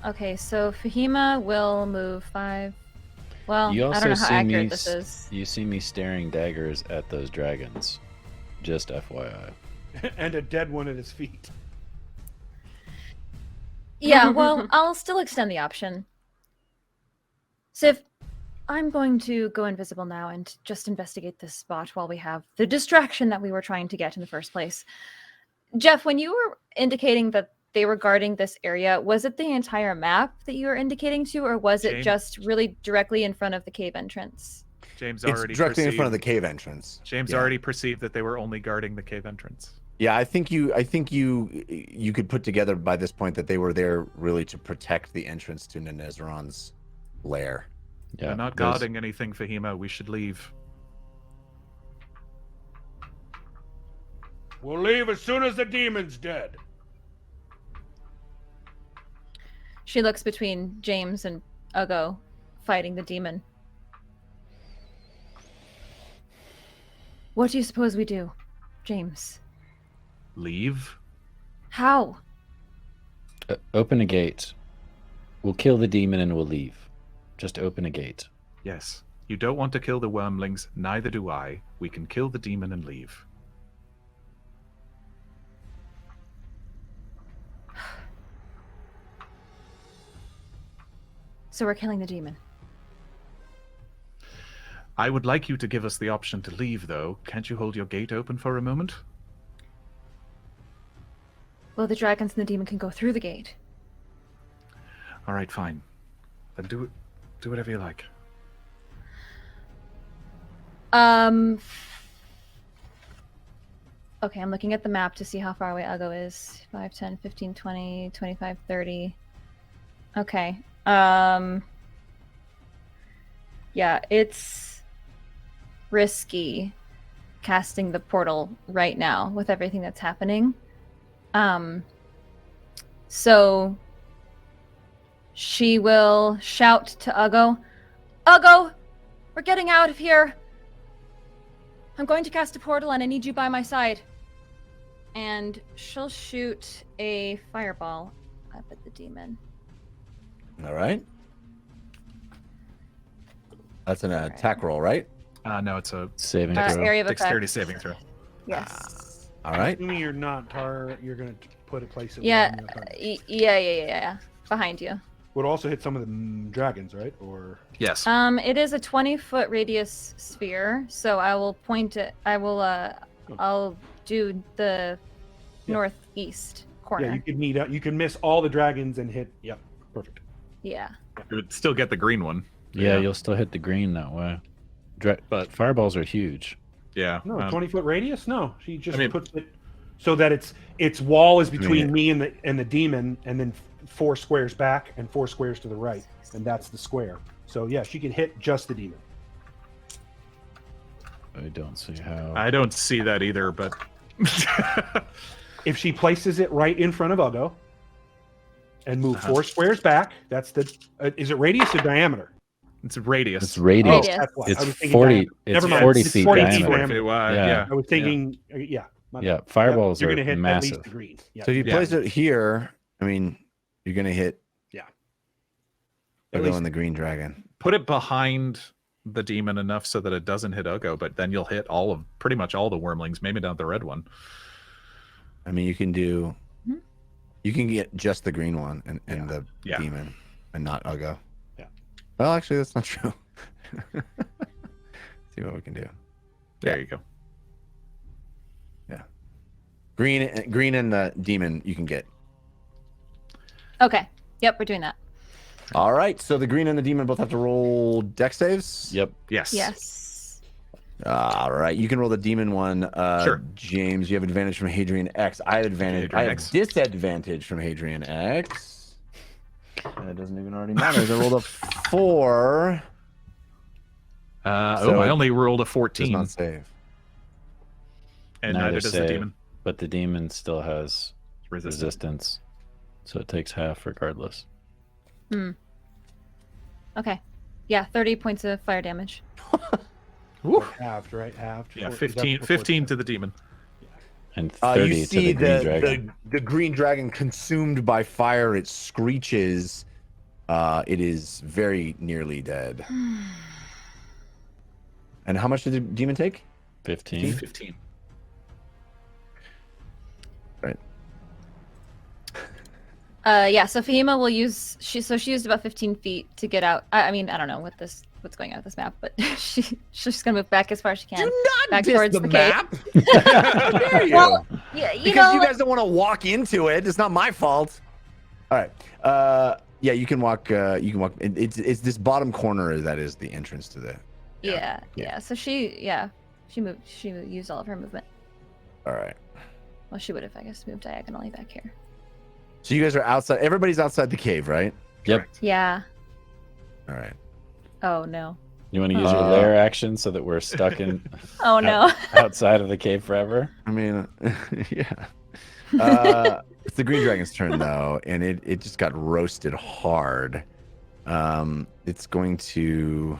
[SPEAKER 8] Okay, so Fahima will move 5. Well,
[SPEAKER 7] You also
[SPEAKER 8] I don't know how
[SPEAKER 7] see
[SPEAKER 8] accurate
[SPEAKER 7] me.
[SPEAKER 8] this is.
[SPEAKER 7] You see me staring daggers at those dragons. Just FYI.
[SPEAKER 5] And a dead one at his feet.
[SPEAKER 8] Yeah, well, I'll still extend the option. Civ, I'm going to go invisible now and just investigate this spot while we have the distraction that we were trying to get in the first place. Jeff, when you were indicating that they were guarding this area, was it the entire map that you were indicating to, or was it just really directly in front of the cave entrance?
[SPEAKER 6] James
[SPEAKER 4] It's
[SPEAKER 6] already
[SPEAKER 4] directly in front of the
[SPEAKER 6] perceived-
[SPEAKER 4] cave entrance.
[SPEAKER 6] James already perceived that they were only guarding the cave entrance.
[SPEAKER 4] Yeah, I think you could put together by this point that they were there really to protect the entrance to Nonezzeron's lair.
[SPEAKER 7] Yeah.
[SPEAKER 6] We're not guarding anything, Fahima. We should leave.
[SPEAKER 10] We'll leave as soon as the demon's dead.
[SPEAKER 8] She looks between James and Uggo fighting the demon. What do you suppose we do, James?
[SPEAKER 6] Leave?
[SPEAKER 8] How?
[SPEAKER 7] Open a gate. We'll kill the demon and we'll leave. Just open a gate.
[SPEAKER 6] Yes. You don't want to kill the wormlings, neither do I. We can kill the demon and leave.
[SPEAKER 8] So we're killing the demon.
[SPEAKER 6] I would like you to give us the option to leave, though. Can't you hold your gate open for a moment?
[SPEAKER 8] Well, the dragons and the demon can go through the gate.
[SPEAKER 6] All right, fine. Then do whatever you like.
[SPEAKER 8] Okay, I'm looking at the map to see how far away Uggo is. 5, 10, 15, 20, 25, 30. Okay. Yeah, it's risky casting the portal right now with everything that's happening. So she will shout to Uggo, Uggo, we're getting out of here. I'm going to cast a portal and I need you by my side. And she'll shoot a fireball up at the demon.
[SPEAKER 4] All right. That's an attack roll, right?
[SPEAKER 6] No, it's a
[SPEAKER 7] Saving throw.
[SPEAKER 8] Area of
[SPEAKER 6] dexterity
[SPEAKER 8] effect.
[SPEAKER 6] saving throw.
[SPEAKER 8] Yes.
[SPEAKER 4] All right.
[SPEAKER 5] Assuming you're not you're going to put a place.
[SPEAKER 8] Yeah, yeah. Behind you.
[SPEAKER 5] Would also hit some of the dragons, right? Or
[SPEAKER 6] Yes.
[SPEAKER 8] It is a 20-foot radius sphere, so I will point it. I'll do the northeast corner.
[SPEAKER 5] yeah, you could meet up. You can miss all the dragons and hit. Yep, perfect.
[SPEAKER 8] Yeah.
[SPEAKER 6] You would still get the green one.
[SPEAKER 7] Yeah, you'll still hit the green that way. But fireballs are huge.
[SPEAKER 6] Yeah.
[SPEAKER 5] No, 20-foot radius. No, she just
[SPEAKER 6] I mean-
[SPEAKER 5] puts it so that its wall is between me and the demon, and then 4 squares back and 4 squares to the right, and that's the square. So yeah, she can hit just the demon.
[SPEAKER 7] I don't see how.
[SPEAKER 6] I don't see that either, but
[SPEAKER 5] If she places it right in front of Uggo and move 4 squares back, that's the. Is it radius or diameter?
[SPEAKER 6] it's a radius.
[SPEAKER 7] It's radius.
[SPEAKER 8] Radius.
[SPEAKER 5] That's why. I was
[SPEAKER 7] It's
[SPEAKER 5] thinking
[SPEAKER 7] 40.
[SPEAKER 5] diameter.
[SPEAKER 7] It's
[SPEAKER 5] Never mind.
[SPEAKER 7] 40
[SPEAKER 5] It's
[SPEAKER 7] feet
[SPEAKER 5] 40 feet
[SPEAKER 7] diameter.
[SPEAKER 5] diameter.
[SPEAKER 6] Yeah.
[SPEAKER 5] I was thinking, yeah. my
[SPEAKER 7] Yeah,
[SPEAKER 5] bad.
[SPEAKER 7] fireballs
[SPEAKER 5] You're
[SPEAKER 7] are
[SPEAKER 5] gonna hit at least
[SPEAKER 7] massive.
[SPEAKER 5] the green. Yeah.
[SPEAKER 4] So if you place it here, I mean, you're gonna hit.
[SPEAKER 5] Yeah.
[SPEAKER 4] Uggo
[SPEAKER 5] least-
[SPEAKER 4] and the green dragon.
[SPEAKER 6] Put it behind the demon enough so that it doesn't hit Ugo, but then you'll hit pretty much all the wormlings, maybe not the red one.
[SPEAKER 4] I mean, you can get just the green one and the demon and not Ugo.
[SPEAKER 6] Yeah.
[SPEAKER 4] Well, actually, that's not true. See what we can do.
[SPEAKER 6] There you go.
[SPEAKER 4] Yeah. Green and the demon you can get.
[SPEAKER 8] Okay. Yep, we're doing that.
[SPEAKER 4] All right. So the green and the demon both have to roll dex saves?
[SPEAKER 7] Yep.
[SPEAKER 6] Yes.
[SPEAKER 8] Yes.
[SPEAKER 4] All right. You can roll the demon one.
[SPEAKER 6] Sure.
[SPEAKER 4] James, you have advantage from Hadrian X. I have advantage.
[SPEAKER 6] Hadrian
[SPEAKER 4] I have
[SPEAKER 6] X.
[SPEAKER 4] disadvantage from Hadrian X. That doesn't even already matter. I rolled a 4.
[SPEAKER 6] I only rolled a
[SPEAKER 4] Does
[SPEAKER 6] 14.
[SPEAKER 4] not save.
[SPEAKER 6] And neither does the
[SPEAKER 7] save,
[SPEAKER 6] demon.
[SPEAKER 7] But the demon still has
[SPEAKER 6] Resistance.
[SPEAKER 7] resistance. So it takes half regardless.
[SPEAKER 8] Okay. Yeah, 30 points of fire damage.
[SPEAKER 5] Halved, right? Halved.
[SPEAKER 6] Yeah,
[SPEAKER 5] Or is that
[SPEAKER 6] 15
[SPEAKER 5] before
[SPEAKER 6] 15
[SPEAKER 5] it's
[SPEAKER 6] to the demon.
[SPEAKER 7] And 30
[SPEAKER 4] You
[SPEAKER 7] to the
[SPEAKER 4] see
[SPEAKER 7] green dragon.
[SPEAKER 4] the green dragon consumed by fire. It screeches. It is very nearly dead. And how much did the demon take?
[SPEAKER 7] 15.
[SPEAKER 6] 15.
[SPEAKER 4] Right.
[SPEAKER 8] Yeah, so Fahima will use she used about 15 feet to get out. I mean, I don't know what's going on with this map, but she's just gonna move back as far as she can.
[SPEAKER 4] Do not
[SPEAKER 8] back
[SPEAKER 4] diss
[SPEAKER 8] towards
[SPEAKER 4] the
[SPEAKER 8] the
[SPEAKER 4] map.
[SPEAKER 8] cave.
[SPEAKER 4] How dare you?
[SPEAKER 8] Well, yeah, you
[SPEAKER 4] Because
[SPEAKER 8] know,
[SPEAKER 4] you guys don't want to walk into it. It's not my fault. All right. Yeah, you can walk. You can walk. It's this bottom corner that is the entrance to the.
[SPEAKER 8] yeah. So she moved. She used all of her movement.
[SPEAKER 4] All right.
[SPEAKER 8] Well, she would have, I guess, moved diagonally back here.
[SPEAKER 4] So you guys are outside. Everybody's outside the cave, right?
[SPEAKER 7] Yep.
[SPEAKER 8] Yeah.
[SPEAKER 4] All right.
[SPEAKER 8] Oh no.
[SPEAKER 7] You want to use your lair action so that we're stuck in
[SPEAKER 8] Oh no.
[SPEAKER 7] outside of the cave forever?
[SPEAKER 4] I mean, yeah. It's the green dragon's turn though, and it just got roasted hard. It's going to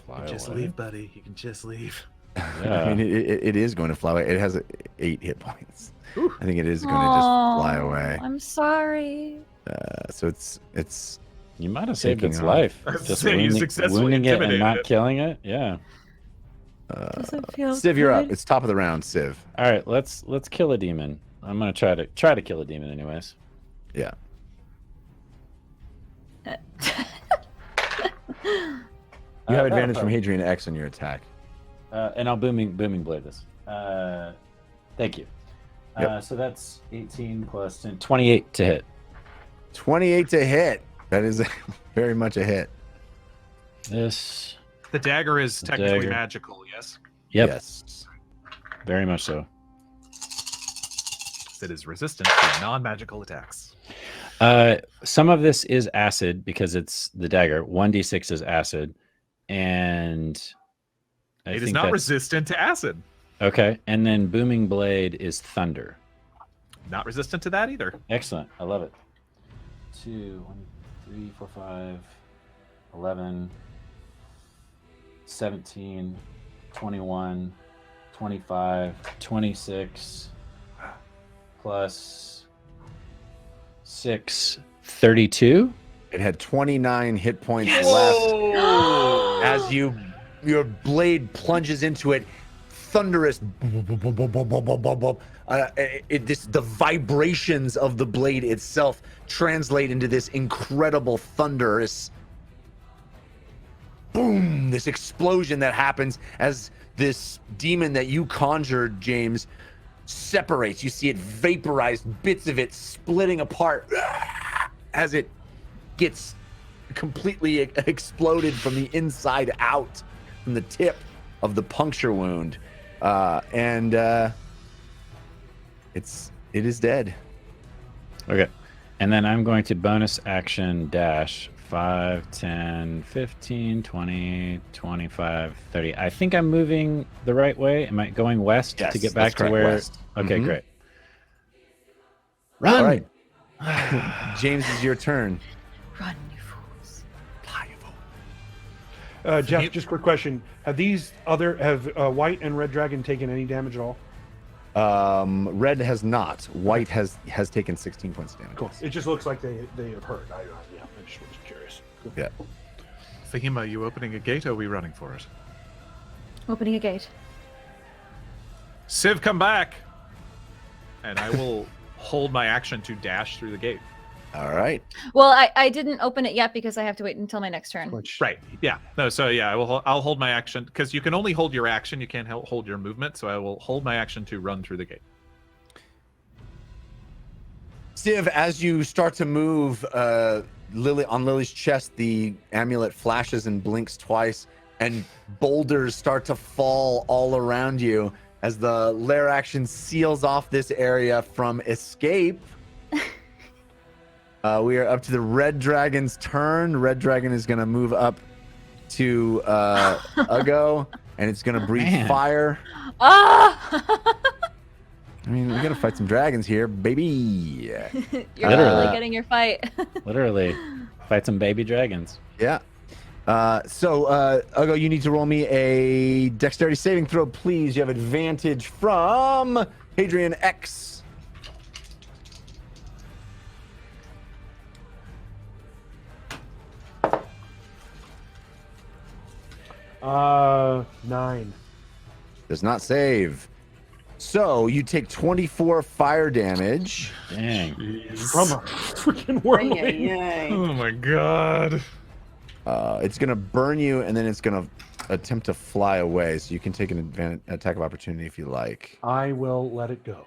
[SPEAKER 7] Fly
[SPEAKER 6] Just
[SPEAKER 7] away.
[SPEAKER 6] leave, buddy. You can just leave.
[SPEAKER 7] Yeah.
[SPEAKER 4] I mean, it is going to fly away. It has 8 hit points. I think it is going to just fly away.
[SPEAKER 8] I'm sorry.
[SPEAKER 4] So it's
[SPEAKER 7] You might have saved
[SPEAKER 4] Taking
[SPEAKER 7] its
[SPEAKER 4] off.
[SPEAKER 7] life.
[SPEAKER 6] I was
[SPEAKER 7] Just
[SPEAKER 6] saying, you
[SPEAKER 7] wounding,
[SPEAKER 6] successfully
[SPEAKER 7] wounding it and
[SPEAKER 6] intimidated
[SPEAKER 7] not
[SPEAKER 6] it.
[SPEAKER 7] killing it. Yeah.
[SPEAKER 8] Doesn't feel
[SPEAKER 4] Civ, you're up.
[SPEAKER 8] good.
[SPEAKER 4] It's top of the round, Civ.
[SPEAKER 7] All right, let's kill a demon. I'm gonna try to kill a demon anyways.
[SPEAKER 4] Yeah. You have advantage from Hadrian X on your attack.
[SPEAKER 7] And I'll booming blade this. Thank you.
[SPEAKER 4] Yep.
[SPEAKER 7] So that's 18 plus 10, 28 to hit.
[SPEAKER 4] 28 to hit. That is very much a hit.
[SPEAKER 7] This.
[SPEAKER 6] The dagger is technically
[SPEAKER 7] dagger.
[SPEAKER 6] magical, yes?
[SPEAKER 7] Yep.
[SPEAKER 4] Yes.
[SPEAKER 7] Very much so.
[SPEAKER 6] It is resistant to non-magical attacks.
[SPEAKER 7] Some of this is acid because it's the dagger. 1d6 is acid, and I
[SPEAKER 6] It is
[SPEAKER 7] think
[SPEAKER 6] not
[SPEAKER 7] that's-
[SPEAKER 6] resistant to acid.
[SPEAKER 7] Okay, and then booming blade is thunder.
[SPEAKER 6] Not resistant to that either.
[SPEAKER 7] Excellent. I love it. 2, 1, 3, 4, 5, 11, 17, 21, 25, 26, plus 6, 32.
[SPEAKER 4] It had 29 hit points left as your blade plunges into it. Thunderous. The vibrations of the blade itself translate into this incredible thunderous boom, this explosion that happens as this demon that you conjured, James, separates. You see it vaporized, bits of it splitting apart as it gets completely exploded from the inside out, from the tip of the puncture wound. It is dead.
[SPEAKER 7] Okay. And then I'm going to bonus action dash 5, 10, 15, 20, 25, 30. I think I'm moving the right way. Am I going west
[SPEAKER 4] Yes,
[SPEAKER 7] to get
[SPEAKER 4] that's
[SPEAKER 7] back to
[SPEAKER 4] correct,
[SPEAKER 7] where?
[SPEAKER 4] west.
[SPEAKER 7] Okay,
[SPEAKER 4] Mhm.
[SPEAKER 7] great. Run!
[SPEAKER 4] All right. James, it's your turn.
[SPEAKER 8] Run, you fools.
[SPEAKER 5] Jeff, just a quick question: have White and Red Dragon taken any damage at all?
[SPEAKER 4] Red has not. White has taken 16 points of damage.
[SPEAKER 5] Cool. It just looks like they have hurt. I just was curious. Cool.
[SPEAKER 4] Yeah.
[SPEAKER 6] Fahima, you opening a gate, or are we running for it?
[SPEAKER 8] Opening a gate.
[SPEAKER 6] Civ, come back! And I will hold my action to dash through the gate.
[SPEAKER 4] All right.
[SPEAKER 8] Well, I didn't open it yet because I have to wait until my next turn.
[SPEAKER 6] Right. Yeah. No. So yeah, I'll hold my action because you can only hold your action. You can't hold your movement. So I will hold my action to run through the gate.
[SPEAKER 4] Civ, as you start to move, Lily's chest, the amulet flashes and blinks twice, and boulders start to fall all around you as the lair action seals off this area from escape. We are up to the red dragon's turn. Red dragon is going to move up to Ugo, and it's going to breathe fire.
[SPEAKER 8] Ah!
[SPEAKER 4] I mean, we got to fight some dragons here, baby.
[SPEAKER 8] You're
[SPEAKER 7] Literally.
[SPEAKER 8] really getting your fight.
[SPEAKER 7] Literally, fight some baby dragons.
[SPEAKER 4] Yeah. So, Ugo, you need to roll me a dexterity saving throw, please. You have advantage from Hadrian X.
[SPEAKER 5] 9.
[SPEAKER 4] Does not save. So you take 24 fire damage.
[SPEAKER 7] Dang.
[SPEAKER 5] From a freaking whirlwind.
[SPEAKER 6] Oh my god.
[SPEAKER 4] It's gonna burn you, and then it's gonna attempt to fly away. So you can take an attack of opportunity if you like.
[SPEAKER 5] I will let it go.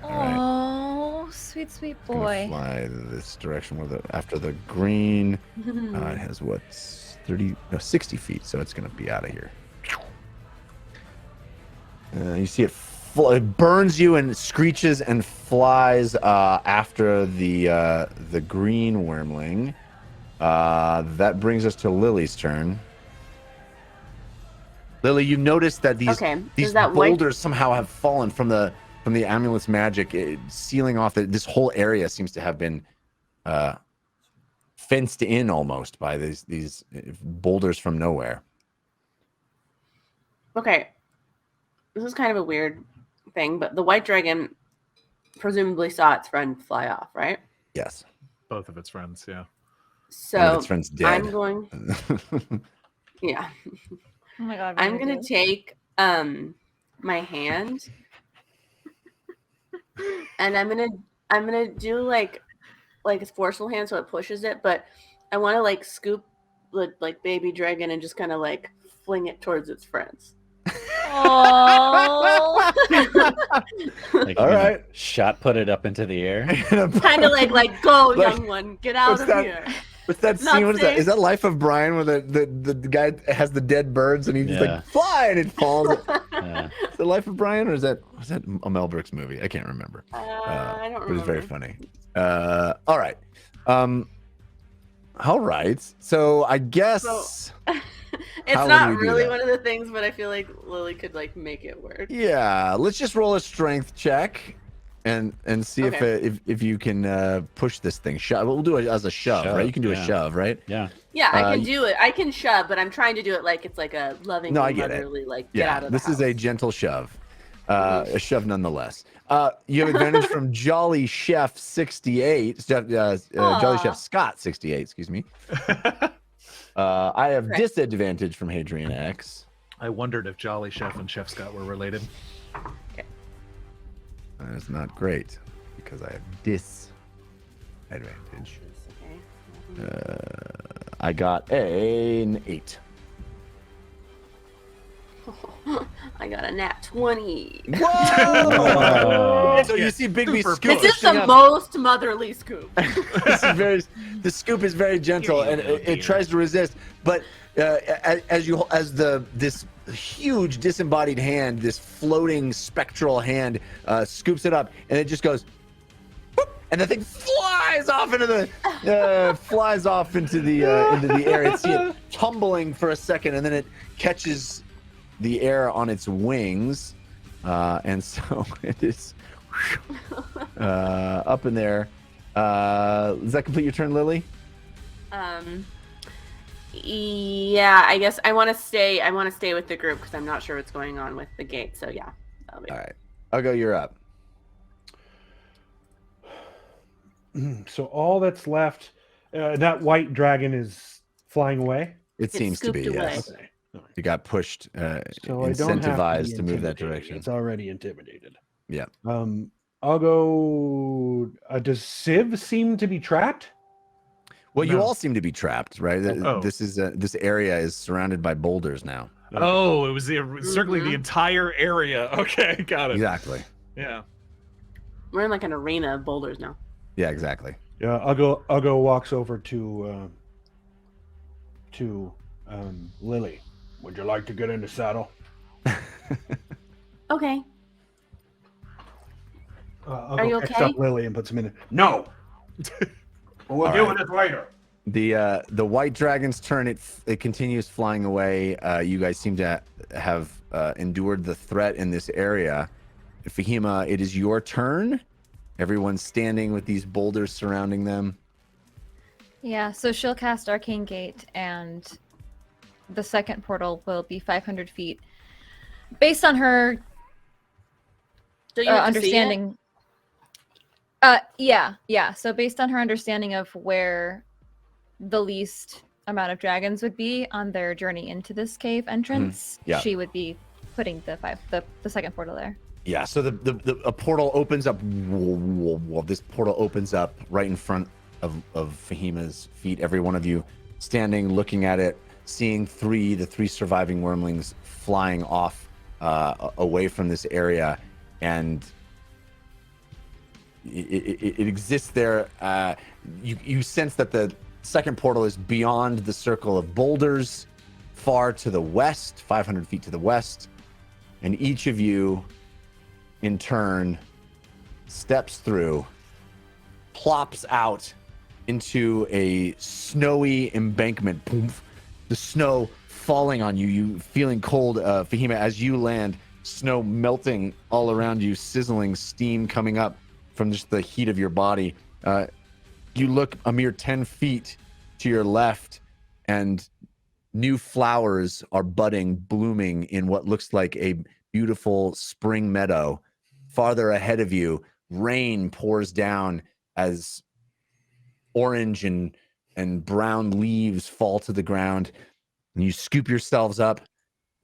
[SPEAKER 8] Oh, sweet, sweet boy.
[SPEAKER 4] Fly this direction after the green. It has what, 60 feet, so it's gonna be out of here. You see it burns you and screeches and flies after the green wormling. That brings us to Lily's turn. Lily, you notice that these boulders somehow have fallen from the amulet's magic, sealing off this whole area. Seems to have been fenced in almost by these boulders from nowhere.
[SPEAKER 3] Okay, this is kind of a weird thing, but the white dragon presumably saw its friend fly off, right?
[SPEAKER 4] Yes.
[SPEAKER 6] Both of its friends, yeah.
[SPEAKER 3] So
[SPEAKER 4] one of its friends dead.
[SPEAKER 3] I'm going. Yeah.
[SPEAKER 8] Oh my god.
[SPEAKER 3] I'm gonna take my hand, and I'm gonna do like a forceful hand so it pushes it, but I want to like scoop like baby dragon and just kind of like fling it towards its friends.
[SPEAKER 8] Oh.
[SPEAKER 7] Like,
[SPEAKER 4] all right.
[SPEAKER 7] Shot put it up into the air.
[SPEAKER 3] Kind of like go, young one, get out of here.
[SPEAKER 4] What's that scene? What is that? Is that Life of Brian where the guy has the dead birds and he's just like fly and it falls?
[SPEAKER 7] Yeah.
[SPEAKER 4] Is it Life of Brian or was that a Mel Brooks movie? I can't remember.
[SPEAKER 3] I don't remember.
[SPEAKER 4] It was very funny. All right. All right. So I guess
[SPEAKER 3] it's not really one of the things, but I feel like Lily could like make it work.
[SPEAKER 4] Yeah. Let's just roll a strength check and see if you can push this thing. We'll do it as a shove, right? You can do a shove, right?
[SPEAKER 7] Yeah.
[SPEAKER 3] Yeah, I can do it. I can shove, but I'm trying to do it like it's like a loving, motherly, like get out of the house.
[SPEAKER 4] This is a gentle shove. A shove nonetheless. You have advantage from Jolly Chef 68. Jolly Chef Scott 68, excuse me. I have disadvantage from Hadrian X.
[SPEAKER 6] I wondered if Jolly Chef and Chef Scott were related.
[SPEAKER 3] Okay.
[SPEAKER 4] That's not great because I have disadvantage. I got an 8.
[SPEAKER 3] I got a nat 20.
[SPEAKER 4] Whoa! So you see Bigby scoop.
[SPEAKER 3] This is the most motherly scoop.
[SPEAKER 4] The scoop is very gentle and it tries to resist, but this huge disembodied hand, this floating spectral hand, scoops it up and it just goes, boop, and the thing flies off into the air. You see it tumbling for a second and then it catches the air on its wings, and so it is up in there. Does that complete your turn, Lily?
[SPEAKER 3] Yeah, I guess I want to stay with the group because I'm not sure what's going on with the gate. So yeah.
[SPEAKER 4] All right, Ugo, you're up.
[SPEAKER 5] So all that's left, that white dragon is flying away.
[SPEAKER 4] It seems to be,
[SPEAKER 3] scooped away.
[SPEAKER 4] yes.
[SPEAKER 10] Okay. All right.
[SPEAKER 4] You got pushed,
[SPEAKER 10] So I don't have to be
[SPEAKER 4] incentivized to move that
[SPEAKER 10] intimidated.
[SPEAKER 4] direction.
[SPEAKER 10] It's already intimidated.
[SPEAKER 4] Yeah.
[SPEAKER 10] I'll go. Does Civ seem to be trapped?
[SPEAKER 4] Well, you
[SPEAKER 6] No.
[SPEAKER 4] all seem to be trapped, right?
[SPEAKER 6] Oh.
[SPEAKER 4] This area is surrounded by boulders now.
[SPEAKER 6] Oh, it was circling the entire area. Okay, got it.
[SPEAKER 4] Exactly.
[SPEAKER 6] Yeah.
[SPEAKER 3] We're in like an arena of boulders now.
[SPEAKER 4] Yeah, exactly.
[SPEAKER 10] Yeah, I'll walks over to Lily. Would you like to get in the saddle?
[SPEAKER 3] Okay.
[SPEAKER 10] I'll
[SPEAKER 3] Are you
[SPEAKER 10] pick
[SPEAKER 3] okay?
[SPEAKER 10] up Lily and put some in it. No. We'll
[SPEAKER 4] All
[SPEAKER 10] deal
[SPEAKER 4] right.
[SPEAKER 10] with it later.
[SPEAKER 4] The white dragon's turn. It continues flying away. You guys seem to have endured the threat in this area. Fahima, it is your turn. Everyone's standing with these boulders surrounding them.
[SPEAKER 8] Yeah, so she'll cast Arcane Gate, and the second portal will be 500 feet. Based on her
[SPEAKER 3] Don't you have to see it?
[SPEAKER 8] understanding. Yeah. So based on her understanding of where the least amount of dragons would be on their journey into this cave entrance,
[SPEAKER 4] Yeah.
[SPEAKER 8] she would be putting the second portal there.
[SPEAKER 4] Yeah, so a portal opens up. This portal opens up right in front of Fahima's feet. Every one of you standing, looking at it, seeing the three surviving wormlings flying off away from this area, and it exists there. You sense that the second portal is beyond the circle of boulders, far to the west, 500 feet to the west, and each of you in turn steps through, plops out into a snowy embankment. Boom. The snow falling on you, you feeling cold, Fahima, as you land, snow melting all around you, sizzling steam coming up from just the heat of your body. You look a mere 10 feet to your left, and new flowers are budding, blooming in what looks like a beautiful spring meadow. Farther ahead of you, rain pours down as orange and brown leaves fall to the ground, and you scoop yourselves up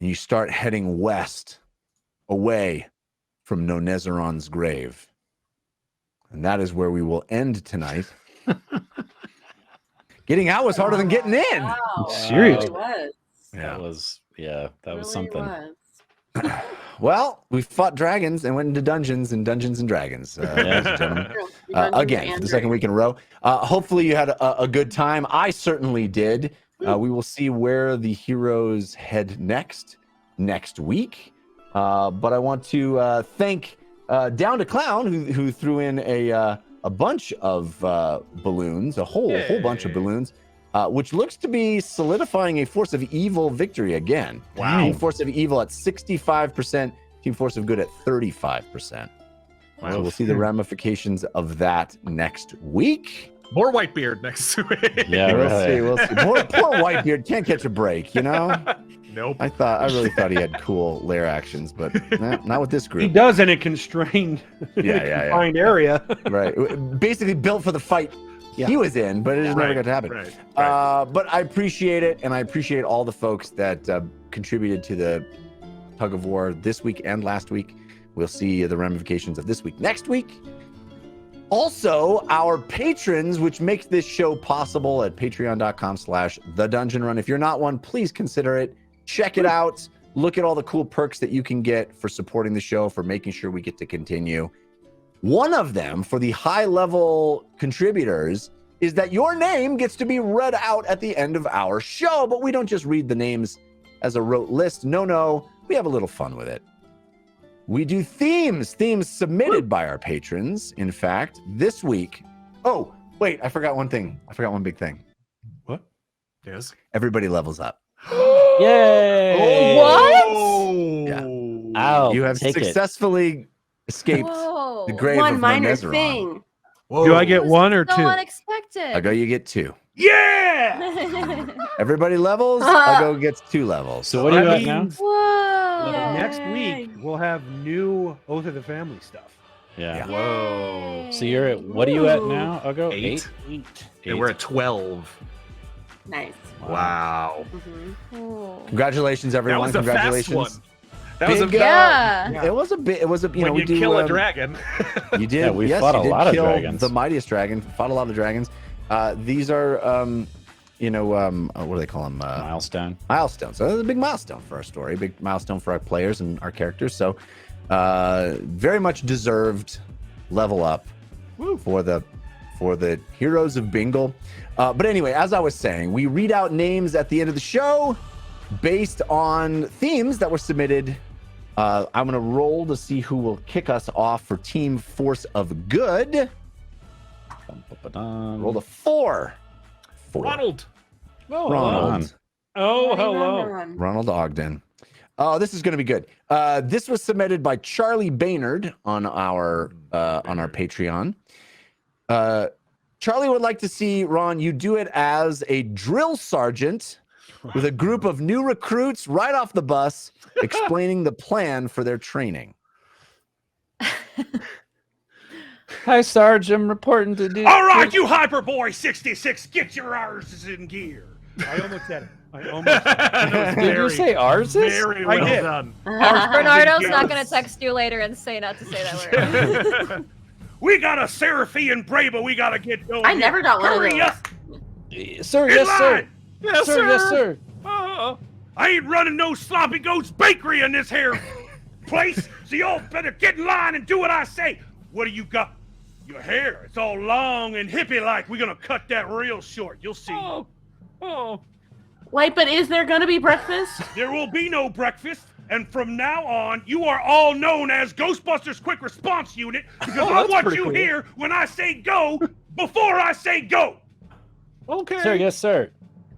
[SPEAKER 4] and you start heading west, away from Nonezzeron's grave. And that is where we will end tonight. Getting out was harder than getting in.
[SPEAKER 3] Wow.
[SPEAKER 10] Seriously.
[SPEAKER 3] It was.
[SPEAKER 7] That was that was
[SPEAKER 3] Really
[SPEAKER 7] something.
[SPEAKER 3] was.
[SPEAKER 4] Well, we fought dragons and went into Dungeons and Dragons, ladies and gentlemen. Again, for the second week in a row. Hopefully you had a good time. I certainly did. We will see where the heroes head next week. But I want to thank Down to Clown, who threw in a bunch of balloons, a whole bunch of balloons, which looks to be solidifying a Force of Evil victory again.
[SPEAKER 6] Wow.
[SPEAKER 4] Team Force of Evil at 65%, Team Force of Good at 35%.
[SPEAKER 6] Wow.
[SPEAKER 4] So we'll see the ramifications of that next week.
[SPEAKER 6] More Whitebeard next week.
[SPEAKER 7] Yeah,
[SPEAKER 4] We'll see. Poor Whitebeard can't catch a break, you know?
[SPEAKER 6] Nope.
[SPEAKER 4] I really thought he had cool lair actions, but not with this
[SPEAKER 10] He
[SPEAKER 4] group.
[SPEAKER 10] does in a constrained,
[SPEAKER 4] Yeah.
[SPEAKER 10] confined area.
[SPEAKER 4] Right. Basically built for the fight he was in, but it just never got to happen.
[SPEAKER 6] Right.
[SPEAKER 4] But I appreciate it, and I appreciate all the folks that contributed to the tug of war this week and last week. We'll see the ramifications of this week next week. Also, our patrons, which makes this show possible at patreon.com/thedungeonrun. If you're not one, please consider it. Check it out. Look at all the cool perks that you can get for supporting the show, for making sure we get to continue. One of them, for the high-level contributors, is that your name gets to be read out at the end of our show. But we don't just read the names as a rote list. No, we have a little fun with it. We do themes submitted by our patrons. In fact, this week... Oh, wait, I forgot one thing. I forgot one big thing.
[SPEAKER 6] What? Yes.
[SPEAKER 4] Everybody levels up.
[SPEAKER 7] Yay!
[SPEAKER 8] What?
[SPEAKER 4] Yeah.
[SPEAKER 7] Ow,
[SPEAKER 4] You have
[SPEAKER 7] take it.
[SPEAKER 4] successfully escaped
[SPEAKER 8] Whoa.
[SPEAKER 4] the grave
[SPEAKER 3] One
[SPEAKER 4] of
[SPEAKER 3] minor
[SPEAKER 4] Nonezzeron.
[SPEAKER 3] thing.
[SPEAKER 10] Do I get
[SPEAKER 8] This
[SPEAKER 10] one
[SPEAKER 8] is
[SPEAKER 10] or
[SPEAKER 8] so
[SPEAKER 10] two?
[SPEAKER 8] unexpected.
[SPEAKER 4] I'll go, you get 2.
[SPEAKER 10] Yeah!
[SPEAKER 4] Everybody levels, I'll go gets 2 levels.
[SPEAKER 7] So what do you
[SPEAKER 10] That
[SPEAKER 7] got now?
[SPEAKER 10] means
[SPEAKER 8] Whoa.
[SPEAKER 10] next week we'll have new Oath of the Family stuff.
[SPEAKER 7] Yeah.
[SPEAKER 6] Whoa.
[SPEAKER 7] So you're at what are you at now? I'll go
[SPEAKER 6] 8.
[SPEAKER 10] 8.
[SPEAKER 6] And we're at 12.
[SPEAKER 3] Nice.
[SPEAKER 6] Wow.
[SPEAKER 3] Mm-hmm.
[SPEAKER 4] Congratulations, everyone!
[SPEAKER 6] That was a
[SPEAKER 4] Congratulations.
[SPEAKER 6] fast one. That was a
[SPEAKER 4] Big,
[SPEAKER 8] Yeah.
[SPEAKER 4] It was a bit. It was a. You know,
[SPEAKER 6] when
[SPEAKER 4] we do
[SPEAKER 6] kill a dragon.
[SPEAKER 4] You did.
[SPEAKER 7] Yeah, we
[SPEAKER 4] yes,
[SPEAKER 7] fought
[SPEAKER 4] you
[SPEAKER 7] a
[SPEAKER 4] did
[SPEAKER 7] lot of
[SPEAKER 4] kill
[SPEAKER 7] dragons.
[SPEAKER 4] The mightiest dragon. Fought a lot of dragons. These are, what do they call them?
[SPEAKER 7] Milestone.
[SPEAKER 4] Milestones. So it's a big milestone for our story. Big milestone for our players and our characters. So, very much deserved level up for the Heroes of Bingle. But anyway, as I was saying, we read out names at the end of the show based on themes that were submitted. I'm going to roll to see who will kick us off for Team Force of Good. Roll a 4.
[SPEAKER 6] Ronald.
[SPEAKER 7] Oh,
[SPEAKER 4] Ronald.
[SPEAKER 5] Oh, hello.
[SPEAKER 4] Ronald Ogden. Oh, this is going to be good. This was submitted by Charlie Baynard on our Patreon. Charlie would like to see, Ron, you do it as a drill sergeant with a group of new recruits right off the bus, explaining the plan for their training.
[SPEAKER 7] Hi, Sarge. I'm reporting to do.
[SPEAKER 10] All right, you Hyperboy 66, get your arses in gear.
[SPEAKER 5] I almost said it. I almost said it.
[SPEAKER 7] Did you say ours?
[SPEAKER 10] Very well
[SPEAKER 5] did.
[SPEAKER 10] done.
[SPEAKER 8] Bernardo's not going to text you later and say not to say that word.
[SPEAKER 10] We got a Seraphy and Brava we got to get going.
[SPEAKER 3] I never got one of
[SPEAKER 10] Hurry
[SPEAKER 3] those.
[SPEAKER 10] up.
[SPEAKER 7] Sir,
[SPEAKER 10] In
[SPEAKER 7] yes, sir.
[SPEAKER 10] line.
[SPEAKER 6] Yes,
[SPEAKER 7] Sir, yes, sir.
[SPEAKER 10] I ain't running no Sloppy Goats Bakery in this here place, so y'all better get in line and do what I say. What do you got? Your hair, it's all long and hippie-like. We're gonna cut that real short. You'll see.
[SPEAKER 3] Wait, but is there going to be breakfast?
[SPEAKER 10] There will be no breakfast, and from now on, you are all known as Ghostbusters Quick Response Unit because I
[SPEAKER 6] that's
[SPEAKER 10] want
[SPEAKER 6] pretty
[SPEAKER 10] you
[SPEAKER 6] cool.
[SPEAKER 10] here when I say go before I say go.
[SPEAKER 6] Okay.
[SPEAKER 7] Sir, yes, sir.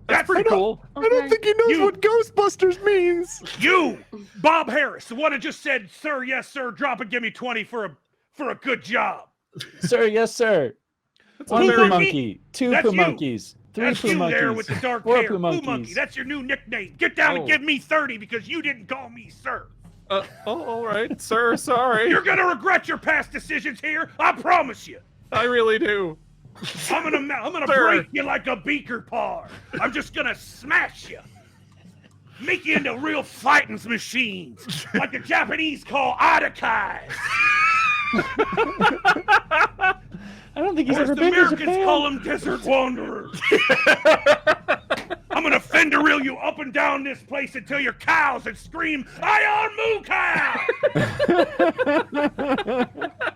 [SPEAKER 10] That's
[SPEAKER 6] Pretty cool.
[SPEAKER 4] I don't think he knows
[SPEAKER 10] You-
[SPEAKER 4] what Ghostbusters means.
[SPEAKER 10] You, Bob Harris, the one who just said, "Sir, yes, sir," drop and give me 20 for a good job.
[SPEAKER 7] Sir, yes, sir. One
[SPEAKER 10] Poo
[SPEAKER 7] poo
[SPEAKER 10] monkey?
[SPEAKER 7] monkey. Two
[SPEAKER 10] That's
[SPEAKER 7] poo
[SPEAKER 10] you.
[SPEAKER 7] monkeys. 3
[SPEAKER 10] That's
[SPEAKER 7] poo
[SPEAKER 10] you
[SPEAKER 7] monkeys.
[SPEAKER 10] there with the dark
[SPEAKER 7] 4
[SPEAKER 10] hair.
[SPEAKER 7] poo
[SPEAKER 10] Poo
[SPEAKER 7] monkeys.
[SPEAKER 10] Monkey, that's your new nickname. Get down and
[SPEAKER 6] Oh.
[SPEAKER 10] give me 30 because you didn't call me sir.
[SPEAKER 6] All right, sir. Sorry.
[SPEAKER 10] You're gonna regret your past decisions here. I promise you.
[SPEAKER 6] I really do.
[SPEAKER 10] I'm gonna
[SPEAKER 6] Sir.
[SPEAKER 10] break you like a beaker par. I'm just gonna smash you. Make you into real fighting machines, like the Japanese call Adakai.
[SPEAKER 7] I don't think he's
[SPEAKER 10] Or as
[SPEAKER 7] ever
[SPEAKER 10] the
[SPEAKER 7] been to
[SPEAKER 10] Americans
[SPEAKER 7] Japan.
[SPEAKER 10] call them, desert wanderers. I'm gonna fender reel you up and down this place until your cows and scream, "I on moo cow!"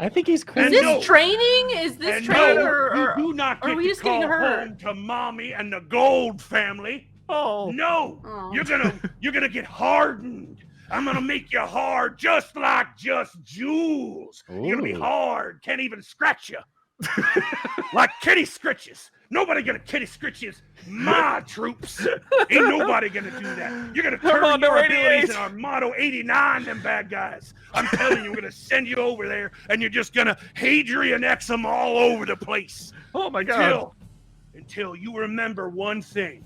[SPEAKER 7] I think he's
[SPEAKER 3] Is
[SPEAKER 7] crazy.
[SPEAKER 3] this
[SPEAKER 10] no.
[SPEAKER 3] training? Is this
[SPEAKER 10] And
[SPEAKER 3] training?
[SPEAKER 10] no,
[SPEAKER 3] or
[SPEAKER 10] you do not
[SPEAKER 3] are
[SPEAKER 10] get
[SPEAKER 3] we
[SPEAKER 10] to
[SPEAKER 3] just getting
[SPEAKER 10] call
[SPEAKER 3] hurt?
[SPEAKER 10] home to mommy and the Gold family.
[SPEAKER 6] Oh.
[SPEAKER 10] No,
[SPEAKER 3] Oh.
[SPEAKER 10] you're gonna get hardened. I'm gonna make you hard, just like Just Jules. You're gonna be
[SPEAKER 7] Ooh.
[SPEAKER 10] hard, can't even scratch you, like kitty scritches. Nobody gonna kitty scritches my troops. Ain't nobody gonna do that. You're gonna turn
[SPEAKER 6] Armando
[SPEAKER 10] your abilities
[SPEAKER 6] 88.
[SPEAKER 10] in Armado 89, them bad guys. I'm telling you, we're gonna send you over there, and you're just gonna Hadrian X them all over the place.
[SPEAKER 6] Oh my God.
[SPEAKER 10] Until you remember one thing.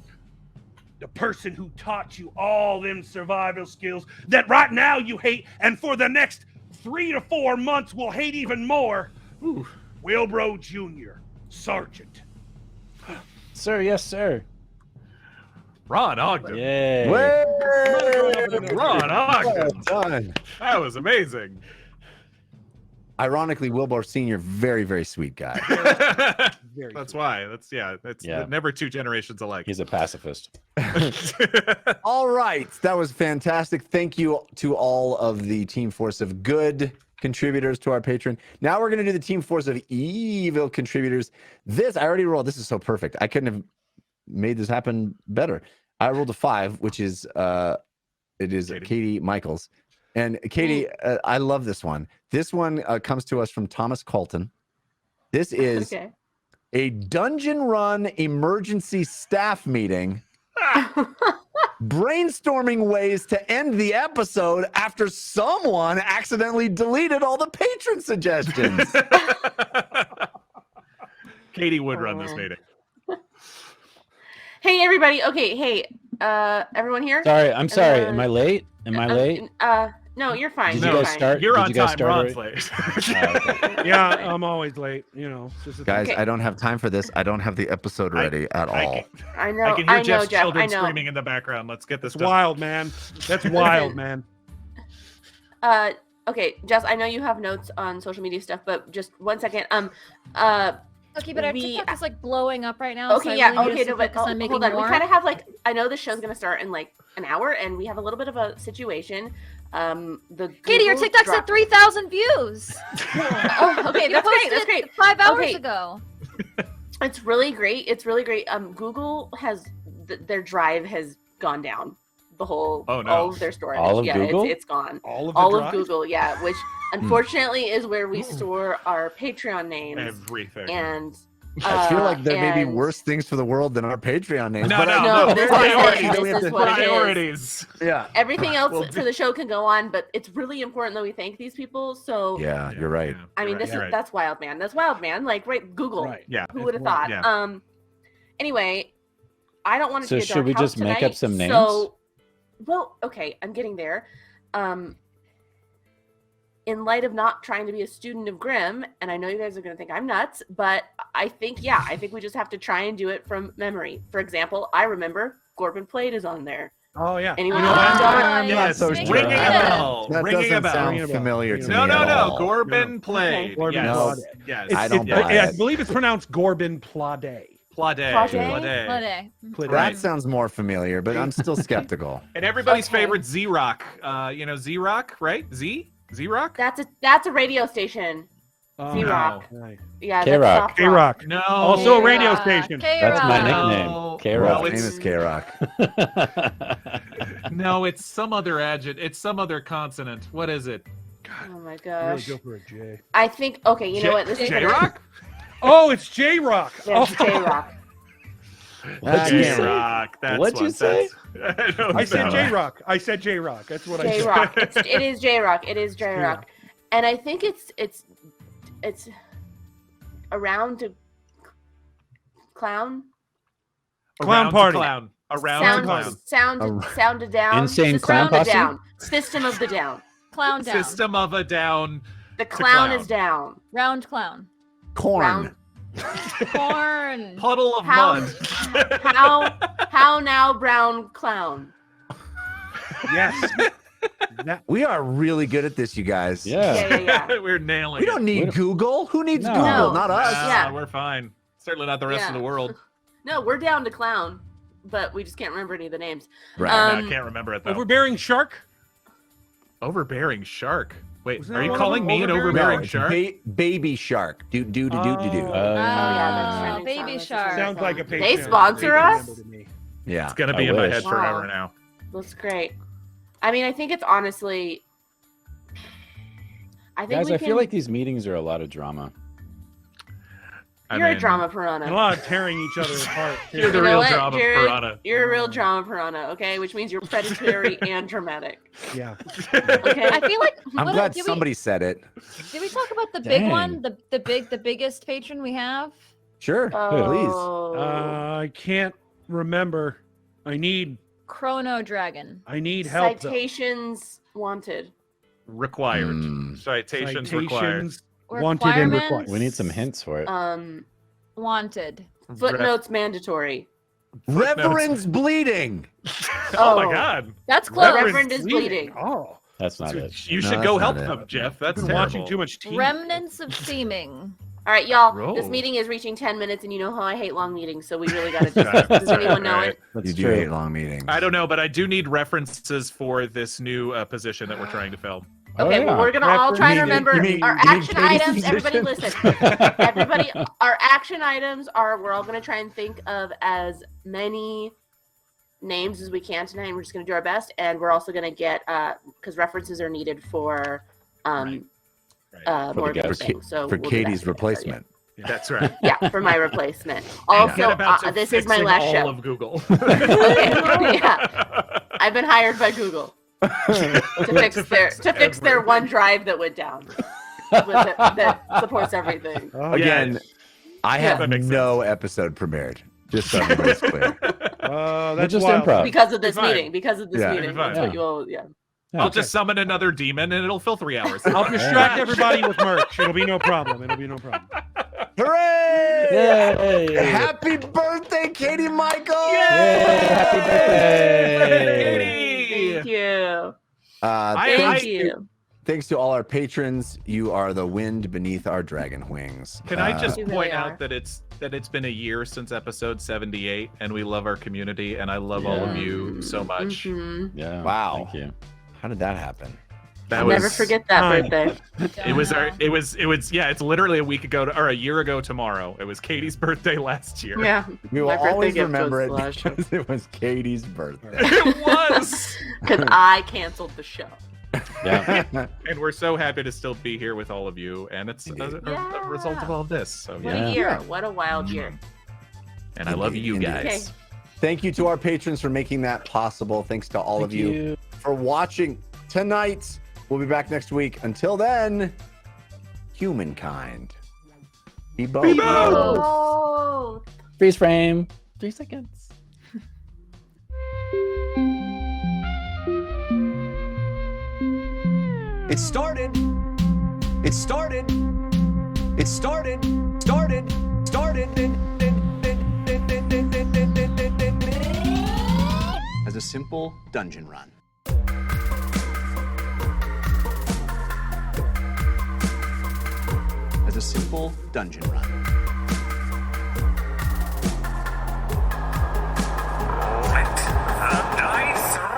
[SPEAKER 10] The person who taught you all them survival skills that right now you hate, and for the next 3 to 4 months will hate even more. Wilbro Jr., Sergeant.
[SPEAKER 7] Sir, yes, sir.
[SPEAKER 6] Ron Ogden.
[SPEAKER 7] Yay.
[SPEAKER 6] Ron Ogden.
[SPEAKER 4] Done.
[SPEAKER 6] That was amazing.
[SPEAKER 4] Ironically, Wilbur Sr., very, very sweet guy.
[SPEAKER 6] That's why. That's never two generations alike.
[SPEAKER 7] He's a pacifist.
[SPEAKER 4] All right. That was fantastic. Thank you to all of the Team Force of Good contributors to our Patreon. Now we're going to do the Team Force of Evil contributors. This, I already rolled. This is so perfect. I couldn't have made this happen better. I rolled a 5, which is, it is Katie Michaels. And Katie, I love this one. This one comes to us from Thomas Colton. This is a dungeon run emergency staff meeting brainstorming ways to end the episode after someone accidentally deleted all the patron suggestions.
[SPEAKER 6] Katie would run this meeting.
[SPEAKER 3] Hey, everybody. Okay, hey, everyone here?
[SPEAKER 7] Sorry, I'm sorry. Am I late? Am I late?
[SPEAKER 3] No, you're fine.
[SPEAKER 7] Did
[SPEAKER 3] You're
[SPEAKER 7] you guys
[SPEAKER 3] fine.
[SPEAKER 7] start?
[SPEAKER 6] You're
[SPEAKER 7] did
[SPEAKER 6] on
[SPEAKER 7] you guys
[SPEAKER 6] time.
[SPEAKER 7] start
[SPEAKER 6] Ron's
[SPEAKER 7] already?
[SPEAKER 6] late.
[SPEAKER 7] Oh, okay.
[SPEAKER 5] Yeah, I'm always late. You know, it's just a
[SPEAKER 4] Guys,
[SPEAKER 3] Okay.
[SPEAKER 4] I don't have time for this. I don't have the episode ready at all.
[SPEAKER 3] I know.
[SPEAKER 6] I can hear
[SPEAKER 3] I know,
[SPEAKER 6] Jeff's
[SPEAKER 3] Jeff.
[SPEAKER 6] children
[SPEAKER 3] I know.
[SPEAKER 6] screaming in the background. Let's get this
[SPEAKER 5] That's
[SPEAKER 6] done.
[SPEAKER 5] wild, man. That's wild, man.
[SPEAKER 3] Okay, Jess. I know you have notes on social media stuff, but just 1 second.
[SPEAKER 8] Okay, but our
[SPEAKER 3] We-
[SPEAKER 8] TikTok is like blowing up right now. so
[SPEAKER 3] Okay,
[SPEAKER 8] I
[SPEAKER 3] yeah.
[SPEAKER 8] really need
[SPEAKER 3] Okay,
[SPEAKER 8] us to
[SPEAKER 3] no, but
[SPEAKER 8] focus on making
[SPEAKER 3] hold on.
[SPEAKER 8] more.
[SPEAKER 3] We kind of have like. I know the show's gonna start in like an hour, and we have a little bit of a situation. The
[SPEAKER 8] Katie, your
[SPEAKER 3] Google
[SPEAKER 8] TikTok's
[SPEAKER 3] dropped-
[SPEAKER 8] at 3,000 views.
[SPEAKER 3] Oh, okay,
[SPEAKER 8] You
[SPEAKER 3] that's great.
[SPEAKER 8] posted
[SPEAKER 3] That's
[SPEAKER 8] it
[SPEAKER 3] great.
[SPEAKER 8] 5 hours
[SPEAKER 3] Okay.
[SPEAKER 8] ago.
[SPEAKER 3] It's really great. It's really great. Google has their drive has gone down. The whole
[SPEAKER 6] Oh, no.
[SPEAKER 3] all of their storage.
[SPEAKER 7] All of
[SPEAKER 3] yeah,
[SPEAKER 7] Google?
[SPEAKER 3] it's gone.
[SPEAKER 5] All of
[SPEAKER 3] All of Google, yeah, which unfortunately is where
[SPEAKER 6] Hmm.
[SPEAKER 3] we store our Patreon names.
[SPEAKER 6] Everything.
[SPEAKER 3] And
[SPEAKER 4] I feel like there may be
[SPEAKER 3] and-
[SPEAKER 4] worse things for the world than our Patreon names.
[SPEAKER 6] No,
[SPEAKER 4] but I
[SPEAKER 6] no,
[SPEAKER 4] know
[SPEAKER 3] no, this is
[SPEAKER 6] priorities.
[SPEAKER 3] it. This is what it is.
[SPEAKER 6] Priorities.
[SPEAKER 4] Yeah.
[SPEAKER 3] Everything else
[SPEAKER 6] Well,
[SPEAKER 3] for the show can go on, but it's really important that we thank these people. So
[SPEAKER 4] Yeah, you're right.
[SPEAKER 6] Yeah,
[SPEAKER 3] I mean,
[SPEAKER 6] you're
[SPEAKER 3] this
[SPEAKER 6] right,
[SPEAKER 3] is
[SPEAKER 6] you're right.
[SPEAKER 3] that's wild, man. That's wild, man. Like, right? Google.
[SPEAKER 5] Right.
[SPEAKER 6] Yeah.
[SPEAKER 3] Who would have thought?
[SPEAKER 6] Yeah.
[SPEAKER 3] Anyway, I don't want it
[SPEAKER 7] So
[SPEAKER 3] to be a
[SPEAKER 7] should
[SPEAKER 3] dark
[SPEAKER 7] we
[SPEAKER 3] house
[SPEAKER 7] just make
[SPEAKER 3] tonight,
[SPEAKER 7] up some names?
[SPEAKER 3] So, well, okay, I'm getting there. In light of not trying to be a student of Grimm, and I know you guys are going to think I'm nuts, but I think we just have to try and do it from memory. For example, I remember Gorbin Plate is on there.
[SPEAKER 5] Oh yeah.
[SPEAKER 3] Anyone
[SPEAKER 5] You
[SPEAKER 3] know
[SPEAKER 5] know
[SPEAKER 3] what I'm
[SPEAKER 5] what?
[SPEAKER 3] talking
[SPEAKER 6] Yes,
[SPEAKER 4] so
[SPEAKER 8] Make
[SPEAKER 4] sure.
[SPEAKER 8] it
[SPEAKER 6] ringing a
[SPEAKER 8] good.
[SPEAKER 6] bell.
[SPEAKER 4] That
[SPEAKER 6] Ringing a
[SPEAKER 4] doesn't
[SPEAKER 6] bell.
[SPEAKER 4] sound
[SPEAKER 5] Ringing a bell.
[SPEAKER 4] familiar to
[SPEAKER 6] No,
[SPEAKER 4] me
[SPEAKER 6] no,
[SPEAKER 4] at
[SPEAKER 6] no.
[SPEAKER 4] all.
[SPEAKER 6] Gorbin Play.
[SPEAKER 5] Gorbin
[SPEAKER 6] Yes.
[SPEAKER 5] Plade.
[SPEAKER 6] Yes.
[SPEAKER 5] It's-
[SPEAKER 4] I don't
[SPEAKER 5] it-
[SPEAKER 4] buy
[SPEAKER 5] I
[SPEAKER 4] it.
[SPEAKER 5] believe it's pronounced Gorbin Plade.
[SPEAKER 6] Plade.
[SPEAKER 3] Plade?
[SPEAKER 6] Plade.
[SPEAKER 5] Plade.
[SPEAKER 4] That sounds more familiar, but I'm still skeptical.
[SPEAKER 6] And everybody's
[SPEAKER 3] Okay.
[SPEAKER 6] favorite Z-Rock. You know Z-Rock, right? Z-Rock?
[SPEAKER 3] That's a radio station.
[SPEAKER 5] Oh,
[SPEAKER 3] Z-Rock.
[SPEAKER 5] no. Right.
[SPEAKER 3] Yeah,
[SPEAKER 7] K-Rock.
[SPEAKER 3] that's soft rock.
[SPEAKER 5] K-Rock.
[SPEAKER 6] No.
[SPEAKER 5] Also a radio
[SPEAKER 8] K-Rock.
[SPEAKER 5] station.
[SPEAKER 7] That's my
[SPEAKER 8] K-Rock.
[SPEAKER 7] nickname.
[SPEAKER 6] Well,
[SPEAKER 7] K-Rock.
[SPEAKER 4] My
[SPEAKER 6] it's-
[SPEAKER 4] name is K-Rock.
[SPEAKER 6] No, it's some other It's some other consonant. What is it?
[SPEAKER 3] Oh my
[SPEAKER 5] Really
[SPEAKER 3] gosh.
[SPEAKER 5] go for a J.
[SPEAKER 3] I think. Okay, you know what? This is
[SPEAKER 6] J-Rock?
[SPEAKER 5] Oh, it's J-Rock.
[SPEAKER 3] That's
[SPEAKER 5] Oh.
[SPEAKER 3] J-Rock.
[SPEAKER 4] What'd you say?
[SPEAKER 6] J-Rock. That's
[SPEAKER 7] What'd you
[SPEAKER 6] what-
[SPEAKER 7] say?
[SPEAKER 6] that's- I don't
[SPEAKER 5] I said
[SPEAKER 6] know.
[SPEAKER 5] J-Rock. I said J-Rock. That's what I said.
[SPEAKER 3] J-Rock. It is J-Rock. It is J-Rock. And I think it's around to clown.
[SPEAKER 5] Clown
[SPEAKER 6] Around to
[SPEAKER 5] party.
[SPEAKER 6] Clown. Around
[SPEAKER 3] Sound,
[SPEAKER 6] to clown.
[SPEAKER 3] sound to down.
[SPEAKER 7] Insane
[SPEAKER 3] System
[SPEAKER 7] Clown
[SPEAKER 3] of the
[SPEAKER 7] Posse?
[SPEAKER 3] down. System of the down.
[SPEAKER 8] Clown down.
[SPEAKER 6] System of a Down.
[SPEAKER 3] The clown
[SPEAKER 6] clown.
[SPEAKER 3] is down.
[SPEAKER 8] Round clown.
[SPEAKER 4] Corn.
[SPEAKER 3] Round-
[SPEAKER 8] Corn.
[SPEAKER 6] Puddle of
[SPEAKER 3] How-
[SPEAKER 6] mud.
[SPEAKER 3] How now, brown clown?
[SPEAKER 5] Yes. That,
[SPEAKER 4] We are really good at this, you guys.
[SPEAKER 7] Yeah.
[SPEAKER 6] We're nailing
[SPEAKER 4] We don't
[SPEAKER 6] it.
[SPEAKER 4] need Google. Who needs
[SPEAKER 7] No.
[SPEAKER 4] Google?
[SPEAKER 3] No.
[SPEAKER 4] Not us.
[SPEAKER 3] Yeah.
[SPEAKER 6] We're fine. Certainly not the rest of
[SPEAKER 3] Yeah.
[SPEAKER 6] the world.
[SPEAKER 3] No, we're down to clown, but we just can't remember any of the names.
[SPEAKER 4] Right.
[SPEAKER 6] I can't remember it though.
[SPEAKER 5] overbearing shark.
[SPEAKER 6] Overbearing shark. Wait,
[SPEAKER 5] Wasn't
[SPEAKER 6] are
[SPEAKER 5] that
[SPEAKER 6] you
[SPEAKER 5] one of
[SPEAKER 6] calling
[SPEAKER 5] them?
[SPEAKER 6] me an
[SPEAKER 5] Overbearing?
[SPEAKER 6] overbearing
[SPEAKER 4] No, it's
[SPEAKER 6] shark?
[SPEAKER 4] baby shark. Do do do do do do.
[SPEAKER 5] Oh.
[SPEAKER 3] that's
[SPEAKER 8] Oh,
[SPEAKER 3] trending
[SPEAKER 8] baby
[SPEAKER 3] song.
[SPEAKER 8] shark.
[SPEAKER 5] Sounds like a
[SPEAKER 3] They
[SPEAKER 5] Patreon.
[SPEAKER 3] sponsor
[SPEAKER 5] Patreon
[SPEAKER 3] us?
[SPEAKER 5] member to me.
[SPEAKER 4] Yeah.
[SPEAKER 6] It's gonna be
[SPEAKER 7] I
[SPEAKER 6] in my
[SPEAKER 7] wish.
[SPEAKER 6] head forever
[SPEAKER 3] Wow.
[SPEAKER 6] now.
[SPEAKER 3] That's great. I mean, I think it's honestly. I think
[SPEAKER 7] Guys,
[SPEAKER 3] we
[SPEAKER 7] I
[SPEAKER 3] can.
[SPEAKER 7] feel like these meetings are a lot of drama.
[SPEAKER 3] You're a drama piranha.
[SPEAKER 5] A lot of tearing each other apart.
[SPEAKER 6] You're the
[SPEAKER 3] You know
[SPEAKER 6] real
[SPEAKER 3] what,
[SPEAKER 6] drama
[SPEAKER 3] Jared?
[SPEAKER 6] piranha.
[SPEAKER 3] You're a real drama piranha, okay? Which means you're predatory and dramatic.
[SPEAKER 5] Yeah.
[SPEAKER 3] Okay.
[SPEAKER 8] I feel like
[SPEAKER 4] I'm
[SPEAKER 8] what-
[SPEAKER 4] glad
[SPEAKER 8] did
[SPEAKER 4] somebody said it.
[SPEAKER 8] Did we talk about the big
[SPEAKER 7] Dang.
[SPEAKER 8] one? The biggest patron we have?
[SPEAKER 4] Sure. Please.
[SPEAKER 3] Oh.
[SPEAKER 5] I can't remember. I need
[SPEAKER 8] Chrono Dragon.
[SPEAKER 5] help. Though.
[SPEAKER 3] Citations wanted.
[SPEAKER 6] Required.
[SPEAKER 4] Hmm.
[SPEAKER 6] Citations required.
[SPEAKER 5] Citations wanted and
[SPEAKER 8] Requirements?
[SPEAKER 5] required.
[SPEAKER 7] We need some hints for it.
[SPEAKER 8] Wanted.
[SPEAKER 3] Footnotes mandatory.
[SPEAKER 4] Reverend's bleeding.
[SPEAKER 6] Oh my god.
[SPEAKER 8] That's close.
[SPEAKER 3] Reverend is bleeding.
[SPEAKER 5] Oh,
[SPEAKER 7] That's not it.
[SPEAKER 6] You
[SPEAKER 4] No,
[SPEAKER 6] should
[SPEAKER 4] that's
[SPEAKER 6] go
[SPEAKER 4] not
[SPEAKER 6] help
[SPEAKER 4] it.
[SPEAKER 6] them, Jeff. That's
[SPEAKER 5] I've been
[SPEAKER 6] terrible.
[SPEAKER 5] watching too much TV.
[SPEAKER 8] Remnants of Seeming.
[SPEAKER 3] All right, y'all.
[SPEAKER 6] Roll.
[SPEAKER 3] This meeting is reaching 10 minutes, and you know how I hate long meetings, so we really got to
[SPEAKER 6] Right,
[SPEAKER 3] just. Does
[SPEAKER 6] that's right,
[SPEAKER 3] anyone know
[SPEAKER 6] right.
[SPEAKER 3] it?
[SPEAKER 7] That's
[SPEAKER 4] You do
[SPEAKER 7] true.
[SPEAKER 4] hate long meetings.
[SPEAKER 6] I don't know, but I do need references for this new position that we're trying to fill.
[SPEAKER 7] Oh,
[SPEAKER 3] Okay, well,
[SPEAKER 7] yeah.
[SPEAKER 3] we're gonna all try to remember
[SPEAKER 4] You mean
[SPEAKER 3] our action
[SPEAKER 4] Katie's
[SPEAKER 3] items. Everybody,
[SPEAKER 4] position?
[SPEAKER 3] listen. Everybody, our action items are. We're all gonna try and think of as many names as we can tonight. And we're just gonna do our best, and we're also gonna get because references are needed for
[SPEAKER 6] Right.
[SPEAKER 3] more
[SPEAKER 7] the
[SPEAKER 3] of
[SPEAKER 7] guest.
[SPEAKER 3] those things. So
[SPEAKER 4] For
[SPEAKER 3] we'll do that
[SPEAKER 4] Katie's
[SPEAKER 3] together,
[SPEAKER 4] replacement.
[SPEAKER 6] That's right.
[SPEAKER 3] Yeah, for my replacement.
[SPEAKER 6] Get
[SPEAKER 3] Also,
[SPEAKER 6] about to
[SPEAKER 3] this is my
[SPEAKER 6] fixing
[SPEAKER 3] last
[SPEAKER 6] all
[SPEAKER 3] show.
[SPEAKER 6] of Google.
[SPEAKER 3] Okay, yeah. I've been hired by Google to fix their OneDrive that went down. That supports everything.
[SPEAKER 5] Oh,
[SPEAKER 4] Again, I have
[SPEAKER 6] That makes
[SPEAKER 4] no episode premiered. Just so everybody's clear.
[SPEAKER 5] that's
[SPEAKER 7] just
[SPEAKER 5] wild.
[SPEAKER 7] improv.
[SPEAKER 3] Because of this
[SPEAKER 6] You're fine.
[SPEAKER 3] meeting. Because of this
[SPEAKER 4] Yeah.
[SPEAKER 3] meeting.
[SPEAKER 6] You're fine.
[SPEAKER 3] That's what you all, yeah.
[SPEAKER 6] I'll just summon another demon and it'll fill 3 hours.
[SPEAKER 5] I'll distract everybody with merch. It'll be no problem.
[SPEAKER 4] Hooray!
[SPEAKER 7] Yay!
[SPEAKER 4] Happy birthday, Katie Michael!
[SPEAKER 7] Yay! Happy birthday!
[SPEAKER 3] Thank you.
[SPEAKER 4] Thank
[SPEAKER 3] you.
[SPEAKER 4] Thanks to all our patrons. You are the wind beneath our dragon wings.
[SPEAKER 6] Can I just
[SPEAKER 3] You
[SPEAKER 6] point
[SPEAKER 3] really
[SPEAKER 6] out
[SPEAKER 3] are.
[SPEAKER 6] that it's been a year since episode 78, and we love our community, and I love all of you so much.
[SPEAKER 3] Mhm.
[SPEAKER 7] Yeah.
[SPEAKER 4] Wow.
[SPEAKER 7] Thank you.
[SPEAKER 4] How did that happen?
[SPEAKER 3] I'll never forget that birthday.
[SPEAKER 6] It's literally a week ago or a year ago tomorrow. It was Katie's birthday last year.
[SPEAKER 3] Yeah.
[SPEAKER 4] We will
[SPEAKER 3] My birthday
[SPEAKER 4] always
[SPEAKER 3] gift
[SPEAKER 4] remember
[SPEAKER 3] was
[SPEAKER 4] it
[SPEAKER 3] last year.
[SPEAKER 4] because it was Katie's birthday.
[SPEAKER 6] It was.
[SPEAKER 3] Because I canceled the show.
[SPEAKER 7] Yeah.
[SPEAKER 6] And we're so happy to still be here with all of you, and it's a result of all of this. So
[SPEAKER 3] What a year. What a wild year.
[SPEAKER 6] And I love you
[SPEAKER 4] Indeed.
[SPEAKER 6] guys.
[SPEAKER 3] Okay.
[SPEAKER 4] Thank you to our patrons for making that possible. Thanks to all of you for watching tonight. We'll be back next week. Until then, humankind. Be bold.
[SPEAKER 3] Oh.
[SPEAKER 7] Freeze frame. 3 seconds.
[SPEAKER 1] It started. It started. It started. Started. As a simple dungeon run. As a simple dungeon run. Let the dice roll.